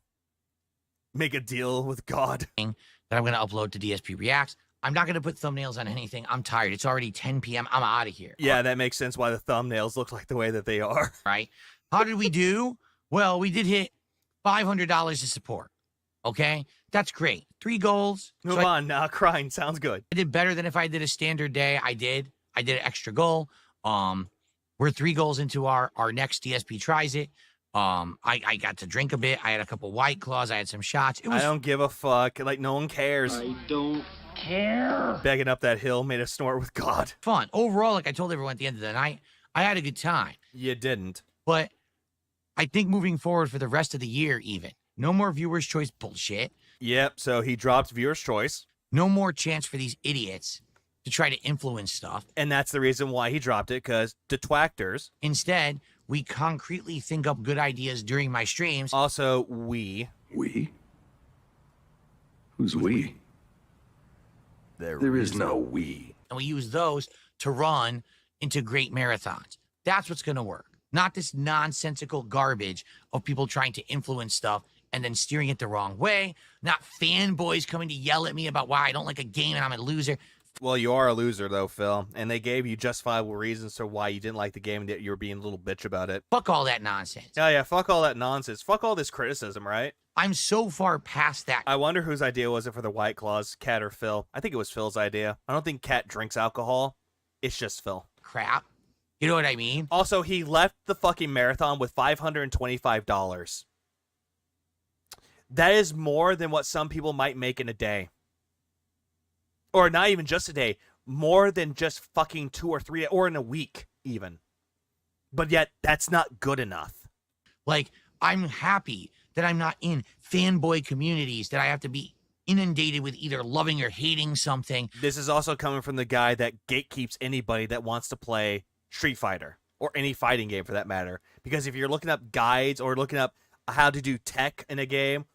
Make a deal with God. That I'm going to upload to DSP Reacts. I'm not going to put thumbnails on anything. I'm tired. It's already 10 p.m. I'm out of here. Yeah, that makes sense why the thumbnails look like the way that they are. Right? How did we do? Well, we did hit $500 to support. Okay? That's great. 3 goals. Move on now. Crying sounds good. I did better than if I did a standard day. I did an extra goal. We're 3 goals into our next DSP tries it. I got to drink a bit. I had a couple White Claws. I had some shots. It was I don't give a fuck. Like, no one cares. I don't care. Begging up that hill made us snort with God. fun. Overall, like I told everyone at the end of the night, I had a good time. You didn't. But I think moving forward for the rest of the year, even, no more viewer's choice bullshit. Yep, so he dropped viewer's choice. No more chance for these idiots to try to influence stuff. And that's the reason why he dropped it, because detractors. Instead, we concretely think up good ideas during my streams. Also, we. We? Who's we? There is no we. And we use those to run into great marathons. That's what's going to work. Not this nonsensical garbage of people trying to influence stuff and then steering it the wrong way. Not fanboys coming to yell at me about why I don't like a game and I'm a loser. Well, you are a loser, though, Phil. And they gave you justifiable reasons to why you didn't like the game and that you were being a little bitch about it. Fuck all that nonsense. Yeah, fuck all that nonsense. Fuck all this criticism, right? I'm so far past that. I wonder whose idea was it for the White Claws, Cat or Phil? I think it was Phil's idea. I don't think Cat drinks alcohol. It's just Phil. Crap. You know what I mean? Also, he left the fucking marathon with $525. That is more than what some people might make in a day. Or not even just a day. More than just fucking 2 or 3, or in a week, even. But yet, that's not good enough. Like, I'm happy that I'm not in fanboy communities that I have to be inundated with either loving or hating something. This is also coming from the guy that gatekeeps anybody that wants to play Street Fighter, or any fighting game for that matter. Because if you're looking up guides or looking up how to do tech in a game,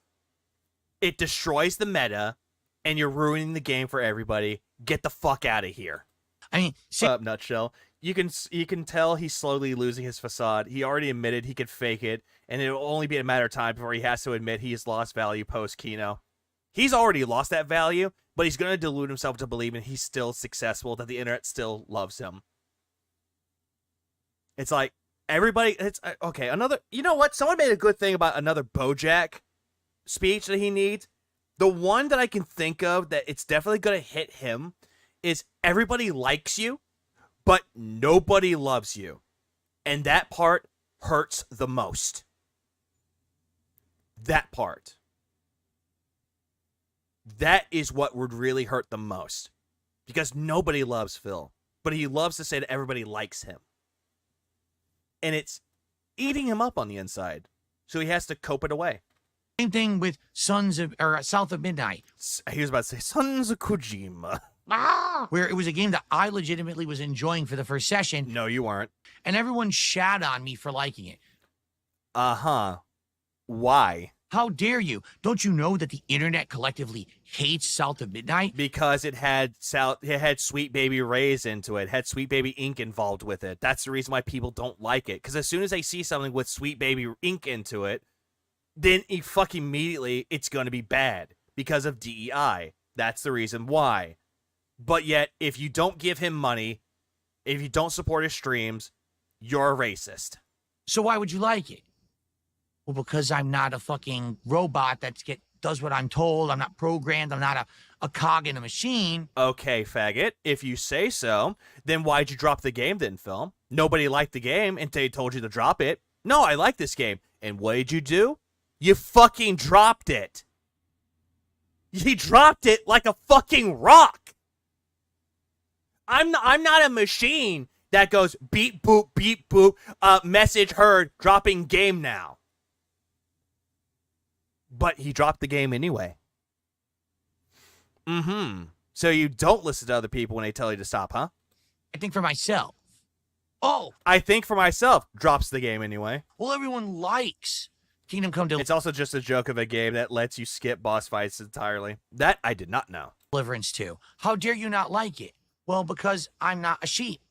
it destroys the meta, and you're ruining the game for everybody. Get the fuck out of here. I mean, nutshell. You can tell he's slowly losing his facade. He already admitted he could fake it, and it'll only be a matter of time before he has to admit he's lost value post Kino. He's already lost that value, but he's going to delude himself to believing he's still successful, that the internet still loves him. It's like, everybody, it's, okay, another, you know what? Someone made a good thing about another BoJack speech that he needs. The one that I can think of that it's definitely going to hit him is everybody likes you, but nobody loves you. And that part hurts the most. That part. That is what would really hurt the most. Because nobody loves Phil, but he loves to say that everybody likes him. And it's eating him up on the inside. So he has to cope it away. Same thing with South of Midnight. He was about to say Sons of Kojima. Where it was a game that I legitimately was enjoying for the first session. No, you weren't. And everyone shat on me for liking it. Uh-huh. Why? How dare you? Don't you know that the internet collectively hates South of Midnight? Because it had Sweet Baby Ray's into it. It had Sweet Baby Inc. involved with it. That's the reason why people don't like it. Because as soon as they see something with Sweet Baby Inc. into it, then fucking immediately it's going to be bad. Because of DEI. That's the reason why. But yet, if you don't give him money, if you don't support his streams, you're a racist. So why would you like it? Well, because I'm not a fucking robot that does what I'm told. I'm not programmed. I'm not a cog in a machine. Okay, faggot. If you say so, then why'd you drop the game then, Phil? Nobody liked the game until they told you to drop it. No, I like this game. And what did you do? You fucking dropped it. You dropped it like a fucking rock. I'm not a machine that goes beep boop, message heard, dropping game now. But he dropped the game anyway. So you don't listen to other people when they tell you to stop, huh? I think for myself. Oh! I think for myself drops the game anyway. Well, everyone likes Kingdom Come It's also just a joke of a game that lets you skip boss fights entirely. That I did not know. Deliverance 2. How dare you not like it? Well, because I'm not a sheep.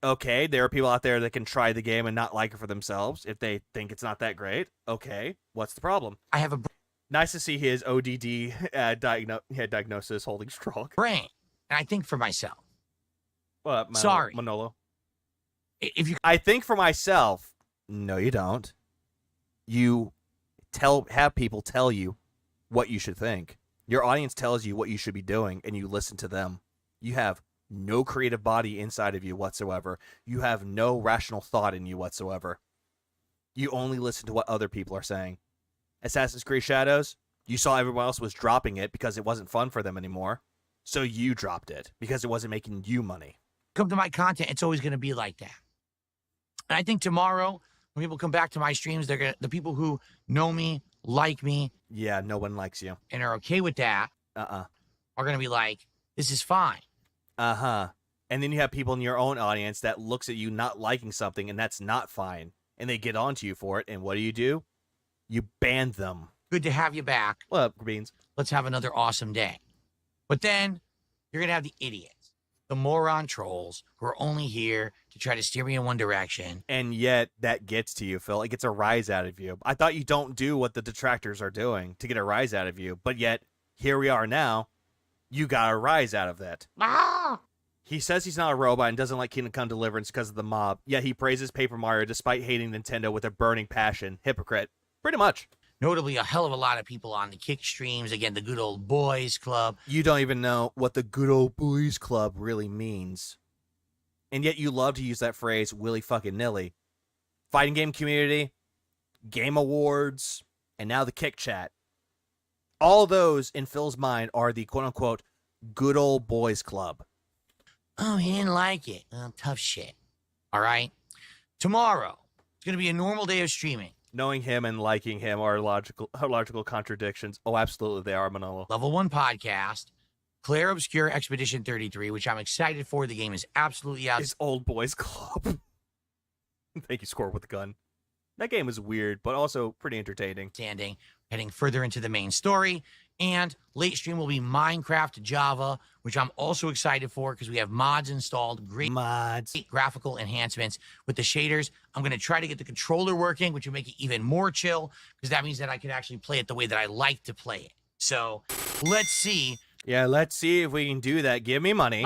Okay, there are people out there that can try the game and not like it for themselves if they think it's not that great. Okay, what's the problem? I have a nice to see his ODD diagnosis holding strong. Brain, and I think for myself. What? Sorry, Manolo. If you, I think for myself. No, you don't. You have people tell you what you should think. Your audience tells you what you should be doing, and you listen to them. You have no creative body inside of you whatsoever. You have no rational thought in you whatsoever. You only listen to what other people are saying. Assassin's Creed Shadows, you saw everyone else was dropping it because it wasn't fun for them anymore. So you dropped it because it wasn't making you money. Come to my content, it's always going to be like that. And I think tomorrow, when people come back to my streams, the people who know me, like me. Yeah, no one likes you. And are okay with that. Are going to be like, this is fine. And then you have people in your own audience that looks at you not liking something, and that's not fine. And they get onto you for it. And what do? You ban them. Good to have you back. What up, Beans? Let's have another awesome day. But then you're going to have the idiots, the moron trolls who are only here to try to steer me in one direction. And yet that gets to you, Phil. It gets a rise out of you. I thought you don't do what the detractors are doing to get a rise out of you. But yet, here we are now. You got a rise out of that. He says he's not a robot and doesn't like Kingdom Come Deliverance because of the mob. Yet he praises Paper Mario despite hating Nintendo with a burning passion. Hypocrite. Pretty much. Notably, a hell of a lot of people on the Kick streams. Again, the Good Old Boys Club. You don't even know what the Good Old Boys Club really means. And yet you love to use that phrase, willy fucking nilly. Fighting game community, game awards, and now the Kick chat. All those, in Phil's mind, are the quote-unquote Good Old Boys Club. Oh, he didn't like it. Well, tough shit. All right? Tomorrow, it's going to be a normal day of streaming. Knowing him and liking him are logical contradictions. Oh, absolutely, they are, Manolo. Level 1 podcast, Claire Obscure Expedition 33, which I'm excited for. The game is absolutely out. It's Old Boys Club. Thank you, Score with the Gun. That game is weird, but also pretty entertaining. Standing, heading further into the main story. And late stream will be Minecraft Java, which I'm also excited for because we have mods installed. Great mods, graphical enhancements with the shaders. I'm going to try to get the controller working, which will make it even more chill because that means that I can actually play it the way that I like to play it. So let's see. Yeah, let's see if we can do that. Give me money.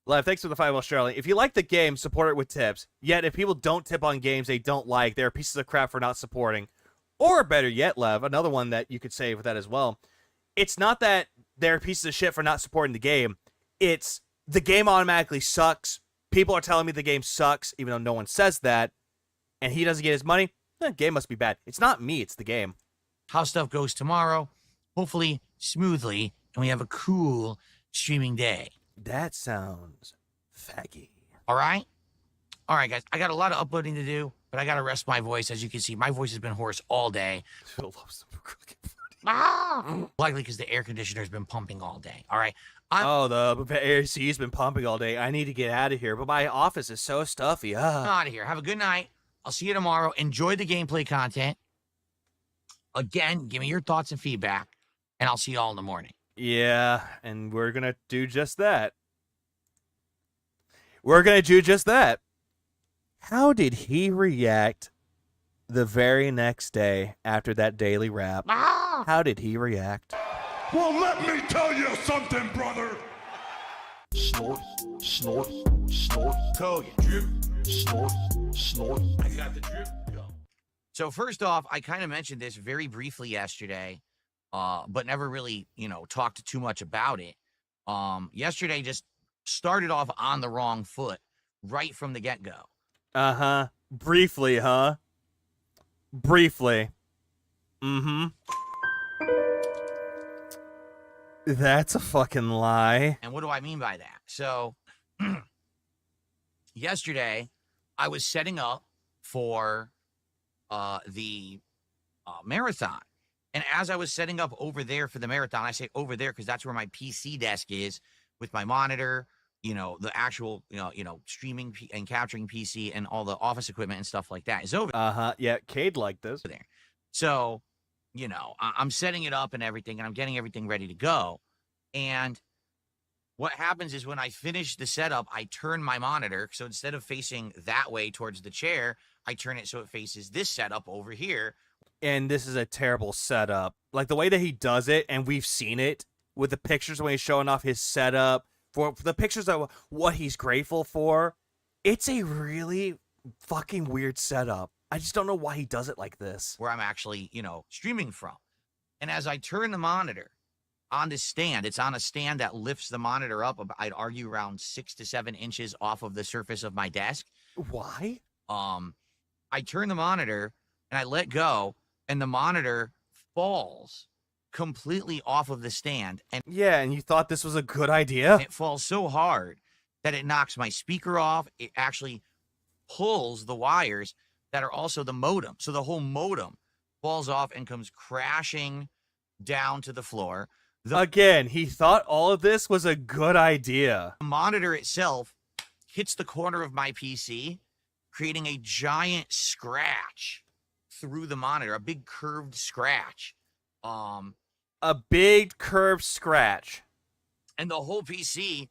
Lev, thanks for the 5 Australian. If you like the game, support it with tips. Yet, if people don't tip on games they don't like, they're pieces of crap for not supporting. Or better yet, Lev, another one that you could say with that as well. It's not that they're pieces of shit for not supporting the game. It's the game automatically sucks. People are telling me the game sucks, even though no one says that. And he doesn't get his money. The game must be bad. It's not me, it's the game. How stuff goes tomorrow. Hopefully smoothly. And we have a cool streaming day. That sounds faggy. All right? All right, guys. I got a lot of uploading to do, but I got to rest my voice. As you can see, my voice has been hoarse all day. Phil loves them. Likely because the air conditioner's been pumping all day. All right. The AC's been pumping all day. I need to get out of here, but my office is so stuffy. Out of here. Have a good night. I'll see you tomorrow. Enjoy the gameplay content. Again, give me your thoughts and feedback, and I'll see you all in the morning. Yeah, and we're going to do just that. We're going to do just that. How did he react the very next day after that daily rap? How did he react? Well, let me tell you something, brother. Snort, snort, snort. Tell you. Drip, snort, snort. I got the drip. Go. So first off, I kind of mentioned this very briefly yesterday, but never really, talked too much about it. Yesterday just started off on the wrong foot right from the get-go. Briefly, huh? Briefly. That's a fucking lie. And what do I mean by that? So, yesterday, I was setting up for the marathon. And as I was setting up over there for the marathon, I say over there because that's where my PC desk is with my monitor, the actual, streaming and capturing PC and all the office equipment and stuff like that is over there. Yeah, Cade liked this. There. So, I'm setting it up and everything, and I'm getting everything ready to go. And what happens is when I finish the setup, I turn my monitor. So instead of facing that way towards the chair, I turn it so it faces this setup over here. And this is a terrible setup. Like the way that he does it, and we've seen it with the pictures when he's showing off his setup, for the pictures of what he's grateful for. It's a really fucking weird setup. I just don't know why he does it like this. Where I'm actually, streaming from. And as I turn the monitor, on this stand. It's on a stand that lifts the monitor up, I'd argue, around 6 to 7 inches off of the surface of my desk. Why? I turn the monitor and I let go, and the monitor falls completely off of the stand. And yeah, and you thought this was a good idea? It falls so hard that it knocks my speaker off. It actually pulls the wires that are also the modem. So the whole modem falls off and comes crashing down to the floor. Again, he thought all of this was a good idea. The monitor itself hits the corner of my PC, creating a giant scratch through the monitor, a big curved scratch. A big curved scratch. And the whole PC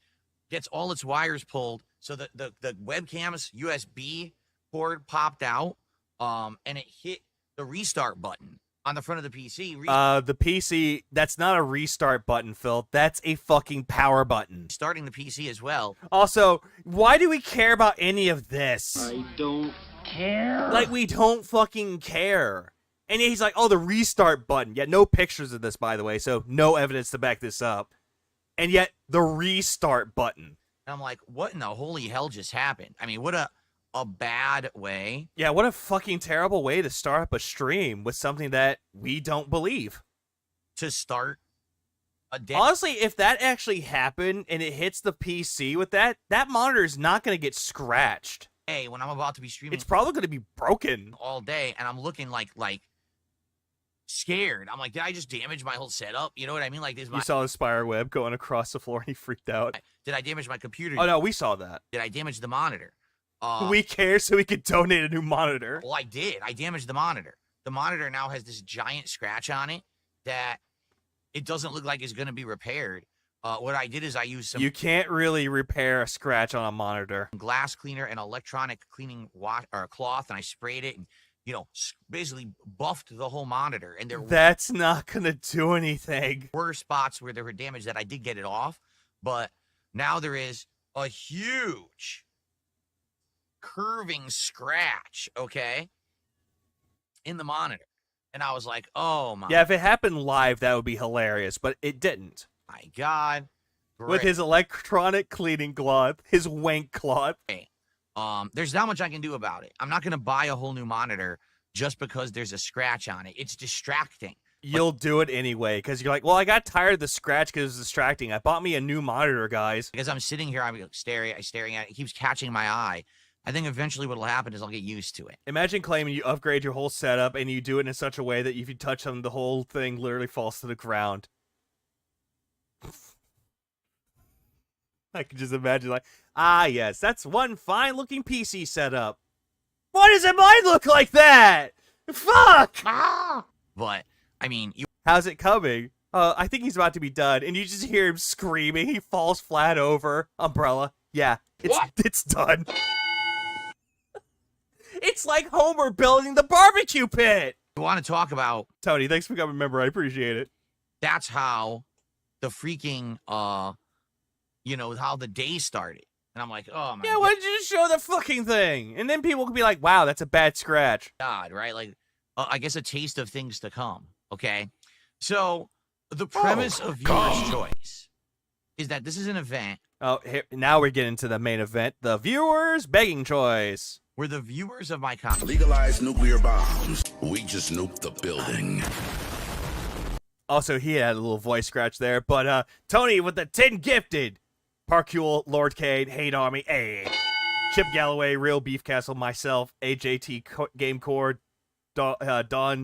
gets all its wires pulled, so the webcam's USB port popped out, and it hit the restart button on the front of the PC. The PC, that's not a restart button, Phil. That's a fucking power button. Starting the PC as well. Also, why do we care about any of this? I don't care. Like, we don't fucking care. And he's like, oh, the restart button. Yet no pictures of this, by the way, so no evidence to back this up. And yet, the restart button. And I'm like, what in the holy hell just happened? I mean, what a bad way. Yeah, what a fucking terrible way to start up a stream with something that we don't believe. To start a day. Honestly, if that actually happened and it hits the PC with that monitor is not going to get scratched. Hey, when I'm about to be streaming, it's probably going to be broken all day, and I'm looking like scared. I'm like, did I just damage my whole setup? You know what I mean? Like this. You saw the spider web going across the floor and he freaked out. Did I damage my computer? Oh no, we saw that. Did I damage the monitor? We care so we could donate a new monitor. Well, I did. I damaged the monitor. The monitor now has this giant scratch on it that it doesn't look like it's going to be repaired. What I did is I used some... You can't really repair a scratch on a monitor. Glass cleaner and electronic cleaning cloth, and I sprayed it and, basically buffed the whole monitor. And that's not going to do anything. There were spots where there were damage that I did get it off, but now there is a huge curving scratch, okay, in the monitor. And I was like, oh my. Yeah, if it happened live, that would be hilarious, but it didn't. My God. Great. With his electronic cleaning cloth, his wank cloth. Okay. There's not much I can do about it. I'm not going to buy a whole new monitor just because there's a scratch on it. It's distracting. You'll do it anyway, because you're like, well, I got tired of the scratch because it's distracting. I bought me a new monitor, guys. Because I'm sitting here, I'm staring at it. It keeps catching my eye. I think eventually what will happen is I'll get used to it. Imagine claiming you upgrade your whole setup and you do it in such a way that if you touch something, the whole thing literally falls to the ground. I can just imagine like, yes, that's one fine-looking PC setup. Why doesn't mine look like that? Fuck! But, I mean... How's it coming? I think he's about to be done, and you just hear him screaming. He falls flat over. Umbrella. Yeah, it's done. It's like Homer building the barbecue pit. You want to talk about... Tony, thanks for becoming a member. I appreciate it. That's how the freaking, how the day started. And I'm like, oh, my God. Yeah, why did you just show the fucking thing? And then people could be like, wow, that's a bad scratch. God, right? Like, I guess a taste of things to come, okay? So, the premise of Viewer's Choice is that this is an event. Oh, now we're getting to the main event, the Viewer's Begging Choice. Where the viewers of my content legalize nuclear bombs. We just nuked the building. Also, he had a little voice scratch there, but Tony with the 10 gifted. Parkule, Lord Cade, Hate Army, Chip Galloway, Real Beef Castle, myself, AJT Gamecore, Don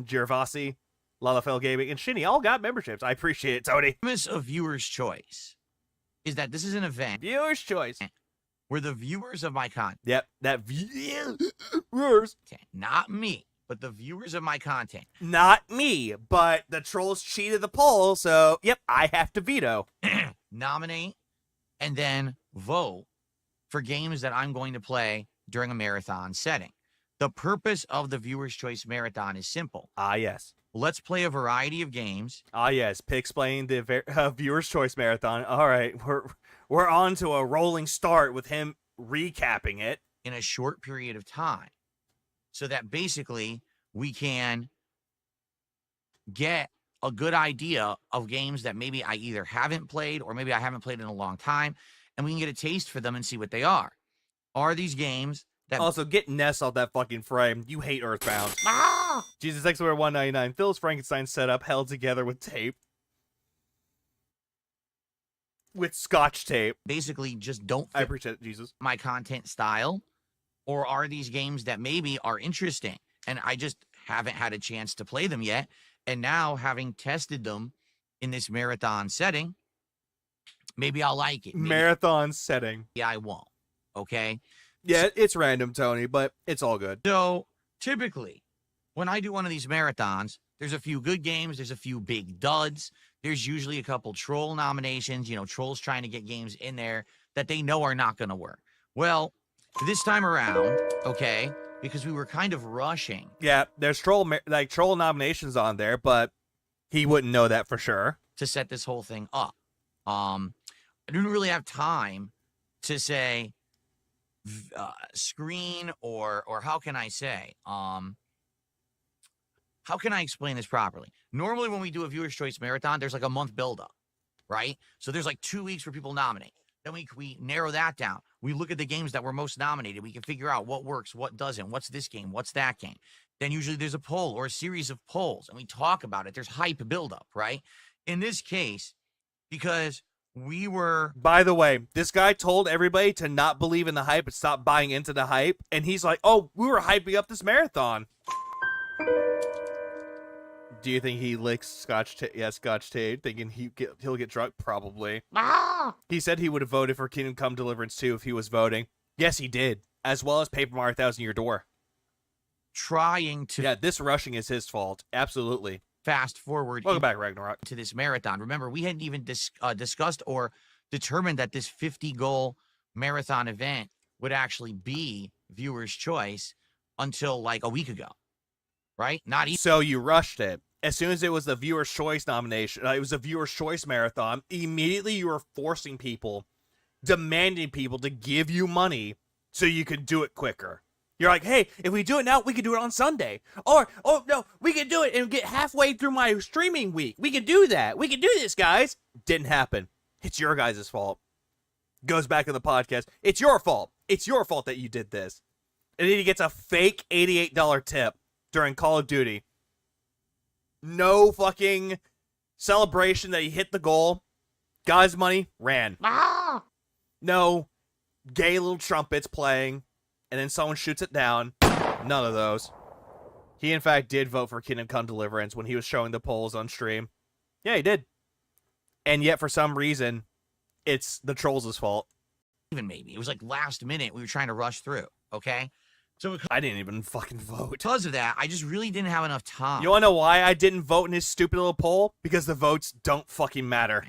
Gervasi, Lalafell Gaming, and Shinny all got memberships. I appreciate it, Tony. The premise of Viewer's Choice is that this is an event. Viewer's Choice. Where the viewers of my content. Yep, that viewers. Okay, not me, but the viewers of my content. Not me, but the trolls cheated the poll, so, yep, I have to veto. Nominate and then vote for games that I'm going to play during a marathon setting. The purpose of the Viewer's Choice Marathon is simple. Yes. Let's play a variety of games. Yes, explain the Viewer's Choice Marathon. All right, we're on to a rolling start with him recapping it. In a short period of time. So that basically we can get a good idea of games that maybe I either haven't played or maybe I haven't played in a long time, and we can get a taste for them and see what they are. Are these games that... Also, get Ness off that fucking frame. You hate Earthbound. Jesus X Square 199. Phil's Frankenstein setup held together with tape. With scotch tape. Basically just don't fit I appreciate it, Jesus. my content style? Or are these games that maybe are interesting and I just haven't had a chance to play them yet? And now, having tested them in this marathon setting, maybe I'll like it. Maybe Marathon setting. I won't. Okay? Yeah, it's random, Tony, but it's all good. So, typically, when I do one of these marathons, there's a few good games, there's a few big duds, there's usually a couple troll nominations, trolls trying to get games in there that they know are not going to work. Well, this time around, okay, because we were kind of rushing. Yeah, there's troll nominations on there, but he wouldn't know that for sure. To set this whole thing up. I didn't really have time to say screen or how can I say, how can I explain this properly? Normally when we do a viewer's choice marathon, there's like a month buildup, right? So there's like 2 weeks where people nominate. Then we narrow that down. We look at the games that were most nominated. We can figure out what works, what doesn't, what's this game, what's that game. Then usually there's a poll or a series of polls, and we talk about it. There's hype buildup, right? In this case, because we were... By the way, this guy told everybody to not believe in the hype and stop buying into the hype, and he's like, oh, we were hyping up this marathon. Do you think he licks scotch tape, thinking he'll get drunk? Probably. He said he would have voted for Kingdom Come Deliverance 2 if he was voting. Yes, he did. As well as Paper Mario 1000 Year Door. Trying to... Yeah, this rushing is his fault. Absolutely. Fast forward... Welcome back, Ragnarok. ...to this marathon. Remember, we hadn't even discussed or determined that this 50-goal marathon event would actually be viewer's choice until like a week ago. Right? Not even... So you rushed it. As soon as it was the viewer's choice nomination, it was a viewer's choice marathon, immediately you were forcing people, demanding people to give you money so you could do it quicker. You're like, hey, if we do it now, we can do it on Sunday. Or, oh, no, we can do it and get halfway through my streaming week. We can do that. We can do this, guys. Didn't happen. It's your guys' fault. Goes back to the podcast. It's your fault. It's your fault that you did this. And then he gets a fake $88 tip during Call of Duty. No fucking celebration that he hit the goal. Got his money, ran. No gay little trumpets playing, and then someone shoots it down. None of those. He, in fact, did vote for Kingdom Come Deliverance when he was showing the polls on stream. Yeah, he did. And yet, for some reason, it's the trolls' fault. Even maybe. It was like last minute. We were trying to rush through, okay? So I didn't even fucking vote. Because of that, I just really didn't have enough time. You want to know why I didn't vote in his stupid little poll? Because the votes don't fucking matter.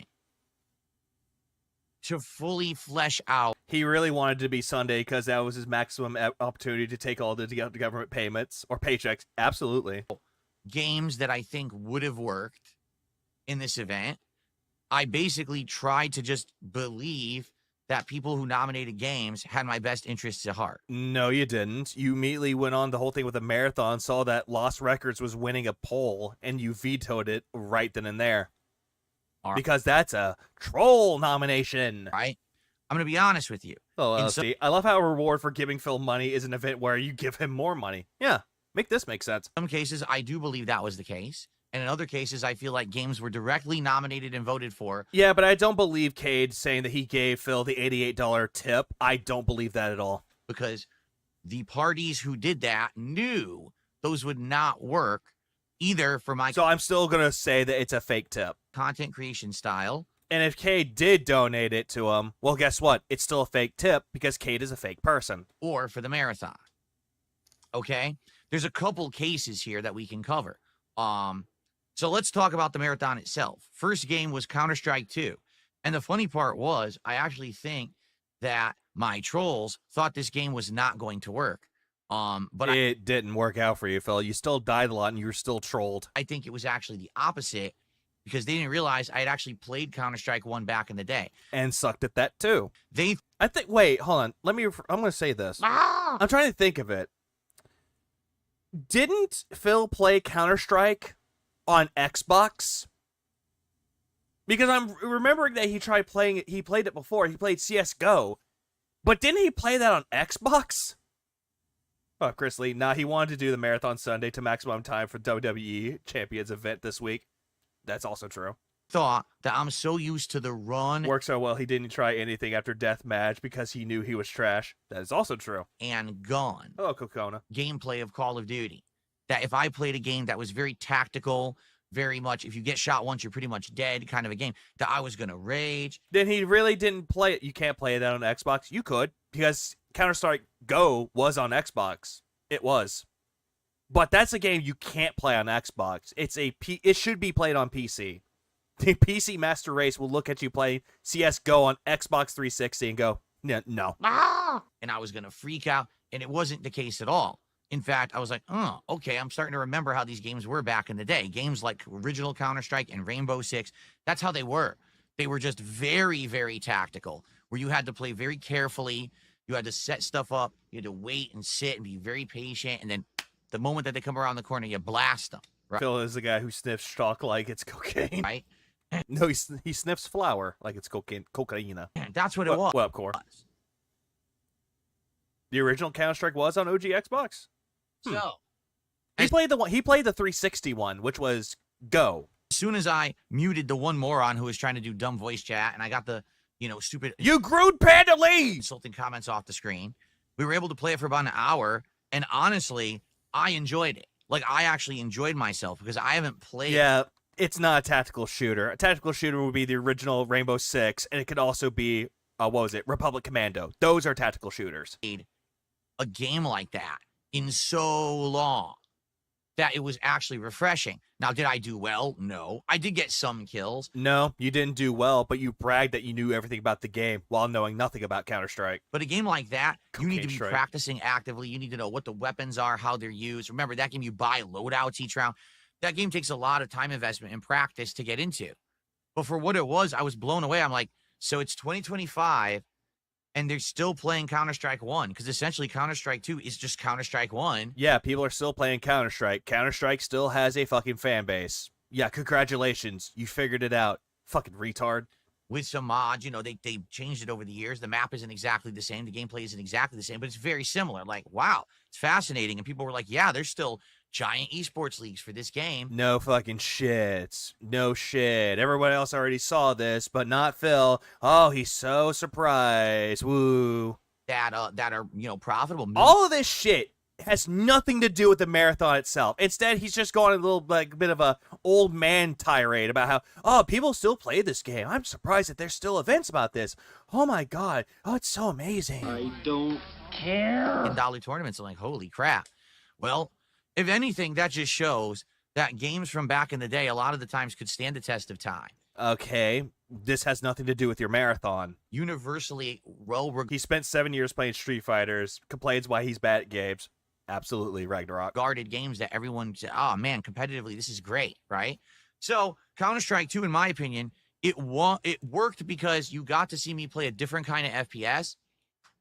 To fully flesh out. He really wanted to be Sunday because that was his maximum opportunity to take all the government payments or paychecks. Absolutely. Games that I think would have worked in this event. I basically tried to just believe that people who nominated games had my best interests at heart. No, you didn't. You immediately went on the whole thing with a marathon, saw that Lost Records was winning a poll, and you vetoed it right then and there. Right. Because that's a troll nomination. Right? I'm going to be honest with you. Oh, I love how a reward for giving Phil money is an event where you give him more money. Yeah, make this make sense. In some cases, I do believe that was the case. And in other cases, I feel like games were directly nominated and voted for. Yeah, but I don't believe Cade saying that he gave Phil the $88 tip. I don't believe that at all. Because the parties who did that knew those would not work either for my... So I'm still going to say that it's a fake tip. Content creation style. And if Cade did donate it to him, well, guess what? It's still a fake tip because Cade is a fake person. Or for the marathon. Okay? There's a couple cases here that we can cover. So let's talk about the marathon itself. First game was Counter-Strike 2. And the funny part was, I actually think that my trolls thought this game was not going to work. But it didn't work out for you, Phil. You still died a lot and you were still trolled. I think it was actually the opposite because they didn't realize I had actually played Counter-Strike 1 back in the day. And sucked at that too. Wait, hold on. I'm going to say this. I'm trying to think of it. Didn't Phil play Counter-Strike on Xbox? Because I'm remembering that he played it before. He played CSGO. But didn't he play that on Xbox? Oh, Chris Lee. Nah, he wanted to do the Marathon Sunday to maximum time for WWE Champions event this week. That's also true. Thought that I'm so used to the run. Worked so well, he didn't try anything after Deathmatch because he knew he was trash. That is also true. And gun. Hello, Kokona. Gameplay of Call of Duty. That if I played a game that was very tactical, very much, if you get shot once, you're pretty much dead kind of a game, that I was going to rage. Then he really didn't play it. You can't play that on Xbox. You could, because Counter-Strike Go was on Xbox. It was. But that's a game you can't play on Xbox. It should be played on PC. The PC Master Race will look at you playing CSGO on Xbox 360 and go, no. And I was going to freak out, and it wasn't the case at all. In fact, I was like, oh, okay, I'm starting to remember how these games were back in the day. Games like original Counter-Strike and Rainbow Six, that's how they were. They were just very, very tactical, where you had to play very carefully. You had to set stuff up. You had to wait and sit and be very patient. And then the moment that they come around the corner, you blast them. Right? Phil is the guy who sniffs chalk like it's cocaine. Right? No, he sniffs flour like it's cocaine. That's what it was. What up, Core? The original Counter-Strike was on OG Xbox? So he played the 360 one, which was Go. As soon as I muted the one moron who was trying to do dumb voice chat, and I got the, stupid... You grewed Panda Lee! Insulting comments off the screen, we were able to play it for about an hour, and honestly, I enjoyed it. Like, I actually enjoyed myself, because I haven't played... Yeah, it's not a tactical shooter. A tactical shooter would be the original Rainbow Six, and it could also be, Republic Commando. Those are tactical shooters. A game like that in so long that it was actually refreshing. Now, did I do well? No. I did get some kills. No, you didn't do well, but you bragged that you knew everything about the game while knowing nothing about Counter-Strike. But a game like that, you need to be practicing actively. You need to know what the weapons are, how they're used. Remember, that game you buy loadouts each round. That game takes a lot of time investment and practice to get into. But for what it was, I was blown away. I'm like, so it's 2025, and they're still playing Counter-Strike 1, because essentially Counter-Strike 2 is just Counter-Strike 1. Yeah, people are still playing Counter-Strike. Counter-Strike still has a fucking fan base. Yeah, congratulations. You figured it out. Fucking retard. With some mods, they changed it over the years. The map isn't exactly the same. The gameplay isn't exactly the same, but it's very similar. Like, wow, it's fascinating. And people were like, yeah, there's still giant esports leagues for this game. No fucking shit. No shit. Everyone else already saw this, but not Phil. Oh, he's so surprised. Woo. That are, profitable. All of this shit has nothing to do with the marathon itself. Instead, he's just going a little, bit of a old man tirade about how, people still play this game. I'm surprised that there's still events about this. Oh my god. Oh, it's so amazing. I don't care. In Dolly tournaments, I'm like, holy crap. Well, if anything, that just shows that games from back in the day, a lot of the times, could stand the test of time. Okay, this has nothing to do with your marathon. Universally he spent 7 years playing Street Fighters, complains why he's bad at games. Absolutely, Ragnarok. Guarded games that everyone said, oh man, competitively, this is great, right? So, Counter-Strike 2, in my opinion, it worked because you got to see me play a different kind of FPS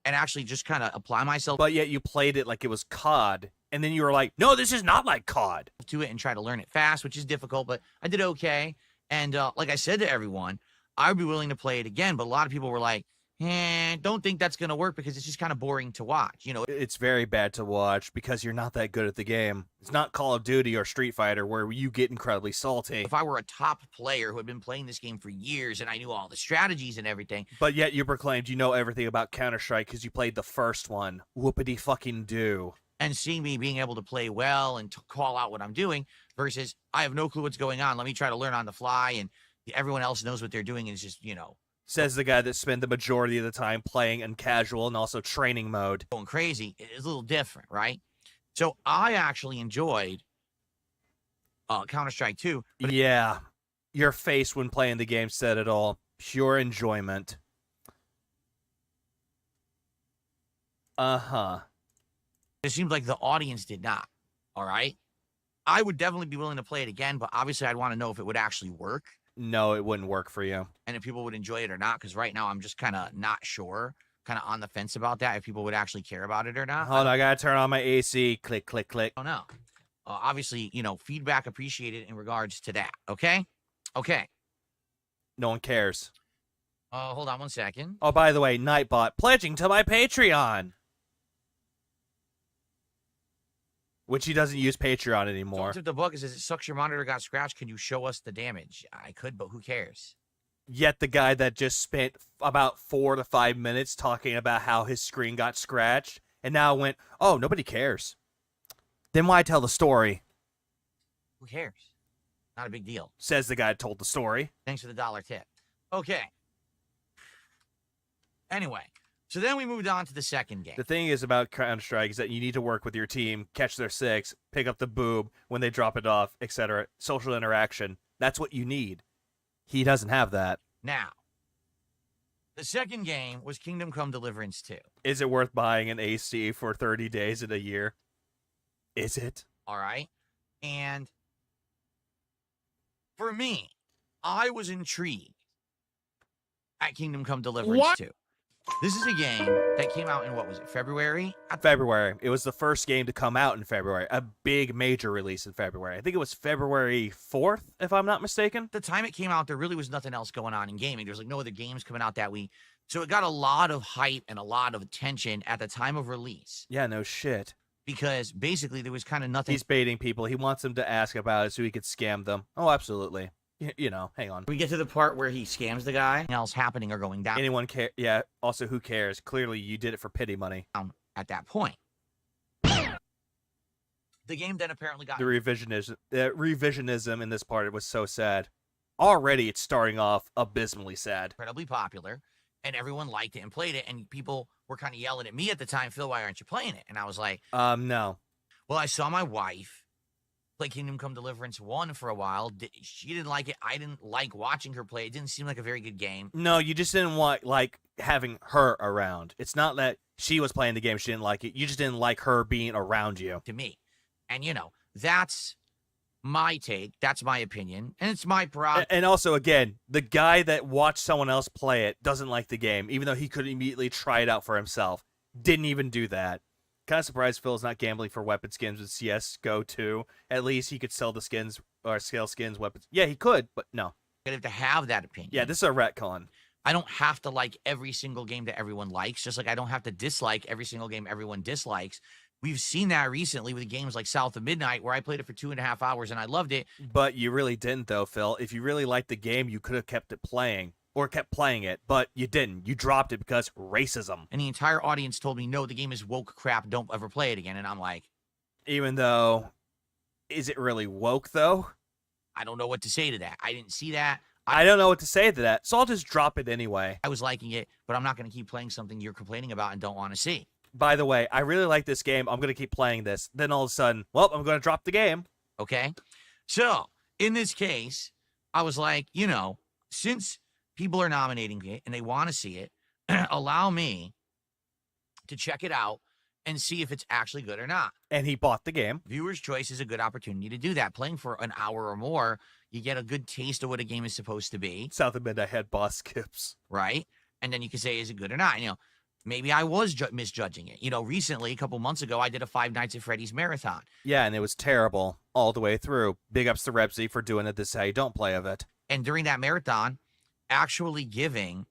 and actually just kind of apply myself. But yet you played it like it was COD. And then you were like, no, this is not like COD. To it and try to learn it fast, which is difficult, but I did okay. And like I said to everyone, I would be willing to play it again. But a lot of people were like, don't think that's going to work because it's just kind of boring to watch. It's very bad to watch because you're not that good at the game. It's not Call of Duty or Street Fighter where you get incredibly salty. If I were a top player who had been playing this game for years and I knew all the strategies and everything. But yet you proclaimed you know everything about Counter-Strike because you played the first one. Whoopity fucking do. And seeing me being able to play well and to call out what I'm doing versus I have no clue what's going on. Let me try to learn on the fly, and everyone else knows what they're doing, and it's just, Says the guy that spent the majority of the time playing in casual and also training mode. Going crazy. It's a little different, right? So I actually enjoyed Counter-Strike 2. Yeah. Your face when playing the game said it all. Pure enjoyment. Uh-huh. It seems like the audience did not, all right? I would definitely be willing to play it again, but obviously I'd want to know if it would actually work. No, it wouldn't work for you. And if people would enjoy it or not, because right now I'm just kind of not sure, kind of on the fence about that, if people would actually care about it or not. Hold on, I got to turn on my AC. Click, click, click. Oh, no. obviously, feedback appreciated in regards to that. Okay? Okay. No one cares. Hold on one second. Oh, by the way, Nightbot pledging to my Patreon. Which he doesn't use Patreon anymore. So the book says it sucks your monitor got scratched. Can you show us the damage? I could, but who cares? Yet the guy that just spent about 4 to 5 minutes talking about how his screen got scratched and now went, oh, nobody cares. Then why tell the story? Who cares? Not a big deal. Says the guy that told the story. Thanks for the $1 tip. Okay. Anyway, so then we moved on to the second game. The thing is about Counter-Strike is that you need to work with your team, catch their six, pick up the boob when they drop it off, etc. Social interaction. That's what you need. He doesn't have that. Now, the second game was Kingdom Come Deliverance 2. Is it worth buying an AC for 30 days in a year? Is it? All right. And for me, I was intrigued at Kingdom Come Deliverance 2. This is a game that came out in, what was it, February? February. It was the first game to come out in February. A big major release in February. I think it was February 4th, if I'm not mistaken. At the time it came out, there really was nothing else going on in gaming. There was no other games coming out that week. So it got a lot of hype and a lot of attention at the time of release. Yeah, no shit. Because basically there was kind of nothing. He's baiting people. He wants them to ask about it so he could scam them. Oh, absolutely. Hang on. We get to the part where he scams the guy. Nothing else happening or going down. Anyone care? Yeah. Also, who cares? Clearly, you did it for pity money. At that point, the game then apparently got the revisionism in this part was so sad. Already, it's starting off abysmally sad. Incredibly popular, and everyone liked it and played it. And people were kind of yelling at me at the time, Phil, why aren't you playing it? And I was like, no. Well, I saw my wife play Kingdom Come Deliverance 1 for a while. She didn't like it. I didn't like watching her play. It didn't seem like a very good game. No, you just didn't want, having her around. It's not that she was playing the game, she didn't like it. You just didn't like her being around you. To me. And, that's my take. That's my opinion. And it's my prerogative. And also, again, the guy that watched someone else play it doesn't like the game, even though he could immediately try it out for himself. Didn't even do that. Kind of surprised Phil's not gambling for weapon skins with CS:GO 2. At least he could sell the skins or scale skins weapons. Yeah, he could, but no. You have to have that opinion. Yeah, this is a retcon. I don't have to like every single game that everyone likes, just like I don't have to dislike every single game everyone dislikes. We've seen that recently with games like South of Midnight, where I played it for 2.5 hours and I loved it. But you really didn't, though, Phil. If you really liked the game, you could have kept it playing. Or kept playing it, but you didn't. You dropped it because racism. And the entire audience told me, no, the game is woke crap. Don't ever play it again. And I'm like... Even though... Is it really woke, though? I don't know what to say to that. I didn't see that. I don't know what to say to that, so I'll just drop it anyway. I was liking it, but I'm not going to keep playing something you're complaining about and don't want to see. By the way, I really like this game. I'm going to keep playing this. Then all of a sudden, well, I'm going to drop the game. Okay? So, in this case, I was like, since... people are nominating it and they want to see it, allow me to check it out and see if it's actually good or not. And he bought the game. Viewer's choice is a good opportunity to do that. Playing for an hour or more, you get a good taste of what a game is supposed to be. South of Midnight had boss skips. Right? And then you can say, is it good or not? Maybe I was misjudging it. Recently, a couple months ago, I did a Five Nights at Freddy's marathon. Yeah, and it was terrible all the way through. Big ups to Repsy for doing it. This is how you don't play of it. And during that marathon... actually giving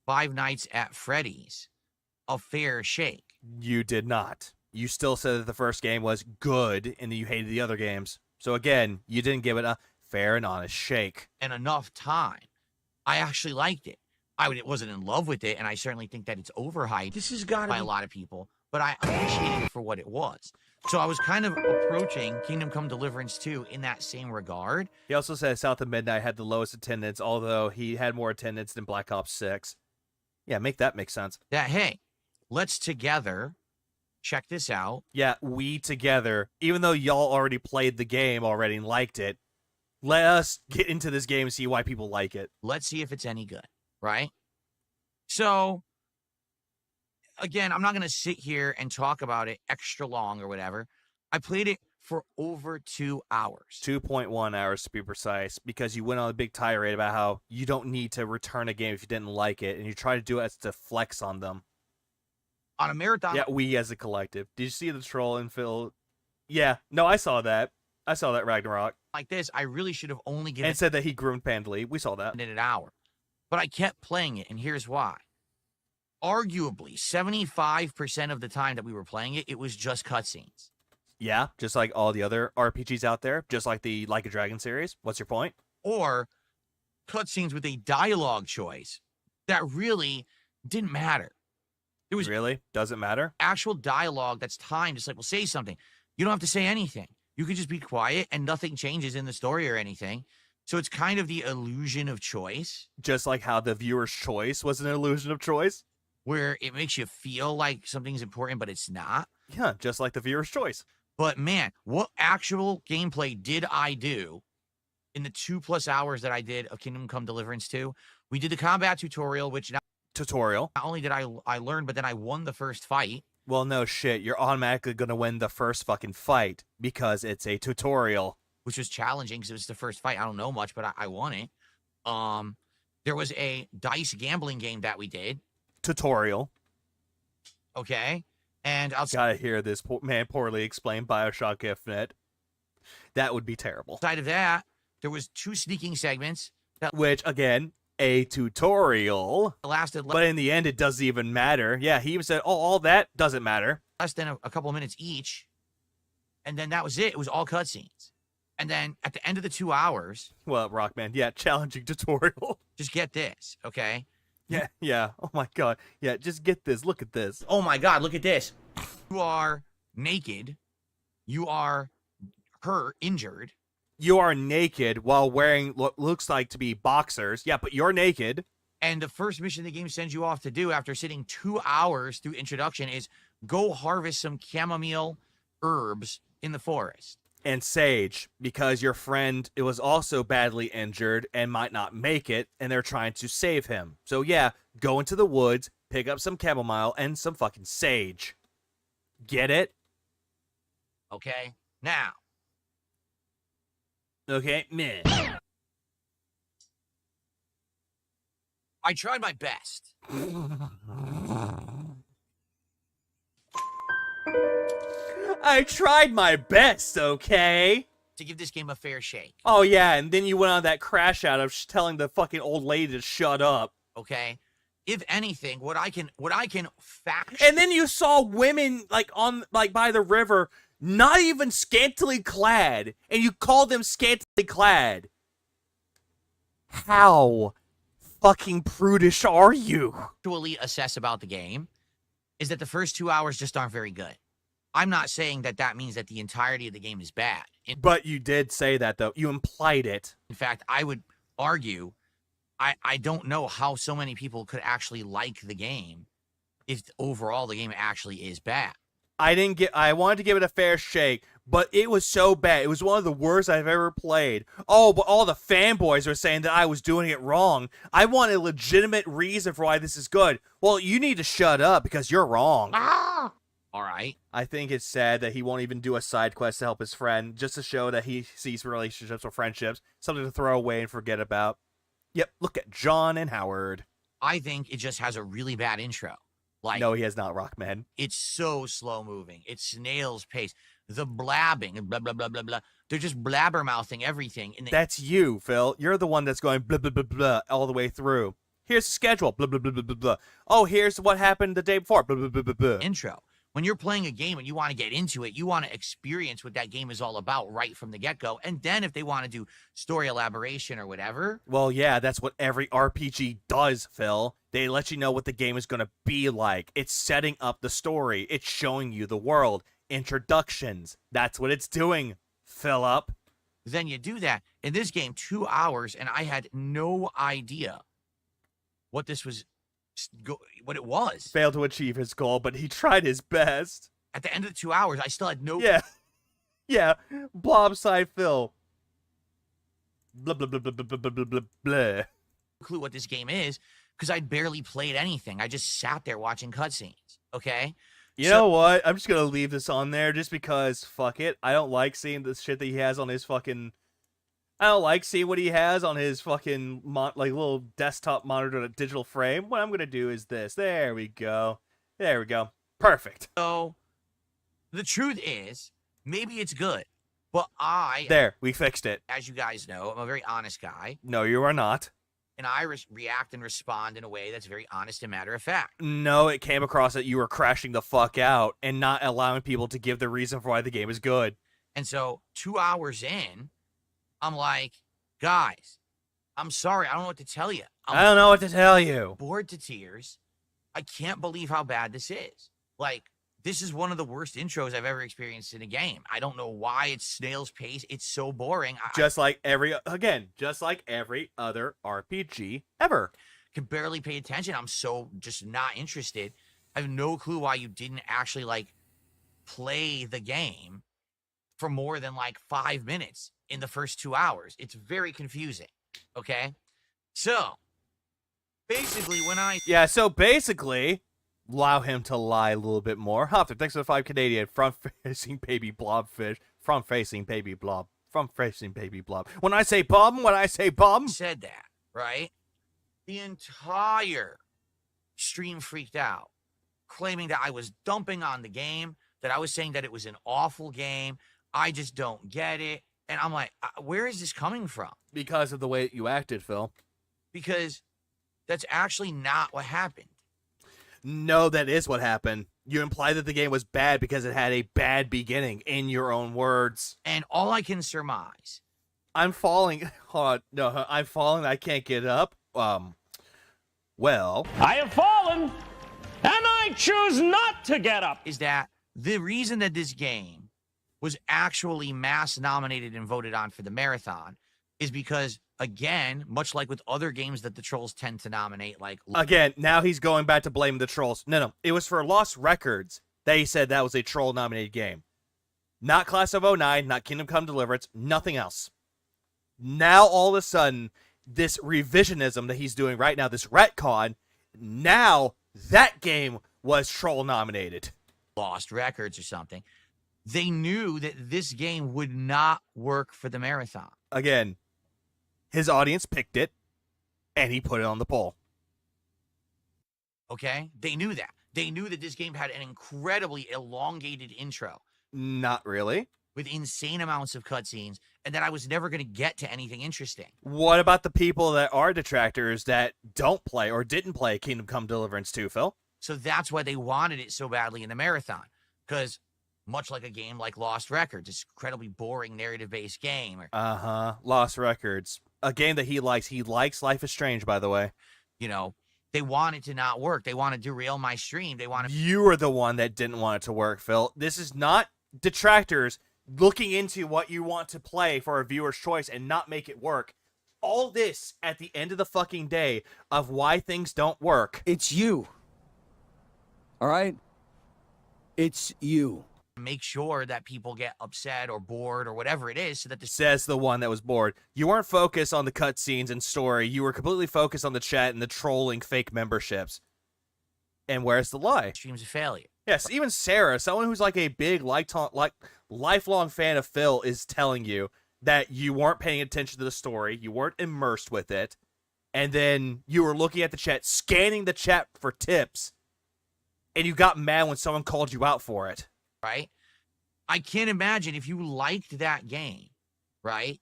Five Nights at Freddy's a fair shake. You did not. You still said that the first game was good and you hated the other games. So again, you didn't give it a fair and honest shake. And enough time. I actually liked it. I wasn't in love with it, and I certainly think that it's overhyped by a lot of people, but I appreciated it for what it was. So I was kind of approaching Kingdom Come Deliverance 2 in that same regard. He also said South of Midnight had the lowest attendance, although he had more attendance than Black Ops 6. Yeah, make that make sense. That, hey, let's together check this out. Yeah, we together, even though y'all already played the game already and liked it, let us get into this game and see why people like it. Let's see if it's any good, right? So... again, I'm not going to sit here and talk about it extra long or whatever. I played it for over 2 hours. 2.1 hours to be precise, because you went on a big tirade about how you don't need to return a game if you didn't like it, and you try to do it as to flex on them. On a marathon... yeah, we as a collective. Did you see the troll and Phil? Yeah, no, I saw that. I saw that Ragnarok. Like this, I really should have only given And said that he groomed Pandely. We saw that. it an hour. But I kept playing it, and here's why. Arguably, 75% of the time that we were playing it, it was just cutscenes. Yeah, just like all the other RPGs out there, just like the Like a Dragon series. What's your point? Or cutscenes with a dialogue choice that really didn't matter. It was really doesn't matter. Actual dialogue that's timed. It's like, well, say something. You don't have to say anything. You could just be quiet and nothing changes in the story or anything. So it's kind of the illusion of choice. Just like how the viewer's choice was an illusion of choice. Where it makes you feel like something's important, but it's not. Yeah, just like the viewer's choice. But man, what actual gameplay did I do in the 2+ hours that I did of Kingdom Come Deliverance 2? We did the combat tutorial, which not only did I learn, but then I won the first fight. Well, no shit. You're automatically going to win the first fucking fight because it's a tutorial. Which was challenging because it was the first fight. I don't know much, but I won it. There was a dice gambling game that we did. Tutorial. Okay. And I'll gotta hear this poorly explained Bioshock GIFnet. That would be terrible. Outside of that, there was 2 sneaking segments. Which, again, a tutorial. Lasted but in the end, it doesn't even matter. Yeah, he even said, oh, all that doesn't matter. Less than a couple minutes each. And then that was it. It was all cutscenes. And then at the end of the 2 hours... Well, Rockman, yeah, challenging tutorial. Just get this, okay? Yeah. Oh, my God. Yeah, just get this. Look at this. Oh, my God. Look at this. You are naked. You are injured. You are naked while wearing what looks like to be boxers. Yeah, but you're naked. And the first mission the game sends you off to do after sitting 2 hours through introduction is go harvest some chamomile herbs in the forest. And sage, because your friend was also badly injured and might not make it, and they're trying to save him. So yeah, go into the woods, pick up some chamomile and some fucking sage. Get it? Okay, now. Okay, meh. I tried my best. I tried my best, okay? To give this game a fair shake. Oh, yeah, and then you went on that crash out of telling the fucking old lady to shut up. Okay? If anything, what I can fact... And then you saw women, by the river, not even scantily clad, and you call them scantily clad. How fucking prudish are you? Actually assess about the game is that the first 2 hours just aren't very good. I'm not saying that means that the entirety of the game is bad. But you did say that, though. You implied it. In fact, I would argue, I don't know how so many people could actually like the game if overall the game actually is bad. I wanted to give it a fair shake, but it was so bad. It was one of the worst I've ever played. Oh, but all the fanboys are saying that I was doing it wrong. I want a legitimate reason for why this is good. Well, you need to shut up because you're wrong. Ah! All right. I think it's sad that he won't even do a side quest to help his friend, just to show that he sees relationships or friendships, something to throw away and forget about. Yep, look at John and Howard. I think it just has a really bad intro. No, he has not, Rockman. It's so slow moving. It's snail's pace. The blabbing and blah, blah, blah, blah, blah. They're just blabbermouthing everything. That's you, Phil. You're the one that's going blah, blah, blah, blah all the way through. Here's the schedule. Blah, blah, blah, blah, blah, blah. Oh, here's what happened the day before. Blah, blah, blah, blah, blah. Intro. When you're playing a game and you want to get into it, you want to experience what that game is all about right from the get-go. And then if they want to do story elaboration or whatever. Well, yeah, that's what every RPG does, Phil. They let you know what the game is going to be like. It's setting up the story. It's showing you the world. Introductions. That's what it's doing, Philip. Then you do that. In this game, 2 hours, and I had no idea what this was. What it was. Failed to achieve his goal, but he tried his best. At the end of the 2 hours, I still had no... Yeah. Blobside Phil. Blah, blah, blah, blah, blah, blah, blah, blah, blah. Clue what this game is, because I barely played anything. I just sat there watching cutscenes, okay? You know what? I'm just going to leave this on there just because, fuck it. I don't like seeing the shit that he has on his fucking... I don't like seeing what he has on his fucking little desktop monitor digital frame. What I'm going to do is this. There we go. There we go. Perfect. So, the truth is, maybe it's good. But I... There, we fixed it. As you guys know, I'm a very honest guy. No, you are not. And I react and respond in a way that's very honest and matter of fact. No, it came across that you were crashing the fuck out and not allowing people to give the reason for why the game is good. And so 2 hours in, I'm like, guys, I'm sorry. I don't know what to tell you. I don't know what to tell you. Bored to tears. I can't believe how bad this is. Like, this is one of the worst intros I've ever experienced in a game. I don't know why it's snail's pace. It's so boring. Just like every other RPG ever. Can barely pay attention. I'm so just not interested. I have no clue why you didn't actually, like, play the game for more than, like, 5 minutes in the first 2 hours. It's very confusing, okay? So, basically, allow him to lie a little bit more. Hopper, thanks for the 5 Canadian. Front-facing baby blobfish. Front-facing baby blob. Front-facing baby blob. When I say bum. Said that, right? The entire stream freaked out, claiming that I was dumping on the game, that I was saying that it was an awful game. I just don't get it. And I'm like, where is this coming from? Because of the way you acted, Phil. Because that's actually not what happened. No, that is what happened. You implied that the game was bad because it had a bad beginning, in your own words. And all I can surmise. I'm falling. Hold on. No, I'm falling. I can't get up. Well. I have fallen, and I choose not to get up. Is that the reason that this game was actually mass nominated and voted on for the marathon is because, again, much like with other games that the trolls tend to nominate, like... Again, now he's going back to blaming the trolls. No. It was for Lost Records that he said that was a troll-nominated game. Not Class of 09, not Kingdom Come Deliverance, nothing else. Now, all of a sudden, this revisionism that he's doing right now, this retcon, now that game was troll-nominated. Lost Records or something. They knew that this game would not work for the marathon. Again, his audience picked it, and he put it on the poll. Okay? They knew that. They knew that this game had an incredibly elongated intro. Not really. With insane amounts of cutscenes, and that I was never going to get to anything interesting. What about the people that are detractors that don't play or didn't play Kingdom Come Deliverance 2, Phil? So that's why they wanted it so badly in the marathon. Because much like a game like Lost Records, it's an incredibly boring narrative-based game. Lost Records. A game that he likes. He likes Life is Strange, by the way. You know, they want it to not work. They want to derail my stream. They want to... You are the one that didn't want it to work, Phil. This is not detractors looking into what you want to play for a viewer's choice and not make it work. All this at the end of the fucking day of why things don't work. It's you. All right? It's you. Make sure that people get upset or bored or whatever it is so that says the one that was bored. You weren't focused on the cutscenes and story. You were completely focused on the chat and the trolling fake memberships. And where's the lie? Stream's a failure. Yes, even Sarah, someone who's like a big lifelong fan of Phil, is telling you that you weren't paying attention to the story, you weren't immersed with it, and then you were looking at the chat, scanning the chat for tips, and you got mad when someone called you out for it. Right? I can't imagine if you liked that game, right?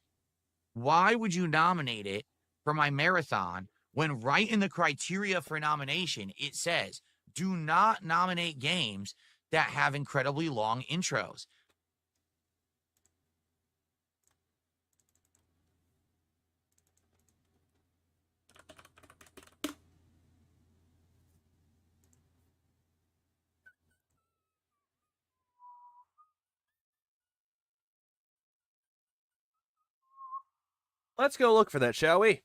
Why would you nominate it for my marathon when right in the criteria for nomination, it says, do not nominate games that have incredibly long intros. Let's go look for that, shall we?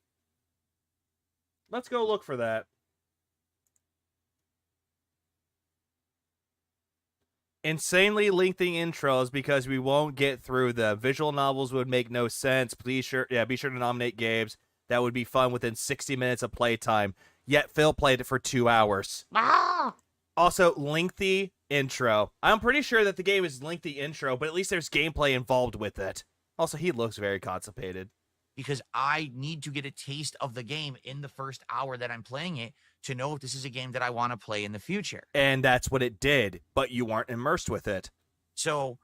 Let's go look for that. Insanely lengthy intros because we won't get through them. Visual novels would make no sense. Be sure to nominate games that would be fun within 60 minutes of playtime. Yet Phil played it for 2 hours. Also, lengthy intro. I'm pretty sure that the game is lengthy intro, but at least there's gameplay involved with it. Also, he looks very constipated. Because I need to get a taste of the game in the first hour that I'm playing it to know if this is a game that I want to play in the future. And that's what it did, but you weren't immersed with it. So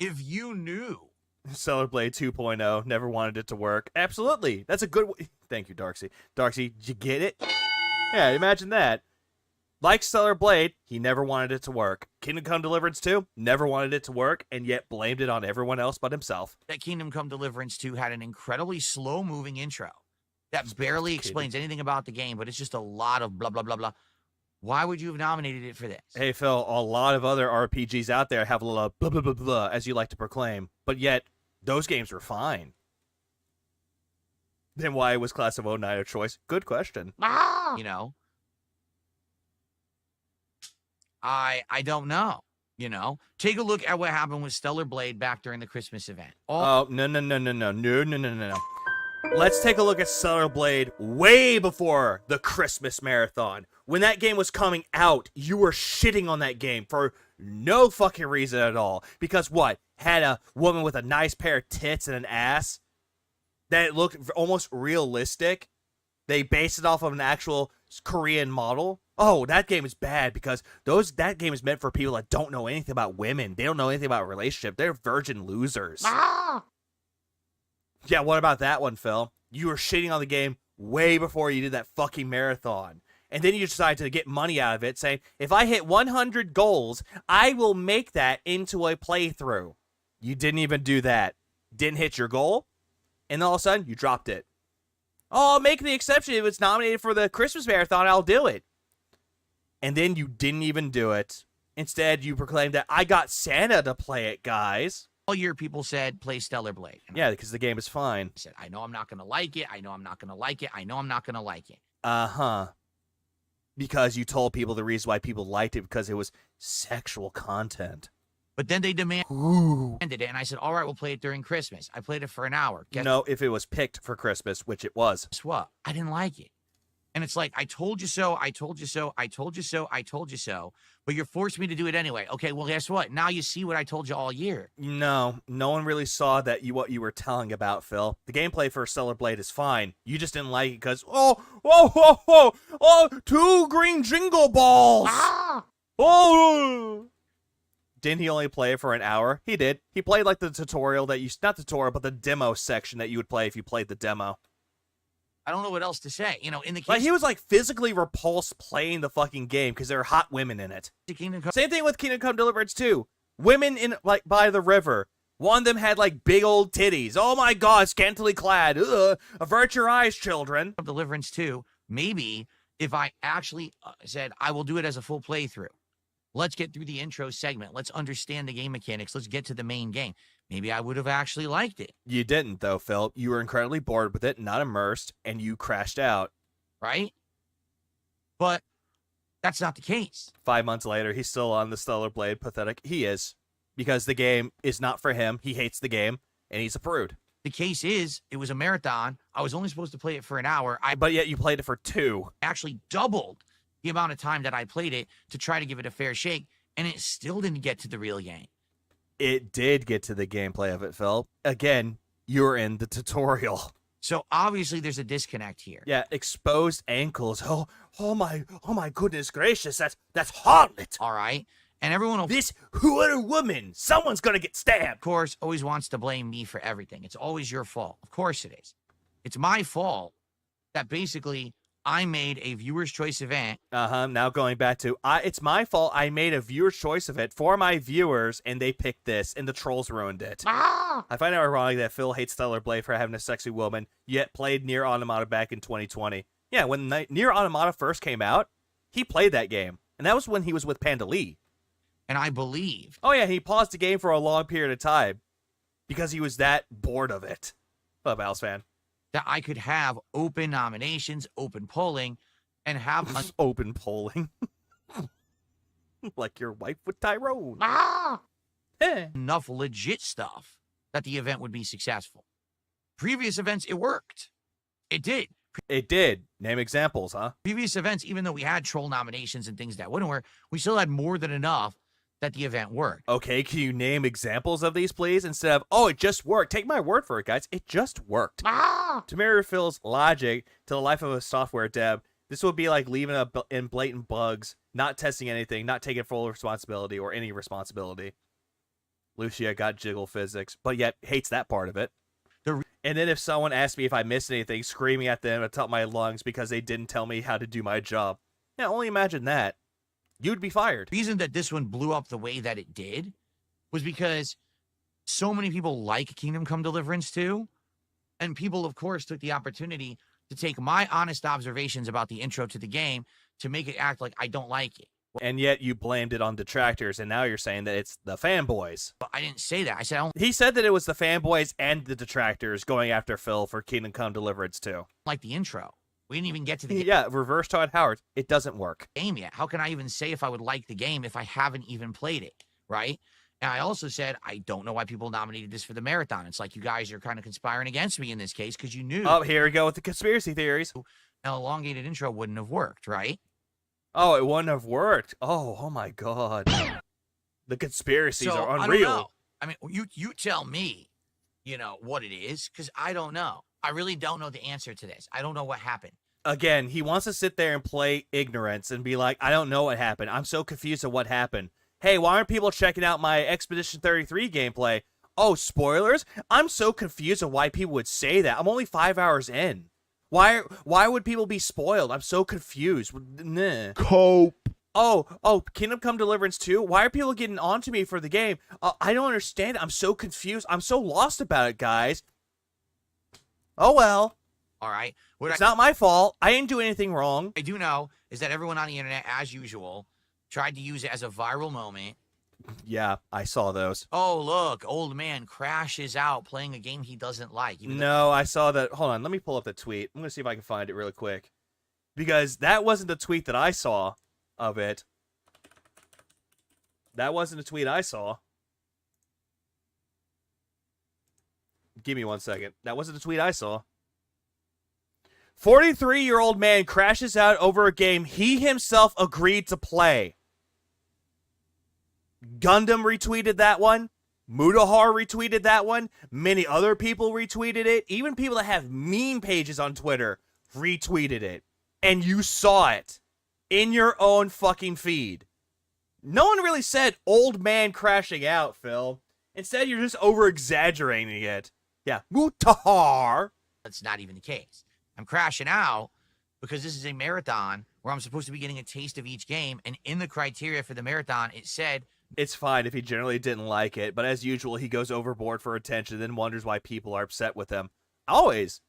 if you knew. Stellar Blade 2.0, never wanted it to work. Absolutely. That's a good Thank you, Darksy. Darksy, did you get it? Yeah, imagine that. Like Stellar Blade, he never wanted it to work. Kingdom Come Deliverance 2, never wanted it to work, and yet blamed it on everyone else but himself. That Kingdom Come Deliverance 2 had an incredibly slow-moving intro that barely explains anything about the game, but it's just a lot of blah, blah, blah, blah. Why would you have nominated it for this? Hey, Phil, a lot of other RPGs out there have a little blah, blah, blah, blah, as you like to proclaim, but yet those games were fine. Then why was Class of 09 a choice? Good question. You know? I don't know. You know? Take a look at what happened with Stellar Blade back during the Christmas event. No. Let's take a look at Stellar Blade way before the Christmas marathon. When that game was coming out, you were shitting on that game for no fucking reason at all. Because what? Had a woman with a nice pair of tits and an ass that looked almost realistic. They based it off of an actual Korean model. Oh, that game is bad because that game is meant for people that don't know anything about women. They don't know anything about relationship. They're virgin losers. Yeah, what about that one, Phil? You were shitting on the game way before you did that fucking marathon. And then you decided to get money out of it, saying, if I hit 100 goals, I will make that into a playthrough. You didn't even do that. Didn't hit your goal, and all of a sudden, you dropped it. Oh, I'll make the exception. If it's nominated for the Christmas marathon, I'll do it. And then you didn't even do it. Instead, you proclaimed that I got Santa to play it, guys. All year, people said, play Stellar Blade. Yeah, because the game is fine. I said, I know I'm not going to like it. I know I'm not going to like it. I know I'm not going to like it. Uh-huh. Because you told people the reason why people liked it because it was sexual content. But then they demanded it, and I said, all right, we'll play it during Christmas. I played it for an hour. No, if it was picked for Christmas, which it was. Guess what? I didn't like it. And it's like, I told you so, I told you so, I told you so, I told you so, but you're forcing me to do it anyway. Okay, well, guess what? Now you see what I told you all year. No one really saw that what you were telling about, Phil. The gameplay for Stellar Blade is fine. You just didn't like it because, oh, 2 green jingle balls. Oh. Didn't he only play it for an hour? He did. He played like the tutorial not tutorial, but the demo section that you would play if you played the demo. I don't know what else to say. You know, in the case... Like, he was, like, physically repulsed playing the fucking game because there are hot women in it. Same thing with Kingdom Come Deliverance 2. Women in, like, by the river. One of them had, like, big old titties. Oh, my God, scantily clad. Ugh. Avert your eyes, children. Deliverance 2, maybe if I actually said, I will do it as a full playthrough. Let's get through the intro segment. Let's understand the game mechanics. Let's get to the main game. Maybe I would have actually liked it. You didn't, though, Phil. You were incredibly bored with it, not immersed, and you crashed out. Right? But that's not the case. 5 months later, he's still on the Stellar Blade. Pathetic. He is. Because the game is not for him. He hates the game, and he's a prude. The case is, it was a marathon. I was only supposed to play it for an hour. But yet you played it for 2. Actually doubled the amount of time that I played it to try to give it a fair shake, and it still didn't get to the real game. It did get to the gameplay of it, Phil. Again, you're in the tutorial. So obviously there's a disconnect here. Yeah, exposed ankles. Oh my goodness gracious, that's harlot. All right. And everyone will... This other woman, someone's gonna get stabbed. Of course, always wants to blame me for everything. It's always your fault. Of course it is. It's my fault that basically I made a viewer's choice event. Now going back to, it's my fault I made a viewer's choice of it for my viewers, and they picked this, and the trolls ruined it. I find it ironic that Phil hates Stellar Blade for having a sexy woman, yet played Nier Automata back in 2020. Yeah, when Nier Automata first came out, he played that game, and that was when he was with Panda Lee. And I believe... Oh yeah, he paused the game for a long period of time, because he was that bored of it. What up, Alice fan? That I could have open nominations, open polling, and have... Open polling? Like your wife with Tyrone. Enough legit stuff that the event would be successful. Previous events, it worked. It did. It did. Name examples, huh? Previous events, even though we had troll nominations and things that wouldn't work, we still had more than enough that the event worked. Okay, can you name examples of these, please? Instead of, oh, it just worked. Take my word for it, guys. It just worked. To mirror Phil's logic to the life of a software dev, this would be like leaving in blatant bugs, not testing anything, not taking full responsibility or any responsibility. Lucia got jiggle physics, but yet hates that part of it. And then if someone asked me if I missed anything, screaming at them at the top of my lungs because they didn't tell me how to do my job. Yeah, only imagine that. You'd be fired. The reason that this one blew up the way that it did was because so many people like Kingdom Come Deliverance 2, and people, of course, took the opportunity to take my honest observations about the intro to the game to make it act like I don't like it. And yet you blamed it on detractors, and now you're saying that it's the fanboys. But I didn't say that. I said I don't He said that it was the fanboys and the detractors going after Phil for Kingdom Come Deliverance 2. like the intro. We didn't even get to the Yeah, reverse Todd Howard. It doesn't work. game yet. How can I even say if I would like the game if I haven't even played it, right? And I also said, I don't know why people nominated this for the marathon. It's like you guys are kind of conspiring against me in this case because you knew. Oh, here we go with the conspiracy theories. An elongated intro wouldn't have worked, right? Oh, it wouldn't have worked. Oh my God. The conspiracies So, are I don't unreal. know. I mean, you tell me, what it is, because I don't know. I really don't know the answer to this. I don't know what happened. Again, he wants to sit there and play ignorance and be like, I don't know what happened. I'm so confused at what happened. Hey, why aren't people checking out my Expedition 33 gameplay? Oh, spoilers? I'm so confused at why people would say that. I'm only 5 hours in. Why would people be spoiled? I'm so confused. Nah. Cope. Oh, Kingdom Come Deliverance 2? Why are people getting onto me for the game? I don't understand it. I'm so confused. I'm so lost about it, guys. Oh, well. All right. It's not my fault. I didn't do anything wrong. I do know is that everyone on the internet, as usual, tried to use it as a viral moment. Yeah, I saw those. Oh, look, old man crashes out playing a game he doesn't like. No, I saw that. Hold on, let me pull up the tweet. I'm going to see if I can find it really quick. Because that wasn't the tweet that I saw of it. That wasn't the tweet I saw. Give me 1 second. That wasn't the tweet I saw. 43-year-old man crashes out over a game he himself agreed to play. Gundam retweeted that one. Mudahar retweeted that one. Many other people retweeted it. Even people that have meme pages on Twitter retweeted it. And you saw it in your own fucking feed. No one really said old man crashing out, Phil. Instead, you're just over-exaggerating it. Yeah, Mutahar. That's not even the case. I'm crashing out because this is a marathon where I'm supposed to be getting a taste of each game. And in the criteria for the marathon, it said... It's fine if he generally didn't like it, but as usual, he goes overboard for attention and then wonders why people are upset with him. Always.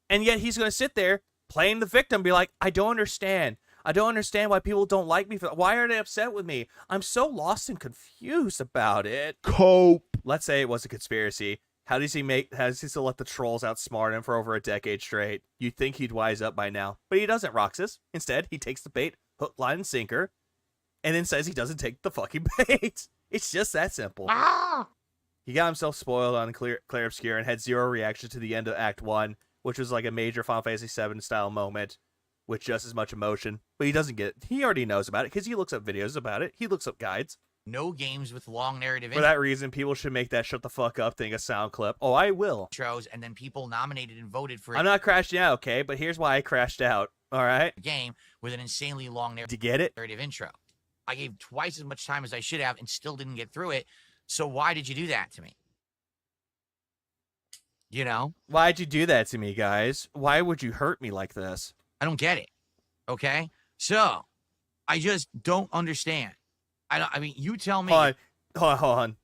And yet he's going to sit there playing the victim, be like, I don't understand. I don't understand why people don't like me. Why are they upset with me? I'm so lost and confused about it. Cope. Let's say it was a conspiracy. How does he still let the trolls outsmart him for over a decade straight? You'd think he'd wise up by now. But he doesn't, Roxas. Instead, he takes the bait, hook, line, and sinker, and then says he doesn't take the fucking bait. It's just that simple. He got himself spoiled on Clear Obscure and had zero reaction to the end of Act 1, which was like a major Final Fantasy VII style moment with just as much emotion. But he doesn't get it. He already knows about it because he looks up videos about it. He looks up guides. No games with long narrative For that reason, people should make that shut the fuck up thing a sound clip. Oh, I will. intros, and then people nominated and voted for it. I'm not crashing out, okay? But here's why I crashed out, all right? A game with an insanely long Did you get it? narrative intro. I gave twice as much time as I should have and still didn't get through it. So why did you do that to me? You know? Why'd you do that to me, guys? Why would you hurt me like this? I don't get it. Okay? So, I just don't understand. I mean, you tell me. Hold on.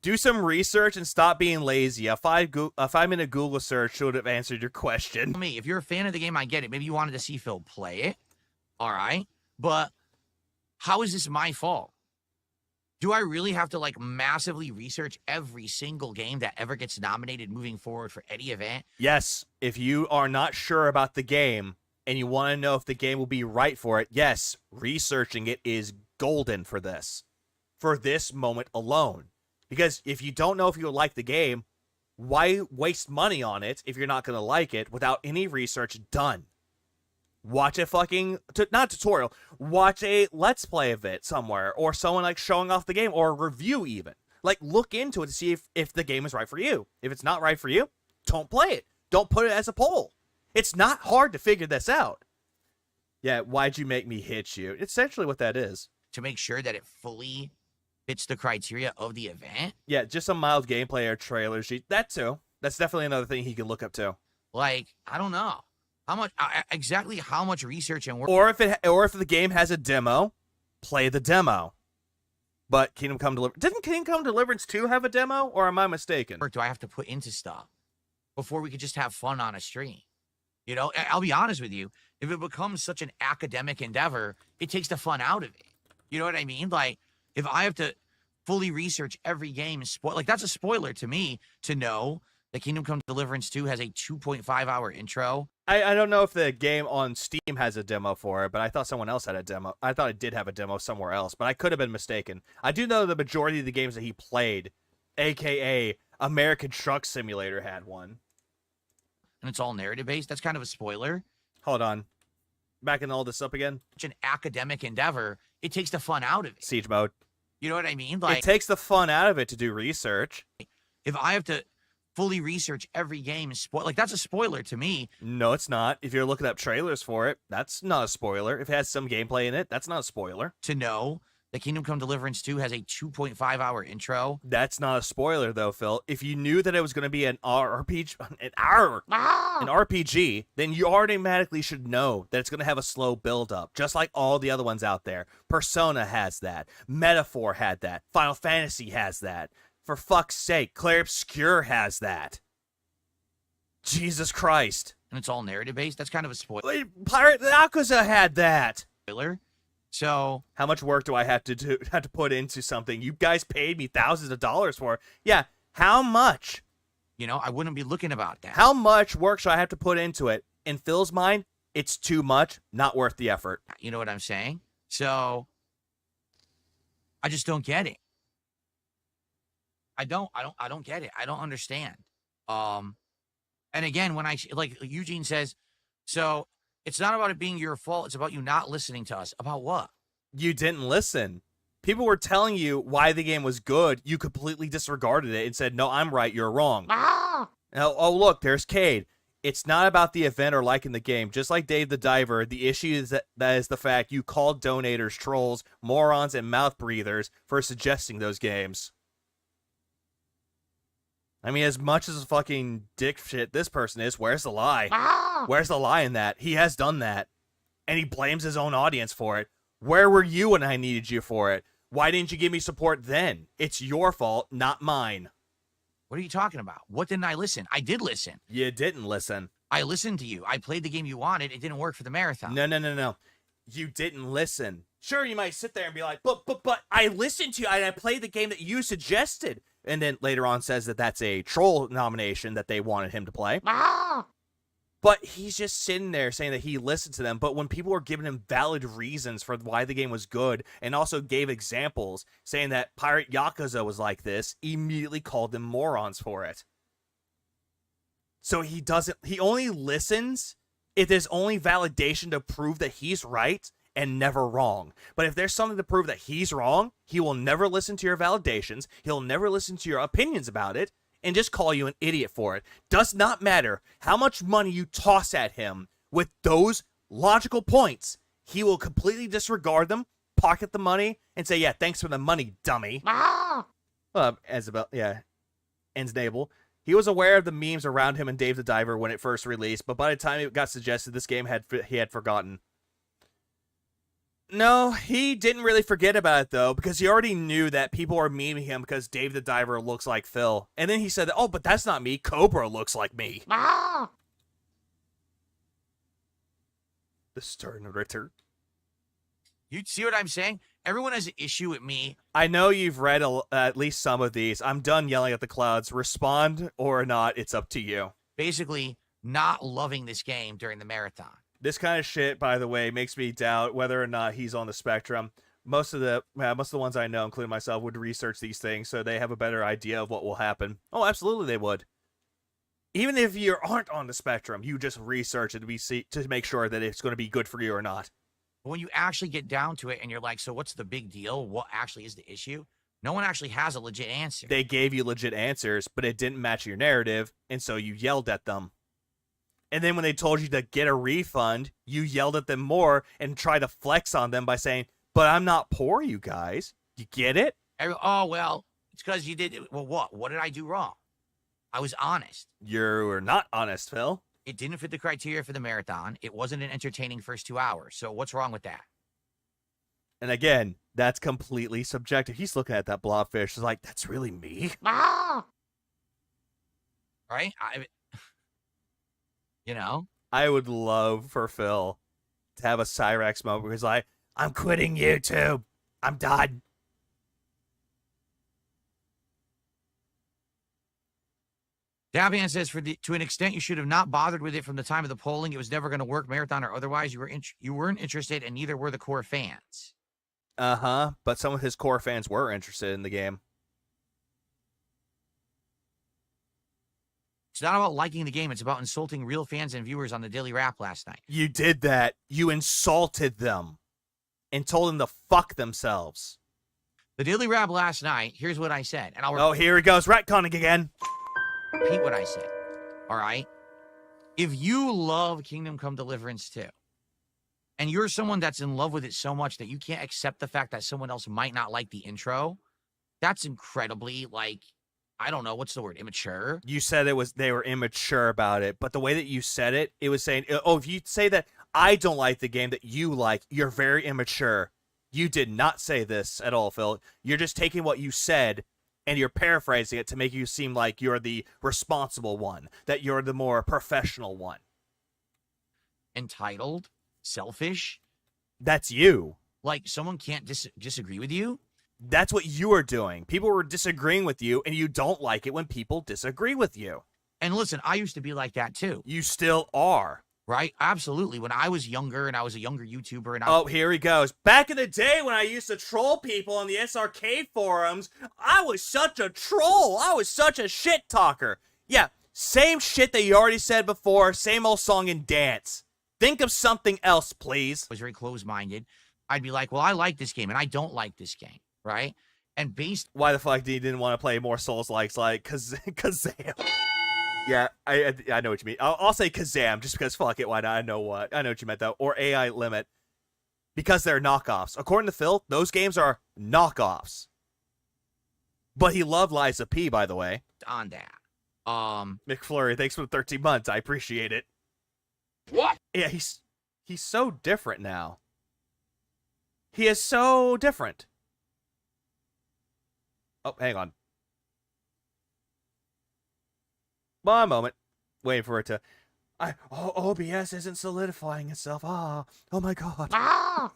Do some research and stop being lazy. A 5-minute Google search should have answered your question. Tell me, if you're a fan of the game, I get it. Maybe you wanted to see Phil play it. All right. But how is this my fault? Do I really have to like massively research every single game that ever gets nominated moving forward for any event? Yes. If you are not sure about the game and you want to know if the game will be right for it, yes, researching it is golden for this moment alone. Because if you don't know if you like the game, why waste money on it if you're not going to like it without any research done? Watch a fucking, not tutorial, watch a let's play of it somewhere, or someone like showing off the game, or a review even. Like, look into it to see if the game is right for you. If it's not right for you, don't play it. Don't put it as a poll. It's not hard to figure this out. Yeah, why'd you make me hit you? It's essentially what that is. To make sure that it fully fits the criteria of the event. Yeah, just some mild gameplay or trailers. That too. That's definitely another thing he can look up to. Like, I don't know how much exactly how much research and work. Or if the game has a demo, play the demo. But Kingdom Come Deliverance didn't Kingdom Come Deliverance 2 have a demo, or am I mistaken? Do I have to put into stuff before we could just have fun on a stream? You know, I'll be honest with you. If it becomes such an academic endeavor, it takes the fun out of it. You know what I mean? Like, if I have to fully research every game and like, that's a spoiler to me to know that Kingdom Come Deliverance 2 has a 2.5-hour intro. I don't know if the game on Steam has a demo for it, but I thought someone else had a demo. I thought it did have a demo somewhere else, but I could have been mistaken. I do know the majority of the games that he played, a.k.a. American Truck Simulator, had one. And it's all narrative-based. That's kind of a spoiler. Hold on. Backing all this up again. Such an academic endeavor, it takes the fun out of it. Siege mode. You know what I mean? Like, it takes the fun out of it to do research. If I have to fully research every game and like, that's a spoiler to me. No, it's not. If you're looking up trailers for it, that's not a spoiler. If it has some gameplay in it, that's not a spoiler. To know that Kingdom Come Deliverance 2 has a 2.5-hour intro. That's not a spoiler, though, Phil. If you knew that it was going to be an RPG, then you automatically should know that it's going to have a slow build-up, just like all the other ones out there. Persona has that. Metaphor had that. Final Fantasy has that. For fuck's sake, Clair Obscur has that. Jesus Christ. And it's all narrative-based? That's kind of a spoiler. Pirate Yakuza had that. Spoiler. So, how much work do I have to put into something? You guys paid me thousands of dollars for. Yeah, how much? You know, I wouldn't be looking about that. How much work should I have to put into it? In Phil's mind, it's too much, not worth the effort. You know what I'm saying? So, I just don't get it. I don't get it. I don't understand. And again, when like Eugene says, so it's not about it being your fault. It's about you not listening to us. About what? You didn't listen. People were telling you why the game was good. You completely disregarded it and said, no, I'm right. You're wrong. Now, oh, look, there's Cade. It's not about the event or liking the game. Just like Dave the Diver, the issue is that is the fact you called donators trolls, morons, and mouth breathers for suggesting those games. I mean, as much as a fucking dick shit this person is, where's the lie? Where's the lie in that? He has done that. And he blames his own audience for it. Where were you when I needed you for it? Why didn't you give me support then? It's your fault, not mine. What are you talking about? What didn't I listen? I did listen. You didn't listen. I listened to you. I played the game you wanted. It didn't work for the marathon. No. You didn't listen. Sure, you might sit there and be like, but I listened to you and I played the game that you suggested. And then later on says that that's a troll nomination that they wanted him to play. But he's just sitting there saying that he listened to them. But when people were giving him valid reasons for why the game was good and also gave examples saying that Pirate Yakuza was like this, he immediately called them morons for it. So he only listens if there's only validation to prove that he's right and never wrong. But if there's something to prove that he's wrong, he will never listen to your validations. He'll never listen to your opinions about it and just call you an idiot for it. Does not matter how much money you toss at him with those logical points. He will completely disregard them, pocket the money, and say, yeah, thanks for the money, dummy. Ensnable. He was aware of the memes around him and Dave the Diver when it first released, but by the time it got suggested, this game he had forgotten. No, he didn't really forget about it, though, because he already knew that people were memeing him because Dave the Diver looks like Phil. And then he said, oh, but that's not me. Cobra looks like me. The Stern Ritter. You see what I'm saying? Everyone has an issue with me. I know you've read at least some of these. I'm done yelling at the clouds. Respond or not, it's up to you. Basically, not loving this game during the marathon. This kind of shit, by the way, makes me doubt whether or not he's on the spectrum. Most of the ones I know, including myself, would research these things so they have a better idea of what will happen. Oh, absolutely they would. Even if you aren't on the spectrum, you just research it to make sure that it's going to be good for you or not. But when you actually get down to it and you're like, so what's the big deal? What actually is the issue? No one actually has a legit answer. They gave you legit answers, but it didn't match your narrative, and so you yelled at them. And then when they told you to get a refund, you yelled at them more and tried to flex on them by saying, but I'm not poor, you guys. You get it? Oh, well, it's because you did. Well, what? What did I do wrong? I was honest. You're not honest, Phil. It didn't fit the criteria for the marathon. It wasn't an entertaining first 2 hours. So what's wrong with that? And again, that's completely subjective. He's looking at that blobfish. He's like, that's really me? Ah! Right? I would love for Phil to have a Cyrex moment where he's like, I'm quitting YouTube. I'm done. Davian says, to an extent, you should have not bothered with it from the time of the polling. It was never going to work, marathon or otherwise. You weren't interested, and neither were the core fans. Uh-huh. But some of his core fans were interested in the game. It's not about liking the game. It's about insulting real fans and viewers on the Daily Rap last night. You did that. You insulted them and told them to fuck themselves. The Daily Rap last night, here's what I said. And Oh, here he goes. Retconning again. Repeat what I said. All right? If you love Kingdom Come Deliverance 2, and you're someone that's in love with it so much that you can't accept the fact that someone else might not like the intro, that's incredibly, I don't know, what's the word, immature? You said they were immature about it, but the way that you said it, it was saying, oh, if you say that I don't like the game that you like, you're very immature. You did not say this at all, Phil. You're just taking what you said and you're paraphrasing it to make you seem like you're the responsible one, that you're the more professional one. Entitled? Selfish? That's you. Like, someone can't disagree with you? That's what you are doing. People were disagreeing with you, and you don't like it when people disagree with you. And listen, I used to be like that, too. You still are. Right? Absolutely. When I was younger and I was a younger YouTuber and Oh, here he goes. Back in the day when I used to troll people on the SRK forums, I was such a troll. I was such a shit talker. Yeah, same shit that you already said before, same old song and dance. Think of something else, please. I was very closed-minded. I'd be like, well, I like this game and I don't like this game, right? And based... Why the fuck did you didn't want to play more Souls-likes like Kazam? Yeah, I know what you mean. I'll say Kazam just because fuck it, why not? I know what you meant though. Or AI Limit. Because they're knockoffs. According to Phil, those games are knockoffs. But he loved Liza P, by the way. On that. McFlurry, thanks for the 13 months. I appreciate it. What? Yeah, he's so different now. He is so different. Oh, hang on. One moment. Waiting for it to... OBS isn't solidifying itself. Oh my god. Ah!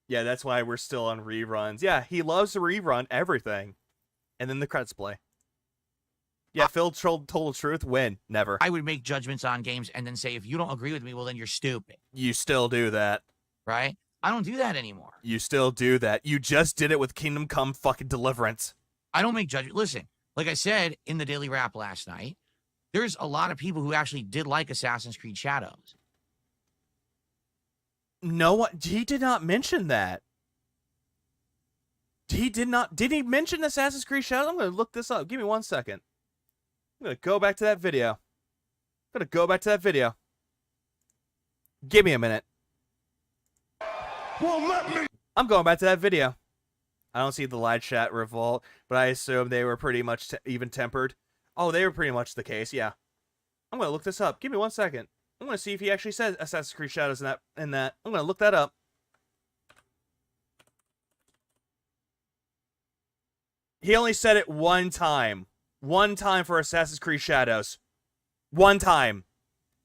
Yeah, that's why we're still on reruns. Yeah, he loves to rerun everything. And then the credits play. Yeah, Phil told the truth. When? Never. I would make judgments on games and then say, if you don't agree with me, well, then you're stupid. You still do that. Right? I don't do that anymore. You still do that. You just did it with Kingdom Come fucking Deliverance. I don't make judgments. Listen, like I said in the Daily Rap last night, there's a lot of people who actually did like Assassin's Creed Shadows. No one... He did not mention that. He did not... Did he mention Assassin's Creed Shadows? I'm going to look this up. Give me 1 second. I'm going to go back to that video. Give me a minute. Well, let me... I'm going back to that video. I don't see the live chat revolt, but I assume they were pretty much even-tempered. Oh, they were pretty much the case, yeah. I'm going to look this up. Give me 1 second. I'm going to see if he actually says Assassin's Creed Shadows in that. I'm going to look that up. He only said it one time. One time for Assassin's Creed Shadows. One time.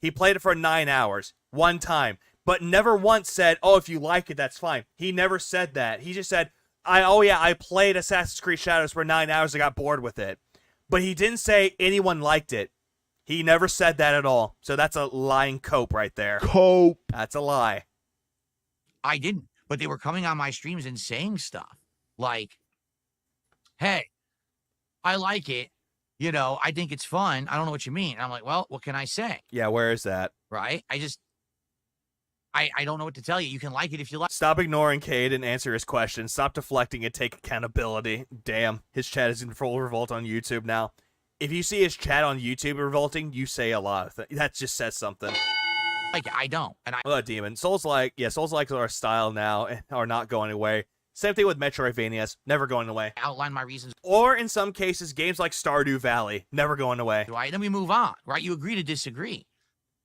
He played it for 9 hours. One time. But never once said, oh, if you like it, that's fine. He never said that. He just said, I played Assassin's Creed Shadows for 9 hours. I got bored with it. But he didn't say anyone liked it. He never said that at all. So that's a lying cope right there. Cope. That's a lie. I didn't. But they were coming on my streams and saying stuff. Like, hey, I like it. You know, I think it's fun. I don't know what you mean. And I'm like, well, what can I say? Yeah, where is that? Right? I don't know what to tell you. You can like it if you like. Stop ignoring Cade and answer his question. Stop deflecting and take accountability. Damn, his chat is in full revolt on YouTube now. If you see his chat on YouTube revolting, you say a lot of things. That just says something. Like, I don't. And Demon. Souls-like are a style now and are not going away. Same thing with Metroidvanias, never going away. Outline my reasons. Or in some cases, games like Stardew Valley, never going away. Right? Then we move on, right? You agree to disagree.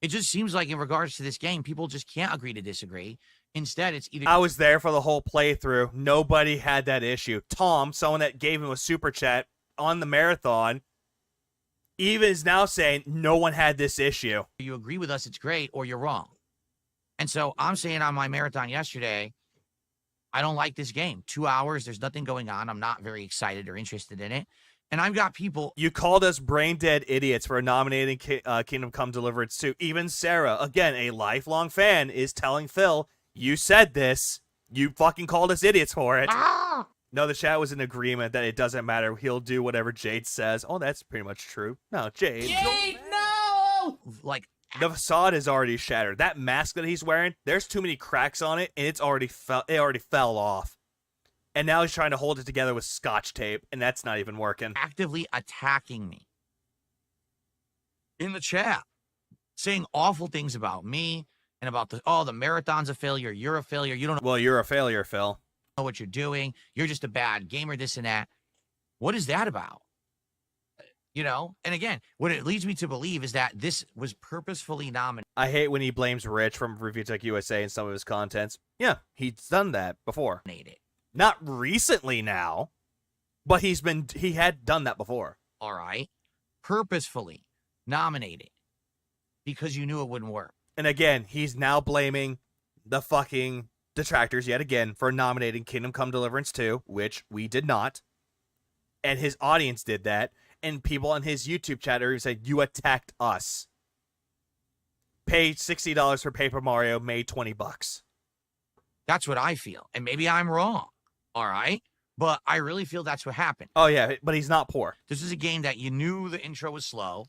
It just seems like in regards to this game, people just can't agree to disagree. Instead, it's either... I was there for the whole playthrough. Nobody had that issue. Tom, someone that gave him a super chat on the marathon, even is now saying no one had this issue. You agree with us, it's great, or you're wrong. And so I'm saying on my marathon yesterday, I don't like this game. 2 hours, there's nothing going on. I'm not very excited or interested in it. And I've got people... You called us brain-dead idiots for nominating Kingdom Come Deliverance 2. Even Sarah, again, a lifelong fan, is telling Phil, you said this. You fucking called us idiots for it. Ah! No, the chat was in agreement that it doesn't matter. He'll do whatever Jade says. Oh, that's pretty much true. No, Jade. Jade, no! Like... The facade is already shattered. That mask that he's wearing, there's too many cracks on it, and it already fell off. And now he's trying to hold it together with scotch tape, and that's not even working. Actively attacking me in the chat, saying awful things about me and about the marathon's a failure. You're a failure. You don't know. Well, you're a failure, Phil. Know what you're doing. You're just a bad gamer. This and that. What is that about? You know, and again, what it leads me to believe is that this was purposefully nominated. I hate when he blames Rich from Review Tech USA in some of his contents. Yeah, he's done that before. Not recently now, but he had done that before. All right. Purposefully nominated because you knew it wouldn't work. And again, he's now blaming the fucking detractors yet again for nominating Kingdom Come Deliverance 2, which we did not. And his audience did that. And people on his YouTube chat are saying, you attacked us. Paid $60 for Paper Mario, made $20. That's what I feel. And maybe I'm wrong. All right. But I really feel that's what happened. Oh, yeah. But he's not poor. This is a game that you knew the intro was slow,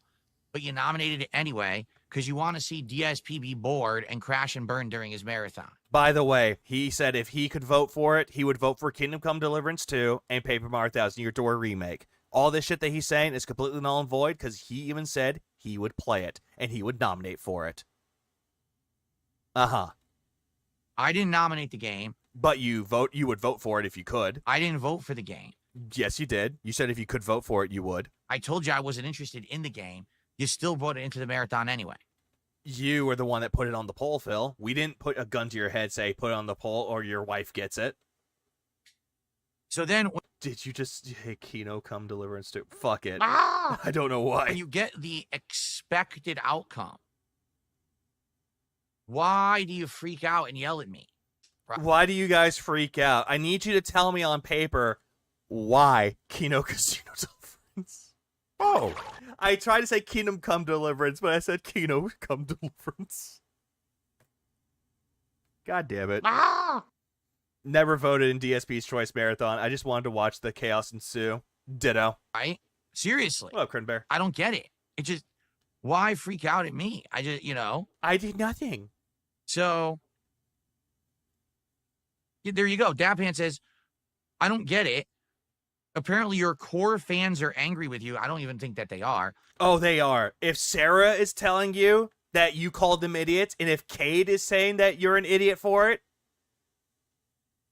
but you nominated it anyway because you want to see DSP be bored and crash and burn during his marathon. By the way, he said if he could vote for it, he would vote for Kingdom Come Deliverance 2 and Paper Mario 1000 Year Door Remake. All this shit that he's saying is completely null and void because he even said he would play it and he would nominate for it. Uh-huh. I didn't nominate the game. But you would vote for it if you could. I didn't vote for the game. Yes, you did. You said if you could vote for it, you would. I told you I wasn't interested in the game. You still brought it into the marathon anyway. You were the one that put it on the poll, Phil. We didn't put a gun to your head, say, put it on the poll or your wife gets it. So then... Did you just... Hey, Kino, come Deliverance 2. Fuck it. Ah! I don't know why. When you get the expected outcome, why do you freak out and yell at me? Right. Why do you guys freak out? I need you to tell me on paper why Kino Casino Deliverance. Oh. I tried to say Kingdom Come Deliverance, but I said Kino Come Deliverance. God damn it. Ah! Never voted in DSP's Choice Marathon. I just wanted to watch the chaos ensue. Ditto. Right? Seriously. Hello, Crin Bear. I don't get it. It just, why freak out at me? I just, I did nothing. So, there you go. Dapan says, I don't get it. Apparently your core fans are angry with you. I don't even think that they are. Oh, they are. If Sarah is telling you that you called them idiots, and if Cade is saying that you're an idiot for it,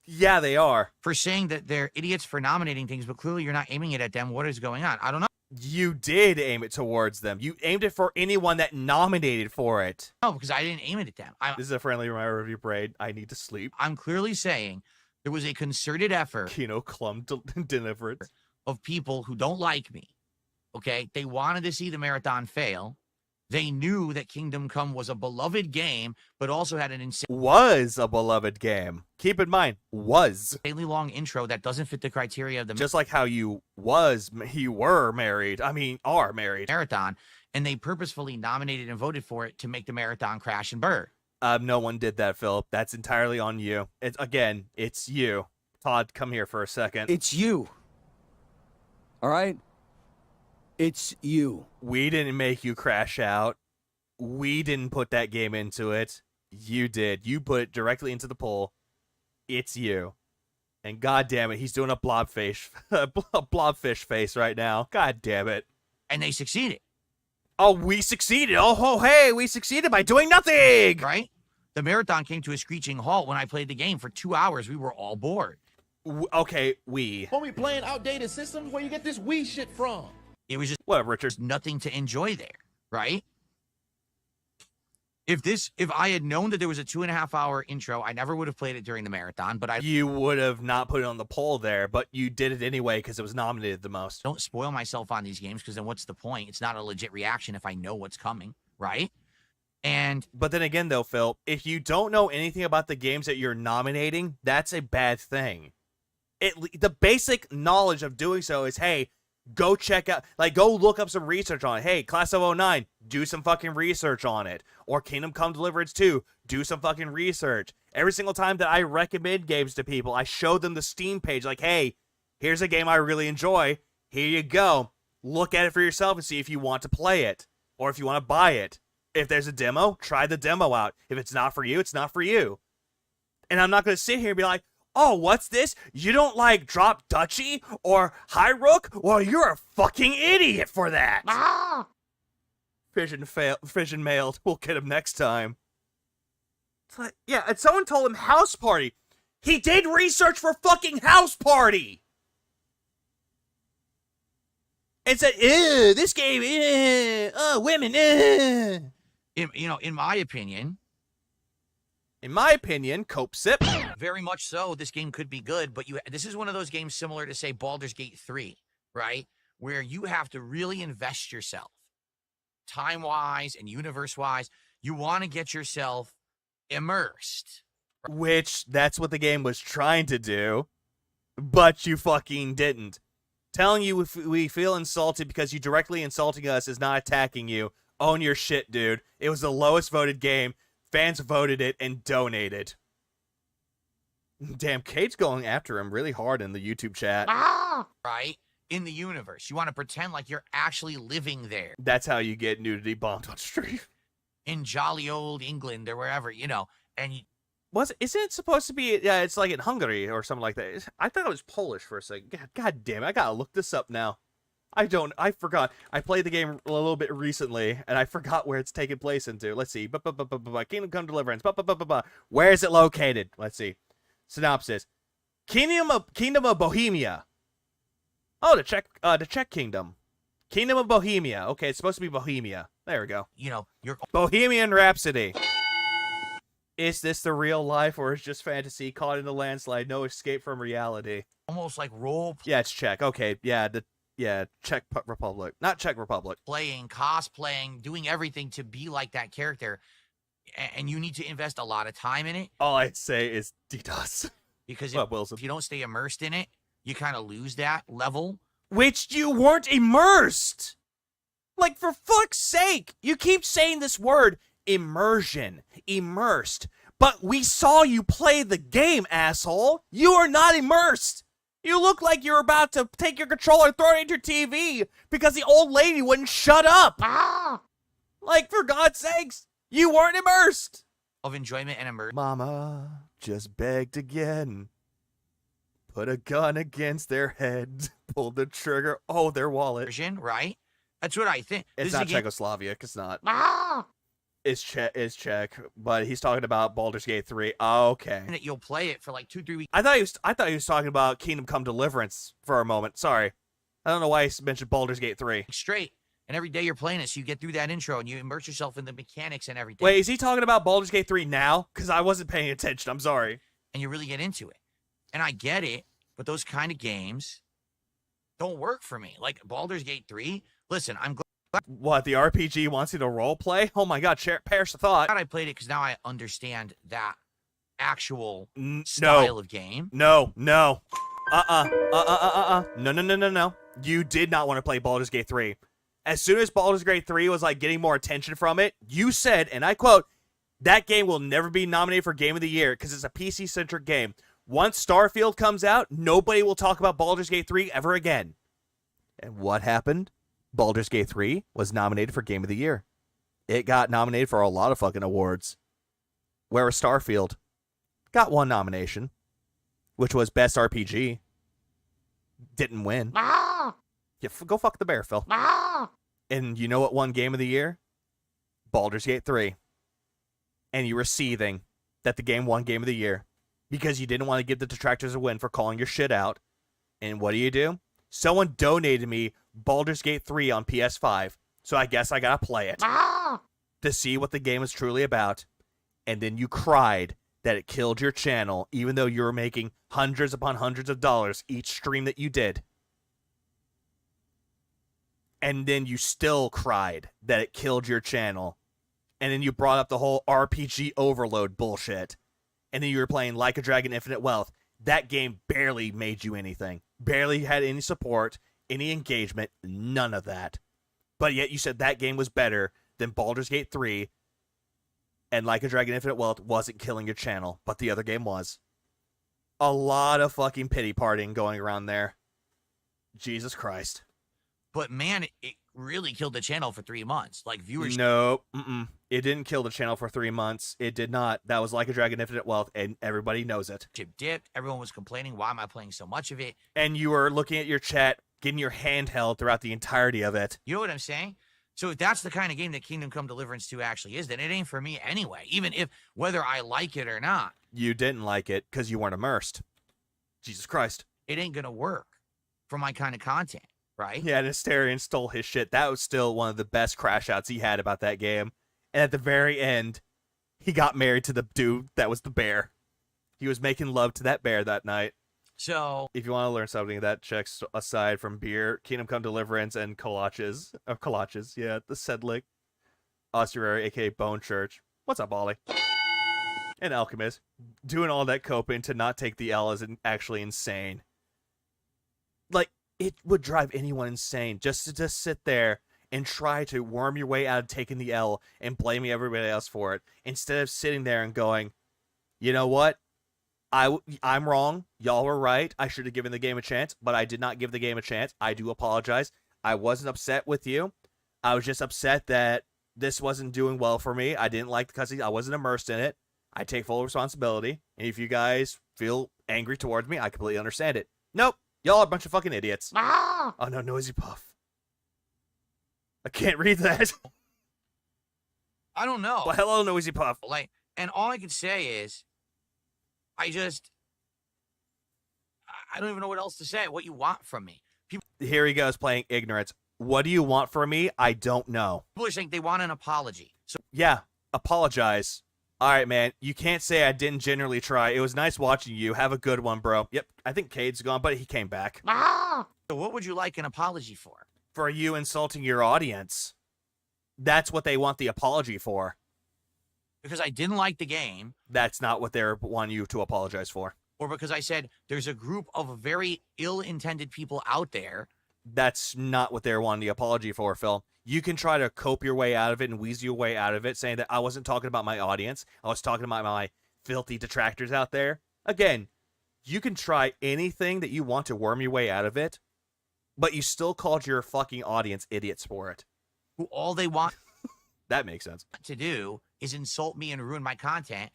yeah, they are. For saying that they're idiots for nominating things, but clearly you're not aiming it at them. What is going on? I don't know. You did aim it towards them. You aimed it for anyone that nominated for it. No, because I didn't aim it at them. This is a friendly reminder of your brain. I need to sleep. I'm clearly saying there was a concerted effort. Kino Clum Deliverance. Of people who don't like me. Okay? They wanted to see the marathon fail. They knew that Kingdom Come was a beloved game, but also had an was a beloved game. Keep in mind, was. Insanely long intro that doesn't fit the criteria of the... Just like how you were married. I mean, are married. Marathon. And they purposefully nominated and voted for it to make the marathon crash and burn. No one did that, Philip. That's entirely on you. It's you. Todd, come here for a second. It's you. All right? It's you. We didn't make you crash out. We didn't put that game into it. You did. You put it directly into the poll. It's you. And god damn it, he's doing a blobfish face right now. God damn it. And they succeeded. Oh, we succeeded. Oh, hey, we succeeded by doing nothing. Right? The marathon came to a screeching halt when I played the game for 2 hours. We were all bored. Okay, we. Homie playing outdated systems, where you get this Wii shit from? It was just whatever, Richard. Nothing to enjoy there, right? If I had known that there was a 2.5-hour intro, I never would have played it during the marathon, but You would have not put it on the poll there, but you did it anyway because it was nominated the most. Don't spoil myself on these games, because then what's the point? It's not a legit reaction if I know what's coming, right? But then again, though, Phil, if you don't know anything about the games that you're nominating, that's a bad thing. The basic knowledge of doing so is, hey, go check out, go look up some research on it. Hey, Class of 09, do some fucking research on it. Or Kingdom Come Deliverance 2, do some fucking research. Every single time that I recommend games to people, I show them the Steam page, like, hey, here's a game I really enjoy. Here you go. Look at it for yourself and see if you want to play it. Or if you want to buy it. If there's a demo, try the demo out. If it's not for you, it's not for you. And I'm not going to sit here and be like, oh, what's this? You don't like Drop Duchy or Hyrule? Well, you're a fucking idiot for that. Fission mailed. We'll get him next time. It's like, yeah, and someone told him House Party. He did research for fucking House Party. And said, ew, this game, women, In my opinion, Cope Sip. Very much so, this game could be good, but this is one of those games similar to, say, Baldur's Gate 3, right? Where you have to really invest yourself, time-wise and universe-wise. You want to get yourself immersed. Which, that's what the game was trying to do, but you fucking didn't. Telling you if we feel insulted because you directly insulting us is not attacking you. Own your shit, dude. It was the lowest voted game. Fans voted it and donated. Damn, Kate's going after him really hard in the YouTube chat. Right? In the universe. You want to pretend like you're actually living there. That's how you get nudity bombed on stream. In jolly old England or wherever, and Isn't it supposed to be, it's like in Hungary or something like that? I thought it was Polish for a second. God damn it, I gotta look this up now. I forgot. I played the game a little bit recently, and I forgot where it's taking place into. Let's see. Kingdom Come Deliverance. Where is it located? Let's see. Synopsis. Kingdom of Bohemia. Oh, the Czech Kingdom. Kingdom of Bohemia. Okay, it's supposed to be Bohemia. There we go. You're Bohemian Rhapsody. Is this the real life, or is just fantasy caught in a landslide? No escape from reality. Almost like role. Yeah, it's Czech. Okay, Czech Republic. Not Czech Republic. Playing, cosplaying, doing everything to be like that character. And you need to invest a lot of time in it. All I'd say is DDoS. Because if you don't stay immersed in it, you kind of lose that level. Which you weren't immersed! Like, for fuck's sake! You keep saying this word, immersion, immersed. But we saw you play the game, asshole! You are not immersed! You look like you're about to take your controller and throw it into your TV because the old lady wouldn't shut up! Like, for God's sakes, you weren't immersed! Of enjoyment and immersion. Mama just begged again. Put a gun against their head. Pull the trigger. Oh, their wallet. Right? That's what I think. It's not Czechoslovakia. It's not. It's Czech, but he's talking about Baldur's Gate 3. Oh, okay. And you'll play it for like 2-3 weeks. I thought he was talking about Kingdom Come Deliverance for a moment. Sorry. I don't know why he mentioned Baldur's Gate 3. Straight. And every day you're playing it, so you get through that intro and you immerse yourself in the mechanics and everything. Wait, is he talking about Baldur's Gate 3 now? Because I wasn't paying attention. I'm sorry. And you really get into it. And I get it, but those kind of games don't work for me. Like Baldur's Gate 3, listen, I'm glad. What, the RPG wants you to role play? Oh my God, perish the thought. I played it because now I understand that actual style of game. No. No. You did not want to play Baldur's Gate 3. As soon as Baldur's Gate 3 was like getting more attention from it, you said, and I quote, that game will never be nominated for Game of the Year because it's a PC-centric game. Once Starfield comes out, nobody will talk about Baldur's Gate 3 ever again. And what happened? Baldur's Gate 3 was nominated for Game of the Year. It got nominated for a lot of fucking awards. Whereas Starfield got one nomination, which was Best RPG. Didn't win. Yeah, go fuck the bear, Phil. And you know what won Game of the Year? Baldur's Gate 3. And you were seething that the game won Game of the Year because you didn't want to give the detractors a win for calling your shit out. And what do? Someone donated me Baldur's Gate 3 on PS5, so I guess I gotta play it to see what the game is truly about. And then you cried that it killed your channel, even though you were making hundreds upon hundreds of dollars each stream that you did. And then you still cried that it killed your channel. And then you brought up the whole RPG overload bullshit. And then you were playing Like a Dragon Infinite Wealth. That game barely made you anything. Barely had any support, any engagement, none of that. But yet you said that game was better than Baldur's Gate 3, and Like a Dragon Infinite Wealth wasn't killing your channel, but the other game was. A lot of fucking pity partying going around there. Jesus Christ. But man, it really killed the channel for 3 months. Like viewers. No, it didn't kill the channel for 3 months. It did not. That was Like a Dragon Infinite Wealth, and everybody knows it. Dipped. Everyone was complaining. Why am I playing so much of it? And you were looking at your chat, getting your hand held throughout the entirety of it. You know what I'm saying? So if that's the kind of game that Kingdom Come Deliverance 2 actually is, then it ain't for me anyway, even if whether I like it or not. You didn't like it because you weren't immersed. Jesus Christ. It ain't going to work for my kind of content, right? Yeah, Asterion stole his shit. That was still one of the best crash outs he had about that game. And at the very end, he got married to the dude that was the bear. He was making love to that bear that night. So, if you want to learn something that checks aside from beer, Kingdom Come Deliverance, and kolaches, yeah, the Sedlick, Ossuary, aka Bone Church. What's up, Ollie? And Alchemist. Doing all that coping to not take the L is actually insane. Like, it would drive anyone insane just to just sit there and try to worm your way out of taking the L and blaming everybody else for it, instead of sitting there and going, you know what? I'm wrong. Y'all were right. I should have given the game a chance, but I did not give the game a chance. I do apologize. I wasn't upset with you. I was just upset that this wasn't doing well for me. I didn't like the cutscenes. I wasn't immersed in it. I take full responsibility. And if you guys feel angry towards me, I completely understand it. Nope. Y'all are a bunch of fucking idiots. Oh no, Noisy Puff. I can't read that. I don't know. Well, hello, Noisy Puff. Like, and all I can say is, I don't even know what else to say. What you want from me? Here he goes playing ignorance. What do you want from me? I don't know. People are saying they want an apology. So yeah, apologize. All right, man. You can't say I didn't genuinely try. It was nice watching you. Have a good one, bro. Yep, I think Cade's gone, but he came back. So what would you like an apology for? For you insulting your audience. That's what they want the apology for. Because I didn't like the game. That's not what they're wanting you to apologize for. Or because I said there's a group of very ill-intended people out there. That's not what they're wanting the apology for, Phil. You can try to cope your way out of it and wheeze your way out of it, saying that I wasn't talking about my audience. I was talking about my filthy detractors out there. Again, you can try anything that you want to worm your way out of it, but you still called your fucking audience idiots for it. Who all they want that makes sense to do is insult me and ruin my content.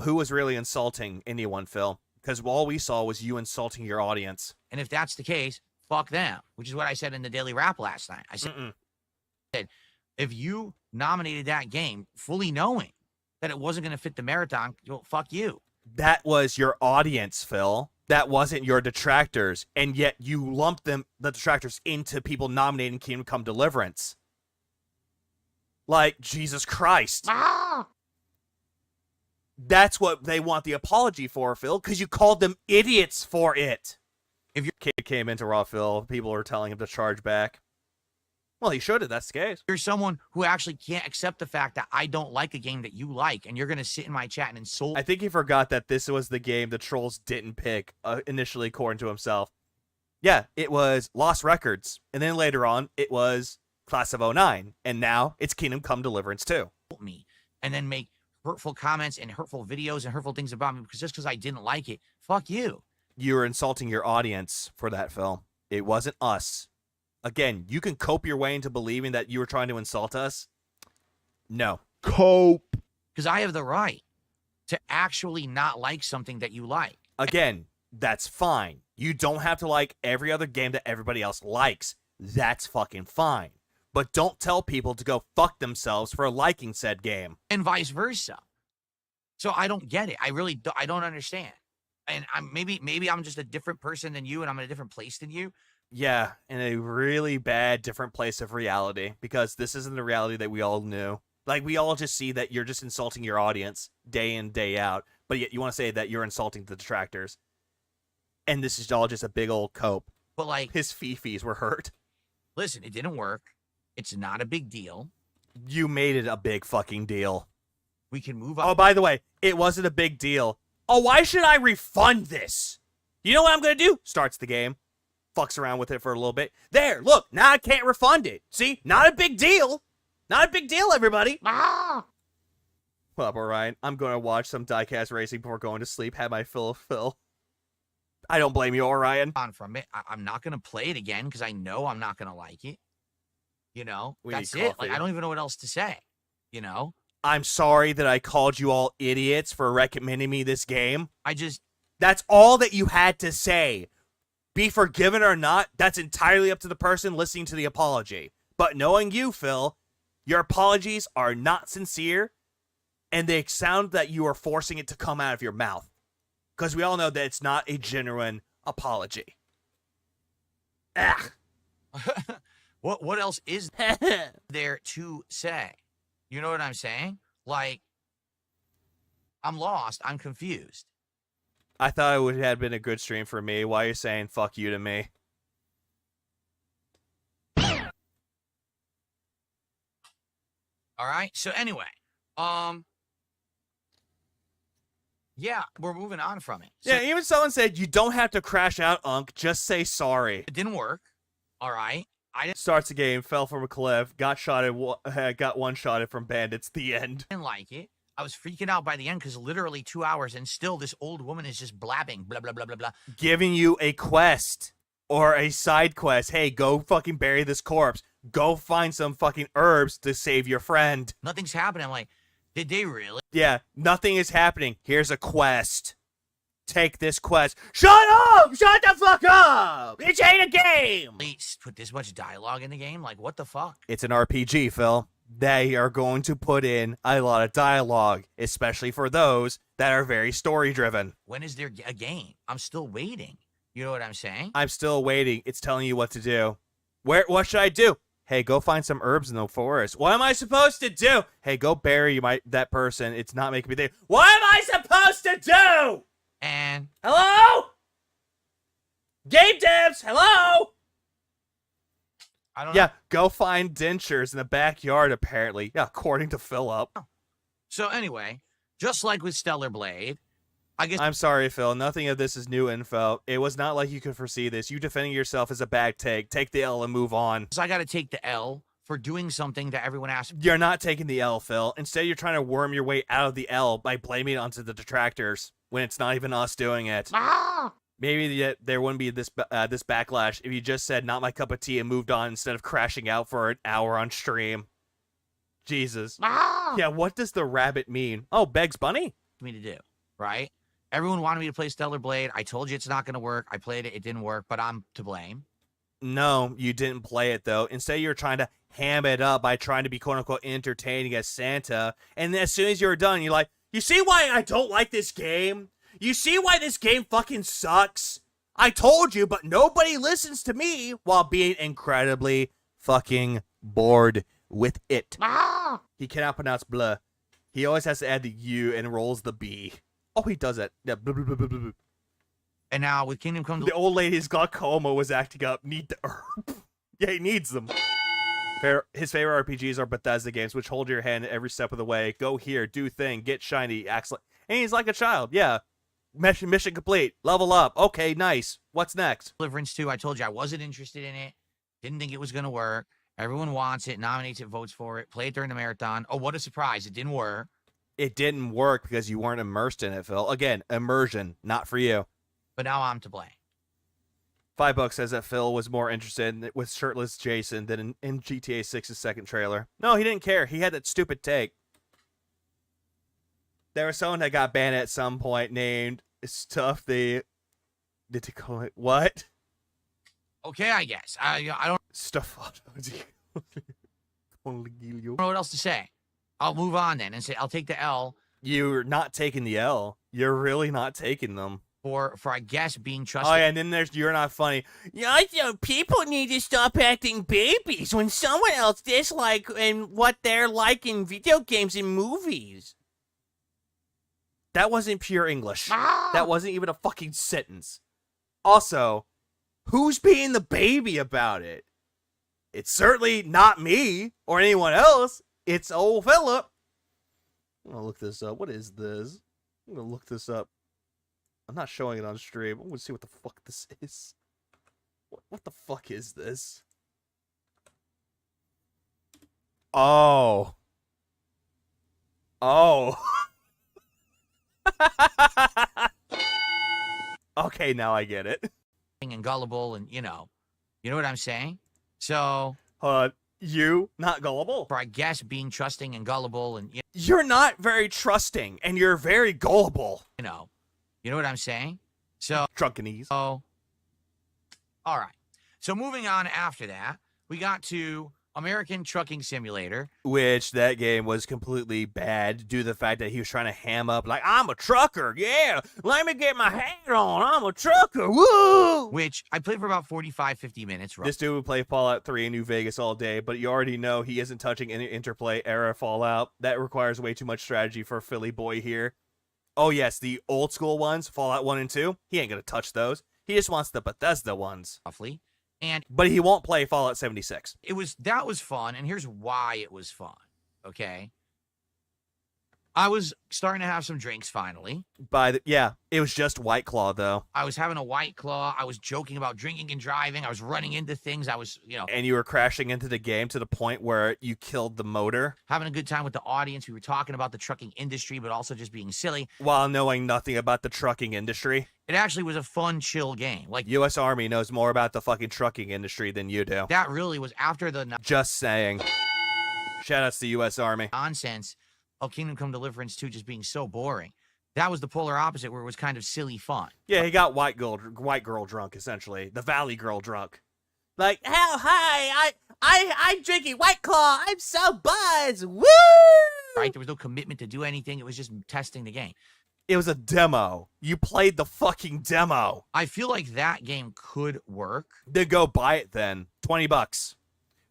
Who was really insulting anyone, Phil? Because all we saw was you insulting your audience. And if that's the case, fuck them, which is what I said in the Daily Rap last night. I said, if you nominated that game fully knowing that it wasn't going to fit the marathon, well, fuck you. That was your audience, Phil. That wasn't your detractors. And yet you lumped the detractors into people nominating Kingdom Come Deliverance. Like, Jesus Christ. That's what they want the apology for, Phil, because you called them idiots for it. If your kid came into Raw, Phil, people are telling him to charge back. Well, he should have. That's the case. You're someone who actually can't accept the fact that I don't like a game that you like, and you're going to sit in my chat and insult. I think he forgot that this was the game the trolls didn't pick initially, according to himself. Yeah, it was Lost Records, and then later on, it was Class of 09, and now it's Kingdom Come Deliverance 2. Me, and then make hurtful comments and hurtful videos and hurtful things about me because I didn't like it. Fuck you. You were insulting your audience for that, Phil. It wasn't us. Again, you can cope your way into believing that you were trying to insult us. No. Cope. Because I have the right to actually not like something that you like. Again, that's fine. You don't have to like every other game that everybody else likes. That's fucking fine. But don't tell people to go fuck themselves for liking said game. And vice versa. So I don't get it. I don't understand. And maybe I'm just a different person than you, and I'm in a different place than you. Yeah, in a really bad, different place of reality, because this isn't the reality that we all knew. Like, we all just see that you're just insulting your audience day in, day out, but yet you want to say that you're insulting the detractors. And this is all just a big old cope. But, like, his fifis were hurt. Listen, it didn't work. It's not a big deal. You made it a big fucking deal. We can move on. Oh, by the way, it wasn't a big deal. Oh, why should I refund this? You know what I'm going to do? Starts the game. Fucks around with it for a little bit. There, look, now I can't refund it. See? Not a big deal. Not a big deal, everybody. Ah! Well, Orion, I'm going to watch some diecast racing before going to sleep. Have my fill of Phil. I don't blame you, Orion. On from it. I'm not going to play it again because I know I'm not going to like it. You know? That's it. Like, I don't even know what else to say. You know? I'm sorry that I called you all idiots for recommending me this game. That's all that you had to say. Be forgiven or not, that's entirely up to the person listening to the apology. But knowing you, Phil, your apologies are not sincere, and they sound that you are forcing it to come out of your mouth. Because we all know that it's not a genuine apology. Ugh. What else is there to say? You know what I'm saying? Like, I'm lost. I'm confused. I thought it would have been a good stream for me. Why are you saying fuck you to me? All right. So anyway, yeah, we're moving on from it. So, yeah, even someone said you don't have to crash out, Unk. Just say sorry. It didn't work. All right. Starts a game, fell from a cliff, got one-shotted from bandits. The end. I didn't like it. I was freaking out by the end because literally 2 hours and still this old woman is just blabbing, blah, blah, blah, blah, blah. Giving you a quest or a side quest. Hey, go fucking bury this corpse. Go find some fucking herbs to save your friend. Nothing's happening. I'm like, did they really? Yeah, nothing is happening. Here's a quest. Take this quest. Shut up! Shut the fuck up! It ain't a game! Please put this much dialogue in the game? Like, what the fuck? It's an RPG, Phil. They are going to put in a lot of dialogue, especially for those that are very story-driven. When is there a game? I'm still waiting. You know what I'm saying? I'm still waiting. It's telling you what to do. What should I do? Hey, go find some herbs in the forest. What am I supposed to do? Hey, go bury that person. It's not making me think. What am I supposed to do? And hello? Game devs, hello? I don't know. Yeah, go find dentures in the backyard, apparently. Yeah, according to Philip. So anyway, just like with Stellar Blade, I guess... I'm sorry, Phil. Nothing of this is new info. It was not like you could foresee this. You defending yourself is a bad take. Take the L and move on. So I got to take the L for doing something that everyone asked. You're not taking the L, Phil. Instead, you're trying to worm your way out of the L by blaming it onto the detractors when it's not even us doing it. Ah! Maybe there wouldn't be this backlash if you just said, not my cup of tea, and moved on instead of crashing out for an hour on stream. Jesus. Ah! Yeah, what does the rabbit mean? Oh, Begs Bunny? Me to do, right? Everyone wanted me to play Stellar Blade. I told you it's not going to work. I played it. It didn't work, but I'm to blame. No, you didn't play it, though. Instead, you're trying to ham it up by trying to be quote-unquote entertaining as Santa. And as soon as you're done, you're like, you see why I don't like this game? You see why this game fucking sucks? I told you, but nobody listens to me while being incredibly fucking bored with it. Ah! He cannot pronounce blah. He always has to add the U and rolls the B. Oh, he does it. Yeah, blah, blah, blah, blah, blah. And now with Kingdom Come... The old lady's glaucoma was acting up. Need the herb. Yeah, he needs them. His favorite RPGs are Bethesda games, which hold your hand every step of the way. Go here, do thing, get shiny, acts like... And he's like a child, yeah. Mission complete. Level up. Okay, nice. What's next? Deliverance 2, I told you I wasn't interested in it. Didn't think it was going to work. Everyone wants it, nominates it, votes for it. Play it during the marathon. Oh, what a surprise. It didn't work. It didn't work because you weren't immersed in it, Phil. Again, immersion, not for you. But now I'm to blame. $5 says that Phil was more interested with shirtless Jason than in GTA 6's second trailer. No, he didn't care. He had that stupid take. There was someone that got banned at some point named Stuff the... Did they call it... What? Okay, I guess. I don't... Stuff... I don't know what else to say. I'll move on then and say I'll take the L. You're not taking the L. You're really not taking them. for I guess being trusted. Oh yeah, and then there's You're Not Funny. Yeah, I think people need to stop acting babies when someone else dislikes and what they're like in video games and movies. That wasn't pure English. That wasn't even a fucking sentence. Also, who's being the baby about it? It's certainly not me or anyone else. It's old Philip. I'm gonna look this up. What is this? I'm gonna look this up. I'm not showing it on stream. I'm gonna see what the fuck this is. What the fuck is this? Oh. Oh. Okay, now I get it. And gullible, and you know what I'm saying. So, you not gullible? For I guess being trusting and gullible, and you're not very trusting, and you're very gullible. You know what I'm saying. So drunkenese. Oh, all right. So moving on after that, we got to American Trucking Simulator, which that game was completely bad due to the fact that he was trying to ham up like, I'm a trucker, yeah, let me get my hat on, I'm a trucker, woo! Which I played for about 45, 50 minutes. This dude would play Fallout 3 in New Vegas all day, but you already know he isn't touching any Interplay era Fallout. That requires way too much strategy for Philly boy here. Oh yes, the old school ones, Fallout 1 and 2, he ain't gonna touch those. He just wants the Bethesda ones. Roughly. But he won't play Fallout 76. That was fun, and here's why it was fun, okay? I was starting to have some drinks finally. Yeah, it was just White Claw, though. I was having a White Claw. I was joking about drinking and driving. I was running into things. I was, And you were crashing into the game to the point where you killed the motor. Having a good time with the audience. We were talking about the trucking industry, but also just being silly. While knowing nothing about the trucking industry. It actually was a fun, chill game. Like U.S. Army knows more about the fucking trucking industry than you do. That really was after the... Just saying. Shoutouts to U.S. Army. Nonsense of Kingdom Come Deliverance 2 just being so boring. That was the polar opposite, where it was kind of silly fun. Yeah, he got white girl drunk, essentially. The Valley girl drunk. Like, hell, hi, I'm drinking White Claw. I'm so buzzed. Woo! Right? There was no commitment to do anything. It was just testing the game. It was a demo. You played the fucking demo. I feel like that game could work. Then go buy it then. $20.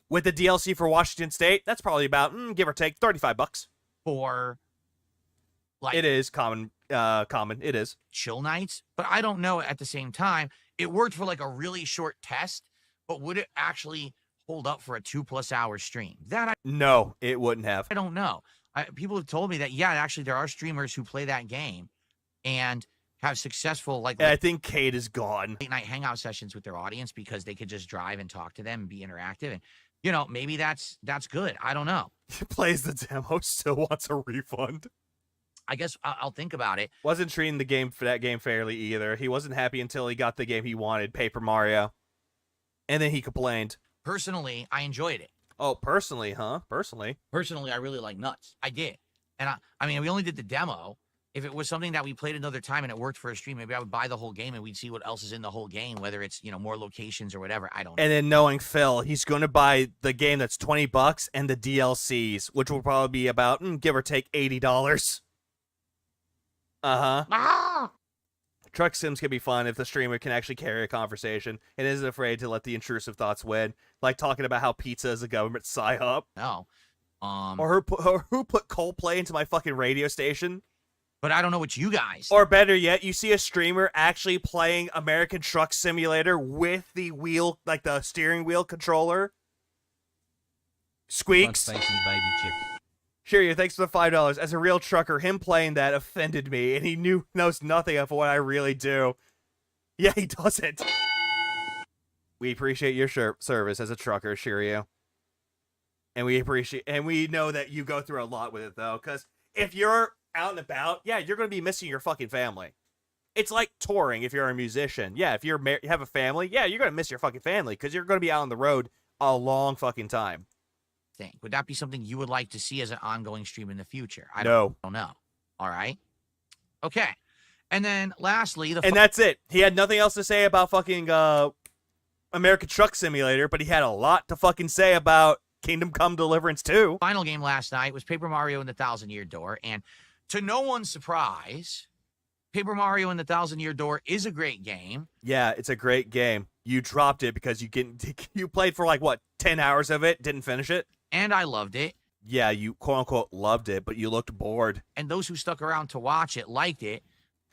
With the DLC for Washington State, that's probably about, give or take, $35. For, like... It is common. It is. Chill nights. But I don't know at the same time. It worked for, like, a really short test, but would it actually hold up for a 2+ hour stream? No, it wouldn't have. I don't know. People have told me that, yeah, actually, there are streamers who play that game and have successful, like... I think Kate is gone. Late-night hangout sessions with their audience because they could just drive and talk to them and be interactive. And, maybe that's good. I don't know. He plays the demo, still wants a refund. I guess I'll think about it. Wasn't treating the game for that game fairly either. He wasn't happy until he got the game he wanted, Paper Mario. And then he complained. Personally, I enjoyed it. Oh, personally, huh? Personally, I really like Nuts. I did. And I mean, we only did the demo. If it was something that we played another time and it worked for a stream, maybe I would buy the whole game and we'd see what else is in the whole game, whether it's, more locations or whatever. I don't know. And then knowing Phil, he's going to buy the game that's $20 and the DLCs, which will probably be about, give or take, $80. Uh-huh. Ah! Truck sims can be fun if the streamer can actually carry a conversation and isn't afraid to let the intrusive thoughts win, like talking about how pizza is a government psyop. No. Or who put Coldplay into my fucking radio station. But I don't know what you guys... Or better yet, you see a streamer actually playing American Truck Simulator with the wheel, like the steering wheel controller. Squeaks. Front-facing baby chick. Shiryu, thanks for the $5. As a real trucker, him playing that offended me, and he knows nothing of what I really do. Yeah, he doesn't. We appreciate your service as a trucker, Shiryu. And we know that you go through a lot with it, though, because if you're out and about, yeah, you're going to be missing your fucking family. It's like touring if you're a musician. Yeah, if you have a family, yeah, you're going to miss your fucking family because you're going to be out on the road a long fucking time. Would that be something you would like to see as an ongoing stream in the future? I don't know. All right. Okay. And then lastly, and that's it. He had nothing else to say about fucking American Truck Simulator, but he had a lot to fucking say about Kingdom Come Deliverance 2. Final game last night was Paper Mario and the 1,000-Year Door, and to no one's surprise, Paper Mario and the Thousand-Year Door is a great game. Yeah, it's a great game. You dropped it because you played for like, what, 10 hours of it, didn't finish it? And I loved it. Yeah, you quote-unquote loved it, but you looked bored. And those who stuck around to watch it liked it.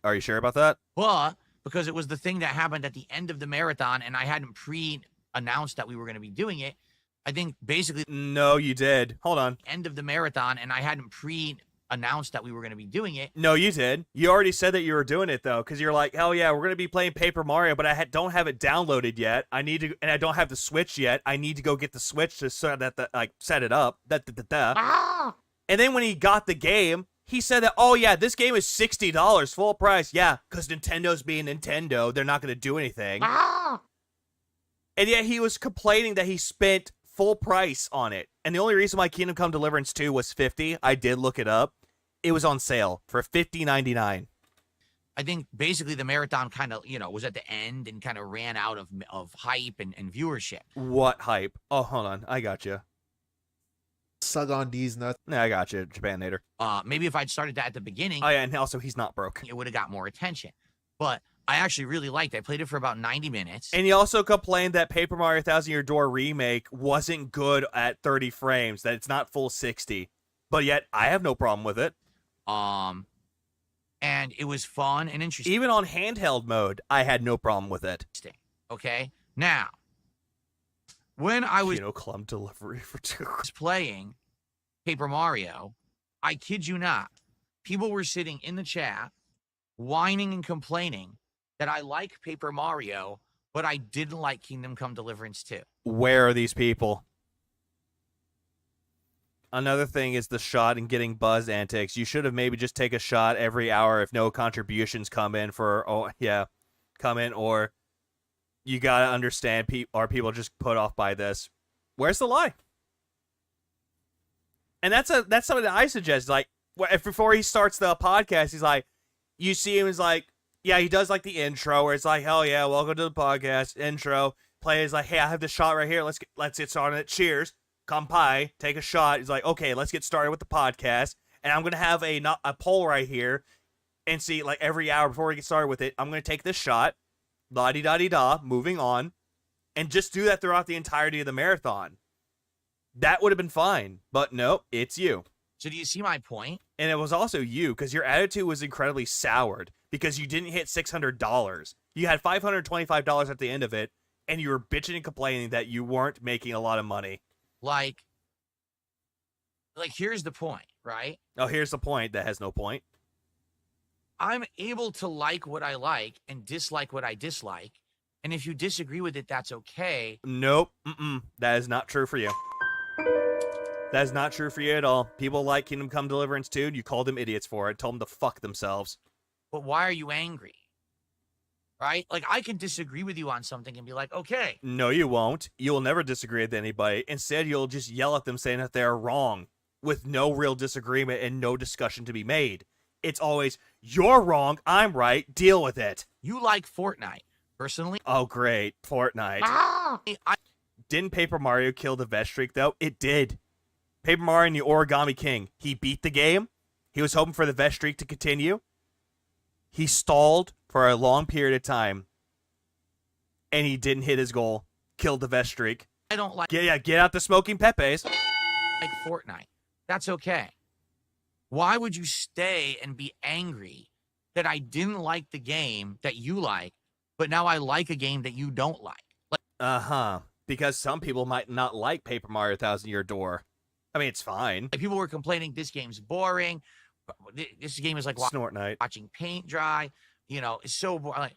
Are you sure about that? But because it was the thing that happened at the end of the marathon and I hadn't pre-announced that we were going to be doing it, I think basically... No, you did. Hold on. End of the marathon and I hadn't pre-announced that we were going to be doing it. No, you did. You already said that you were doing it, though, because you're like, hell yeah, we're going to be playing Paper Mario, but I don't have it downloaded yet. And I don't have the Switch yet. I need to go get the Switch to set it up. And then when he got the game, he said that, oh yeah, this game is $60 full price. Yeah, because Nintendo's being Nintendo. They're not going to do anything. And yet he was complaining that he spent full price on it. And the only reason why Kingdom Come Deliverance 2 was $50, I did look it up. It was on sale for $50.99. I think basically the marathon kind of, was at the end and kind of ran out of hype and viewership. What hype? Oh, hold on. I got you. Sug on D's nuts. Yeah, I got you, Japanator. Maybe if I'd started that at the beginning. Oh, yeah, and also he's not broke. It would have got more attention. But I actually really liked it. I played it for about 90 minutes. And he also complained that Paper Mario Thousand Year Door Remake wasn't good at 30 frames, that it's not full 60. But yet, I have no problem with it. And it was fun and interesting. Even on handheld mode, I had no problem with it. Okay? Now, when I was Club Delivery for 2 playing Paper Mario, I kid you not, people were sitting in the chat whining and complaining that I like Paper Mario, but I didn't like Kingdom Come Deliverance 2. Where are these people? Another thing is the shot and getting buzz antics. You should have maybe just take a shot every hour if no contributions come in or you gotta understand, are people just put off by this? Where's the lie? And that's something that I suggest. Like, before he starts the podcast, he's like, you see him, he's like, yeah, he does like the intro where it's like, hell yeah, welcome to the podcast intro. Play is like, hey, I have the shot right here. Let's get started. Cheers. Kampai. Take a shot. He's like, okay, let's get started with the podcast. And I'm gonna have a poll right here, and see, like, every hour before we get started with it, I'm gonna take this shot. La-di-da-di-da, moving on, and just do that throughout the entirety of the marathon. That would have been fine, but no, it's you. So do you see my point? And it was also you, because your attitude was incredibly soured, because you didn't hit $600. You had $525 at the end of it, and you were bitching and complaining that you weren't making a lot of money. Like here's the point, right? Oh, here's the point that has no point. I'm able to like what I like and dislike what I dislike. And if you disagree with it, that's okay. Nope. That is not true for you. That is not true for you at all. People like Kingdom Come Deliverance 2, and you called them idiots for it. Told them to fuck themselves. But why are you angry? Right? Like, I can disagree with you on something and be like, okay. No, you won't. You'll never disagree with anybody. Instead, you'll just yell at them saying that they're wrong, with no real disagreement and no discussion to be made. It's always, you're wrong, I'm right, deal with it. You like Fortnite, personally? Oh, great. Fortnite. Didn't Paper Mario kill the vet streak, though? It did. Paper Mario and the Origami King. He beat the game. He was hoping for the vet streak to continue. He stalled for a long period of time, and he didn't hit his goal. Killed the vet streak. I don't like... Get out the smoking Pepes. Like Fortnite. That's okay. Why would you stay and be angry that I didn't like the game that you like, but now I like a game that you don't like? Because some people might not like Paper Mario Thousand Year Door. I mean, it's fine. Like, people were complaining this game's boring. This game is like watching paint dry. It's so boring. Like,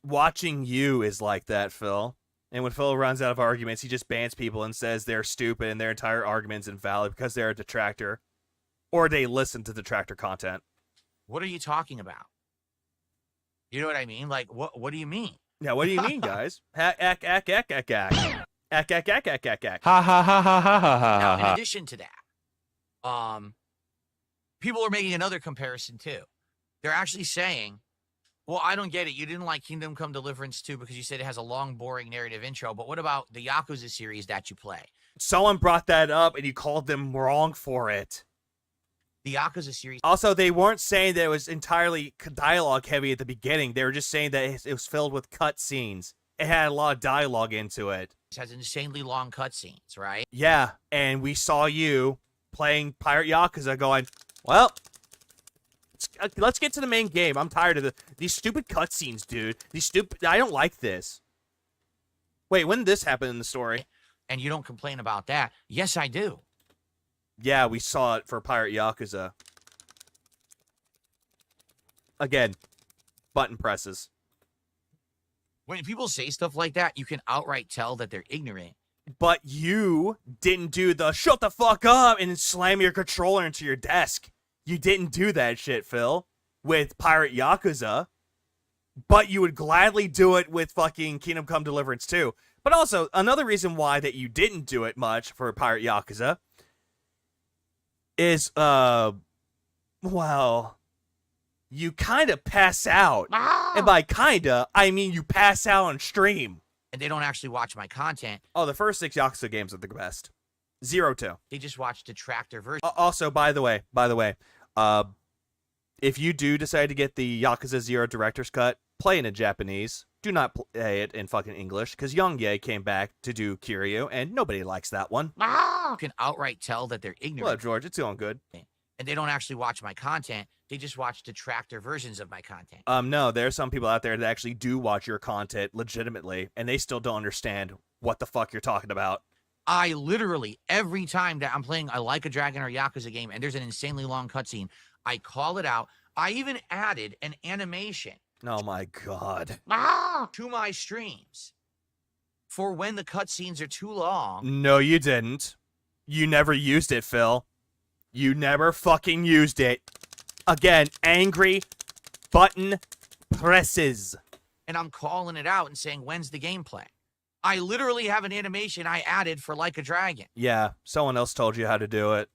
watching you is like that, Phil. And when Phil runs out of arguments, he just bans people and says they're stupid and their entire argument's invalid because they're a detractor. Or they listen to detractor content. What are you talking about? You know what I mean? Like, what do you mean? Yeah, what do you mean, guys? Ack. Ack, ack, ack, ack, ack. Ack, ack, ack, ack, ack, ack. Ha, ha, ha, ha, ha, ha, ha. Now, in addition to that, people are making another comparison, too. They're actually saying, well, I don't get it. You didn't like Kingdom Come Deliverance 2 because you said it has a long, boring narrative intro. But what about the Yakuza series that you play? Someone brought that up, and you called them wrong for it. The Yakuza series Also, they weren't saying that it was entirely dialogue heavy at the beginning. They were just saying that it was filled with cutscenes. It had a lot of dialogue into it. has insanely long cutscenes, right? Yeah, and we saw you playing Pirate Yakuza going, well, let's get to the main game. I'm tired of these stupid cutscenes, dude. I don't like this. Wait, when did this happen in the story? And you don't complain about that. Yes, I do. Yeah, we saw it for Pirate Yakuza. Again, button presses. When people say stuff like that, you can outright tell that they're ignorant. But you didn't do the shut the fuck up and slam your controller into your desk. You didn't do that shit, Phil, with Pirate Yakuza. But you would gladly do it with fucking Kingdom Come Deliverance 2. But also, another reason why that you didn't do it much for Pirate Yakuza is, well, you kind of pass out. And by kinda, I mean you pass out on stream. And they don't actually watch my content. Oh, the first 6 Yakuza games are the best. 0 2. They just watch detractor version. Also, by the way, if you do decide to get the Yakuza 0 director's cut, play it in Japanese. Do not play it in fucking English, because Young Ye came back to do Kiryu, and nobody likes that one. You can outright tell that they're ignorant. Well, George, it's going good. And they don't actually watch my content. They just watch detractor versions of my content. No, there are some people out there that actually do watch your content legitimately, and they still don't understand what the fuck you're talking about. I literally, every time that I'm playing a Like a Dragon or Yakuza game and there's an insanely long cutscene, I call it out. I even added an animation. Oh my god. To my streams for when the cutscenes are too long. No, you didn't. You never used it, Phil. You never fucking used it. Again, angry button presses. And I'm calling it out and saying, when's the gameplay? I literally have an animation I added for Like a Dragon. Yeah, someone else told you how to do it.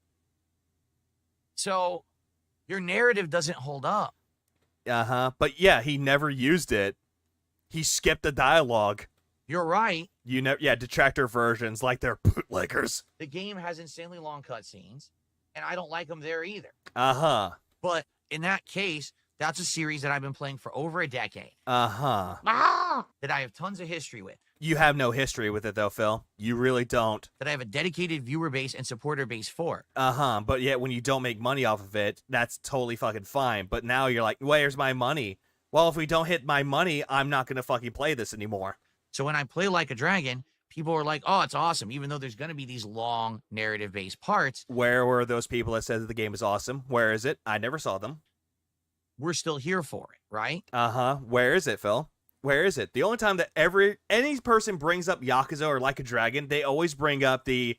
So, your narrative doesn't hold up. Uh-huh. But yeah, he never used it. He skipped the dialogue. You're right. Yeah, detractor versions, like they're bootleggers. The game has insanely long cutscenes, and I don't like them there either. Uh-huh. But in that case, that's a series that I've been playing for over a decade. Uh-huh. That I have tons of history with. You have no history with it, though, Phil. You really don't. That I have a dedicated viewer base and supporter base for. Uh-huh. But yet, when you don't make money off of it, that's totally fucking fine. But now you're like, where's my money? Well, if we don't hit my money, I'm not going to fucking play this anymore. So when I play Like a Dragon, people are like, oh, it's awesome, even though there's going to be these long narrative-based parts. Where were those people that said that the game is awesome? Where is it? I never saw them. We're still here for it, right? Uh-huh. Where is it, Phil? Where is it? The only time that any person brings up Yakuza or Like a Dragon, they always bring up the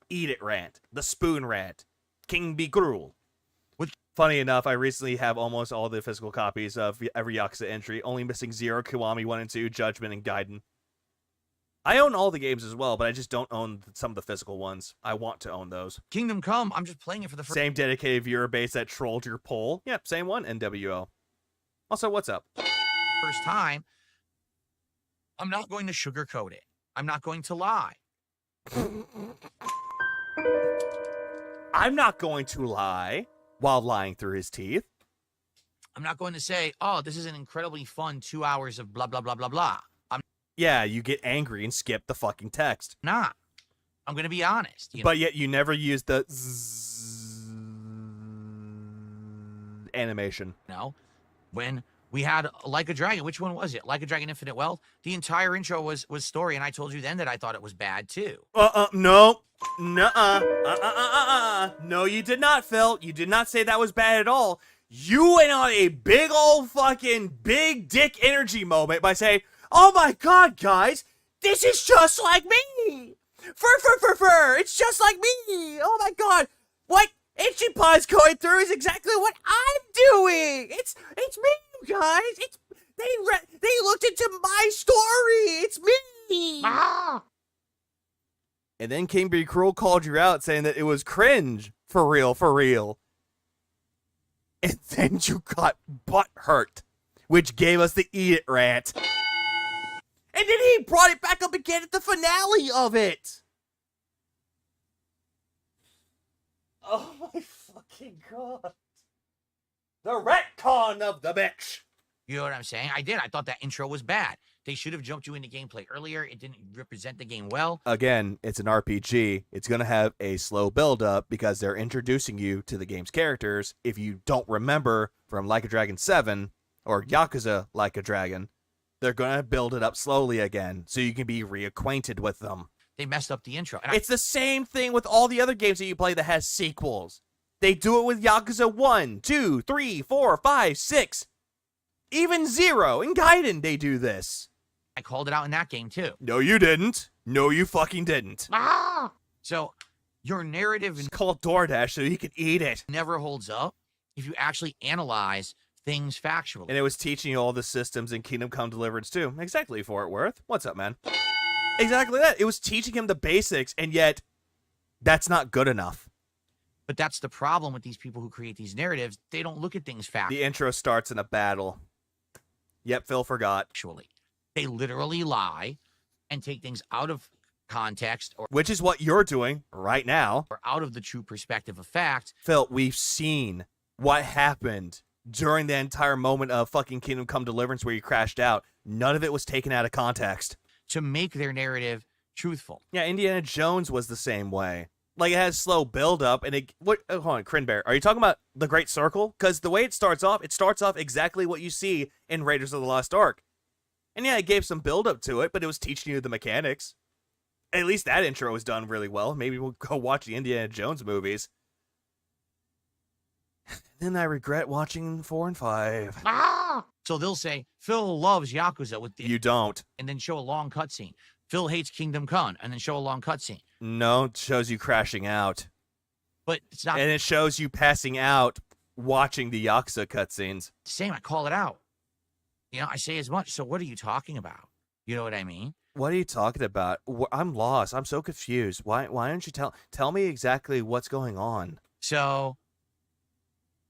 eat it rant, the spoon rant, King be cruel. Funny enough, I recently have almost all the physical copies of every Yakuza entry, only missing 0, Kiwami 1 and 2, Judgment, and Gaiden. I own all the games as well, but I just don't own some of the physical ones. I want to own those. Kingdom Come, I'm just playing it for the first... Same dedicated viewer base that trolled your poll. Yep, same one, NWO. Also, what's up? First time, I'm not going to sugarcoat it. I'm not going to lie. I'm not going to lie while lying through his teeth. I'm not going to say, oh, this is an incredibly fun 2 hours of blah, blah, blah, blah, blah. Yeah, you get angry and skip the fucking text. Nah. I'm going to be honest. But yet you never use the animation. No. When we had Like a Dragon, which one was it? Like a Dragon Infinite Wealth? The entire intro was story, and I told you then that I thought it was bad, too. No. Nuh-uh. No, you did not, Phil. You did not say that was bad at all. You went on a big old fucking big dick energy moment by saying, oh my god, guys, this is just like me! Fur! It's just like me! Oh my god! What Ichipan's going through is exactly what I'm doing! It's me, you guys! They looked into my story! It's me! And then King Be Cruel called you out saying that it was cringe. For real. And then you got butt hurt, which gave us the eat it rant. And then he brought it back up again at the finale of it. Oh my fucking fucking god. The retcon of the bitch. You know what I'm saying? I did. I thought that intro was bad. They should have jumped you into gameplay earlier. It didn't represent the game well. Again, it's an RPG. It's going to have a slow build-up because they're introducing you to the game's characters. If you don't remember from Like a Dragon 7 or Yakuza Like a Dragon, they're going to build it up slowly again so you can be reacquainted with them. They messed up the intro. And it's the same thing with all the other games that you play that has sequels. They do it with Yakuza 1, 2, 3, 4, 5, 6. Even 0. In Gaiden, they do this. I called it out in that game, too. No, you didn't. No, you fucking didn't. So, your narrative... It's called DoorDash so you can eat it. ...never holds up if you actually analyze things factually. And it was teaching you all the systems in Kingdom Come Deliverance, too. Exactly, Fort Worth. What's up, man? Exactly that. It was teaching him the basics, and yet that's not good enough. But that's the problem with these people who create these narratives. They don't look at things factually. The intro starts in a battle. Yep, Phil forgot. Actually, they literally lie and take things out of context, or which is what you're doing right now, or out of the true perspective of fact. Phil, we've seen what happened during the entire moment of fucking Kingdom Come Deliverance where you crashed out. None of it was taken out of context to make their narrative truthful. Yeah, Indiana Jones was the same way. Like, it has slow build-up, and it... What? Hold on, Crinbear. Are you talking about The Great Circle? Because the way it starts off exactly what you see in Raiders of the Lost Ark. And yeah, it gave some build-up to it, but it was teaching you the mechanics. At least that intro was done really well. Maybe we'll go watch the Indiana Jones movies. Then I regret watching 4 and 5. So they'll say, Phil loves Yakuza with the... You don't. And then show a long cutscene. Phil hates Kingdom Come, and then show a long cutscene. No, it shows you crashing out. But it's not... And it shows you passing out watching the Yakuza cutscenes. Same, I call it out. You know, I say as much. So what are you talking about? You know what I mean? What are you talking about? I'm lost. I'm so confused. Why don't you tell me exactly what's going on? So,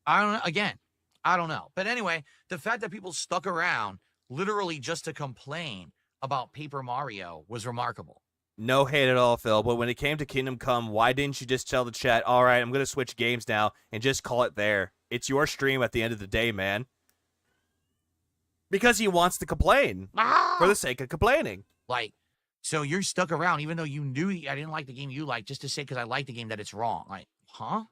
I don't know. Again, I don't know. But anyway, the fact that people stuck around literally just to complain about Paper Mario was remarkable. No hate at all, Phil, but when it came to Kingdom Come, why didn't you just tell the chat, all right, I'm going to switch games now, and just call it there? It's your stream at the end of the day, man. Because he wants to complain. For the sake of complaining. Like, so you're stuck around, even though you knew I didn't like the game you liked, just to say because I like the game that it's wrong. Like, huh?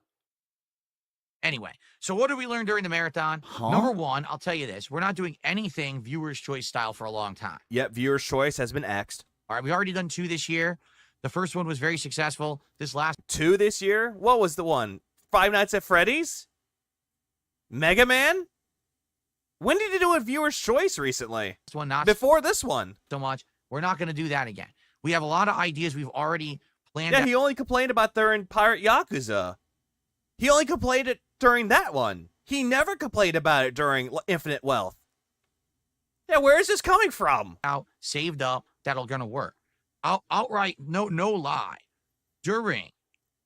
Anyway, so what did we learn during the marathon? Number one, I'll tell you this. We're not doing anything viewer's choice style for a long time. Yep, viewer's choice has been axed. All right, we've already done 2 this year. The first one was very successful. This last 2 this year? What was the one? Five Nights at Freddy's? Mega Man? When did you do a viewer's choice recently? This one, not before this one. So much. We're not going to do that again. We have a lot of ideas we've already planned. Yeah, he only complained about during Pirate Yakuza. He only complained it during that one. He never complained about it during Infinite Wealth. Yeah, where is this coming from? Out, saved up, that'll gonna work. Outright, no lie. During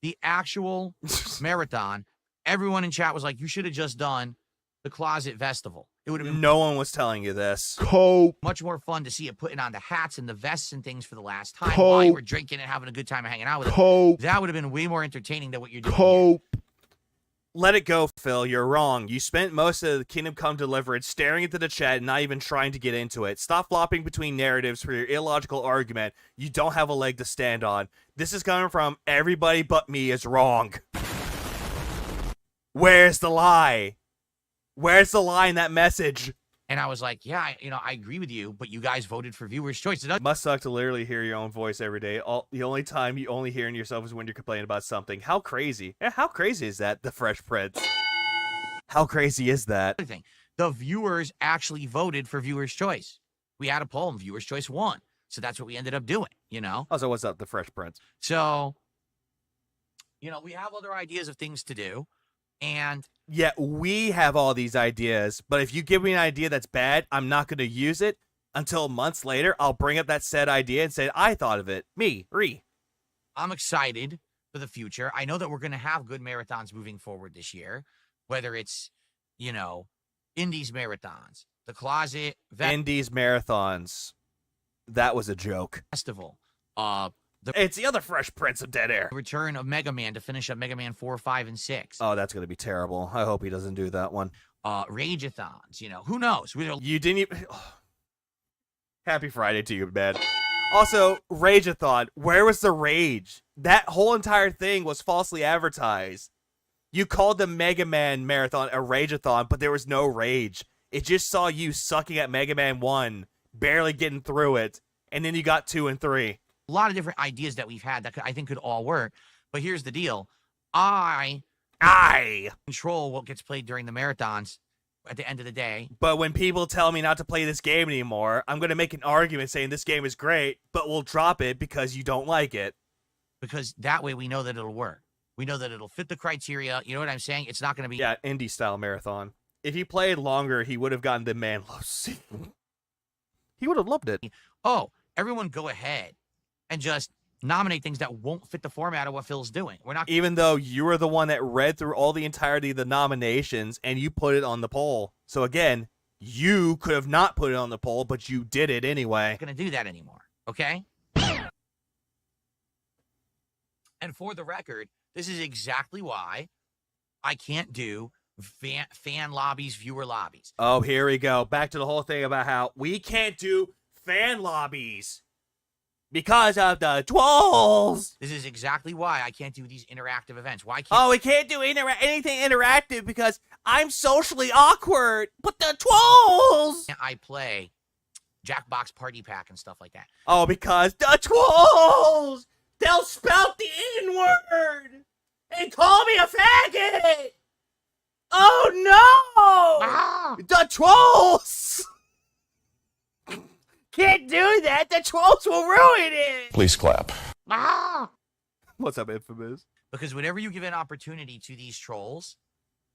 the actual marathon, everyone in chat was like, you should have just done the Closet Festival. It would have been no one was telling you this. Cope. Much more fun to see it putting on the hats and the vests and things for the last time while you were drinking and having a good time and hanging out with it. That would have been way more entertaining than what you're doing. Cope. Let it go, Phil. You're wrong. You spent most of the Kingdom Come Deliverance staring into the chat and not even trying to get into it. Stop flopping between narratives for your illogical argument. You don't have a leg to stand on. This is coming from everybody but me is wrong. Where's the lie? Where's the lie in that message? And I was like, yeah, I agree with you, but you guys voted for viewer's choice. It must suck to literally hear your own voice every day. The only time you only hearing yourself is when you're complaining about something. How crazy? Yeah, how crazy is that, the Fresh Prince? How crazy is that? The viewers actually voted for viewer's choice. We had a poll and viewer's choice won. So that's what we ended up doing, Oh, so what's up, the Fresh Prince? So, we have other ideas of things to do. And yeah, we have all these ideas, but if you give me an idea that's bad, I'm not going to use it until months later. I'll bring up that said idea and say, I thought of it. I'm excited for the future. I know that we're going to have good marathons moving forward this year, whether it's, Indies marathons, the Closet Indies marathons. That was a joke. Festival, It's the other Fresh Prince of Dead Air. The return of Mega Man to finish up Mega Man 4, 5, and 6. Oh, that's going to be terrible. I hope he doesn't do that one. Rageathons, you know, who knows? You didn't even... Happy Friday to you, man. Also, Rageathon, where was the rage? That whole entire thing was falsely advertised. You called the Mega Man Marathon a Rageathon, but there was no rage. It just saw you sucking at Mega Man 1, barely getting through it, and then you got 2 and 3. A lot of different ideas that we've had that I think could all work. But here's the deal. I control what gets played during the marathons at the end of the day. But when people tell me not to play this game anymore, I'm going to make an argument saying this game is great, but we'll drop it because you don't like it. Because that way we know that it'll work. We know that it'll fit the criteria. You know what I'm saying? It's not going to be... Yeah, indie-style marathon. If he played longer, he would have gotten the Manlow sequel. He would have loved it. Oh, everyone go ahead and just nominate things that won't fit the format of what Phil's doing. We're not... Even though you were the one that read through all the entirety of the nominations and you put it on the poll. So again, you could have not put it on the poll, but you did it anyway. Not going to do that anymore, okay? And for the record, this is exactly why I can't do fan lobbies, viewer lobbies. Oh, here we go. Back to the whole thing about how we can't do fan lobbies because of the trolls. This is exactly why I can't do these interactive events. Why can't... Oh, we can't do anything interactive because I'm socially awkward. But the trolls. I play Jackbox Party Pack and stuff like that. Oh, because the trolls. They'll spout the N-word and call me a faggot. Oh, no. The trolls. Can't do that. The trolls will ruin it. Please clap. What's up, Infamous? Because whenever you give an opportunity to these trolls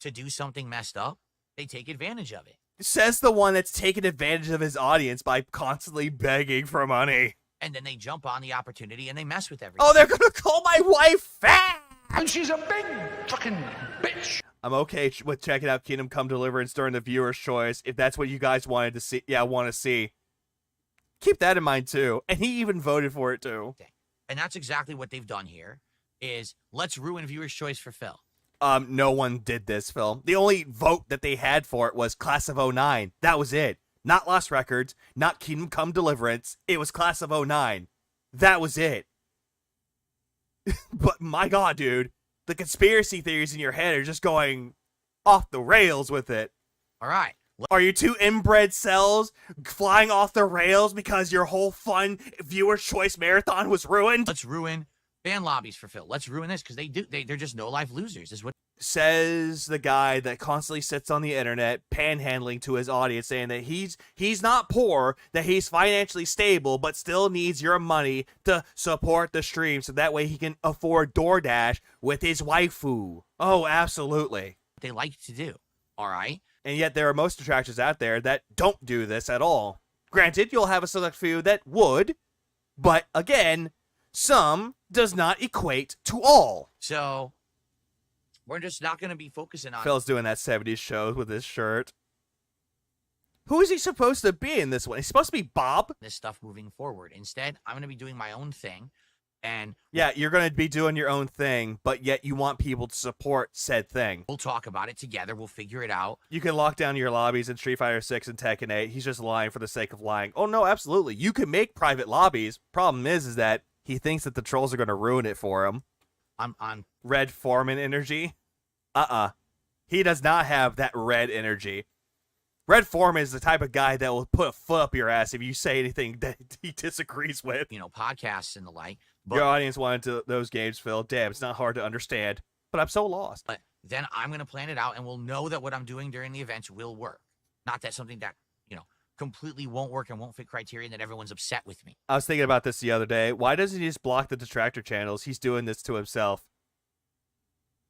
to do something messed up, they take advantage of it. Says the one that's taking advantage of his audience by constantly begging for money. And then they jump on the opportunity and they mess with everything. Oh, they're going to call my wife fat. And she's a big fucking bitch. I'm okay with checking out Kingdom Come Deliverance during the viewer's choice if that's what you guys wanted to see. Yeah, want to see. Keep that in mind, too. And he even voted for it, too. And that's exactly what they've done here, is let's ruin viewer's choice for Phil. No one did this, Phil. The only vote that they had for it was Class of 09. That was it. Not Lost Records, not Kingdom Come Deliverance. It was Class of 09. That was it. But my God, dude, the conspiracy theories in your head are just going off the rails with it. All right. Are you two inbred cells flying off the rails because your whole fun viewer's choice marathon was ruined? Let's ruin fan lobbies for Phil. Let's ruin this because they're just no life losers. Is what says the guy that constantly sits on the internet panhandling to his audience, saying that he's not poor, that he's financially stable, but still needs your money to support the stream so that way he can afford DoorDash with his waifu. Oh, absolutely. They like to do. All right. And yet there are most attractions out there that don't do this at all. Granted, you'll have a select few that would, but again, some does not equate to all. So we're just not going to be focusing on... Phil's doing that 70s show with his shirt. Who is he supposed to be in this one? He's supposed to be Bob? This stuff moving forward. Instead, I'm going to be doing my own thing. And yeah, you're going to be doing your own thing, but yet you want people to support said thing. We'll talk about it together. We'll figure it out. You can lock down your lobbies in Street Fighter 6 and Tekken 8. He's just lying for the sake of lying. Oh, no, absolutely. You can make private lobbies. Problem is that he thinks that the trolls are going to ruin it for him. I'm on Red Foreman energy. He does not have that red energy. Red Foreman is the type of guy that will put a foot up your ass if you say anything that he disagrees with. You know, podcasts and the like. But your audience wanted those games, Phil. Damn, it's not hard to understand. But I'm so lost. But then I'm going to plan it out, and we'll know that what I'm doing during the events will work. Not that something that, you know, completely won't work and won't fit criteria and that everyone's upset with me. I was thinking about this the other day. Why doesn't he just block the detractor channels? He's doing this to himself.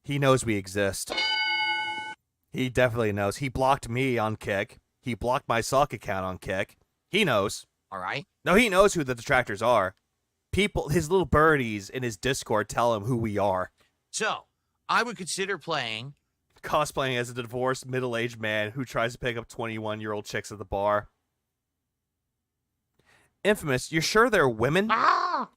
He knows we exist. He definitely knows. He blocked me on Kick. He blocked my Salk account on Kick. He knows. All right. No, he knows who the detractors are. People, his little birdies in his Discord tell him who we are. So, I would consider cosplaying as a divorced middle-aged man who tries to pick up 21-year-old chicks at the bar. Infamous, you're sure they're women?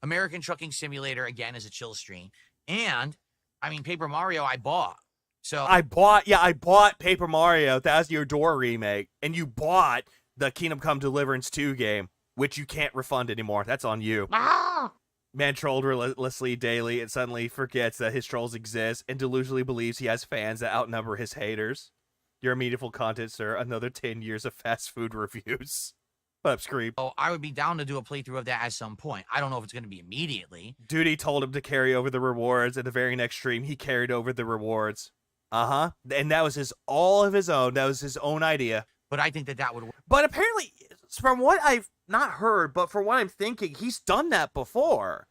American Trucking Simulator, again, is a chill stream. And, I mean, Paper Mario I bought. So I bought Paper Mario Thousand Year Door remake, and you bought the Kingdom Come Deliverance 2 game, which you can't refund anymore. That's on you. Man trolled relentlessly daily and suddenly forgets that his trolls exist and delusionally believes he has fans that outnumber his haters. Your meaningful content, sir. Another 10 years of fast food reviews. What up, Scream? Oh, I would be down to do a playthrough of that at some point. I don't know if it's going to be immediately. Duty told him to carry over the rewards, and the very next stream, he carried over the rewards. Uh-huh. And that was all of his own. That was his own idea. But I think that would work. But apparently, from what I've not heard, but from what I'm thinking, he's done that before.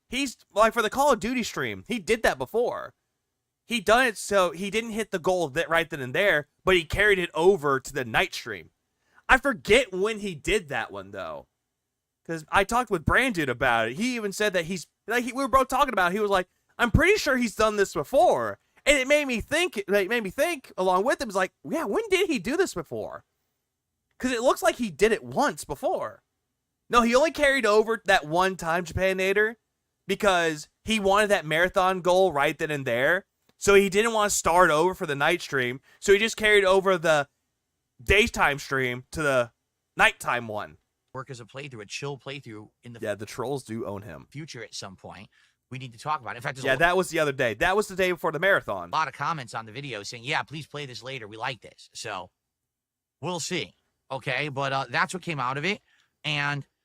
He's, like, for the Call of Duty stream, he did that before. He done it so he didn't hit the goal that right then and there, but he carried it over to the night stream. I forget when he did that one, though. Because I talked with Brandon about it. He even said that we were both talking about it. He was like, I'm pretty sure he's done this before. And it made me think, along with him, is like, yeah, when did he do this before? Because it looks like he did it once before. No, he only carried over that one time, Japanator, because he wanted that marathon goal right then and there. So he didn't want to start over for the night stream. So he just carried over the daytime stream to the nighttime one. Work as a playthrough, a chill playthrough in the Yeah, the trolls do own him. future at some point. We need to talk about it. In fact, there's Yeah, that was the other day. That was the day before the marathon. a lot of comments on the video saying, yeah, please play this later. We like this. So we'll see. Okay, but that's what came out of it.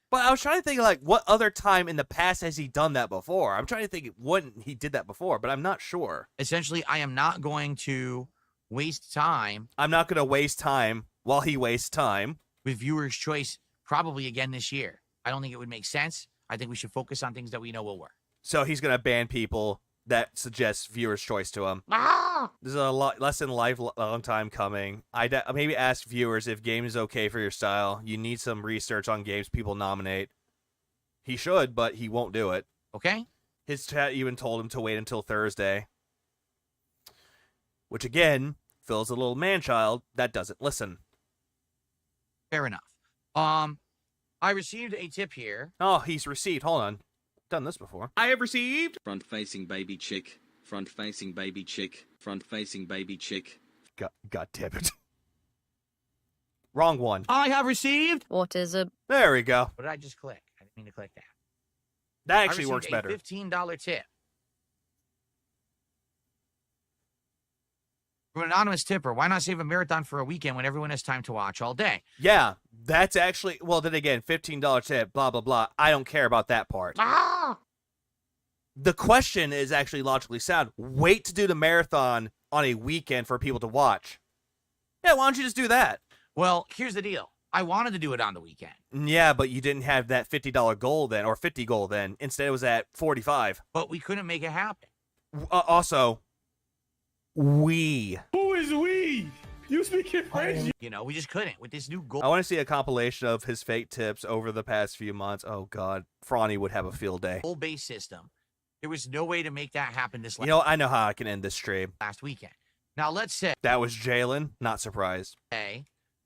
But I was trying to think, like, what other time in the past has he done that before? I'm trying to think when he did that before, but I'm not sure. Essentially, I am not going to waste time. I'm not going to waste time while he wastes time. With viewer's choice, probably again this year. I don't think it would make sense. I think we should focus on things that we know will work. So he's going to ban people that suggest viewer's choice to him. This is a lesson long time coming. Maybe ask viewers if game is okay for your style. You need some research on games people nominate. He should, but he won't do it. Okay. His chat even told him to wait until Thursday. Which, again, Phil's a little man-child that doesn't listen. Fair enough. I received a tip here. Oh, he's received. Hold on. Done this before. I have received. Front-facing baby chick. Front-facing baby chick. Front-facing baby chick. God damn it. Wrong one. I have received. What is it? There we go. What did I just click? I didn't mean to click that. That actually works a better. $15 tip. From an anonymous tipper, why not save a marathon for a weekend when everyone has time to watch all day? Yeah, that's actually, well, then again, $15 tip, blah, blah, blah. I don't care about that part. The question is actually logically sound. Wait to do the marathon on a weekend for people to watch. Yeah, why don't you just do that? Well, here's the deal. I wanted to do it on the weekend. Yeah, but you didn't have that $50 goal then, or 50 goal then. Instead, it was at 45. But we couldn't make it happen. Also, Who is we? You speaking French? You know, we just couldn't with this new goal. I want to see a compilation of his fake tips over the past few months. Oh, God. Franny would have a field day. Goal-based system. There was no way to make that happen this You know, I know how I can end this stream. last weekend. Now, let's say That was Jalen. Not surprised.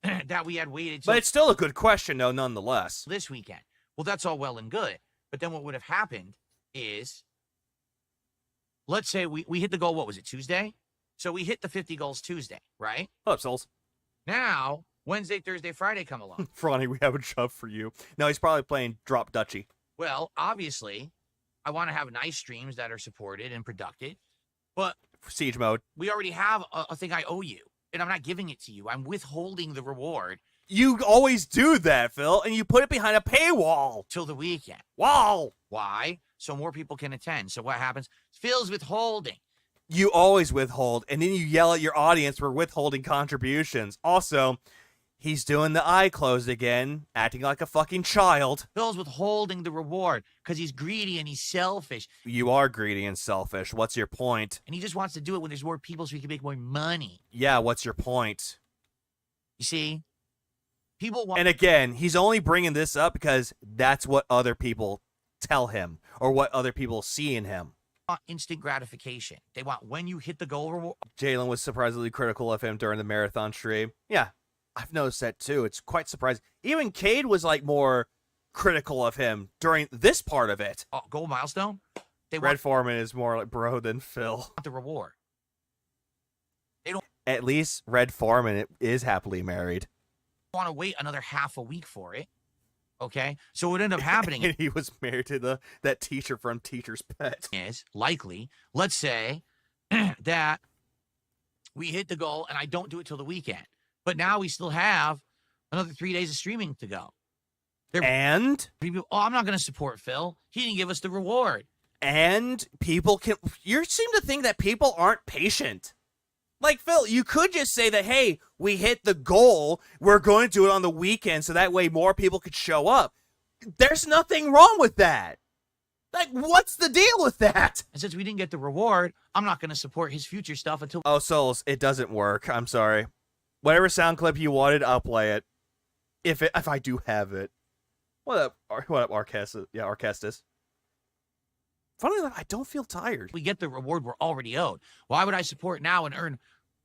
that we had waited But till it's still a good question, though, nonetheless. this weekend. Well, that's all well and good. But then what would have happened is, let's say we hit the goal, what was it, Tuesday? So we hit the 50 goals Tuesday, right? What's up, Souls? Now, Wednesday, Thursday, Friday come along. Franny, we have a job for you. No, he's probably playing Drop Dutchy. Well, obviously, I want to have nice streams that are supported and productive. But Siege mode. we already have a thing I owe you. And I'm not giving it to you. I'm withholding the reward You always do that, Phil, and you put it behind a paywall. till the weekend. Wow. Why? So more people can attend. So what happens? Phil's withholding. You always withhold, and then you yell at your audience for withholding contributions. Also, he's doing the eye closed again, acting like a fucking child. Phil's withholding the reward because he's greedy and he's selfish. You are greedy and selfish. What's your point? And he just wants to do it when there's more people so he can make more money. Yeah, what's your point? You see? People want... And again, he's only bringing this up because that's what other people tell him or what other people see in him. instant gratification. They want when you hit the goal reward. Jalen was surprisingly critical of him during the marathon stream. Yeah, I've noticed that too. It's quite surprising. Even Cade was like more critical of him during this part of it. Oh, gold milestone? They Red want Foreman is more like bro than Phil. the reward. They don't At least Red Foreman is happily married. want to wait another half a week for it. Okay? So what ended up happening And he was married to that teacher from Teacher's Pet. is likely, let's say, that we hit the goal and I don't do it till the weekend. But now we still have another 3 days of streaming to go. And? People, oh, I'm not going to support Phil. He didn't give us the reward. And people can... You seem to think that people aren't patient. Like, Phil, you could just say that, hey, we hit the goal. We're going to do it on the weekend so that way more people could show up. There's nothing wrong with that. Like, what's the deal with that? And since we didn't get the reward, I'm not going to support his future stuff until... Oh, Souls, it doesn't work. I'm sorry. Whatever sound clip you wanted, I'll play it. If I do have it. What up, Arcastus? Yeah, Arcastus. Funnily enough, I don't feel tired. We get the reward we're already owed. Why would I support now and earn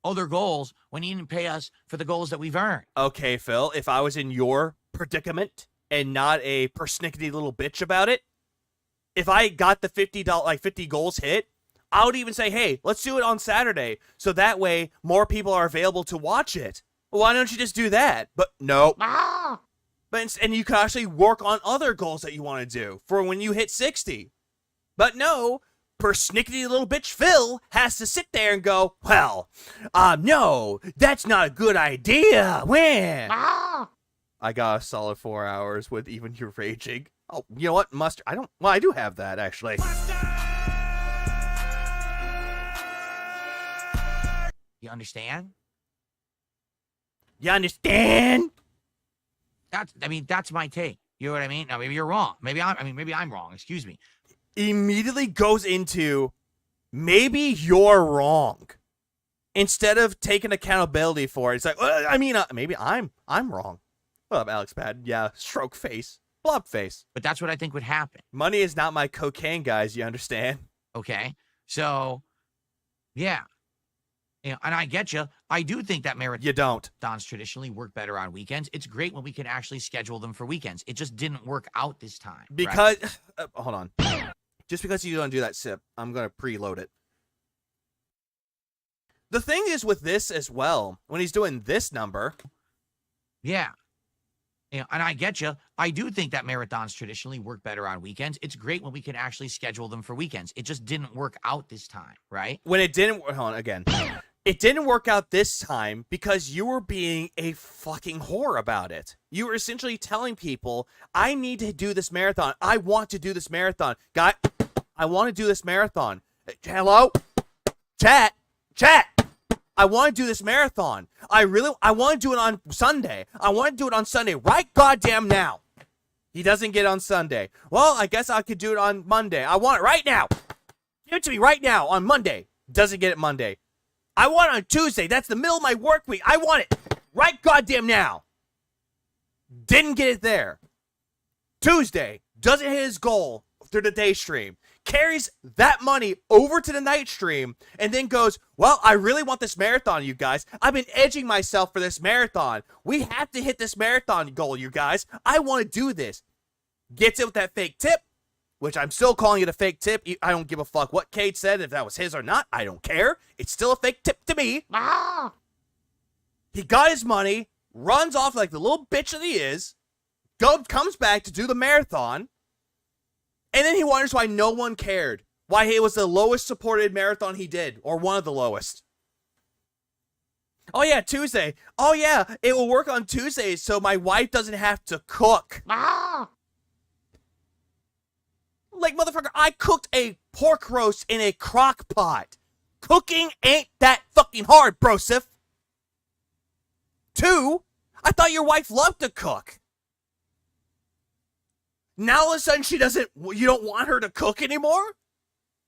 other goals when he didn't pay us for the goals that we've earned? Okay, Phil, if I was in your predicament and not a persnickety little bitch about it, if I got the $50 goals hit, I would even say, hey, let's do it on Saturday so that way more people are available to watch it. Why don't you just do that? But no. And you can actually work on other goals that you want to do for when you hit 60. But no, persnickety little bitch Phil has to sit there and go, well, no, that's not a good idea. When? I got a solid 4 hours with even you raging. Oh, you know what? Mustard. I do have that, actually. You understand? You understand? That's my take. You know what I mean? Now, maybe you're wrong. Maybe I'm wrong. Excuse me. Immediately goes into, maybe you're wrong. Instead of taking accountability for it, it's like, maybe I'm wrong. What up, Alex Pad? Yeah, stroke face. Blob face. But that's what I think would happen. Money is not my cocaine, guys. You understand? Okay. So, yeah. And I get you. I do think that marathons You don't. traditionally work better on weekends. It's great when we can actually schedule them for weekends. It just didn't work out this time. Because, hold on. Just because you don't do that sip, I'm going to preload it. The thing is with this as well, when he's doing this number. Yeah. And I get you. I do think that marathons traditionally work better on weekends. It's great when we can actually schedule them for weekends. It just didn't work out this time, right? When it didn't, hold on, again. It didn't work out this time because you were being a fucking whore about it. You were essentially telling people, I need to do this marathon. I want to do this marathon. Guy, I want to do this marathon. Hello? Chat. I want to do this marathon. I want to do it on Sunday. I want to do it on Sunday right goddamn now. He doesn't get it on Sunday. Well, I guess I could do it on Monday. I want it right now. Give it to me right now on Monday. Doesn't get it Monday. I want it on Tuesday. That's the middle of my work week. I want it right goddamn now. Didn't get it there. Tuesday. Doesn't hit his goal through the day stream. Carries that money over to the night stream and then goes, well, I really want this marathon, you guys. I've been edging myself for this marathon. We have to hit this marathon goal, you guys. I want to do this. Gets it with that fake tip, which I'm still calling it a fake tip. I don't give a fuck what Cade said, if that was his or not. I don't care. It's still a fake tip to me. He got his money, runs off like the little bitch that he is, comes back to do the marathon, and then he wonders why no one cared. Why it was the lowest supported marathon he did, or one of the lowest. Oh yeah, Tuesday. Oh yeah, it will work on Tuesdays so my wife doesn't have to cook. Like, motherfucker, I cooked a pork roast in a crock pot. Cooking ain't that fucking hard, brosif. 2, I thought your wife loved to cook. Now all of a sudden you don't want her to cook anymore?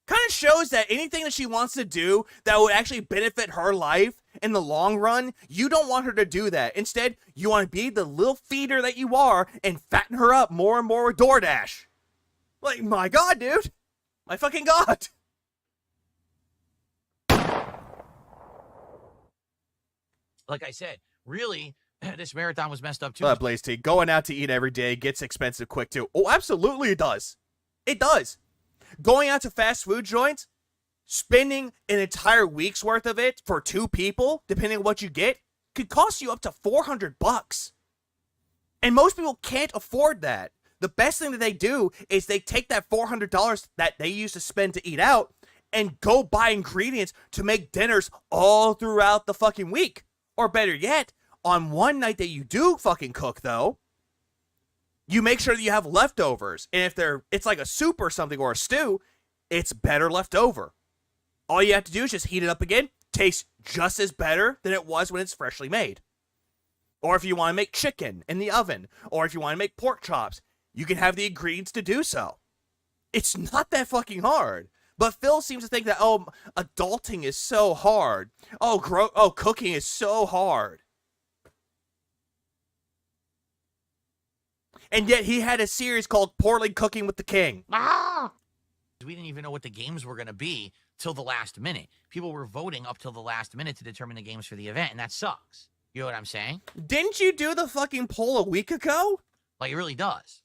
Kind of shows that anything that she wants to do that would actually benefit her life in the long run, you don't want her to do that. Instead, you want to be the little feeder that you are and fatten her up more and more with DoorDash. Like, my God, dude. My fucking God. Like I said, really, this marathon was messed up too. Blaze T, going out to eat every day gets expensive quick too. Oh, absolutely it does. It does. Going out to fast food joints, spending an entire week's worth of it for 2 people, depending on what you get, could cost you up to $400. And most people can't afford that. The best thing that they do is they take that $400 that they used to spend to eat out and go buy ingredients to make dinners all throughout the fucking week. Or better yet, on one night that you do fucking cook, though, you make sure that you have leftovers. And if it's like a soup or something or a stew, it's better left over. All you have to do is just heat it up again. Tastes just as better than it was when it's freshly made. Or if you want to make chicken in the oven, or if you want to make pork chops, you can have the ingredients to do so. It's not that fucking hard. But Phil seems to think that, adulting is so hard. Cooking is so hard. And yet he had a series called Poorly Cooking with the King. We didn't even know what the games were going to be till the last minute. People were voting up till the last minute to determine the games for the event, and that sucks. You know what I'm saying? Didn't you do the fucking poll a week ago? Like, it really does.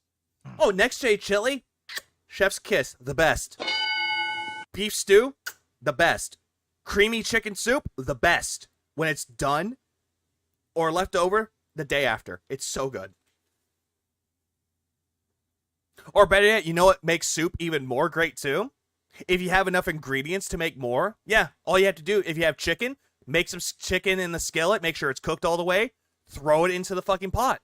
Oh, Next Day Chili? Chef's Kiss, the best. Beef stew, the best. Creamy chicken soup, the best. When it's done or left over the day after. It's so good. Or better yet, you know what makes soup even more great too? If you have enough ingredients to make more, yeah, all you have to do, if you have chicken, make some chicken in the skillet, make sure it's cooked all the way, throw it into the fucking pot.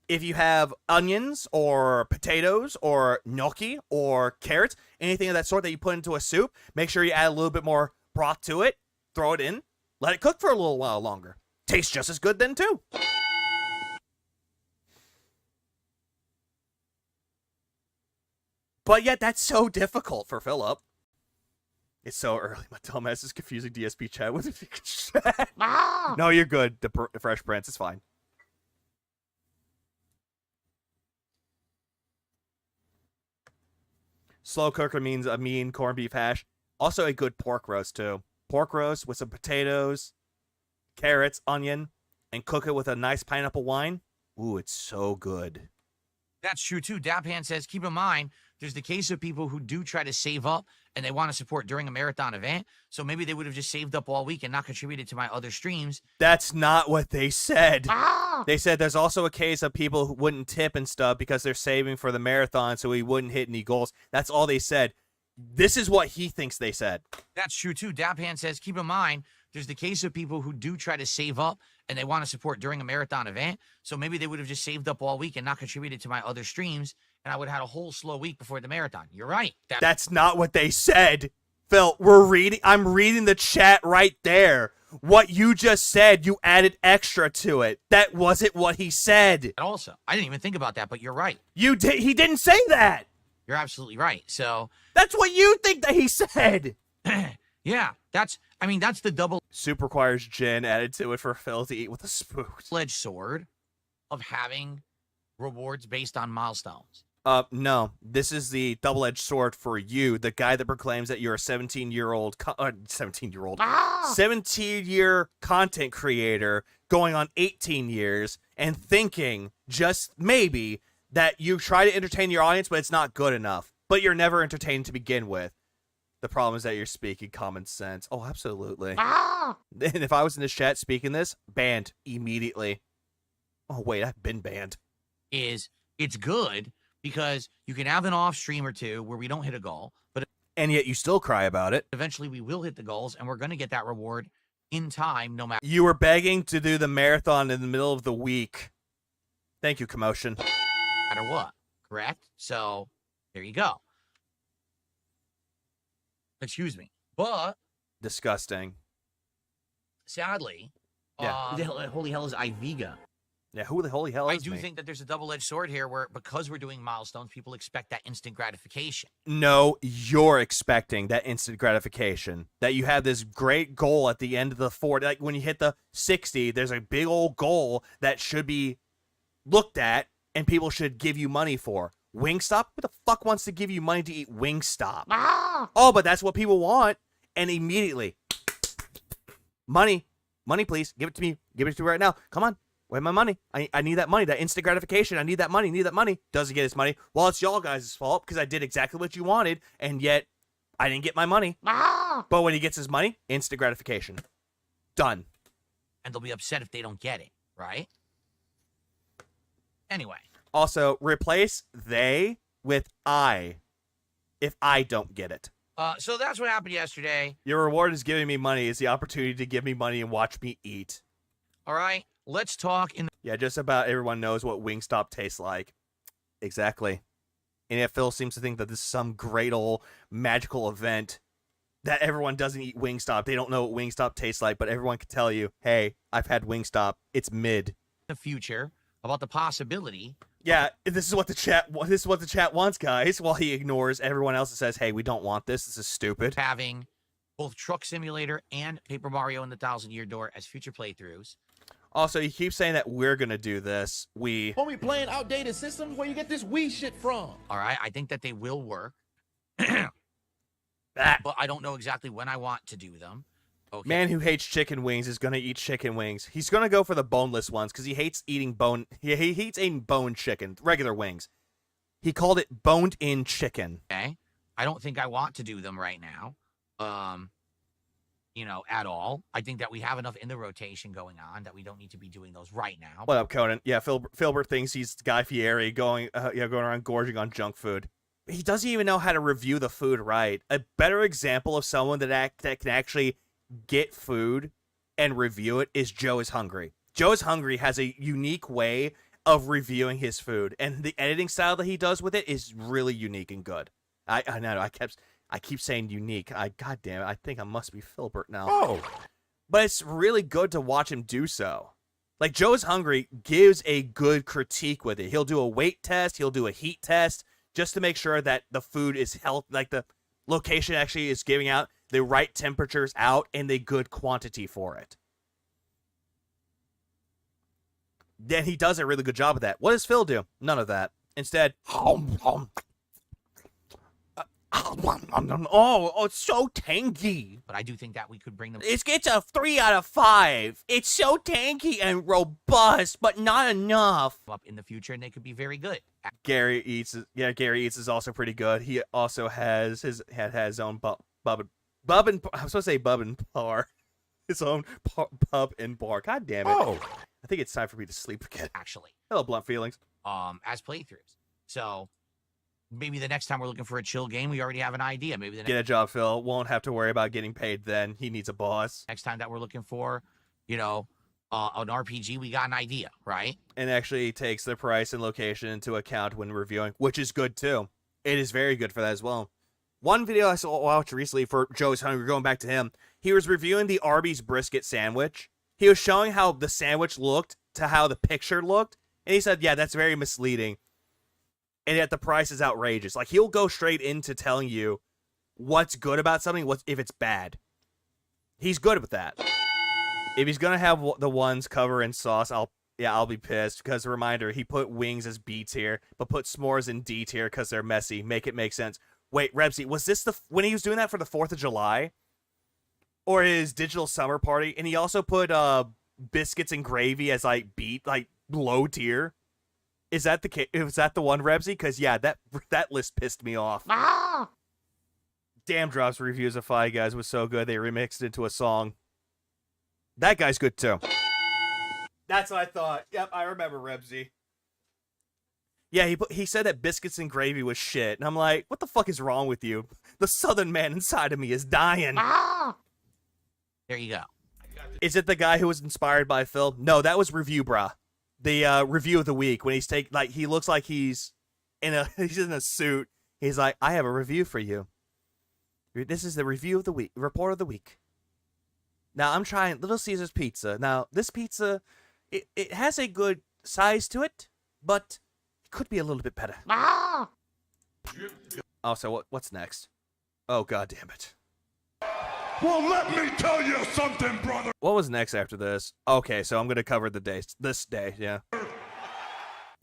If you have onions or potatoes or gnocchi or carrots, anything of that sort that you put into a soup, make sure you add a little bit more broth to it, throw it in, let it cook for a little while longer. Tastes just as good then too. But yet that's so difficult for Philip. It's so early. My dumbass is confusing DSP chat with chat. No, you're good. The Fresh Prince is fine. Slow cooker means a mean corned beef hash. Also a good pork roast too. Pork roast with some potatoes, carrots, onion, and cook it with a nice pineapple wine. Ooh, it's so good. That's true too. Dapan says, keep in mind, there's the case of people who do try to save up and they want to support during a marathon event. So maybe they would have just saved up all week and not contributed to my other streams. That's not what they said. They said there's also a case of people who wouldn't tip and stuff because they're saving for the marathon so he wouldn't hit any goals. That's all they said. This is what he thinks they said. That's true too. Dapan says, keep in mind, there's the case of people who do try to save up and they want to support during a marathon event. So maybe they would have just saved up all week and not contributed to my other streams. And I would have had a whole slow week before the marathon. You're right. That's not what they said. Phil, I'm reading the chat right there. What you just said, you added extra to it. That wasn't what he said. And also, I didn't even think about that, but you're right. He didn't say that. You're absolutely right. So that's what you think that he said. Yeah, that's the double. Soup requires gin added to it for Phil to eat with a spoon. Edged sword of having rewards based on milestones. No, this is the double-edged sword for you, the guy that proclaims that you're a 17-year content creator going on 18 years and thinking just maybe that you try to entertain your audience, but it's not good enough. But you're never entertained to begin with. The problem is that you're speaking common sense. Oh, absolutely. And if I was in this chat speaking this, banned immediately. Oh, wait, I've been banned. It's good because you can have an off stream or two where we don't hit a goal, and yet you still cry about it. Eventually we will hit the goals and we're going to get that reward in time no matter. You were begging to do the marathon in the middle of the week. Thank you, Commotion. No matter what, correct? So there you go. Excuse me. But disgusting. Sadly, who the holy hell is Iviga? Yeah, who the holy hell is I do think that there's a double-edged sword here where because we're doing milestones, people expect that instant gratification. No, you're expecting that instant gratification. That you have this great goal at the end of the 40. Like when you hit the 60, there's a big old goal that should be looked at and people should give you money for. Wingstop? Who the fuck wants to give you money to eat Wingstop? Oh, but that's what people want. And immediately, money, please. Give it to me. Give it to me right now. Come on. Where's my money? I need that money, that instant gratification. I need that money. Doesn't get his money. Well, it's y'all guys' fault because I did exactly what you wanted, and yet I didn't get my money. But when he gets his money, instant gratification. Done. And they'll be upset if they don't get it, right? Anyway. Also, replace they with I if I don't get it. So that's what happened yesterday. Your reward is giving me money is the opportunity to give me money and watch me eat. All right, let's talk in the... Yeah, just about everyone knows what Wingstop tastes like. Exactly. And yet Phil seems to think that this is some great old magical event that everyone doesn't eat Wingstop. They don't know what Wingstop tastes like, but everyone can tell you, hey, I've had Wingstop. It's mid. The future about the possibility. Yeah, this is what the chat wants, guys, while he ignores everyone else that says, hey, we don't want this. This is stupid. Having both Truck Simulator and Paper Mario and the Thousand Year Door as future playthroughs. Also, you keep saying that we're going to do this. Homie playing outdated systems where you get this Wii shit from. All right, I think that they will work. But I don't know exactly when I want to do them. Okay. Man who hates chicken wings is going to eat chicken wings. He's going to go for the boneless ones because he hates eating he hates eating boned chicken, regular wings. He called it boned-in chicken. Okay. I don't think I want to do them right now. At all. I think that we have enough in the rotation going on that we don't need to be doing those right now. What up, Conan? Yeah, Filbert thinks he's Guy Fieri going around gorging on junk food. He doesn't even know how to review the food right. A better example of someone that can actually get food and review it is Joe is Hungry. Joe is Hungry has a unique way of reviewing his food, and the editing style that he does with it is really unique and good. I know. I keep saying unique. God damn it. I think I must be Filbert now. Oh. But it's really good to watch him do so. Like, Joe is Hungry gives a good critique with it. He'll do a weight test. He'll do a heat test just to make sure that the food is healthy. Like, the location actually is giving out the right temperatures out and the good quantity for it. Then he does a really good job of that. What does Phil do? None of that. Instead, oh, it's so tangy. But I do think that we could bring them. It's a 3 out of 5. It's so tangy and robust, but not enough. Up in the future, and they could be very good. Gary Eats is also pretty good. He also has his own pub and bar. His own pub and bar. God damn it. Oh. I think it's time for me to sleep again. Actually. Hello, Blunt Feelings. As playthroughs. So maybe the next time we're looking for a chill game, we already have an idea. Maybe Get a job, Phil. Won't have to worry about getting paid then. He needs a boss. Next time that we're looking for, an RPG, we got an idea, right? And actually takes the price and location into account when reviewing, which is good too. It is very good for that as well. One video I watched recently for Joe's Hungry, going back to him, he was reviewing the Arby's brisket sandwich. He was showing how the sandwich looked to how the picture looked, and he said, yeah, that's very misleading. And yet the price is outrageous. Like, he'll go straight into telling you what's good about something, if it's bad. He's good with that. If he's gonna have the ones cover in sauce, I'll be pissed. Because, reminder, he put wings as B tier, but put s'mores in D tier because they're messy. Make it make sense. Wait, Rebsy, was this when he was doing that for the 4th of July? Or his digital summer party? And he also put biscuits and gravy as low tier. Is that the one, Rebsy? Because, yeah, that list pissed me off. Damn Drops reviews of Fi Guys was so good they remixed it into a song. That guy's good too. That's what I thought. Yep, I remember Rebsy. Yeah, he said that biscuits and gravy was shit. And I'm like, what the fuck is wrong with you? The southern man inside of me is dying. There you go. Is it the guy who was inspired by Phil? No, that was Review Bra. The review of the week when he looks like he's in a suit. He's like, I have a review for you. This is the review of the week, report of the week. Now I'm trying Little Caesar's pizza. Now this pizza, it has a good size to it, but it could be a little bit better. Also, what's next? Oh, god damn it. Well, let me tell you something, brother. What was next after this? Okay, so I'm going to cover this day, yeah.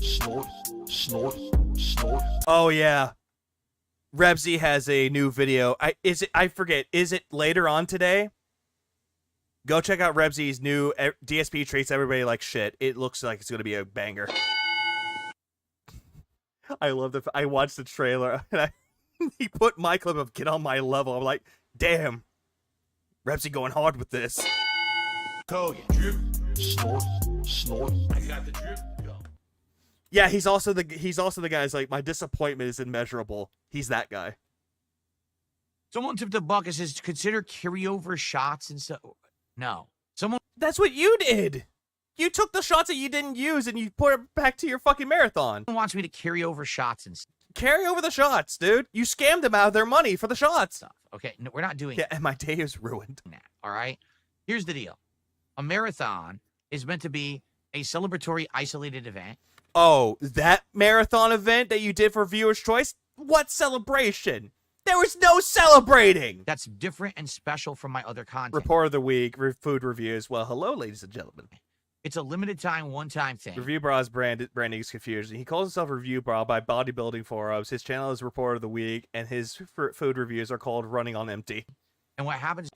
Snort, snort, snort. Oh, yeah. Rebsy has a new video. I forget. Is it later on today? Go check out Rebsy's new DSP treats everybody like shit. It looks like it's gonna be a banger. I love I watched the trailer and he put my clip of "Get on My Level." I'm like, damn, Rebsy going hard with this. Go, drip, snort, snort. I got the drip. Go. Yeah, he's also the guy who's like, my disappointment is immeasurable. He's that guy. Someone tipped a buck and says, consider carryover shots and stuff. No. That's what you did. You took the shots that you didn't use and you put it back to your fucking marathon. Someone wants me to carry over shots and stuff. Carry over the shots, dude. You scammed them out of their money for the shots. Okay, no, we're not doing Yeah, and my day is ruined. that. All right? Here's the deal. A marathon is meant to be a celebratory, isolated event. Oh, that marathon event that you did for Viewer's Choice? What celebration? There was no celebrating. That's different and special from my other content. Report of the week, food reviews. Well, hello, ladies and gentlemen. It's a limited time, one-time thing. Review Bra's branding is confusing. He calls himself Review Bra by bodybuilding forums. His channel is Report of the Week, and his food reviews are called Running on Empty. And what happens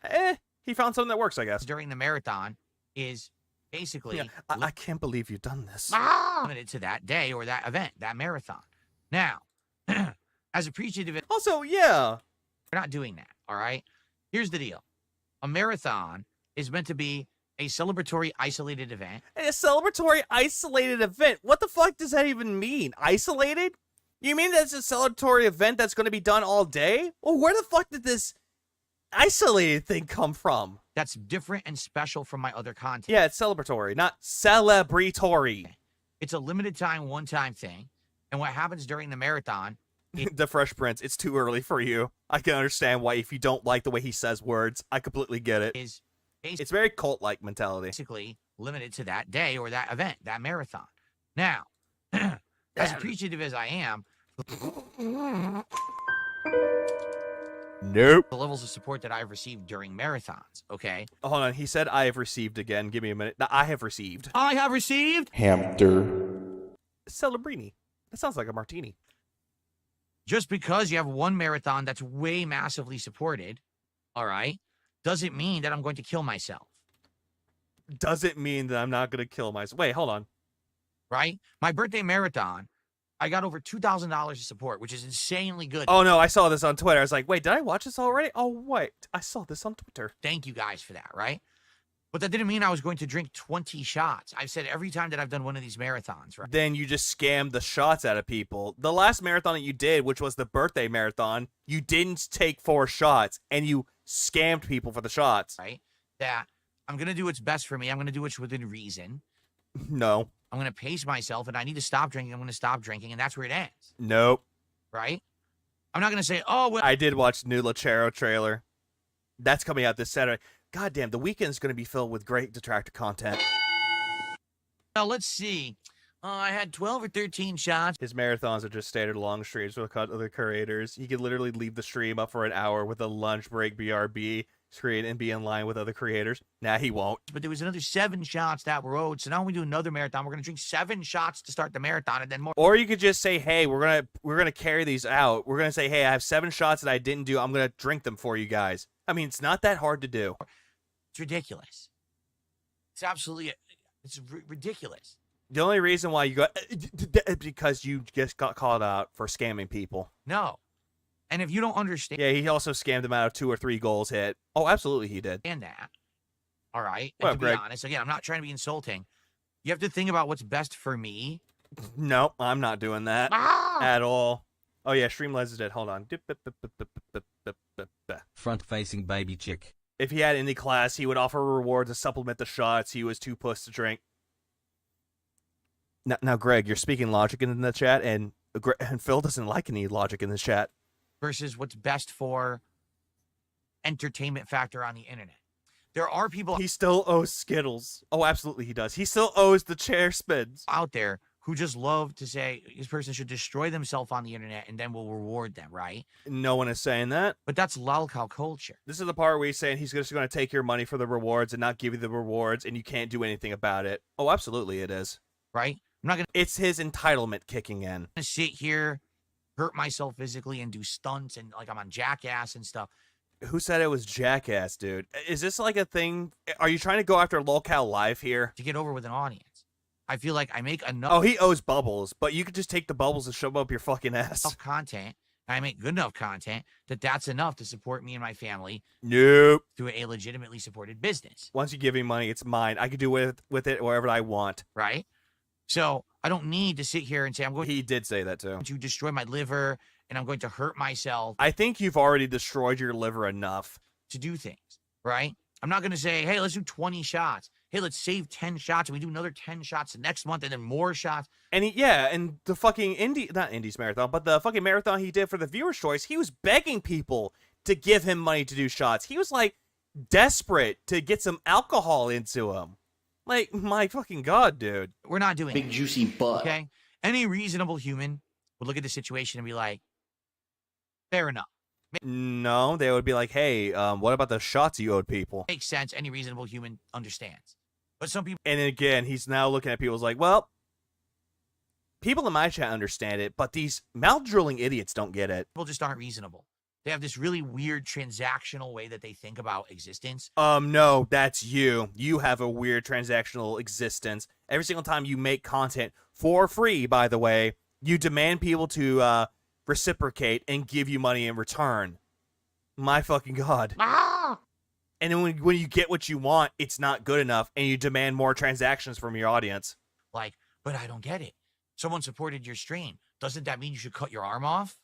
he found something that works, I guess. during the marathon is basically... Yeah, I can't believe you've done this. Limited to that day or that event, that marathon. Now, as appreciative... Also, yeah. We're not doing that, all right? Here's the deal. A marathon is meant to be a celebratory, isolated event. A celebratory, isolated event? What the fuck does that even mean? Isolated? You mean that's a celebratory event that's going to be done all day? Well, where the fuck did this isolated thing come from? That's different and special from my other content. Yeah, it's celebratory, not celebratory. It's a limited time, one-time thing. And what happens during the marathon... The Fresh Prince, it's too early for you. I can understand why if you don't like the way he says words. I completely get it. It's very cult-like mentality. Basically limited to that day or that event, that marathon. Now, as appreciative as I am... Nope. The levels of support that I've received during marathons, okay? Hold on, he said I have received again. Give me a minute. No, I have received. I have received... Hamster. Celebrini. That sounds like a martini. Just because you have one marathon that's way massively supported, all right, doesn't mean that I'm going to kill myself. Doesn't mean that I'm not going to kill myself. Wait, hold on. Right? My birthday marathon, I got over $2,000 of support, which is insanely good. Oh, no, I saw this on Twitter. I was like, wait, did I watch this already? Oh, wait, I saw this on Twitter. Thank you guys for that, right? But that didn't mean I was going to drink 20 shots. I've said every time that I've done one of these marathons, right? Then you just scammed the shots out of people. The last marathon that you did, which was the birthday marathon, you didn't take 4 shots, and you scammed people for the shots. Right? That I'm going to do what's best for me. I'm going to do what's within reason. No. I'm going to pace myself, and I need to stop drinking. I'm going to stop drinking, and that's where it ends. Nope. Right? I'm not going to say, oh, well. I did watch the new Lachero trailer. That's coming out this Saturday. Goddamn, the weekend's going to be filled with great detractor content. Now, let's see. I had 12 or 13 shots. His marathons are just standard long streams with other creators. He could literally leave the stream up for an hour with a lunch break BRB screen and be in line with other creators. Nah, he won't. But there was another 7 shots that were owed. So now when we do another marathon, we're going to drink 7 shots to start the marathon and then more. Or you could just say, hey, we're gonna carry these out. We're going to say, hey, I have 7 shots that I didn't do. I'm going to drink them for you guys. I mean, it's not that hard to do. It's ridiculous. It's absolutely, it's ridiculous. The only reason why you got, because you just got called out for scamming people. No. And if you don't understand. Yeah, he also scammed them out of 2 or 3 goals hit. Oh, absolutely he did. And that. All right. Well, and to Greg, be honest, again, I'm not trying to be insulting. You have to think about what's best for me. No, I'm not doing that at all. Oh, yeah, Streamlabs is dead. Hold on. Front-facing baby chick. If he had any class, he would offer a reward to supplement the shots he was too pussed to drink. Now, Greg, you're speaking logic in the chat, and Phil doesn't like any logic in the chat. Versus what's best for entertainment factor on the internet. There are people... He still owes Skittles. Oh, absolutely he does. He still owes the chair spins. Out there who just love to say this person should destroy themselves on the internet and then we'll reward them, right? No one is saying that. But that's lolcow culture. This is the part where he's saying he's just going to take your money for the rewards and not give you the rewards and you can't do anything about it. Oh, absolutely it is. Right? I'm not going to... It's his entitlement kicking in. Sit here, hurt myself physically and do stunts and like I'm on Jackass and stuff Who said it was Jackass, dude? Is this like a thing? Are you trying to go after Lolcow Live here? To get over with an audience. I feel like I make enough. Oh, he owes Bubbles, but you could just take the Bubbles and shove them up your fucking ass. Enough content. And I make good enough content that's enough to support me and my family. Nope. Through a legitimately supported business. Once you give me money, it's mine. I can do with it whatever I want. Right? So I don't need to sit here and say I'm going. He did say that too. To destroy my liver and I'm going to hurt myself. I think you've already destroyed your liver enough to do things. Right? I'm not going to say, hey, let's do 20 shots. Hey, let's save 10 shots and we do another 10 shots the next month and then more shots. And and the fucking not Indies marathon, but the fucking marathon he did for the viewer's choice, he was begging people to give him money to do shots. He was like desperate to get some alcohol into him. Like, my fucking God, dude. We're not doing big juicy butt. Okay? Any reasonable human would look at the situation and be like, fair enough. No, they would be like, hey, what about the shots you owed people? Makes sense. Any reasonable human understands. But some people... And again, he's now looking at people's like, well, people in my chat understand it, but these mouth-drilling idiots don't get it. People just aren't reasonable. They have this really weird transactional way that they think about existence. No, that's you. You have a weird transactional existence. Every single time you make content for free, by the way, you demand people to reciprocate and give you money in return. My fucking God. Ah! And then when you get what you want, it's not good enough, and you demand more transactions from your audience. Like, but I don't get it. Someone supported your stream. Doesn't that mean you should cut your arm off?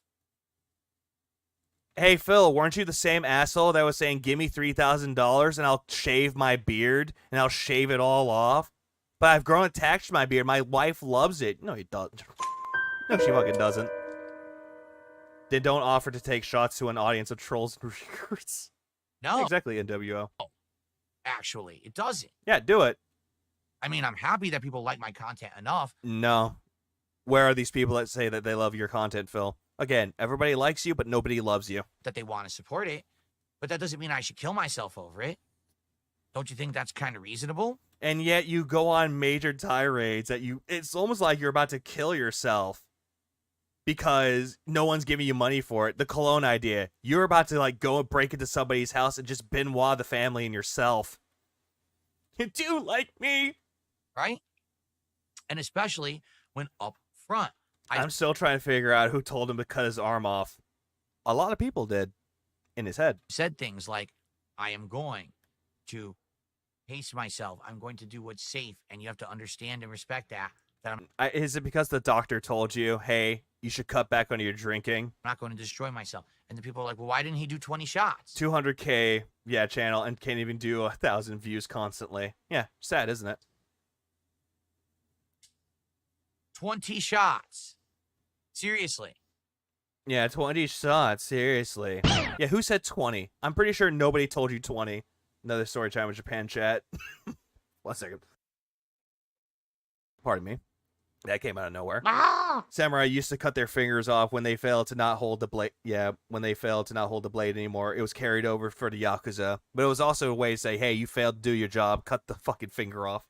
Hey, Phil, weren't you the same asshole that was saying, give me $3,000 and I'll shave my beard and I'll shave it all off? But I've grown attached to my beard. My wife loves it. No, he doesn't. No, she fucking doesn't. Then don't offer to take shots to an audience of trolls and recruits. No. Exactly, NWO. Actually, it doesn't. Yeah, do it. I mean, I'm happy that people like my content enough. No. Where are these people that say that they love your content, Phil? Again, everybody likes you, but nobody loves you. That they want to support it. But that doesn't mean I should kill myself over it. Don't you think that's kind of reasonable? And yet you go on major tirades that it's almost like you're about to kill yourself because no one's giving you money for it. The cologne idea. You're about to like go and break into somebody's house and just Benoit the family and yourself. You do like me. Right? And especially when up front. I'm still trying to figure out who told him to cut his arm off. A lot of people did. In his head. Said things like, I am going to pace myself. I'm going to do what's safe. And you have to understand and respect that. Is it because the doctor told you, hey, you should cut back on your drinking? I'm not going to destroy myself. And the people are like, well, why didn't he do 20 shots? 200K, channel, and can't even do 1,000 views constantly. Yeah, sad, isn't it? 20 shots. Seriously. Yeah, 20 shots. Seriously. Yeah, who said 20? I'm pretty sure nobody told you 20. Another story time with Japan chat. 1 second. Pardon me. That came out of nowhere. Ah! Samurai used to cut their fingers off when they failed to not hold the blade. Yeah, when they failed to not hold the blade anymore. It was carried over for the Yakuza. But it was also a way to say, hey, you failed to do your job. Cut the fucking finger off.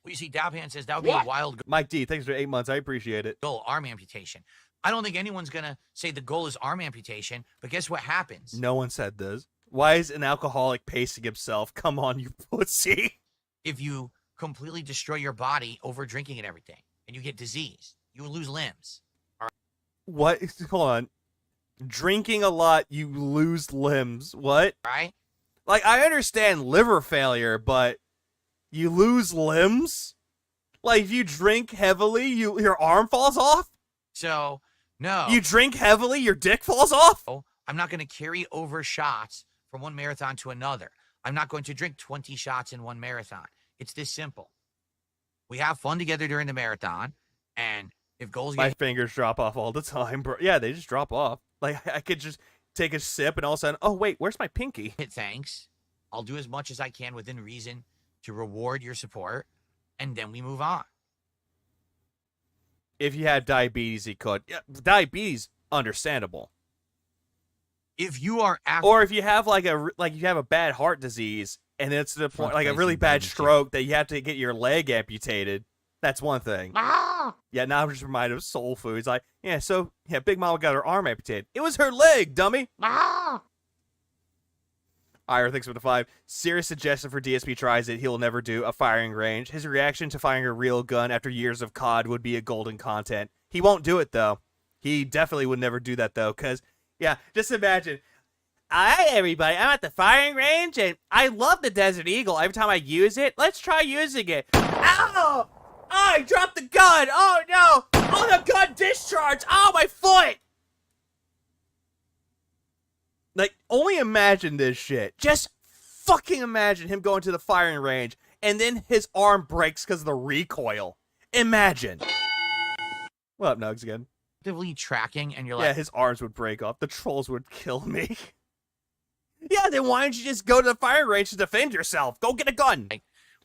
Well, you see, Dowpan says that would be a wild goal. Mike D, thanks for 8 months. I appreciate it. Arm amputation. I don't think anyone's going to say the goal is arm amputation, but guess what happens? No one said this. Why is an alcoholic pacing himself? Come on, you pussy. If you completely destroy your body over drinking and everything, and you get disease, you will lose limbs. All right. What? Hold on. Drinking a lot, you lose limbs. What? Right? Like, I understand liver failure, but you lose limbs? Like, if you drink heavily, your arm falls off? So, no. You drink heavily, your dick falls off? I'm not going to carry over shots from one marathon to another. I'm not going to drink 20 shots in one marathon. It's this simple. We have fun together during the marathon, and if goals My fingers drop off all the time, bro. Yeah, they just drop off. Like, I could just take a sip, and all of a sudden, oh, wait, where's my pinky? Thanks. I'll do as much as I can within reason to reward your support, and then we move on. If you had diabetes, he could. Yeah, diabetes, understandable. If you are, or if you have you have a bad heart disease, and it's to the point like a really bad stroke that you have to get your leg amputated, that's one thing. Yeah, now I'm just reminded of soul food. He's like, yeah, so, yeah, Big Mama got her arm amputated. It was her leg, dummy. Ira thinks with a 5. Serious suggestion for DSP tries it. He'll never do a firing range. His reaction to firing a real gun after years of COD would be a golden content. He won't do it, though. He definitely would never do that, though, because, yeah, just imagine. Hi, everybody. I'm at the firing range, and I love the Desert Eagle. Every time I use it, let's try using it. Ow! Oh, I dropped the gun. Oh, no. Oh, the gun discharged. Oh, my foot. Like, only imagine this shit. Just fucking imagine him going to the firing range, and then his arm breaks because of the recoil. Imagine. What up, Nugs, again? Actively tracking, and you're like... Yeah, his arms would break off. The trolls would kill me. Yeah, then why don't you just go to the firing range to defend yourself? Go get a gun.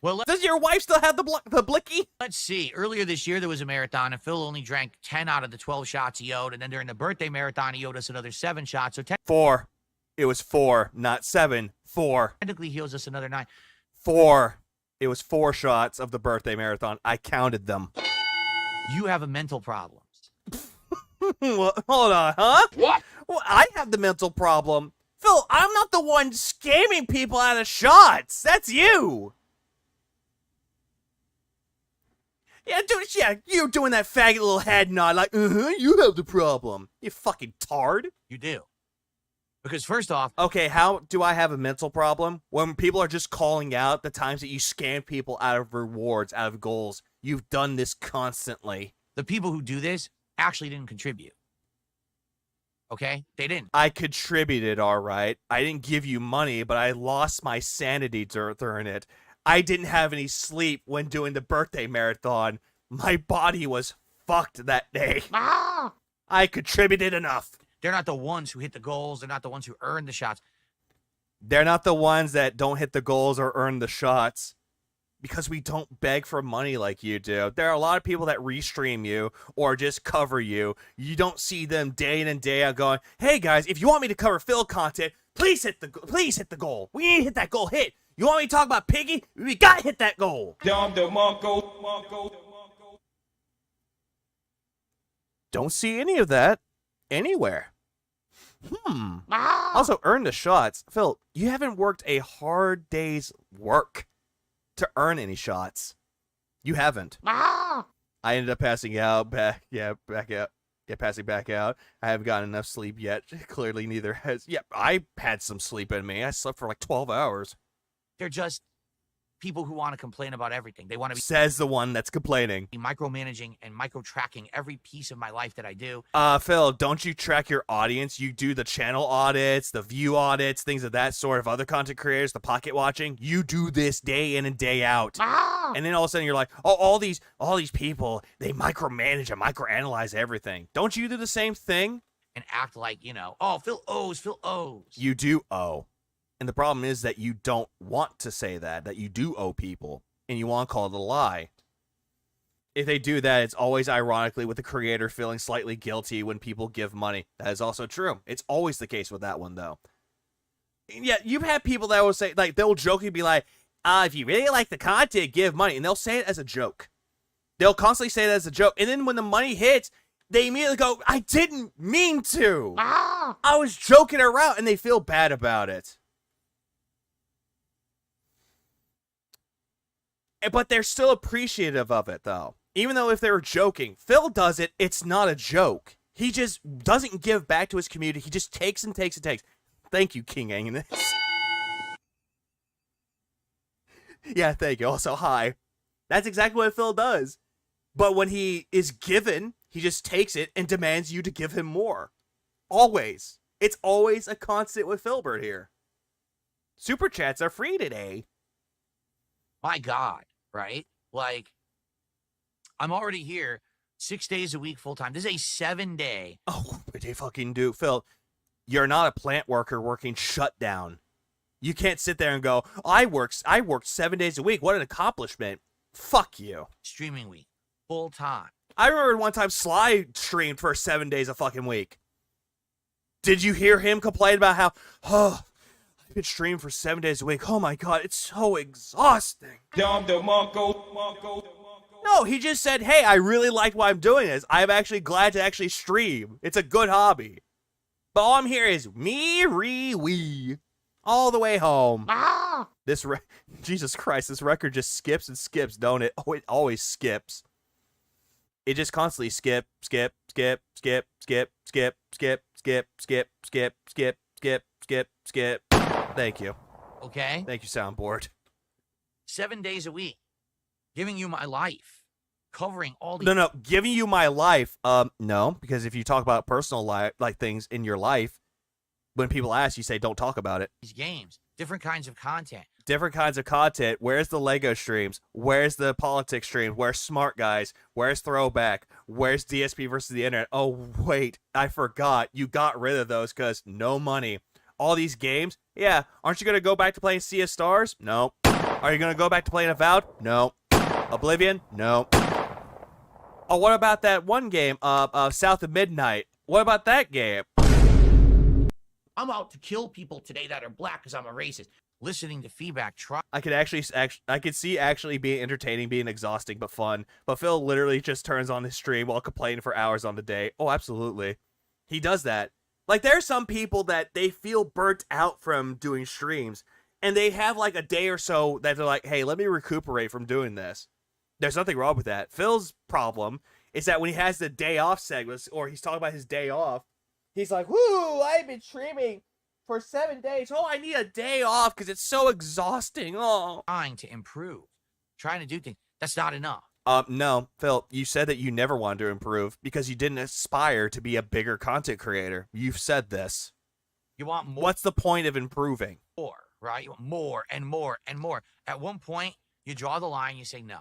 Well, does your wife still have the blicky? Let's see. Earlier this year, there was a marathon, and Phil only drank 10 out of the 12 shots he owed, and then during the birthday marathon, he owed us another 7 shots, so 10... 4. It was 4, not 7. 4. Technically, he owes us another 9. 4. It was 4 shots of the birthday marathon. I counted them. You have a mental problem. Well, hold on, huh? What? Well, I have the mental problem. Phil, I'm not the one scamming people out of shots. That's you. Yeah, dude, yeah, you doing that faggot little head nod like, you have the problem. You fucking tard. You do. Because first off... Okay, how do I have a mental problem? When people are just calling out the times that you scam people out of rewards, out of goals. You've done this constantly. The people who do this actually didn't contribute. Okay? They didn't. I contributed, all right. I didn't give you money, but I lost my sanity during it. I didn't have any sleep when doing the birthday marathon. My body was fucked that day. I contributed enough. They're not the ones who hit the goals. They're not the ones who earn the shots. They're not the ones that don't hit the goals or earn the shots. Because we don't beg for money like you do. There are a lot of people that restream you or just cover you. You don't see them day in and day out going, hey guys, if you want me to cover Phil content, please hit the goal. We need to hit that goal hit. You want me to talk about Piggy? We gotta hit that goal. Don't see any of that anywhere. Also, earn the shots. Phil, you haven't worked a hard day's work to earn any shots. You haven't. I ended up passing out back out. Yeah, passing back out. I haven't gotten enough sleep yet. Clearly neither has. Yeah, I had some sleep in me. I slept for like 12 hours. They're just people who want to complain about everything. They want to be... Says the one that's complaining. Micromanaging and micro-tracking every piece of my life that I do. Phil, don't you track your audience? You do the channel audits, the view audits, things of that sort of other content creators, the pocket watching. You do this day in and day out. And then all of a sudden you're like, oh, all these people, they micromanage and microanalyze everything. Don't you do the same thing? And act like, oh, Phil owes. You do owe. And the problem is that you don't want to say that you do owe people, and you want to call it a lie. If they do that, it's always ironically with the creator feeling slightly guilty when people give money. That is also true. It's always the case with that one, though. Yeah, you've had people that will say, like, they'll jokingly be like, if you really like the content, give money. And they'll say it as a joke. They'll constantly say that as a joke. And then when the money hits, they immediately go, I didn't mean to. I was joking around, and they feel bad about it. But they're still appreciative of it, though. Even though if they were joking, Phil does it, it's not a joke. He just doesn't give back to his community. He just takes and takes and takes. Thank you, King Agnes. Yeah, thank you. Also, hi. That's exactly what Phil does. But when he is given, he just takes it and demands you to give him more. Always. It's always a constant with Philbert here. Super chats are free today. My God, right? Like, I'm already here 6 days a week full time. This is a 7-day. Oh, they fucking do. Phil, you're not a plant worker working shutdown. You can't sit there and go, I worked 7 days a week. What an accomplishment. Fuck you. Streaming week. Full time. I remember one time Sly streamed for 7 days a fucking week. Did you hear him complain about how, I've been streaming for 7 days a week. Oh my God, it's so exhausting. No, he just said, hey, I really like why I'm doing this. I'm actually glad to actually stream. It's a good hobby. But all I'm here is me-re-wee. All the way home. Jesus Christ, this record just skips and skips, don't it? Oh, it always skips. It just constantly skip, skip, skip, skip, skip, skip, skip, skip, skip, skip, skip, skip, skip, skip. Thank you. Okay? Thank you, soundboard. 7 days a week. Giving you my life. Covering all the... No, giving you my life. No, because if you talk about personal life, like things in your life, when people ask, you say, don't talk about it. These games. Different kinds of content. Different kinds of content. Where's the Lego streams? Where's the politics streams? Where's Smart Guys? Where's Throwback? Where's DSP versus the Internet? Oh, wait, I forgot. You got rid of those because no money. All these games? Yeah. Aren't you going to go back to playing Sea of Stars? No. Are you going to go back to playing Avowed? No. Oblivion? No. Oh, what about that one game, South of Midnight? What about that game? I'm out to kill people today that are black because I'm a racist. Listening to feedback. I could see actually being entertaining, being exhausting, but fun. But Phil literally just turns on his stream while complaining for hours on the day. Oh, absolutely. He does that. Like, there are some people that they feel burnt out from doing streams, and they have like a day or so that they're like, hey, let me recuperate from doing this. There's nothing wrong with that. Phil's problem is that when he has the day off segments, or he's talking about his day off, he's like, whoo, I've been streaming for 7 days. Oh, I need a day off because it's so exhausting. Oh. Trying to improve. Trying to do things. That's not enough. No, Phil, you said that you never wanted to improve because you didn't aspire to be a bigger content creator. You've said this. You want more. What's the point of improving? More, right? You want more and more and more. At one point, you draw the line, you say no.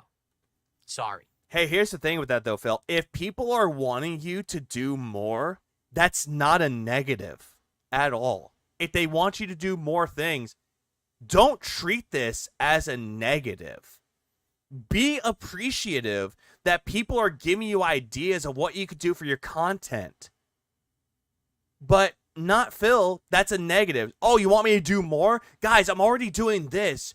Sorry. Hey, here's the thing with that, though, Phil. If people are wanting you to do more, that's not a negative at all. If they want you to do more things, don't treat this as a negative. Be appreciative that people are giving you ideas of what you could do for your content. But not Phil, that's a negative. Oh, you want me to do more? Guys, I'm already doing this.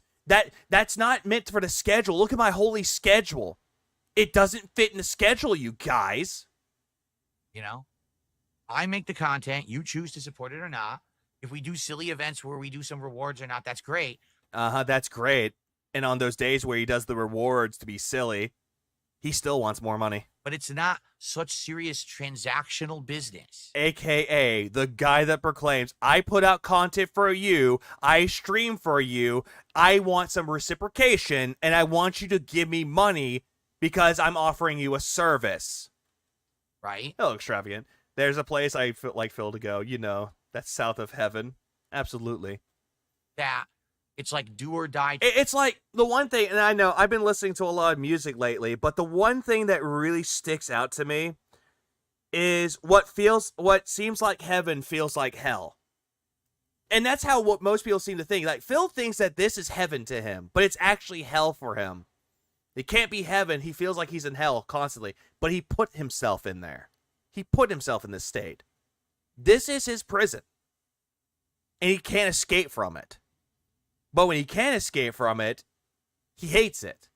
That's not meant for the schedule. Look at my holy schedule. It doesn't fit in the schedule, you guys. You know? I make the content. You choose to support it or not. If we do silly events where we do some rewards or not, that's great. That's great. And on those days where he does the rewards to be silly, he still wants more money. But it's not such serious transactional business. AKA the guy that proclaims, I put out content for you, I stream for you, I want some reciprocation, and I want you to give me money because I'm offering you a service. Right? Oh, extravagant. There's a place I feel like Phil to go, you know, that's south of heaven. Absolutely. That. It's like do or die. It's like the one thing, and I know I've been listening to a lot of music lately, but the one thing that really sticks out to me is what seems like heaven feels like hell. And that's how what most people seem to think. Like, Phil thinks that this is heaven to him, but it's actually hell for him. It can't be heaven. He feels like he's in hell constantly, but he put himself in there. He put himself in this state. This is his prison, and he can't escape from it. But when he can escape from it, he hates it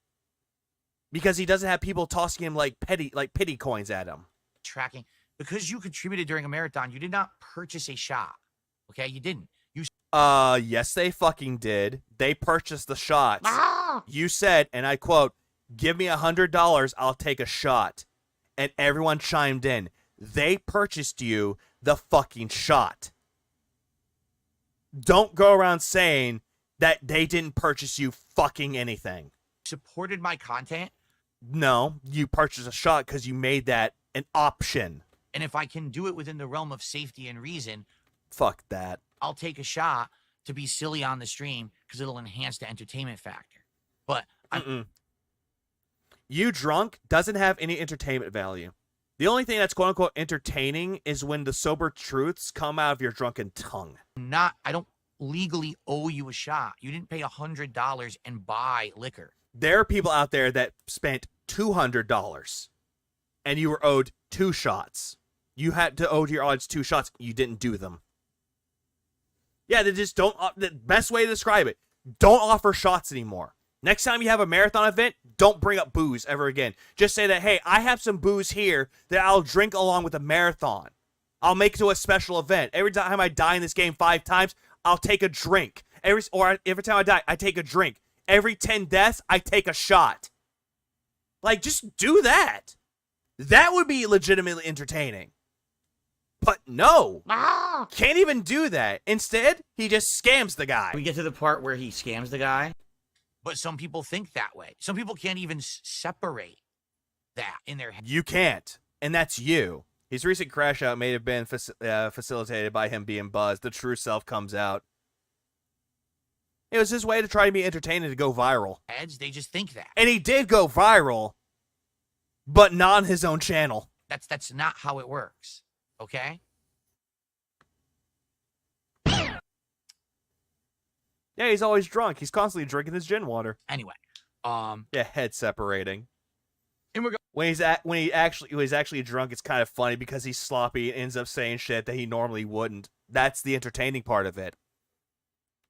because he doesn't have people tossing him like pity coins at him. Tracking. Because you contributed during a marathon, you did not purchase a shot. Okay, you didn't. You. Yes, they fucking did. They purchased the shots. You said, and I quote, "Give me $100, I'll take a shot," and everyone chimed in. They purchased you the fucking shot. Don't go around saying that they didn't purchase you fucking anything. Supported my content? No, you purchased a shot because you made that an option. And if I can do it within the realm of safety and reason, fuck that. I'll take a shot to be silly on the stream because it'll enhance the entertainment factor. But you drunk doesn't have any entertainment value. The only thing that's quote-unquote entertaining is when the sober truths come out of your drunken tongue. I don't legally owe you a shot. You didn't pay $100 and buy liquor. There are people out there that spent $200 and you were owed 2 shots. You had to owe your audience 2 shots. You didn't do them. Yeah, they just don't. The best way to describe it, don't offer shots anymore. Next time you have a marathon event, don't bring up booze ever again. Just say that, hey, I have some booze here that I'll drink along with the marathon. I'll make it to a special event. Every time I die in this game 5 times, I'll take a drink. Every time I die, I take a drink. Every 10 deaths, I take a shot. Like, just do that. That would be legitimately entertaining. But no. Can't even do that. Instead, he just scams the guy. We get to the part where he scams the guy. But some people think that way. Some people can't even separate that in their head. You can't. And that's you. His recent crash out may have been facilitated by him being buzzed. The true self comes out. It was his way to try to be entertaining to go viral. Heads, they just think that. And he did go viral, but not on his own channel. That's not how it works. Okay? Yeah, he's always drunk. He's constantly drinking his gin water. Anyway, yeah, head separating. And we're when he's actually drunk, it's kind of funny because he's sloppy and ends up saying shit that he normally wouldn't. That's the entertaining part of it.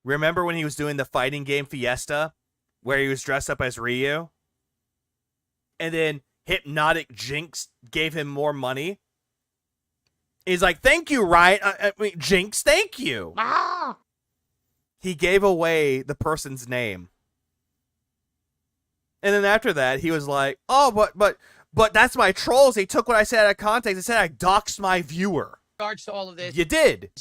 Remember when he was doing the fighting game Fiesta, where he was dressed up as Ryu, and then Hypnotic Jinx gave him more money? He's like, "Thank you, Ryan. I mean, Jinx, thank you." He gave away the person's name. And then after that, he was like, "Oh, but that's my trolls. They took what I said out of context. They said I doxed my viewer." In regards to all of this, You did.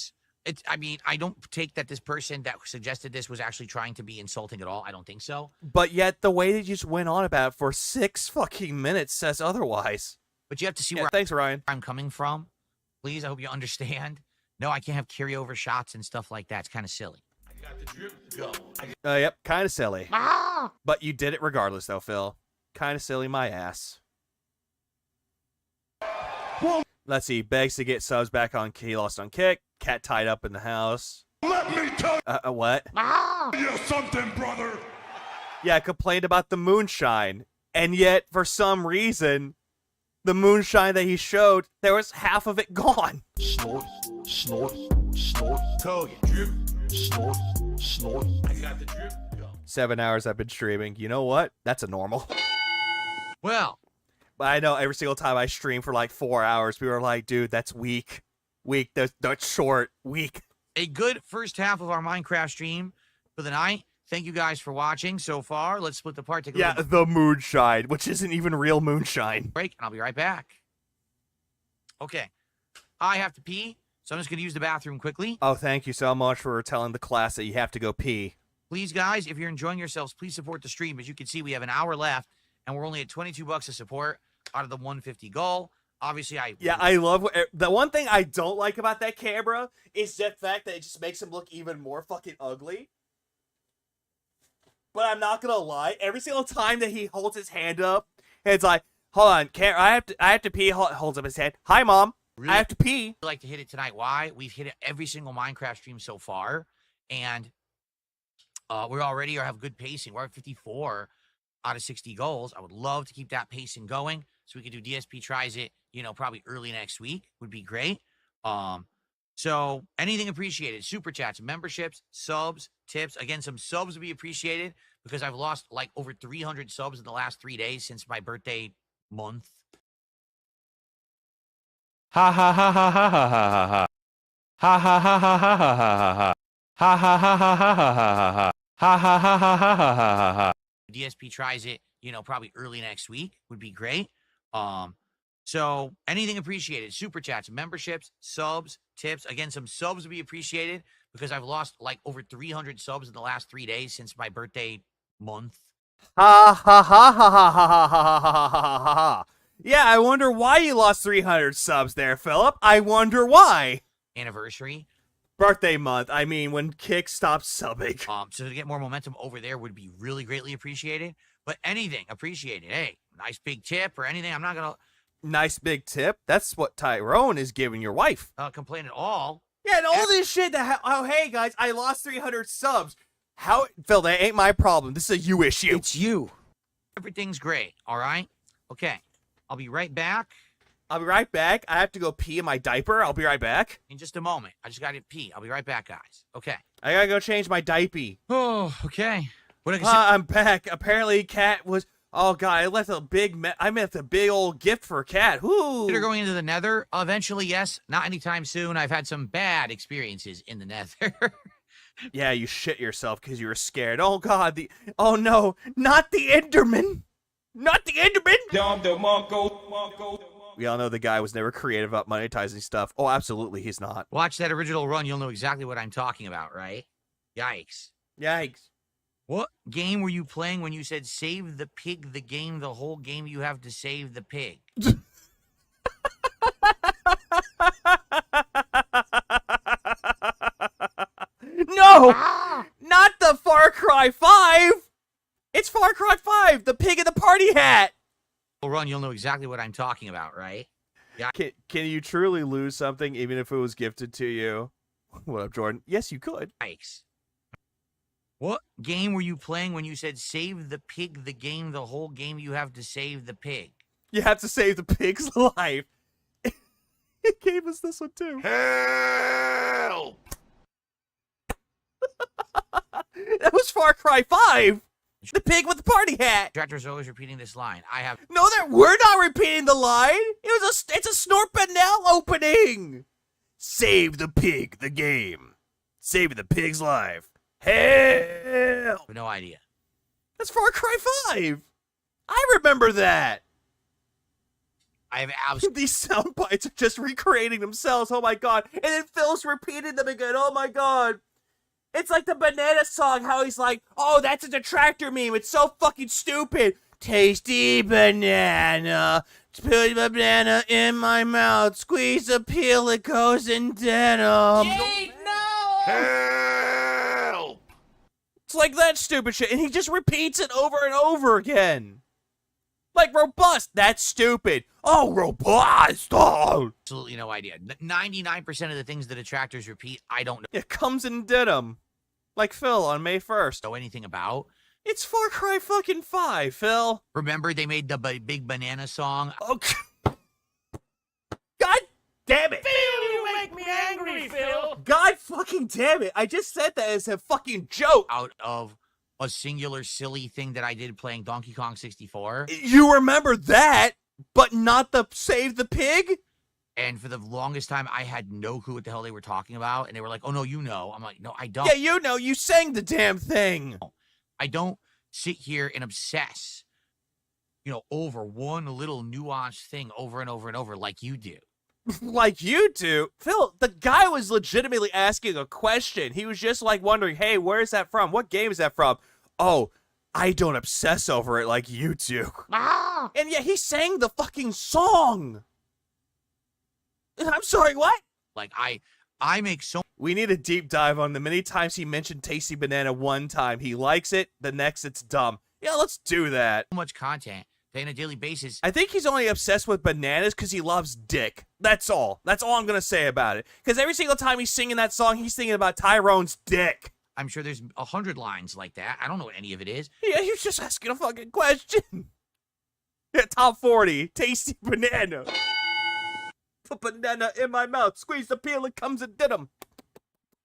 I mean, I don't take that this person that suggested this was actually trying to be insulting at all. I don't think so. But yet, the way they just went on about it for 6 fucking minutes says otherwise. But you have to see thanks, Ryan. I'm coming from. Please, I hope you understand. No, I can't have carryover shots and stuff like that. It's kind of silly. Yep, kind of silly. But you did it regardless, though, Phil. Kind of silly, my ass. Let's see. Begs to get subs back on. He lost on kick. Cat tied up in the house. Let me tell what? you something, brother. Yeah, complained about the moonshine. And yet, for some reason, the moonshine that he showed, there was half of it gone. Snort, snort, snort. Tell you, drip, snort, snort. I got the drip. 7 hours I've been streaming. You know what? That's a normal. Well. But I know every single time I stream for like 4 hours, people are like, dude, that's weak. Weak. That's short. Weak. A good first half of our Minecraft stream for the night. Thank you guys for watching so far. Let's split the part. Yeah, the moonshine, which isn't even real moonshine. Break, and I'll be right back. Okay. I have to pee, so I'm just going to use the bathroom quickly. Oh, thank you so much for telling the class that you have to go pee. Please, guys, if you're enjoying yourselves, please support the stream. As you can see, we have an hour left, and we're only at $22 to support out of the 150 goal. Obviously, I love the one thing I don't like about that camera is the fact that it just makes him look even more fucking ugly. But I'm not gonna lie, every single time that he holds his hand up, and it's like, hold on, I have to pee. Holds up his head. Hi, Mom. Really, I have to pee. I'd like to hit it tonight. Why? We've hit it every single Minecraft stream so far, and we already have good pacing. We're at 54 out of 60 goals. I would love to keep that pacing going, so we could do DSP tries it. Probably early next week would be great. So anything appreciated. Super chats, memberships, subs, tips. Again, some subs would be appreciated because I've lost like over 300 subs in the last 3 days since my birthday month. Ha ha ha ha ha ha ha ha. Ha ha ha ha ha ha ha ha. Ha ha ha ha ha ha ha ha. Ha ha ha ha ha ha ha ha. DSP tries it, probably early next week would be great. So anything appreciated. Super chats, memberships, subs, tips. Again, some subs would be appreciated because I've lost like over 300 subs in the last 3 days since my birthday month. Ha ha ha ha ha ha ha ha ha ha ha. Yeah, I wonder why you lost 300 subs there, Philip. I wonder why. Anniversary. Birthday month. I mean, when Kick stops subbing. So to get more momentum over there would be really greatly appreciated. But anything appreciated. Hey, nice big tip or anything. I'm not gonna. Nice big tip. That's what Tyrone is giving your wife. Complain at all. Yeah, and all this shit that, oh, hey, guys, I lost 300 subs. How, Phil, that ain't my problem. This is a you issue. It's you. Everything's great, all right? Okay, I'll be right back. I have to go pee in my diaper. I'll be right back. In just a moment. I just got to pee. I'll be right back, guys. Okay. I gotta go change my diaper. Oh, okay. I'm back. Apparently, Cat was. Oh god, I left a big. I left a big old gift for Cat. Whoo! Consider going into the Nether? Eventually, yes. Not anytime soon. I've had some bad experiences in the Nether. Yeah, you shit yourself because you were scared. Oh god, oh no, not the Enderman! Not the Enderman! We all know the guy was never creative about monetizing stuff. Oh, absolutely, he's not. Watch that original run, you'll know exactly what I'm talking about, right? Yikes. Yikes. What game were you playing when you said save the pig the game, the whole game you have to save the pig? No! Not the Far Cry 5! It's Far Cry 5, the pig in the party hat! Run, you'll know exactly what I'm talking about, right? Yeah. Can you truly lose something even if it was gifted to you? What up, Jordan? Yes, you could. Yikes. What game were you playing when you said save the pig the game, the whole game you have to save the pig? You have to save the pig's life. It gave us this one too. Help! That was Far Cry 5! The pig with the party hat! Director's always repeating this line. No, we're not repeating the line! It's a Snort Burnell opening! Save the pig, the game. Save the pig's life. Hell! No idea. That's Far Cry 5! I remember that! I have absolutely... These sound bites are just recreating themselves, oh my god. And then Phil's repeating them again, oh my god. It's like the banana song, how he's like, oh, that's a detractor meme. It's so fucking stupid. Tasty banana. Put a banana in my mouth. Squeeze the peel, it goes in denim. Jade, no! Help! It's like that stupid shit. And he just repeats it over and over again. Like robust. That's stupid. Oh, robust. Oh. Absolutely no idea. 99% of the things the detractors repeat, I don't know. It comes in denim. Like Phil on May 1st. Know anything about? It's Far Cry fucking 5, Phil. Remember they made the big banana song? Okay. God damn it. Phil, you make me angry, Phil. God fucking damn it. I just said that as a fucking joke. Out of a singular silly thing that I did playing Donkey Kong 64. You remember that, but not the save the pig? And for the longest time, I had no clue what the hell they were talking about. And they were like, oh, no, you know. I'm like, no, I don't. Yeah, you know. You sang the damn thing. I don't sit here and obsess, over one little nuanced thing over and over and over like you do. Like you do? Phil, the guy was legitimately asking a question. He was just like wondering, hey, where is that from? What game is that from? Oh, I don't obsess over it like you do. Ah! And yet he sang the fucking song. I'm sorry, what? Like, I make so... We need a deep dive on the many times he mentioned Tasty Banana one time. He likes it, the next it's dumb. Yeah, let's do that. So much content on a daily basis. I think he's only obsessed with bananas because he loves dick. That's all. That's all I'm going to say about it. Because every single time he's singing that song, he's thinking about Tyrone's dick. I'm sure there's 100 lines like that. I don't know what any of it is. Yeah, he was just asking a fucking question. Yeah, top 40. Tasty banana. Put banana in my mouth. Squeeze the peel, it comes and did them.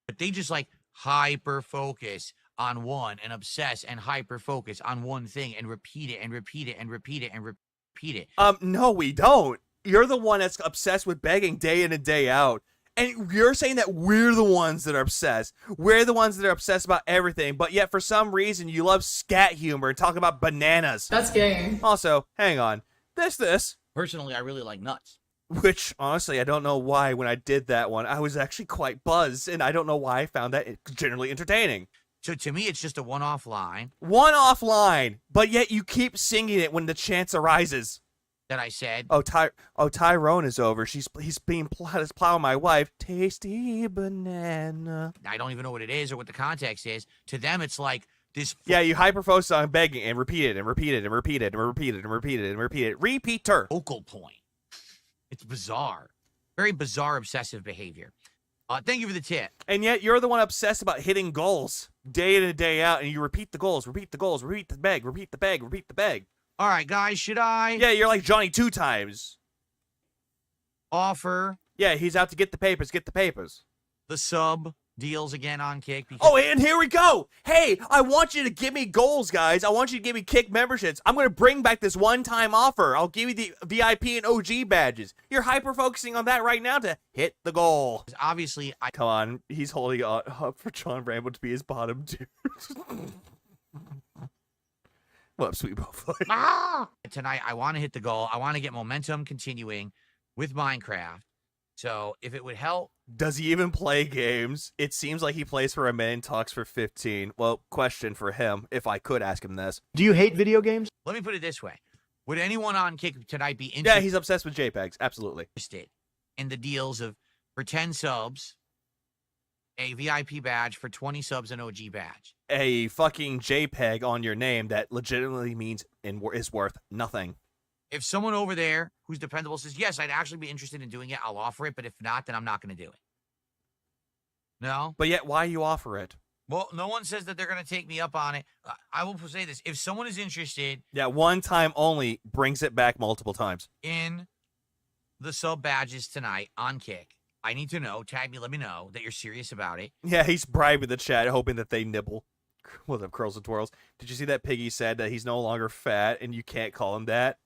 But they just like hyper focus on one and obsess and hyper focus on one thing and repeat it and repeat it and repeat it and repeat it. No, we don't. You're the one that's obsessed with begging day in and day out. And you're saying that we're the ones that are obsessed. We're the ones that are obsessed about everything. But yet, for some reason, you love scat humor and talking about bananas. That's gay. Also, hang on. This. Personally, I really like nuts. Which, honestly, I don't know why when I did that one, I was actually quite buzzed. And I don't know why I found that generally entertaining. So to me, it's just a one-off line. One-off line. But yet you keep singing it when the chance arises. That I said. Tyrone is over. He's plowing my wife. Tasty banana. I don't even know what it is or what the context is. To them, it's like this. Yeah, you hyper-focus on begging and repeat it and repeat it and repeat it and repeat it and repeat it and repeat it. Repeater. Focal point. It's bizarre. Very bizarre obsessive behavior. Thank you for the tip. And yet you're the one obsessed about hitting goals day in and day out, and you repeat the goals, repeat the goals, repeat the beg, repeat the beg, repeat the beg. All right, guys, should I? Yeah, you're like Johnny 2 times. Offer. Yeah, he's out to get the papers, get the papers. The sub. deals again on Kick. Oh, and here we go. Hey, I want you to give me goals, guys. I want you to give me Kick memberships. I'm going to bring back this one-time offer. I'll give you the VIP and OG badges. You're hyper-focusing on that right now to hit the goal. Obviously, Come on. He's holding up for John Rambo to be his bottom dude. What up, sweet Bowfoot? Tonight, I want to hit the goal. I want to get momentum continuing with Minecraft. So if it would help. Does he even play games? It seems like he plays for a man, talks for 15. Well, question for him, if I could ask him this. Do you hate video games? Let me put it this way. Would anyone on Kick tonight be Yeah, he's obsessed with JPEGs. Absolutely. Interested in the deals of, for 10 subs, a VIP badge, for 20 subs, an OG badge? A fucking JPEG on your name that legitimately means is worth nothing. If someone over there who's dependable says, yes, I'd actually be interested in doing it, I'll offer it. But if not, then I'm not going to do it. No? But yet, why you offer it? Well, no one says that they're going to take me up on it. I will say this. If someone is interested. Yeah, one time only brings it back multiple times. In the sub badges tonight on Kick, I need to know, tag me, let me know that you're serious about it. Yeah, he's bribing the chat, hoping that they nibble. What's up, Curls and Twirls? Did you see that Piggy said that he's no longer fat and you can't call him that?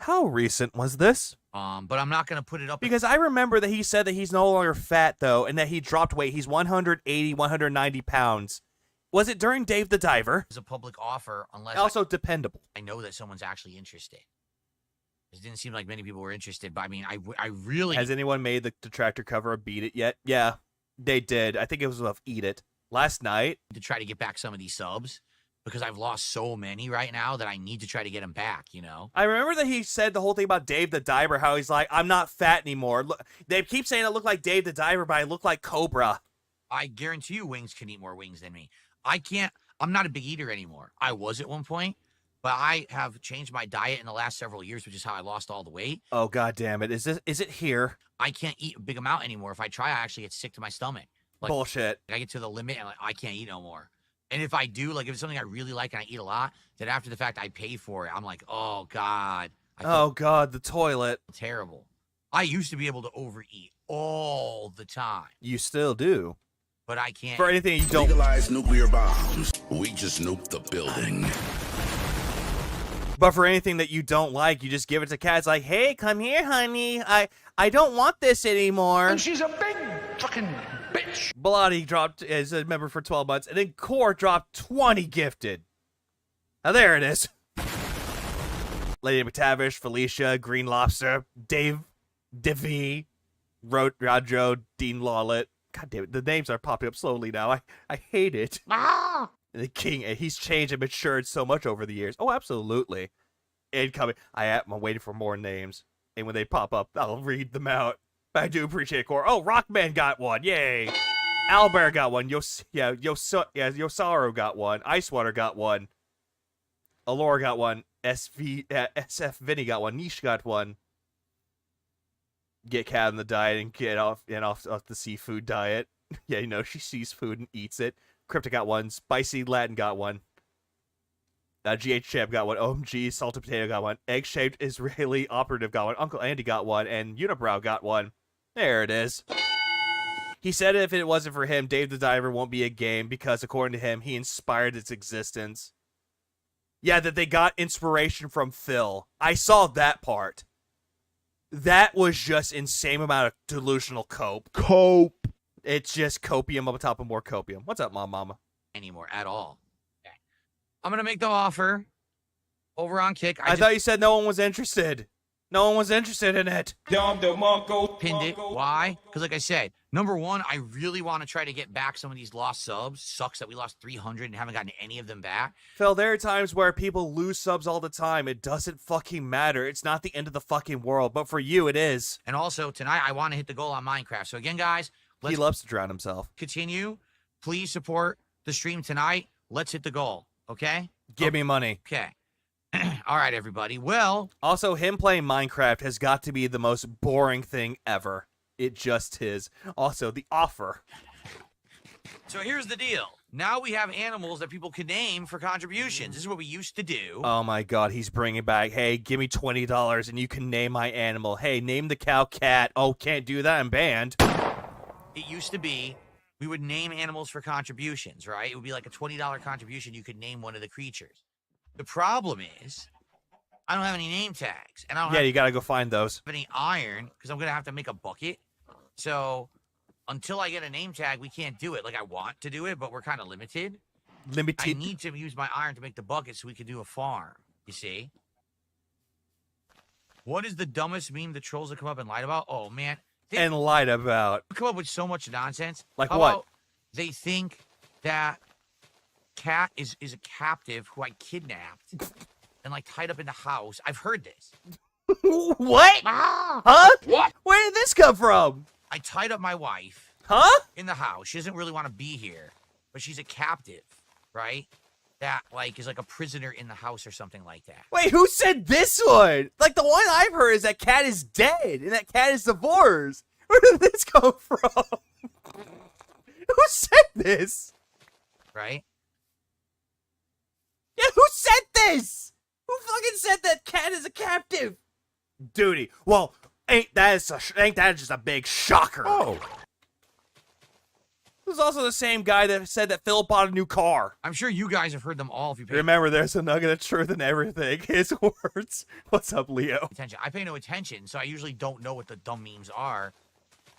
How recent was this? But I'm not going to put it up. Because I remember that he said that he's no longer fat, though, and that he dropped weight. He's 180, 190 pounds. Was it during Dave the Diver? It's a public offer, unless... Also dependable. I know that someone's actually interested. It didn't seem like many people were interested, but I mean, I really... Has anyone made the detractor cover of Beat It yet? Yeah, they did. I think it was of Eat It. Last night. To try to get back some of these subs. Because I've lost so many right now that I need to try to get them back, you know? I remember that he said the whole thing about Dave the Diver, how he's like, I'm not fat anymore. Look, they keep saying I look like Dave the Diver, but I look like Cobra. I guarantee you Wings can eat more wings than me. I'm not a big eater anymore. I was at one point, but I have changed my diet in the last several years, which is how I lost all the weight. Oh, God damn it. Is it here? I can't eat a big amount anymore. If I try, I actually get sick to my stomach. Like, bullshit. I get to the limit and I can't eat no more. And if I do, like if it's something I really like and I eat a lot, then after the fact I pay for it, I'm like, oh God. Oh God, the toilet. Terrible. I used to be able to overeat all the time. You still do. But I can't. For anything you don't. Legalize nuclear bombs. We just nuked the building. But for anything that you don't like, you just give it to Kat. It's like, hey, come here, honey. I don't want this anymore. And she's a big fucking bitch. Bilotti dropped as a member for 12 months, and then Core dropped 20 gifted. Now there it is. Lady McTavish, Felicia, Green Lobster, Dave, Divi, Rodro, Dean Lawlett. God damn it, the names are popping up slowly now. I hate it. Ah! The King, he's changed and matured so much over the years. Oh, absolutely. Incoming. I'm waiting for more names. And when they pop up, I'll read them out. But I do appreciate Core. Oh, Rockman got one. Yay. Albert got one. Yosaro got one. Icewater got one. Allure got one. SF Vinny got one. Niche got one. Get Cat on the diet and get off the seafood diet. Yeah, you know, she sees food and eats it. Crypto got one. Spicy Latin got one. GH Champ got one. OMG Salted Potato got one. Egg Shaped Israeli Operative got one. Uncle Andy got one. And Unibrow got one. There it is. He said if it wasn't for him, Dave the Diver won't be a game because, according to him, he inspired its existence. Yeah, that they got inspiration from Phil. I saw that part. That was just insane amount of delusional cope. Cope. It's just copium on top of more copium. What's up, Mama? Anymore at all. Okay. I'm going to make the offer over on Kick. I thought you said no one was interested. No one was interested in it. Pinned it. Why? Because like I said, number one, I really want to try to get back some of these lost subs. Sucks that we lost 300 and haven't gotten any of them back. Phil, there are times where people lose subs all the time. It doesn't fucking matter. It's not the end of the fucking world. But for you, it is. And also, tonight, I want to hit the goal on Minecraft. So again, guys, he loves to drown himself. Continue. Please support the stream tonight. Let's hit the goal. Okay? Give me money. Okay. All right, everybody. Well, also, him playing Minecraft has got to be the most boring thing ever. It just is. Also, the offer. So here's the deal. Now we have animals that people can name for contributions. This is what we used to do. Oh my God, he's bringing back, hey, give me $20 and you can name my animal. Hey, name the cow Cat. Oh, can't do that, I'm banned. it used to be we would name animals for contributions, right? It would be like a $20 contribution. You could name one of the creatures. The problem is, I don't have any name tags, and I don't you got to go find those. have any iron because I'm gonna have to make a bucket. So until I get a name tag, we can't do it. Like I want to do it, but we're kind of limited. I need to use my iron to make the bucket so we can do a farm. You see? What is the dumbest meme the trolls have come up and lied about? Oh man, and lied about. Come up with so much nonsense. Like How what? about they think that Cat is a captive who I kidnapped and like tied up in the house. I've heard this. What? Huh? What? Where did this come from? I tied up my wife. Huh? In the house. She doesn't really want to be here, but she's a captive, right? That like is like a prisoner in the house or something like that. Wait, who said this one? Like the one I've heard is that Cat is dead and that Cat is divorced. Where did this come from? Who said this? Right? Yeah, who said this? Who fucking said that Cat is a captive? Duty. Well, ain't that just a big shocker? Oh. This is also the same guy that said that Philip bought a new car. I'm sure you guys have heard them all if you pay Remember, there's a nugget of truth in everything. His words. What's up, Leo? attention. I pay no attention, so I usually don't know what the dumb memes are.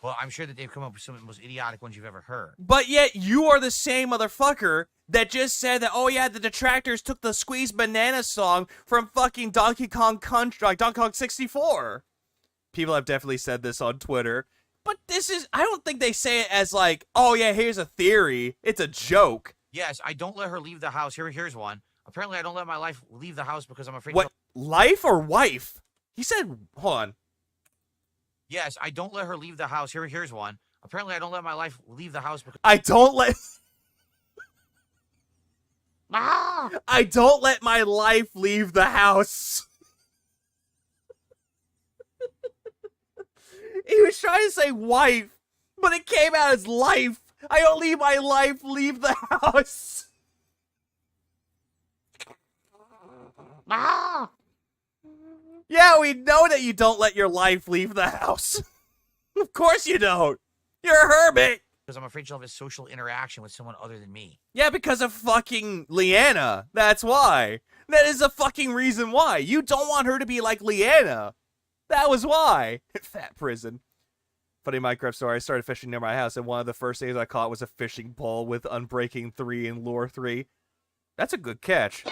Well, I'm sure that they've come up with some of the most idiotic ones you've ever heard. But yet, you are the same motherfucker that just said that, oh yeah, the detractors took the Squeeze Banana song from fucking Donkey Kong Country, like Donkey Kong 64. People have definitely said this on Twitter. But this is, I don't think they say it as like, oh yeah, here's a theory. It's a joke. Yes, I don't let her leave the house. Here's one. Apparently, I don't let my life leave the house because I'm afraid. What? Life or wife? He said, hold on. Yes, I don't let her leave the house. Here's one. Apparently, I don't let my life leave the house because I don't let... I don't let my life leave the house. He was trying to say wife, but it came out as life. I don't leave my life leave the house. Yeah, we know that you don't let your life leave the house. Of course you don't. You're a hermit. I'm afraid she'll have a social interaction with someone other than me. Yeah, because of fucking Leanna. That's why. That is the fucking reason why. You don't want her to be like Leanna. That was why. Fat prison. Funny Minecraft story. I started fishing near my house, and one of the first things I caught was a fishing pole with Unbreaking 3 and Lure 3. That's a good catch.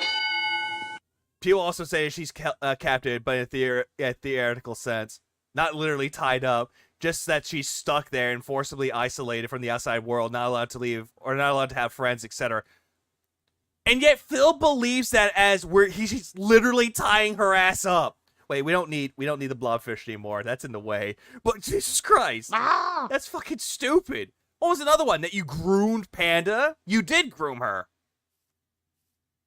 People also say she's captive, but in a theoretical sense. Not literally tied up. Just that she's stuck there and forcibly isolated from the outside world, not allowed to leave, or not allowed to have friends, etc. And yet Phil believes that as he's literally tying her ass up. Wait, we don't need the blobfish anymore. That's in the way. But Jesus Christ, that's fucking stupid. What was another one that you groomed Panda? You did groom her.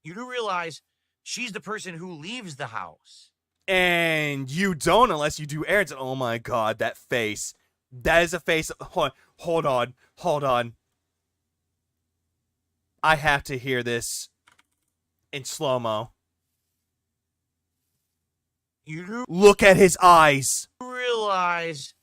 You do realize she's the person who leaves the house. And you don't unless you do errands. Oh my god, that face. That is a face. Hold on. I have to hear this in slow-mo. You do look at his eyes. Realize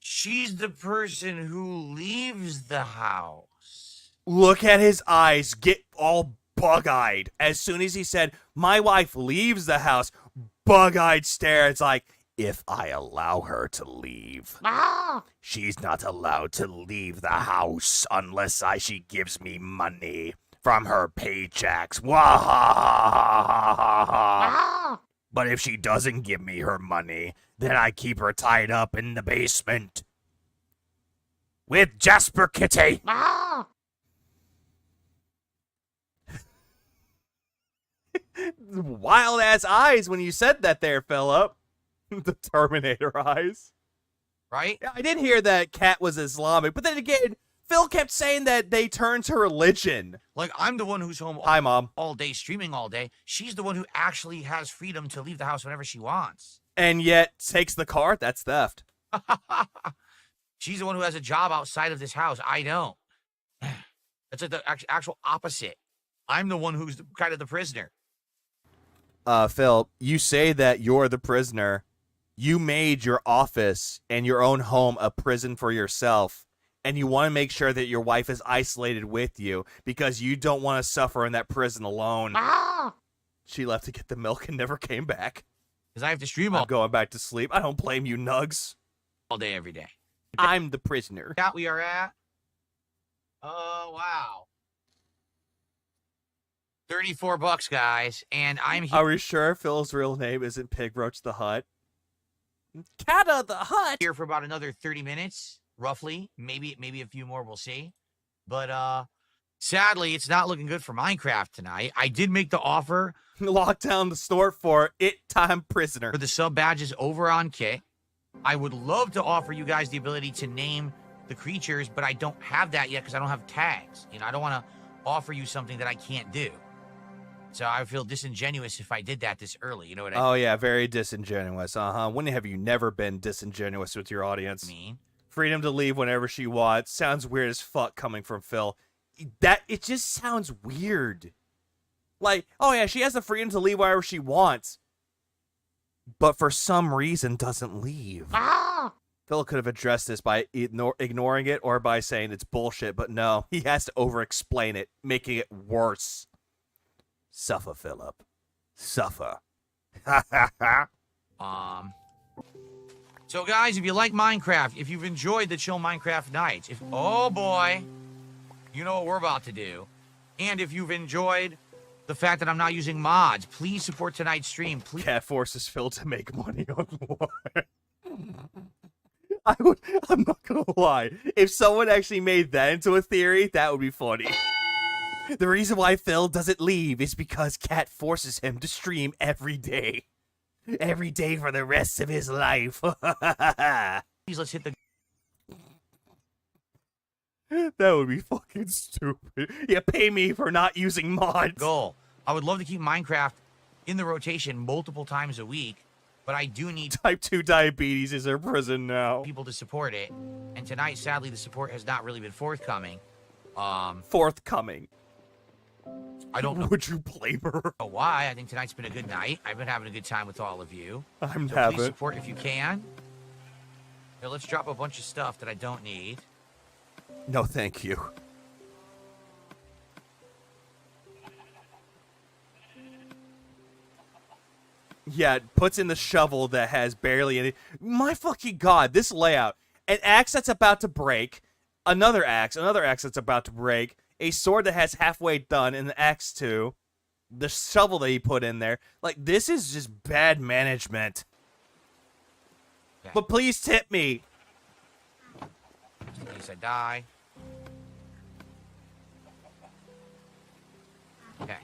she's the person who leaves the house. Look at his eyes. Get all bug-eyed. As soon as he said, my wife leaves the house, bug-eyed stare. It's like, if I allow her to leave, she's not allowed to leave the house unless she gives me money from her paychecks. But if she doesn't give me her money, then I keep her tied up in the basement with Jasper Kitty. Wild ass eyes when you said that there, Philip. The Terminator eyes. Right? Yeah, I did hear that Cat was Islamic, but then again, Phil kept saying that they turned to religion. Like, I'm the one who's home Hi, Mom. all day, streaming all day. She's the one who actually has freedom to leave the house whenever she wants. And yet takes the car? That's theft. She's the one who has a job outside of this house. I don't. It's like the actual opposite. I'm the one who's kind of the prisoner. Phil, you say that you're the prisoner. You made your office and your own home a prison for yourself. and you want to make sure that your wife is isolated with you because you don't want to suffer in that prison alone. She left to get the milk and never came back. Because I have to stream I'm going back to sleep. I don't blame you, Nugs. all day, every day. I'm the prisoner. That we are at. Oh, wow. $34, guys, and I'm here. Are we sure Phil's real name isn't Pig Roach the Hut? Cata the Hut! Here for about another 30 minutes, roughly. Maybe a few more, we'll see. But, sadly, it's not looking good for Minecraft tonight. I did make the offer. Lock down the snort for it time prisoner. For the sub badges over on Kit. I would love to offer you guys the ability to name the creatures, but I don't have that yet because I don't have tags. You know, I don't want to offer you something that I can't do. So I feel disingenuous if I did that this early. You know what I mean? Oh, yeah, very disingenuous. When have you never been disingenuous with your audience? Freedom to leave whenever she wants. Sounds weird as fuck coming from Phil. It just sounds weird. Like, oh yeah, she has the freedom to leave wherever she wants, but for some reason doesn't leave. Phil could have addressed this by ignoring it or by saying it's bullshit, but no, he has to over-explain it, making it worse. Suffer, Philip. Suffer. So guys, if you like Minecraft, if you've enjoyed the Chill Minecraft nights, oh boy, you know what we're about to do. And if you've enjoyed the fact that I'm not using mods, please support tonight's stream. Please. Cat forces Phil to make money on war. I'm not gonna lie. If someone actually made that into a theory, that would be funny. The reason why Phil doesn't leave is because Cat forces him to stream every day. Every day for the rest of his life. Please, let's hit the... That would be fucking stupid. Yeah, pay me for not using mods. Goal. I would love to keep Minecraft in the rotation multiple times a week, but I do need... Type 2 diabetes is in prison now. ...people to support it. And tonight, sadly, the support has not really been forthcoming. Forthcoming. I don't know. Would you blame her? Why? I think tonight's been a good night. I've been having a good time with all of you. I'm so having. Please support if you can. Here, let's drop a bunch of stuff that I don't need. No, thank you. Yeah, it puts in the shovel that has barely any... My fucking god, this layout. An axe that's about to break. Another axe that's about to break. A sword that has halfway done, and the axe too. The shovel that he put in there. Like, this is just bad management. Okay. But please tip me. Just in case I die. Okay.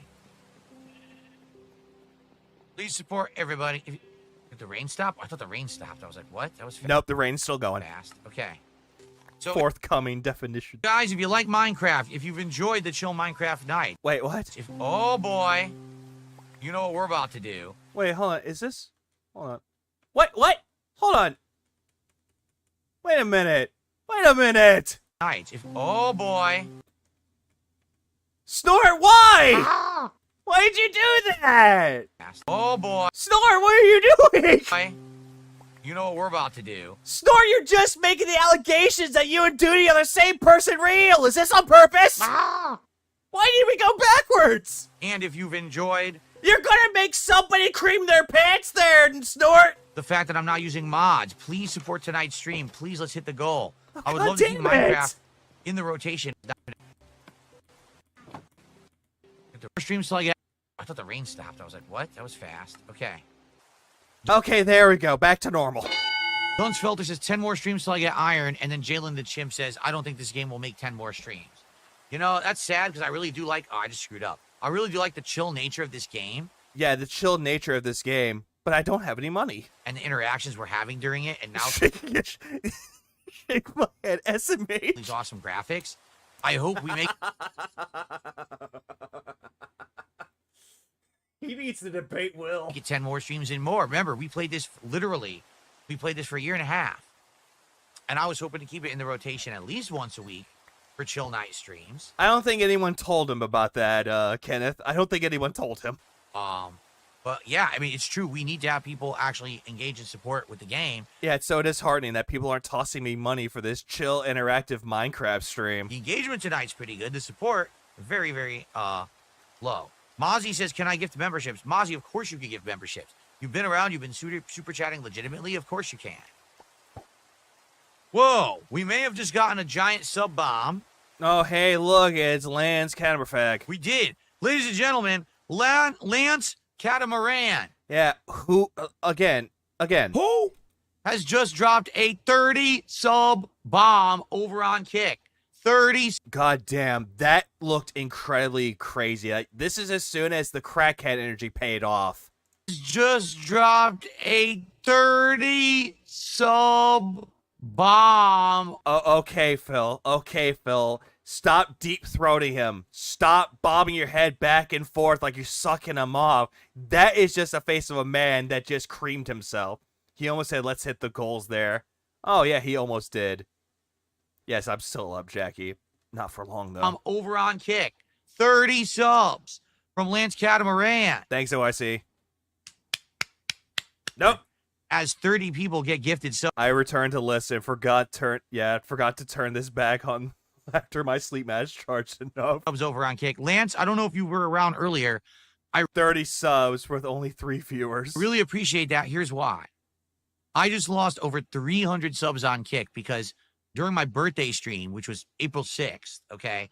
Please support everybody. Did the rain stop? I thought the rain stopped. I was like, what? That was fast. Nope, the rain's still going. Fast. Okay. So, forthcoming definition. Guys, if you like Minecraft, if you've enjoyed the Chill Minecraft night. Wait, what? Oh boy. You know what we're about to do. Wait, hold on. Is this? Hold on. What? Hold on. Wait a minute. Night. Oh boy. Snort, why? Why'd you do that? Oh boy. Snort, what are you doing? You know what we're about to do. Snort, you're just making the allegations that you and Duty are the same person real. Is this on purpose? Why did we go backwards? And if you've enjoyed... You're gonna make somebody cream their pants there, Snort. The fact that I'm not using mods. Please support tonight's stream. Please, let's hit the goal. I would love to keep Minecraft in the rotation. The stream still get... I thought the rain stopped. I was like, what? That was fast. Okay. Okay, there we go. Back to normal. Guns Filter says 10 more streams till I get iron, and then Jalen the Chimp says, I don't think this game will make 10 more streams. You know, that's sad because I really do like... Oh, I just screwed up. I really do like the chill nature of this game. Yeah, the chill nature of this game, but I don't have any money. And the interactions we're having during it, and now... Shake my head, SMH. These awesome graphics. I hope we make... He needs to debate Will. Get 10 more streams and more. Remember, we played this literally. We played this for a year and a half. And I was hoping to keep it in the rotation at least once a week for chill night streams. I don't think anyone told him about that, Kenneth. I don't think anyone told him. But yeah, I mean, it's true. We need to have people actually engage and support with the game. Yeah, it's so disheartening that people aren't tossing me money for this chill, interactive Minecraft stream. The engagement tonight's pretty good. The support, very, very low. Mozzie says, can I gift memberships? Mozzie, of course you can gift memberships. You've been around. You've been super chatting legitimately. Of course you can. Whoa, we may have just gotten a giant sub bomb. Oh, hey, look, it's Lance Catamaran. We did. Ladies and gentlemen, Lance Catamaran. Yeah, who, again. Who has just dropped a 30 sub bomb over on Kick? 30. God damn, that looked incredibly crazy. Like, this is as soon as the crackhead energy paid off. Just dropped a 30 sub bomb. Oh, okay, Phil. Okay, Phil. Stop deep-throating him. Stop bobbing your head back and forth like you're sucking him off. That is just the face of a man that just creamed himself. He almost said, let's hit the goals there. Oh, yeah, he almost did. Yes, I'm still up, Jackie. Not for long, though. I'm over on Kick. 30 subs from Lance Catamaran. Thanks, OIC. Nope. As 30 people get gifted subs. I returned to listen. Forgot to turn this back on after my sleep match charged enough. Subs over on Kick. Lance, I don't know if you were around earlier. 30 subs with only 3 viewers. Really appreciate that. Here's why. I just lost over 300 subs on Kick because during my birthday stream, which was April 6th, okay?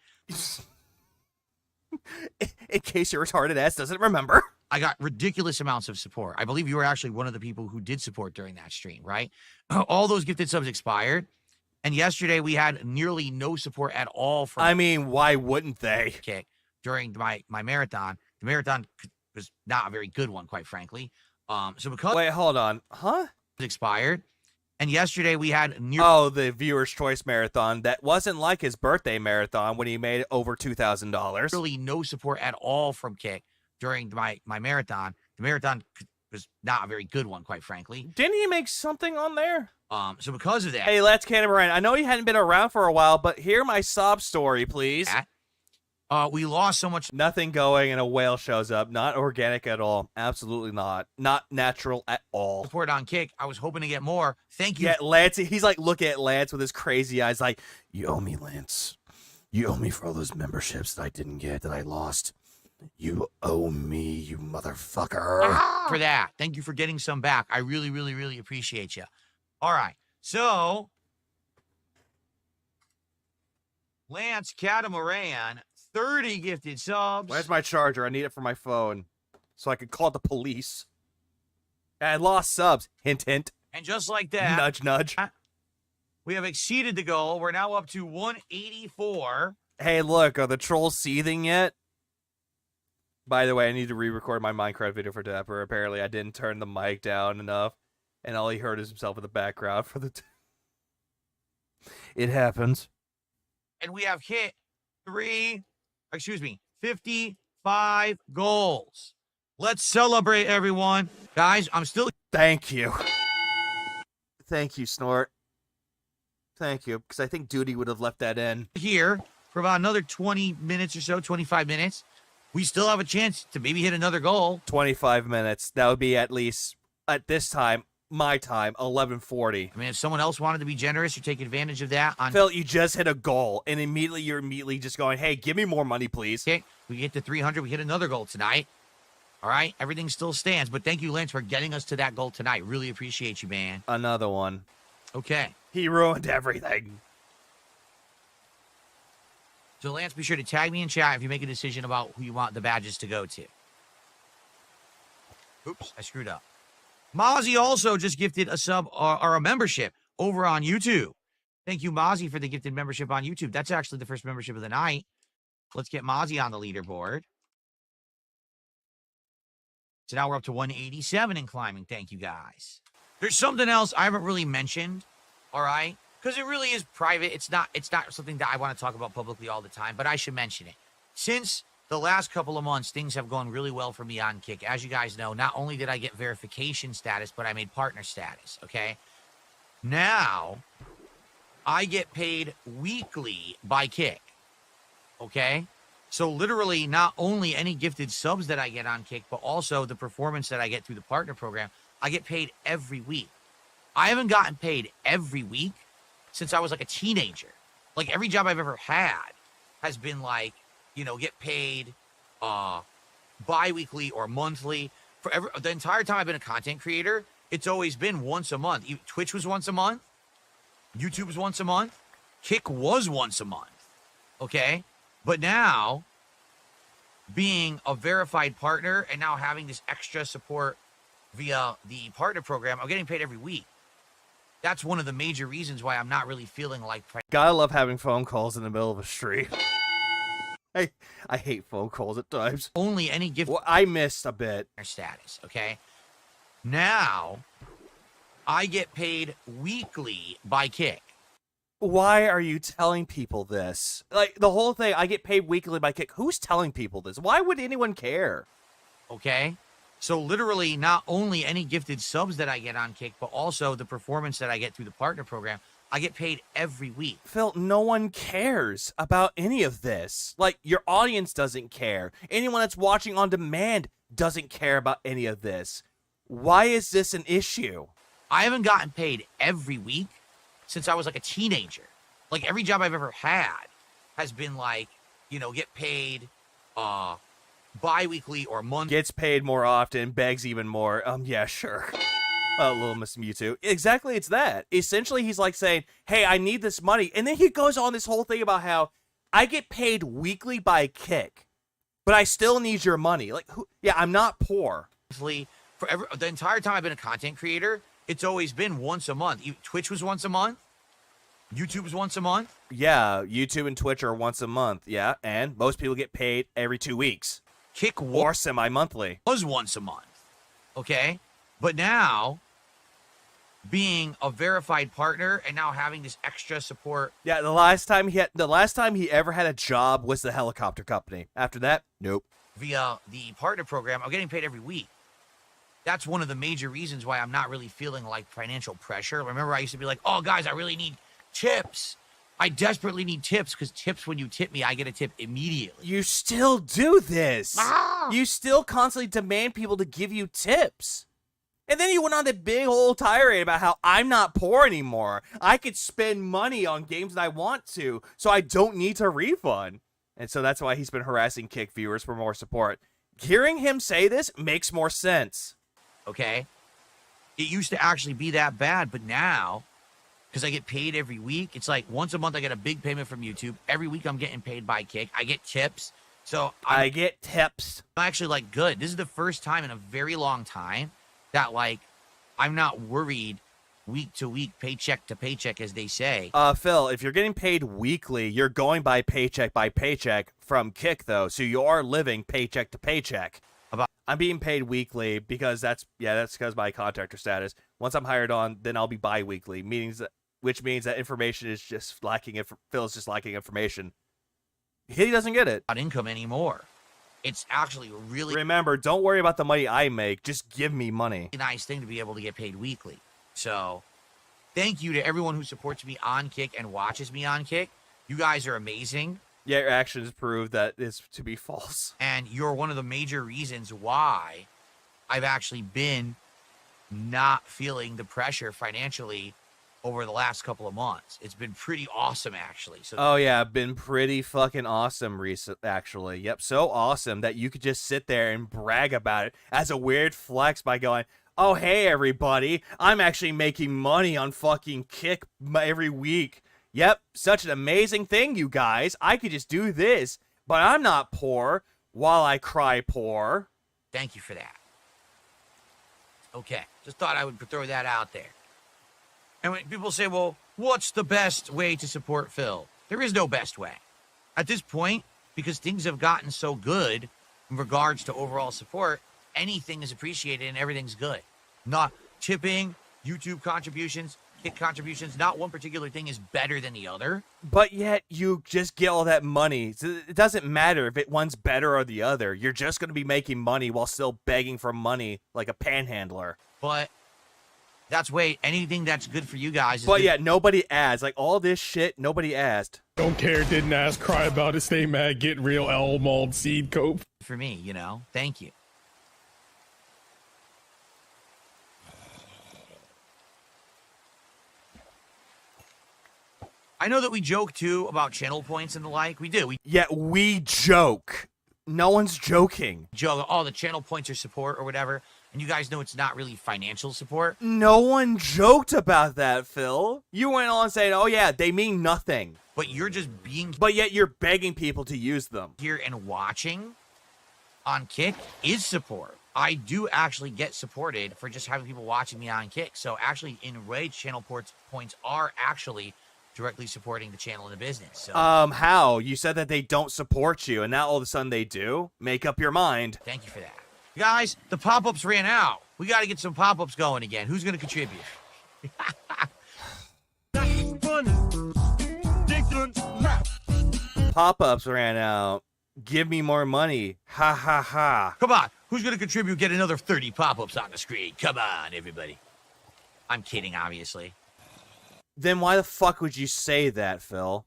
In case your retarded ass doesn't remember. I got ridiculous amounts of support. I believe you were actually one of the people who did support during that stream, right? All those gifted subs expired. And yesterday we had nearly no support at all from I mean, why wouldn't they? Kick during my marathon. The marathon was not a very good one, quite frankly. So because Wait, hold on. Huh? It expired. And yesterday we had the Viewer's Choice Marathon. That wasn't like his birthday marathon when he made over $2,000. Really no support at all from Kick during my marathon. The marathon was not a very good one, quite frankly. Didn't he make something on there? So because of that... Hey, Let's Catamaran, I know you hadn't been around for a while, but hear my sob story, please. We lost so much... Nothing going and a whale shows up. Not organic at all. Absolutely not. Not natural at all. Support on Kick. I was hoping to get more. Thank you. Yeah, Lance, he's like looking at Lance with his crazy eyes like, you owe me, Lance. You owe me for all those memberships that I didn't get, that I lost. You owe me, you motherfucker. For that. Thank you for getting some back. I really, really, really appreciate you. All right. So, Lance Catamaran, 30 gifted subs. Where's my charger? I need it for my phone so I can call the police. I lost subs. Hint, hint. And just like that, nudge, nudge. We have exceeded the goal. We're now up to 184. Hey, look, are the trolls seething yet? By the way, I need to re-record my Minecraft video for Dapper. Apparently, I didn't turn the mic down enough, and all he heard is himself in the background for the... It happens. And we have hit 55 goals. Let's celebrate, everyone. Guys, I'm still... Thank you. Thank you, Snort. Thank you, because I think Duty would have left that in. Here for about another 20 minutes or so, 25 minutes. We still have a chance to maybe hit another goal. 25 minutes. That would be at least, at this time, my time, 11:40. I mean, if someone else wanted to be generous or take advantage of that on... Phil, you just hit a goal, and you're immediately just going, hey, give me more money, please. Okay, we get to 300, we hit another goal tonight. All right, everything still stands, but thank you, Lance, for getting us to that goal tonight. Really appreciate you, man. Another one. Okay. He ruined everything. So, Lance, be sure to tag me in chat if you make a decision about who you want the badges to go to. Oops, I screwed up. Mozzie also just gifted a sub or a membership over on YouTube. Thank you, Mozzie, for the gifted membership on YouTube. That's actually the first membership of the night. Let's get Mozzie on the leaderboard. So now we're up to 187 and climbing. Thank you, guys. There's something else I haven't really mentioned, all right? Because it really is private. It's not something that I want to talk about publicly all the time, but I should mention it. Since the last couple of months, things have gone really well for me on Kick. As you guys know, not only did I get verification status, but I made partner status, okay? Now, I get paid weekly by Kick, okay? So literally, not only any gifted subs that I get on Kick, but also the performance that I get through the partner program, I get paid every week. I haven't gotten paid every week since I was like a teenager. Like every job I've ever had has been like, you know, get paid bi-weekly or monthly. The entire time I've been a content creator, it's always been once a month. Twitch was once a month. YouTube was once a month. Kick was once a month. Okay? But now, being a verified partner and now having this extra support via the partner program, I'm getting paid every week. That's one of the major reasons why I'm not really feeling like... Gotta love having phone calls in the middle of a stream. I hate phone calls at times. Only any gift... Well, I missed a bit. ...status, okay? Now, I get paid weekly by Kick. Why are you telling people this? Like, the whole thing, I get paid weekly by Kick. Who's telling people this? Why would anyone care? Okay? So literally, not only any gifted subs that I get on Kick, but also the performance that I get through the partner program, I get paid every week. Phil, no one cares about any of this. Like, your audience doesn't care. Anyone that's watching on demand doesn't care about any of this. Why is this an issue? I haven't gotten paid every week since I was like a teenager. Like every job I've ever had has been like, you know, get paid bi-weekly or monthly. Gets paid more often, begs even more. Yeah, sure. Little Miss Mewtwo. Exactly, it's that. Essentially, he's like saying, hey, I need this money. And then he goes on this whole thing about how I get paid weekly by Kick, but I still need your money. Like, yeah, I'm not poor. The entire time I've been a content creator, it's always been once a month. Twitch was once a month. YouTube was once a month. Yeah, YouTube and Twitch are once a month. Yeah, and most people get paid every 2 weeks. Kick or semi-monthly. Was once a month. Okay? But now, being a verified partner and now having this extra support. Yeah, the last time he ever had a job was the helicopter company. After that, nope. Via the partner program, I'm getting paid every week. That's one of the major reasons why I'm not really feeling like financial pressure. Remember, I used to be like, oh, guys, I really need tips. I desperately need tips because tips, when you tip me, I get a tip immediately. You still do this. You still constantly demand people to give you tips. And then you went on that big old tirade about how I'm not poor anymore. I could spend money on games that I want to, so I don't need to refund. And so that's why he's been harassing Kick viewers for more support. Hearing him say this makes more sense. Okay? It used to actually be that bad, but now, because I get paid every week, it's like once a month I get a big payment from YouTube. Every week I'm getting paid by Kick. I get tips. So I get tips. I'm actually like good. This is the first time in a very long time that like I'm not worried week to week, paycheck to paycheck, as they say. Phil, if you're getting paid weekly, you're going by paycheck from Kick, though. So you are living paycheck to paycheck. I'm being paid weekly because that's because my contractor status. Once I'm hired on, then I'll be bi-weekly, which means that information is just lacking. Phil's just lacking information. He doesn't get it. Not income anymore. It's actually really... Remember, don't worry about the money I make. Just give me money. Nice thing to be able to get paid weekly. So, thank you to everyone who supports me on Kick and watches me on Kick. You guys are amazing. Yeah, your actions prove that it's to be false. And you're one of the major reasons why I've actually been not feeling the pressure financially over the last couple of months. It's been pretty awesome, actually. So, oh, yeah, been pretty fucking awesome actually. Yep, so awesome that you could just sit there and brag about it as a weird flex by going, oh, hey, everybody, I'm actually making money on fucking Kick every week. Yep, such an amazing thing, you guys. I could just do this, but I'm not poor while I cry poor. Thank you for that. Okay, just thought I would throw that out there. And when people say, well, what's the best way to support Phil? There is no best way. At this point, because things have gotten so good in regards to overall support, anything is appreciated and everything's good. Not tipping, YouTube contributions, Kick contributions, not one particular thing is better than the other. But yet you just get all that money. So it doesn't matter if one's better or the other. You're just going to be making money while still begging for money like a panhandler. But that's anything that's good for you guys. But yeah, nobody asked. Like all this shit, nobody asked. Don't care, didn't ask, cry about it, stay mad, get real, L mauled seed cope. For me, you know? Thank you. I know that we joke, too, about channel points and the like. We do. Yeah, we joke. No one's joking. Joke, oh, the channel points are support or whatever. And you guys know it's not really financial support. No one joked about that, Phil. You went on saying, oh yeah, they mean nothing. But you're just being... But yet you're begging people to use them. Here and watching on Kick is support. I do actually get supported for just having people watching me on Kick. So actually, in Rage, channel points are actually directly supporting the channel and the business. So, how? You said that they don't support you, and now all of a sudden they do? Make up your mind. Thank you for that. Guys, the pop-ups ran out. We got to get some pop-ups going again. Who's going to contribute? Pop-ups ran out. Give me more money. Ha ha ha. Come on. Who's going to contribute? Get another 30 pop-ups on the screen. Come on, everybody. I'm kidding, obviously. Then why the fuck would you say that, Phil?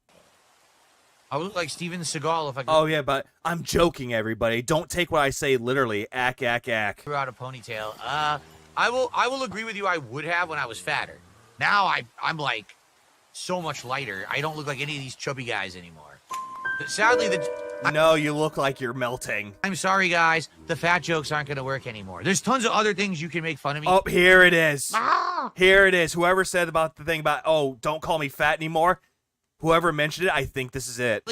I would look like Steven Seagal if I could. Oh, yeah, but I'm joking, everybody. Don't take what I say literally. Ack, ack, ack. Threw out a ponytail. I will agree with you. I would have when I was fatter. Now I'm like so much lighter. I don't look like any of these chubby guys anymore. But sadly, no, you look like you're melting. I'm sorry, guys. The fat jokes aren't going to work anymore. There's tons of other things you can make fun of me. Oh, here it is. Here it is. Whoever said about the thing about, oh, don't call me fat anymore. Whoever mentioned it, I think this is it.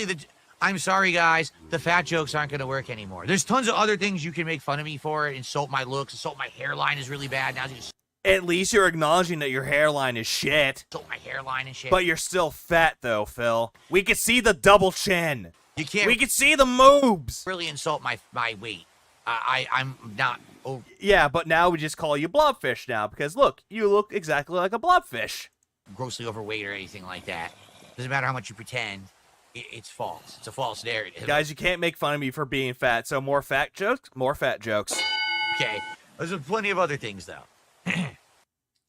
I'm sorry, guys. The fat jokes aren't going to work anymore. There's tons of other things you can make fun of me for. Insult my looks. Insult my hairline is really bad. Now you just... At least you're acknowledging that your hairline is shit. Insult my hairline and shit. But you're still fat, though, Phil. We can see the double chin. You can't... We can see the moves. Really insult my weight. I'm not... Oh. Yeah, but now we just call you blobfish now. Because, look, you look exactly like a blobfish. Grossly overweight or anything like that. Doesn't matter how much you pretend. It's false. It's a false narrative. Guys, you can't make fun of me for being fat. So more fat jokes? More fat jokes. Okay. There's plenty of other things, though.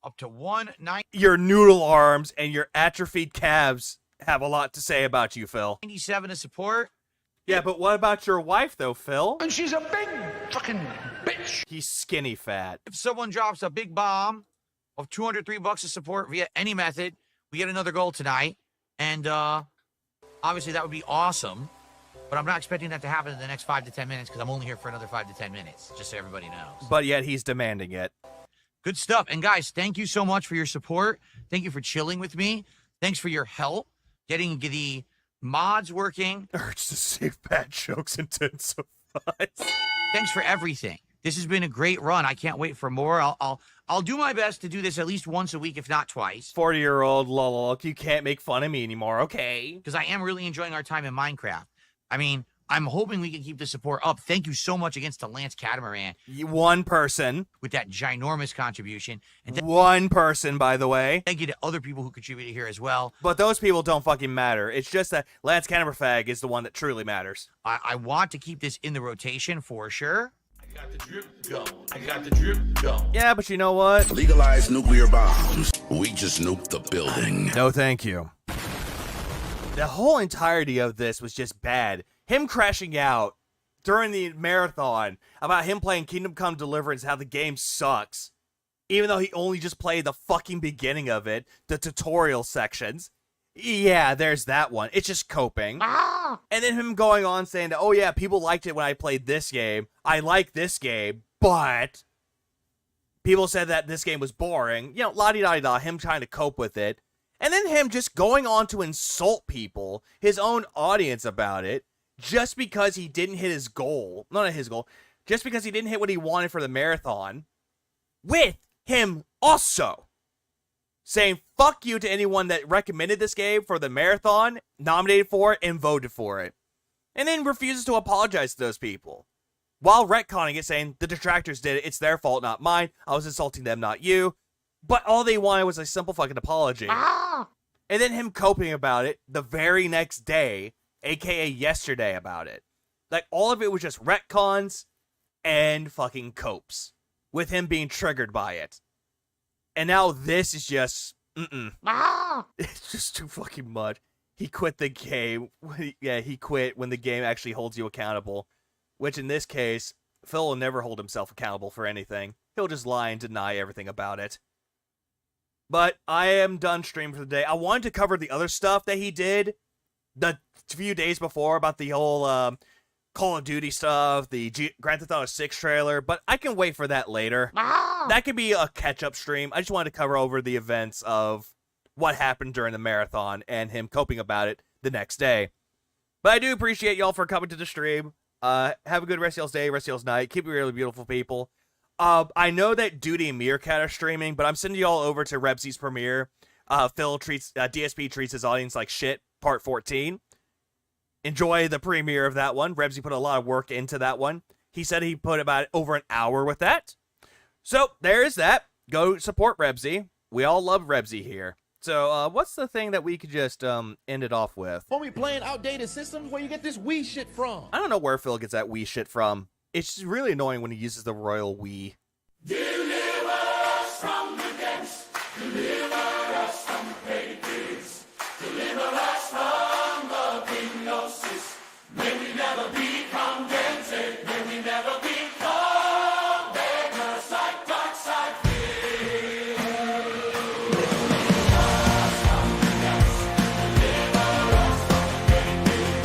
Up to 190. Your noodle arms and your atrophied calves have a lot to say about you, Phil. 97 of support. Yeah, but what about your wife, though, Phil? And she's a big fucking bitch. He's skinny fat. If someone drops a big bomb of $203 of support via any method, we get another goal tonight. And obviously that would be awesome, but I'm not expecting that to happen in the next 5 to 10 minutes because I'm only here for another 5 to 10 minutes, just so everybody knows. But yet he's demanding it. Good stuff. And guys, thank you so much for your support. Thank you for chilling with me. Thanks for your help getting the mods working. Urge to save bad jokes intensifies. Thanks for everything. This has been a great run. I can't wait for more. I'll do my best to do this at least once a week, if not twice. 40-year-old lol, you can't make fun of me anymore, okay? Because I am really enjoying our time in Minecraft. I mean, I'm hoping we can keep the support up. Thank you so much against to Lance Catamaran. One person. With that ginormous contribution. And one person, by the way. Thank you to other people who contributed here as well. But those people don't fucking matter. It's just that Lance Catamaran is the one that truly matters. I want to keep this in the rotation for sure. I got the drip go. I got the drip go. Yeah, but you know what? Legalize nuclear bombs. We just nuked the building. No, thank you. The whole entirety of this was just bad. Him crashing out during the marathon about him playing Kingdom Come Deliverance, how the game sucks. Even though he only just played the fucking beginning of it, the tutorial sections. Yeah, there's that one. It's just coping. And then him going on saying that, oh yeah, people liked it when I played this game. I like this game, but people said that this game was boring. You know, la-di-da-di-da, him trying to cope with it. And then him just going on to insult people, his own audience about it, just because he didn't hit his goal. Not his goal. Just because he didn't hit what he wanted for the marathon. With him also saying fuck you to anyone that recommended this game for the marathon, nominated for it, and voted for it. And then refuses to apologize to those people. While retconning it, saying the detractors did it, it's their fault, not mine. I was insulting them, not you. But all they wanted was a simple fucking apology. And then him coping about it the very next day, aka yesterday, about it. Like, all of it was just retcons and fucking copes. With him being triggered by it. And now this is just, It's just too fucking much. he quit the game. Yeah, he quit when the game actually holds you accountable. Which in this case, Phil will never hold himself accountable for anything. He'll just lie and deny everything about it. But I am done streaming for the day. I wanted to cover the other stuff that he did the few days before about the whole Call of Duty stuff, the Grand Theft Auto 6 trailer, but I can wait for that later. That could be a catch-up stream. I just wanted to cover over the events of what happened during the marathon and him coping about it the next day. But I do appreciate y'all for coming to the stream. Have a good rest of y'all's day, rest of y'all's night. Keep it really beautiful, people. I know that Duty and Meerkat are streaming, but I'm sending y'all over to Rebsy's premiere. DSP treats his audience like shit, part 14. Enjoy the premiere of that one. Rebsy put a lot of work into that one. He said he put about over an hour with that. So, there's that. Go support Rebsy. We all love Rebsy here. So, what's the thing that we could just end it off with? Homie playing outdated systems where you get this Wii shit from. I don't know where Phil gets that Wii shit from. It's just really annoying when he uses the royal Wii. Deliver us from the depths. Deliver us from pages. Deliver us from the hypnosis. May we never become dented. May we never become beggars like dark side fear. Deliver us from the depths. Deliver us from pages.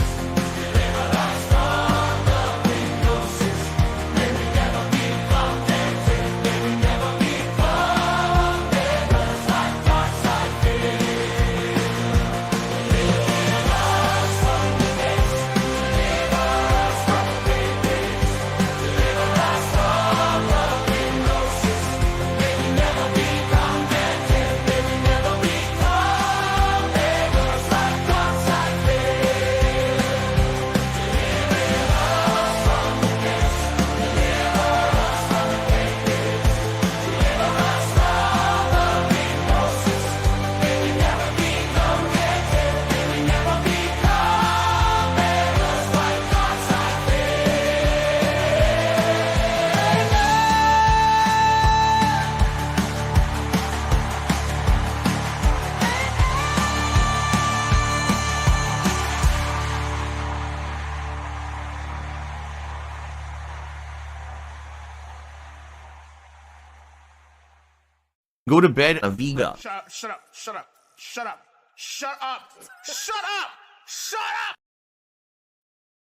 Deliver us from the hypnosis. May we never become dented. May we never become beggars like dark side fear. Deliver us from the depths. Deliver us from pages. Deliver us from the hypnosis. May we never become dented. May we never become beggars like dark side fear. Deliver us from the depths. Deliver us from pages. Deliver us from the hypnosis. May we never become dented. May we never become beggars like dark side Go to bed, Aviga. Shut up, shut up, shut up, shut up, shut up, shut up, shut up!